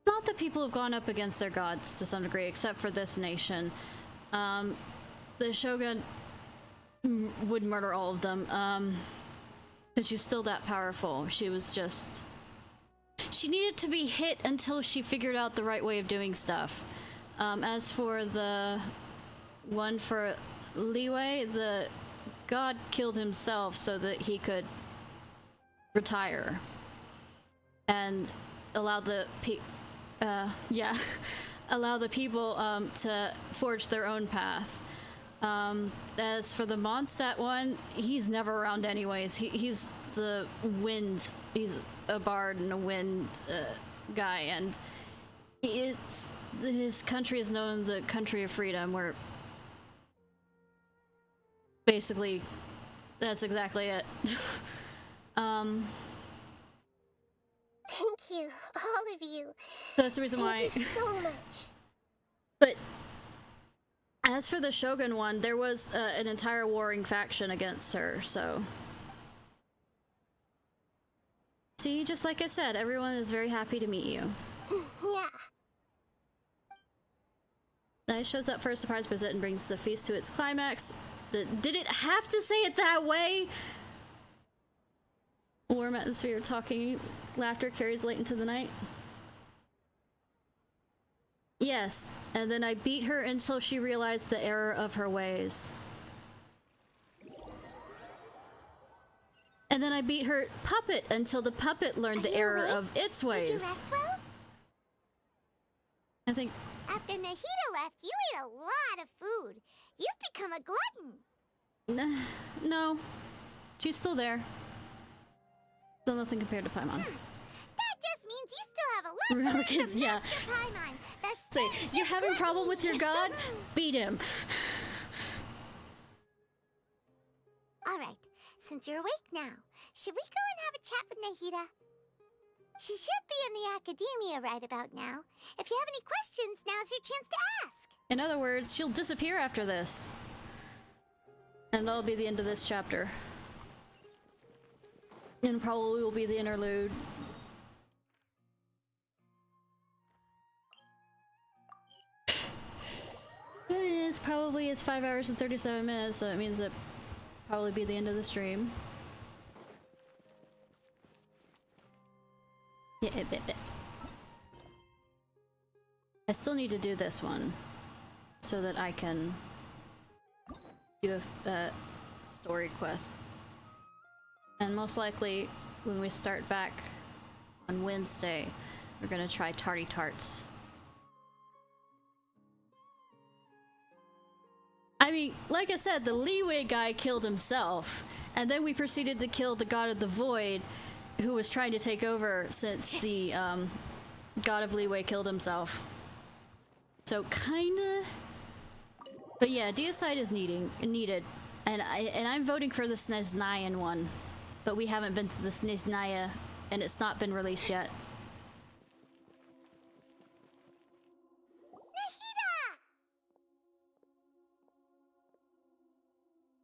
Not that people have gone up against their gods to some degree, except for this nation. The Shogun would murder all of them, because she's still that powerful. She was just... She needed to be hit until she figured out the right way of doing stuff. As for the one for Liyue, the god killed himself so that he could retire and allow the allow the people to forge their own path. As for the Mondstadt one, he's never around anyways. He's the wind. He's a bard and a wind guy, and his country is known the country of freedom, where Basically, that's exactly it. Thank you, all of you. So that's the reason why. Thank you so much. But as for the Shogun one, there was an entire warring faction against her, so. See, just like I said, everyone is very happy to meet you. Yeah. Night shows up for a surprise visit and brings the feast to its climax. Did it have to say it that way? Warm atmosphere, talking, laughter carries late into the night. Yes, and then I beat her until she realized the error of her ways. And then I beat her puppet until the puppet learned the error of its ways. Did you rest well? I think. After Nahida left, you ate a lot of food. You've become a glutton. No. She's still there. Still nothing compared to Paimon. That just means you still have a lot to Remember learn kids, from yeah. Master Paimon. Say, you're having a problem with your god? Beat him. Alright, since you're awake now, should we go and have a chat with Nahida? She should be in the academia right about now. If you have any questions, now's your chance to ask. In other words, she'll disappear after this. And that'll be the end of this chapter. And probably will be the interlude. It's probably 5 hours and 37 minutes, so it means that probably be the end of the stream. Yeah, I still need to do this one so that I can do a story quest. And most likely, when we start back on Wednesday, we're gonna try Tarty Tarts. I mean, like I said, the Leeway guy killed himself, and then we proceeded to kill the God of the Void, who was trying to take over since the God of Leeway killed himself. So kinda, but yeah, Deicide is needed, and I'm voting for the Snezhnayan one, but we haven't been to the Snezhnaya, and it's not been released yet.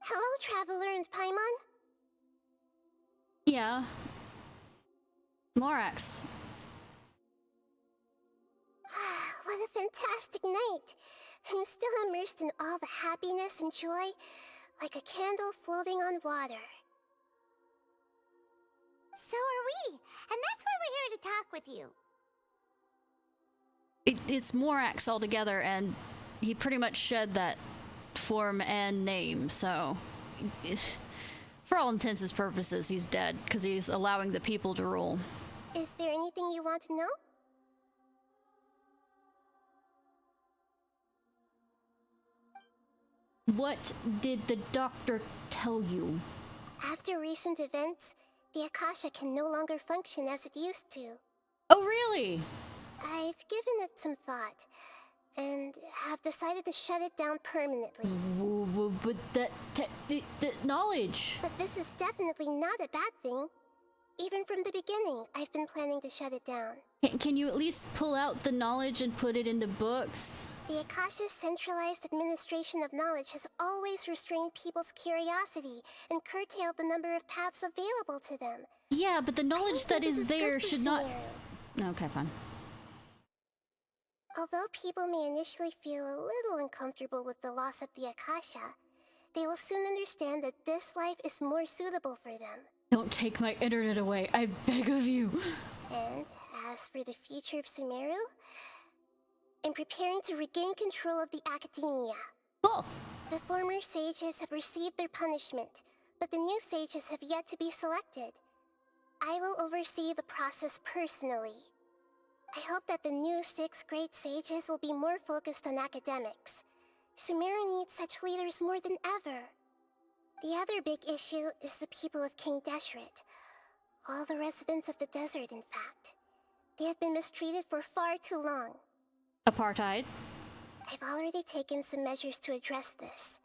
Hello, Traveler and Paimon. Yeah. Morax. What a fantastic night. I'm still immersed in all the happiness and joy, like a candle floating on water. So are we, and that's why we're here to talk with you. It's Morax altogether, and he pretty much shed that form and name, so for all intents and purposes he's dead because he's allowing the people to rule. Is there anything you want to know? What did the doctor tell you? After recent events, the Akasha can no longer function as it used to. Oh, really? I've given it some thought, and have decided to shut it down permanently. But the knowledge... But this is definitely not a bad thing. Even from the beginning, I've been planning to shut it down. Can you at least pull out the knowledge and put it into books? The Akasha's centralized administration of knowledge has always restrained people's curiosity and curtailed the number of paths available to them. Yeah, but the knowledge that is there should not... Okay, fine. Although people may initially feel a little uncomfortable with the loss of the Akasha, they will soon understand that this life is more suitable for them. Don't take my internet away, I beg of you. And as for the future of Sumeru, I'm preparing to regain control of the academia. Oh! The former sages have received their punishment, but the new sages have yet to be selected. I will oversee the process personally. I hope that the new 6 great sages will be more focused on academics. Sumeru needs such leaders more than ever. The other big issue is the people of King Deshret. All the residents of the desert, in fact. They have been mistreated for far too long. Apartheid? I've already taken some measures to address this.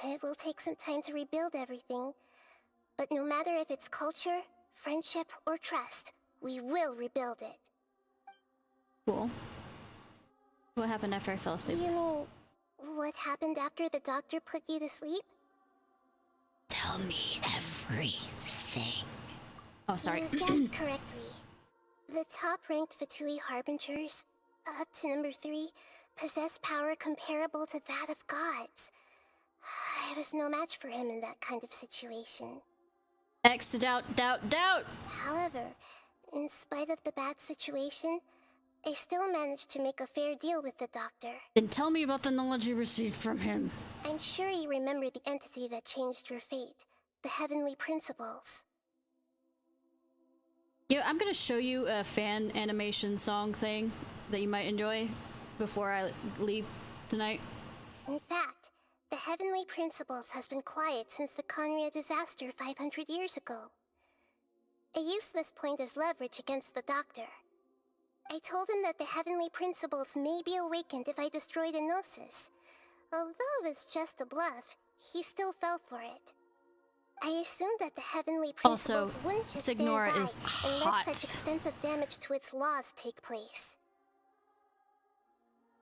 It will take some time to rebuild everything. But no matter if it's culture, friendship, or trust, we will rebuild it. Cool. What happened after I fell asleep? You mean, what happened after the doctor put you to sleep? Tell me everything. Oh, sorry. You guessed correctly. The top-ranked Vtuber Harbingers, up to number 3, possess power comparable to that of gods. I was no match for him in that kind of situation. X to doubt. However, in spite of the bad situation, I still managed to make a fair deal with the doctor. Then tell me about the knowledge you received from him. I'm sure you remember the entity that changed your fate, the Heavenly Principles. Yeah, I'm gonna show you a fan animation song thing that you might enjoy before I leave tonight. In fact, the Heavenly Principles has been quiet since the Conria disaster 500 years ago. I used this point as leverage against the doctor. I told him that the Heavenly Principles may be awakened if I destroy the Gnosis. Although it was just a bluff, he still fell for it. I assumed that the Heavenly Principles Also, wouldn't just Signora stand by is and hot. let such extensive damage to its laws take place.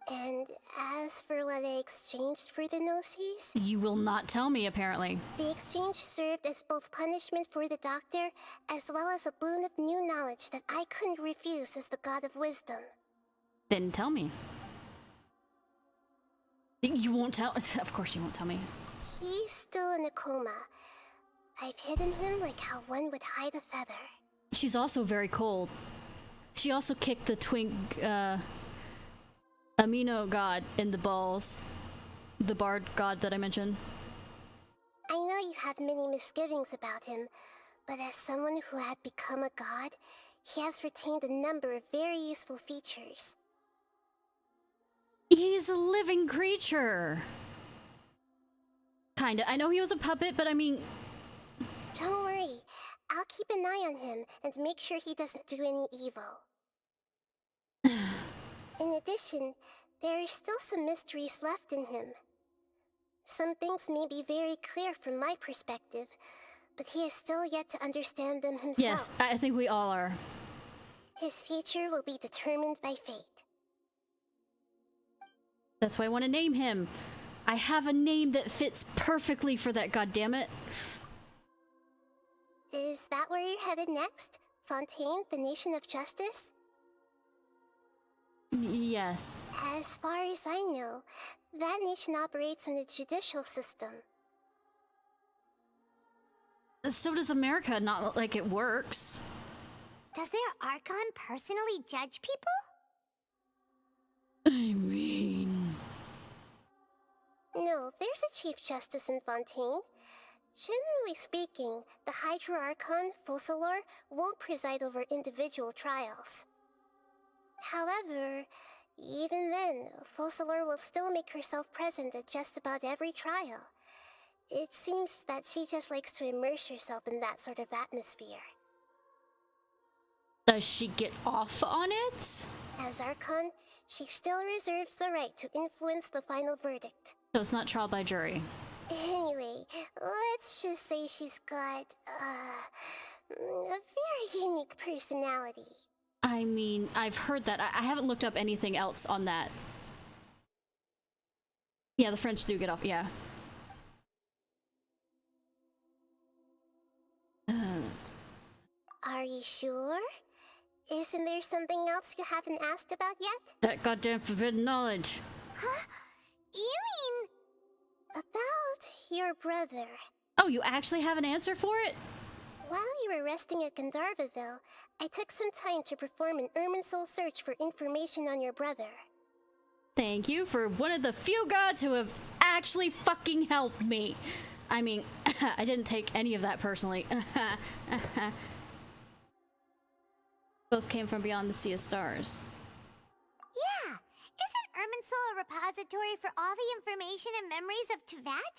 And as for what I exchanged for the Gnosis, You will not tell me, apparently. the exchange served as both punishment for the doctor, as well as a boon of new knowledge that I couldn't refuse as the God of Wisdom. Then tell me. You won't tell? Of course you won't tell me. He's still in a coma. I've hidden him like how one would hide a feather. She's also very cold. She also kicked the twink, amino god in the balls. The bard god that I mentioned. I know you have many misgivings about him, but as someone who had become a god, he has retained a number of very useful features. He's a living creature. Kinda. I know he was a puppet, but I mean... Don't worry, I'll keep an eye on him and make sure he doesn't do any evil. In addition, there are still some mysteries left in him. Some things may be very clear from my perspective, but he has still yet to understand them himself. Yes, I think we all are. His future will be determined by fate. That's why I want to name him. I have a name that fits perfectly for that, goddammit. Is that where you're headed next? Fontaine, the Nation of Justice? Yes. As far as I know, that nation operates in the judicial system. So does America, not like it works. Does their Archon personally judge people? I mean... No, there's a Chief Justice in Fontaine. Generally speaking, the Hydra Archon, Focalor, won't preside over individual trials. However, even then, Focalor will still make herself present at just about every trial. It seems that she just likes to immerse herself in that sort of atmosphere. Does she get off on it? As Archon, she still reserves the right to influence the final verdict. So it's not trial by jury. Anyway, let's just say she's got, a very unique personality. I mean, I've heard that. I haven't looked up anything else on that. Yeah, the French do get off, yeah. Are you sure? Isn't there something else you haven't asked about yet? That goddamn forbidden knowledge. Huh? You mean... about your brother? Oh, you actually have an answer for it? While you were resting at Gandharvaville, I took some time to perform an Irminsul search for information on your brother. Thank you for one of the few gods who have actually fucking helped me. I mean, I didn't take any of that personally. Both came from beyond the Sea of Stars. Yeah! Isn't Irminsul a repository for all the information and memories of Teyvat?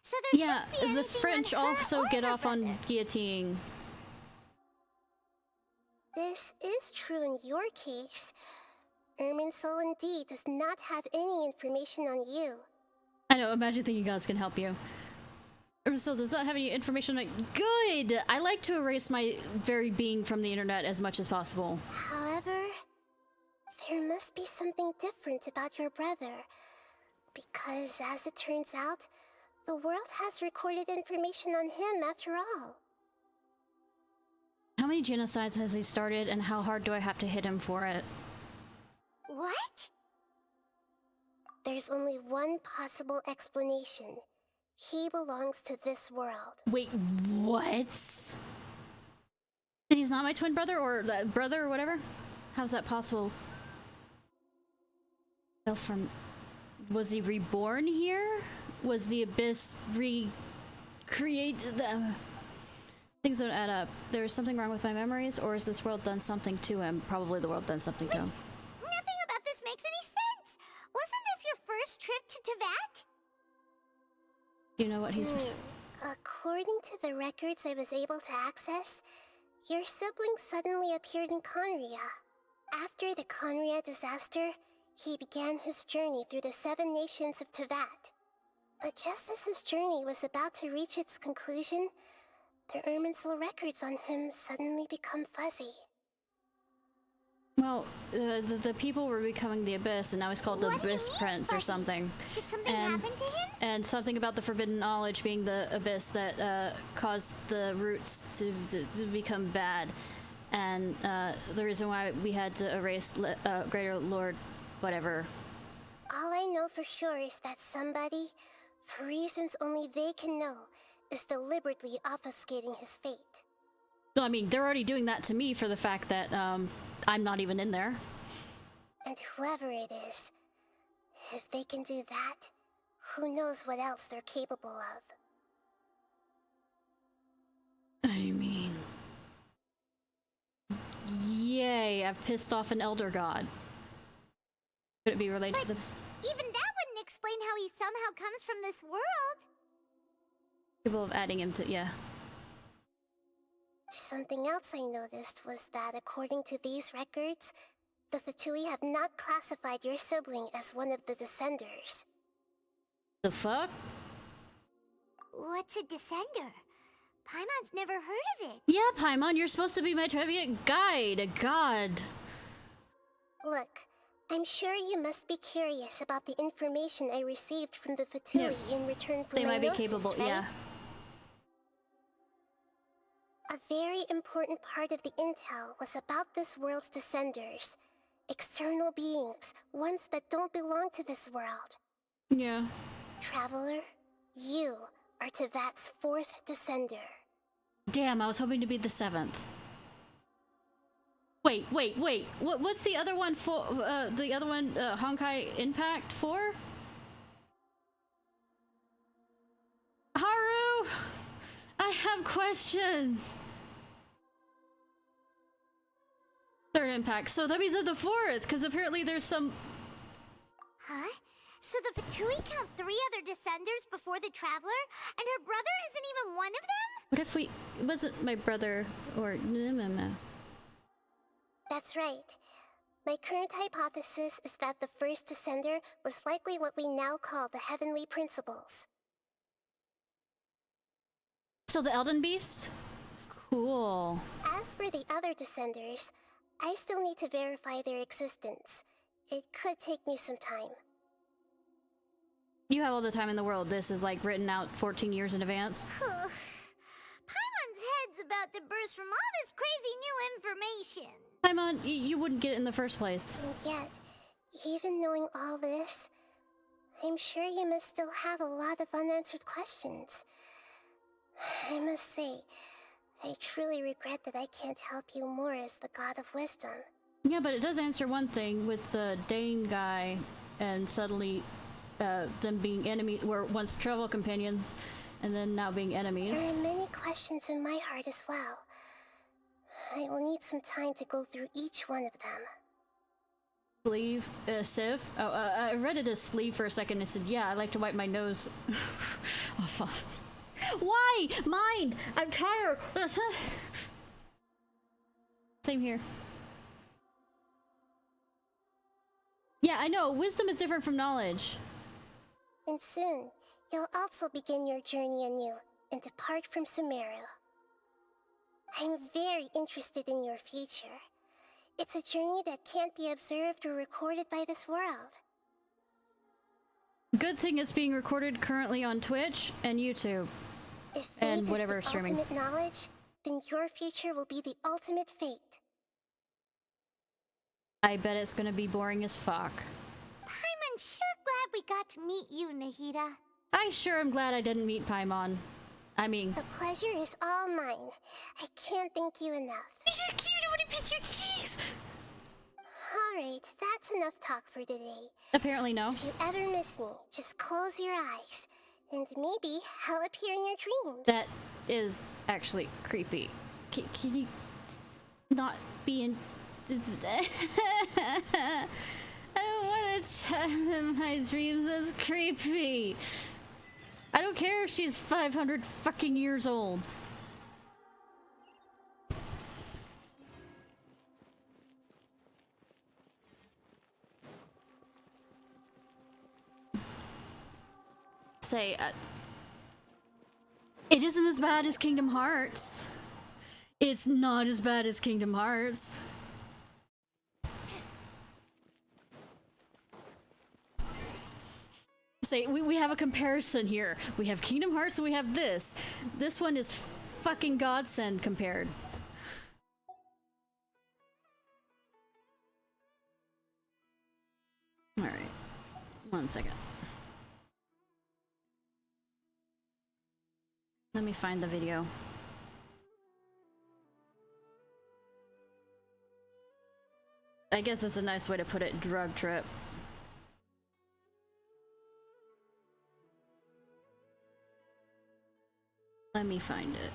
So there Yeah, shouldn't be the anything French on her also or get her off brother. on guillotining. This is true in your case. Irminsul indeed does not have any information on you. I know, imagine thinking gods can help you. Still does not have any information. Good! I like to erase my very being from the internet as much as possible. However, there must be something different about your brother. Because, as it turns out, the world has recorded information on him after all. How many genocides has he started, and how hard do I have to hit him for it? What? There's only one possible explanation. He belongs to this world. Wait, what? Then he's not my twin brother or brother or whatever? How's that possible? Was he reborn here? Was the abyss recreated? Things don't add up. There's something wrong with my memories, or has this world done something to him? Probably the world done something to him. Nothing about this makes any sense! Wasn't this your first trip to Teyvat? You know what he's... According to the records I was able to access, your sibling suddenly appeared in Conria. After the Conria disaster, he began his journey through the 7 nations of Teyvat. But just as his journey was about to reach its conclusion, the Irminsul records on him suddenly become fuzzy. Well, the people were becoming the Abyss, and now he's called the Abyss Prince or something. Did something happen to him? And something about the forbidden knowledge being the Abyss that caused the roots to become bad. And the reason why we had to erase Greater Lord whatever. All I know for sure is that somebody, for reasons only they can know, is deliberately obfuscating his fate. No, I mean, they're already doing that to me for the fact that I'm not even in there. And whoever it is, if they can do that, who knows what else they're capable of. I mean... Yay, I've pissed off an Elder God. Could it be related to the... Even that wouldn't explain how he somehow comes from this world. Capable of adding him to... yeah. Something else I noticed was that according to these records, the Fatui have not classified your sibling as one of the Descenders. The fuck? What's a Descender? Paimon's never heard of it. Yeah, Paimon, you're supposed to be my trivia guide, god. Look, I'm sure you must be curious about the information I received from the Fatui in return for they my might be gnosis, capable, right? yeah. A very important part of the intel was about this world's Descenders. External beings, ones that don't belong to this world. Yeah. Traveler, you are Teyvat's 4th Descender. Damn, I was hoping to be the 7th. Wait. What's the other one for? The other one, Honkai Impact for? Haru! I have questions! 3rd Impact, so that means I'm the 4th, because apparently there's some... Huh? So the Fatui count 3 other Descenders before the Traveler, and her brother isn't even one of them? What if it wasn't my brother, or... That's right. My current hypothesis is that the first Descender was likely what we now call the Heavenly Principles. So the Elden Beast? Cool. As for the other Descenders, I still need to verify their existence. It could take me some time. You have all the time in the world. This is like written out 14 years in advance. Paimon's head's about to burst from all this crazy new information. Paimon, you wouldn't get it in the first place. And yet, even knowing all this, I'm sure you must still have a lot of unanswered questions. I must say, I truly regret that I can't help you more as the God of Wisdom. Yeah, but it does answer one thing with the Dane guy and suddenly them being enemies, were once travel companions and then now being enemies. There are many questions in my heart as well. I will need some time to go through each one of them. Sleeve? Sieve? Oh, I read it as sleeve for a second and said, yeah, I like to wipe my nose. Oh, fuck. Why? Mind! I'm tired! Same here. Yeah, I know. Wisdom is different from knowledge. And soon, you'll also begin your journey anew and depart from Sumeru. I'm very interested in your future. It's a journey that can't be observed or recorded by this world. Good thing it's being recorded currently on Twitch and YouTube. If and fate whatever is the streaming. ultimate knowledge, then your future will be the ultimate fate. I bet it's gonna be boring as fuck. I'm sure glad we got to meet you, Nahida. I sure am glad I didn't meet Paimon. I mean... The pleasure is all mine. I can't thank you enough. You're cute, I wanna pinch your cheeks! Alright, that's enough talk for today. Apparently no. If you ever miss me, just close your eyes. And maybe I'll appear in your dreams. That is actually creepy. Can you not be in... I don't want a child in my dreams. That's creepy. I don't care if she's 500 fucking years old. Say, it isn't as bad as Kingdom Hearts. It's not as bad as Kingdom Hearts. Say, we have a comparison here. We have Kingdom Hearts and we have this. This one is fucking godsend compared. Alright. 1 second. Let me find the video. I guess that's a nice way to put it, drug trip. Let me find it.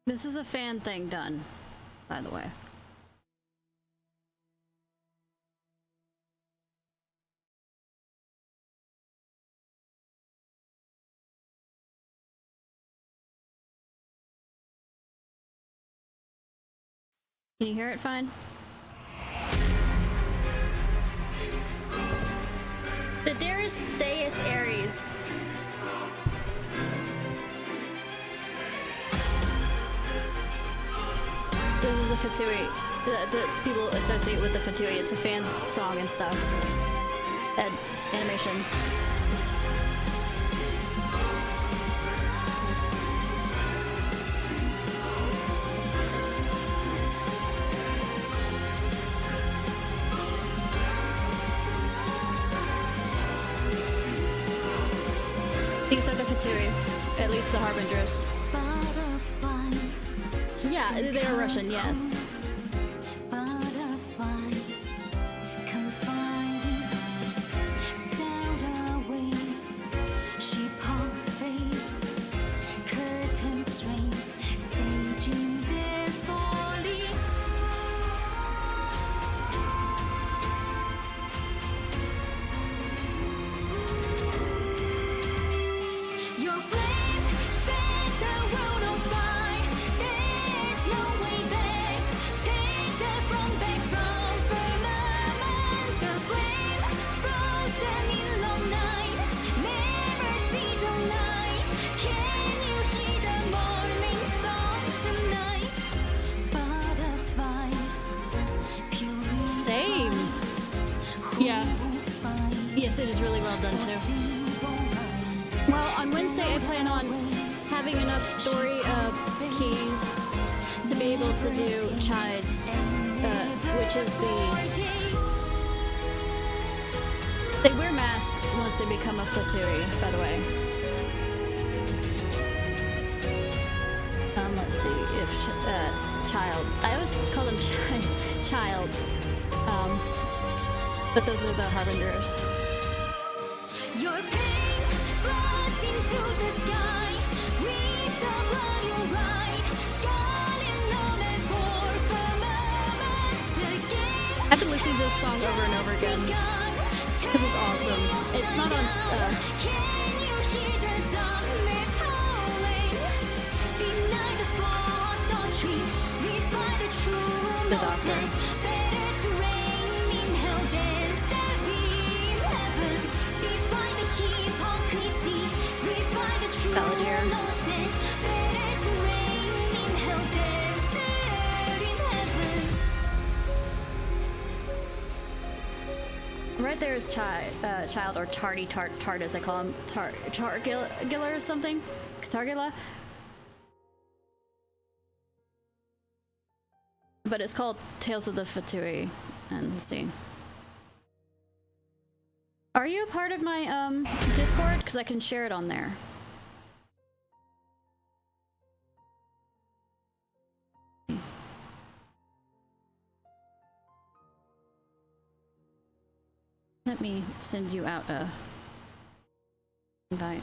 This is a fan thing done, by the way. Can you hear it fine? The Deus Ares. This is the Fatui. The people associate with the Fatui. It's a fan song and stuff. And animation. These are the Fatui. At least the Harbingers. Yeah, they are Russian, yes. It is really well done too. Well, on Wednesday I plan on having enough story keys to be able to do Chides, which is they wear masks once they become a Fatui, by the way. Let's see if child. I always call them child. But those are the Harbingers. Your pain floats into the sky with the blood you ride. I've been listening to this song over and over again because it's awesome. It's not on The Doctor. Balladeer. Right there is Child, or Tardy Tart as I call him, Targilla or something? Targilla? But it's called Tales of the Fatui, and let's see. Are you a part of my Discord? Because I can share it on there. Let me send you out a invite.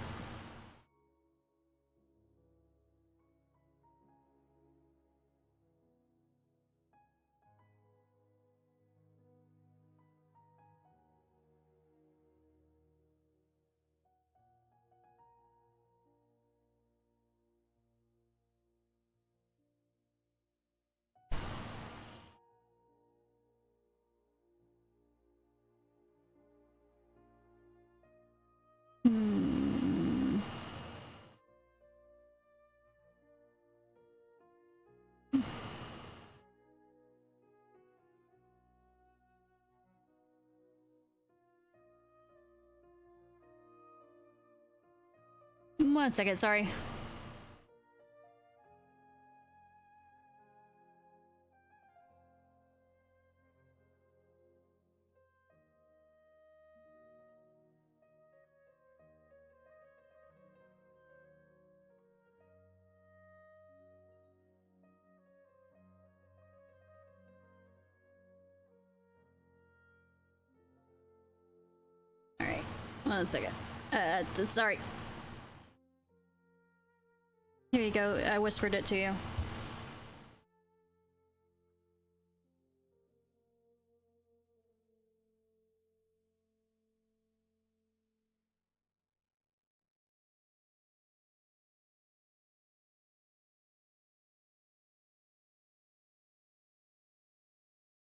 One second, sorry. Alright, 1 second. Sorry. Here you go, I whispered it to you.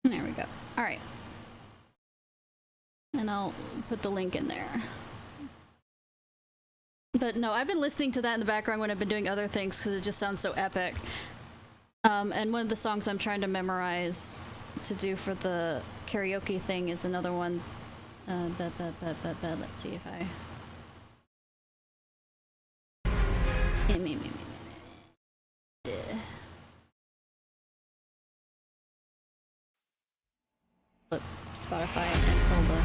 There we go. Alright. And I'll put the link in there. But no, I've been listening to that in the background when I've been doing other things because it just sounds so epic. And one of the songs I'm trying to memorize to do for the karaoke thing is another one. Let's see if I... Flip Spotify and pull the...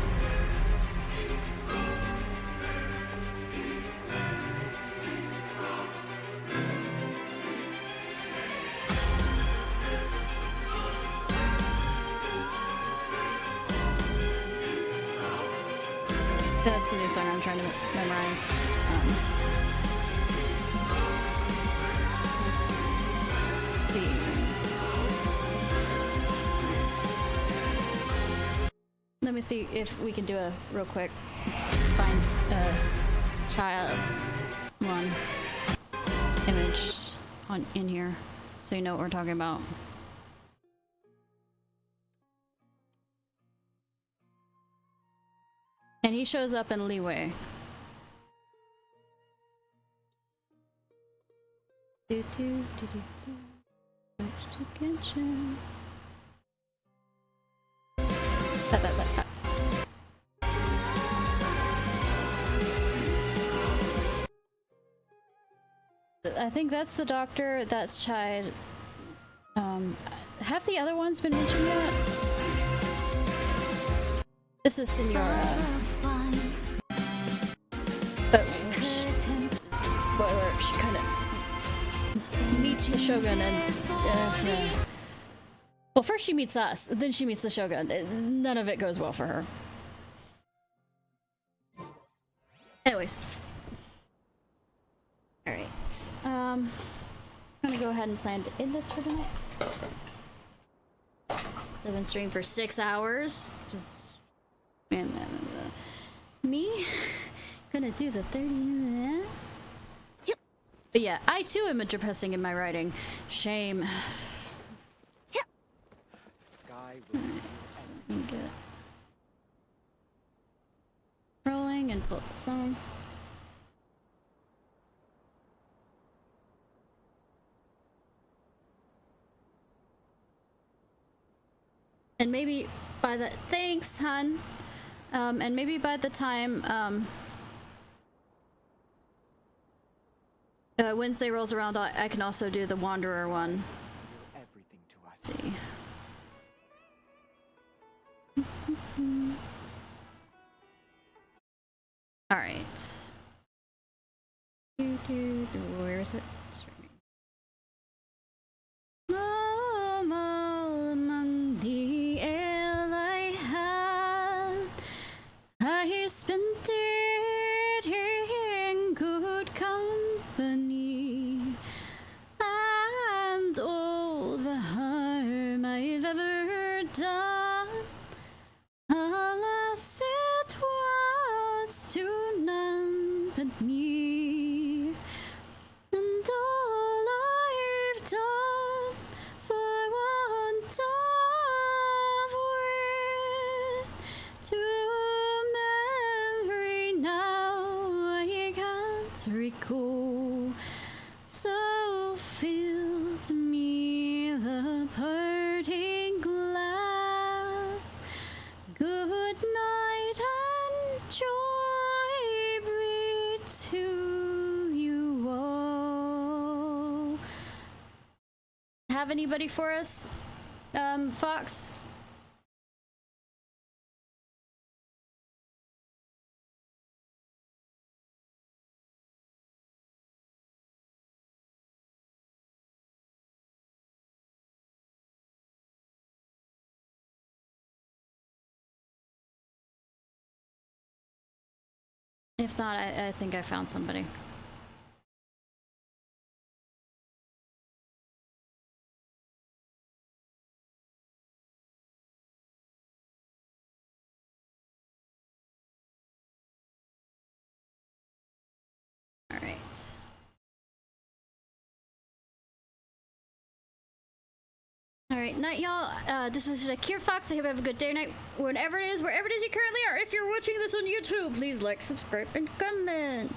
That's the new song I'm trying to memorize. Let me see if we can do a real quick find child one image on in here so you know what we're talking about. And he shows up in Leeway. Switch to Genshin. I think that's the Doctor, that's Chide. Have the other ones been mentioned yet? This is Senora. But spoiler, she kind of meets the Shogun and well, first she meets us, then she meets the Shogun. None of it goes well for her. Anyways. Alright. I'm gonna go ahead and plan to end this for tonight. 7 stream for 6 hours. Just me gonna do the 30. Yep. But yeah, I too am depressing in my writing. Shame. Yep. The sky will let me get rolling and pull up the song. And maybe by the thanks, hun. And maybe by the time Wednesday rolls around, I can also do the Wanderer one. Everything to us. See. All right. Where is it? Among the air I had, I spent it in good company, and all the harm I've ever done, alas, it was to none but me, and all I've done for want of wit to memory now I can't recall. So filled me the parting glass. Good night and joy be to you all. Have anybody for us, Fox? If not, I think I found somebody. All right. All right, night, y'all. This is Ciarfox. I hope you have a good day or night, wherever it is you currently are. If you're watching this on YouTube, please like, subscribe, and comment.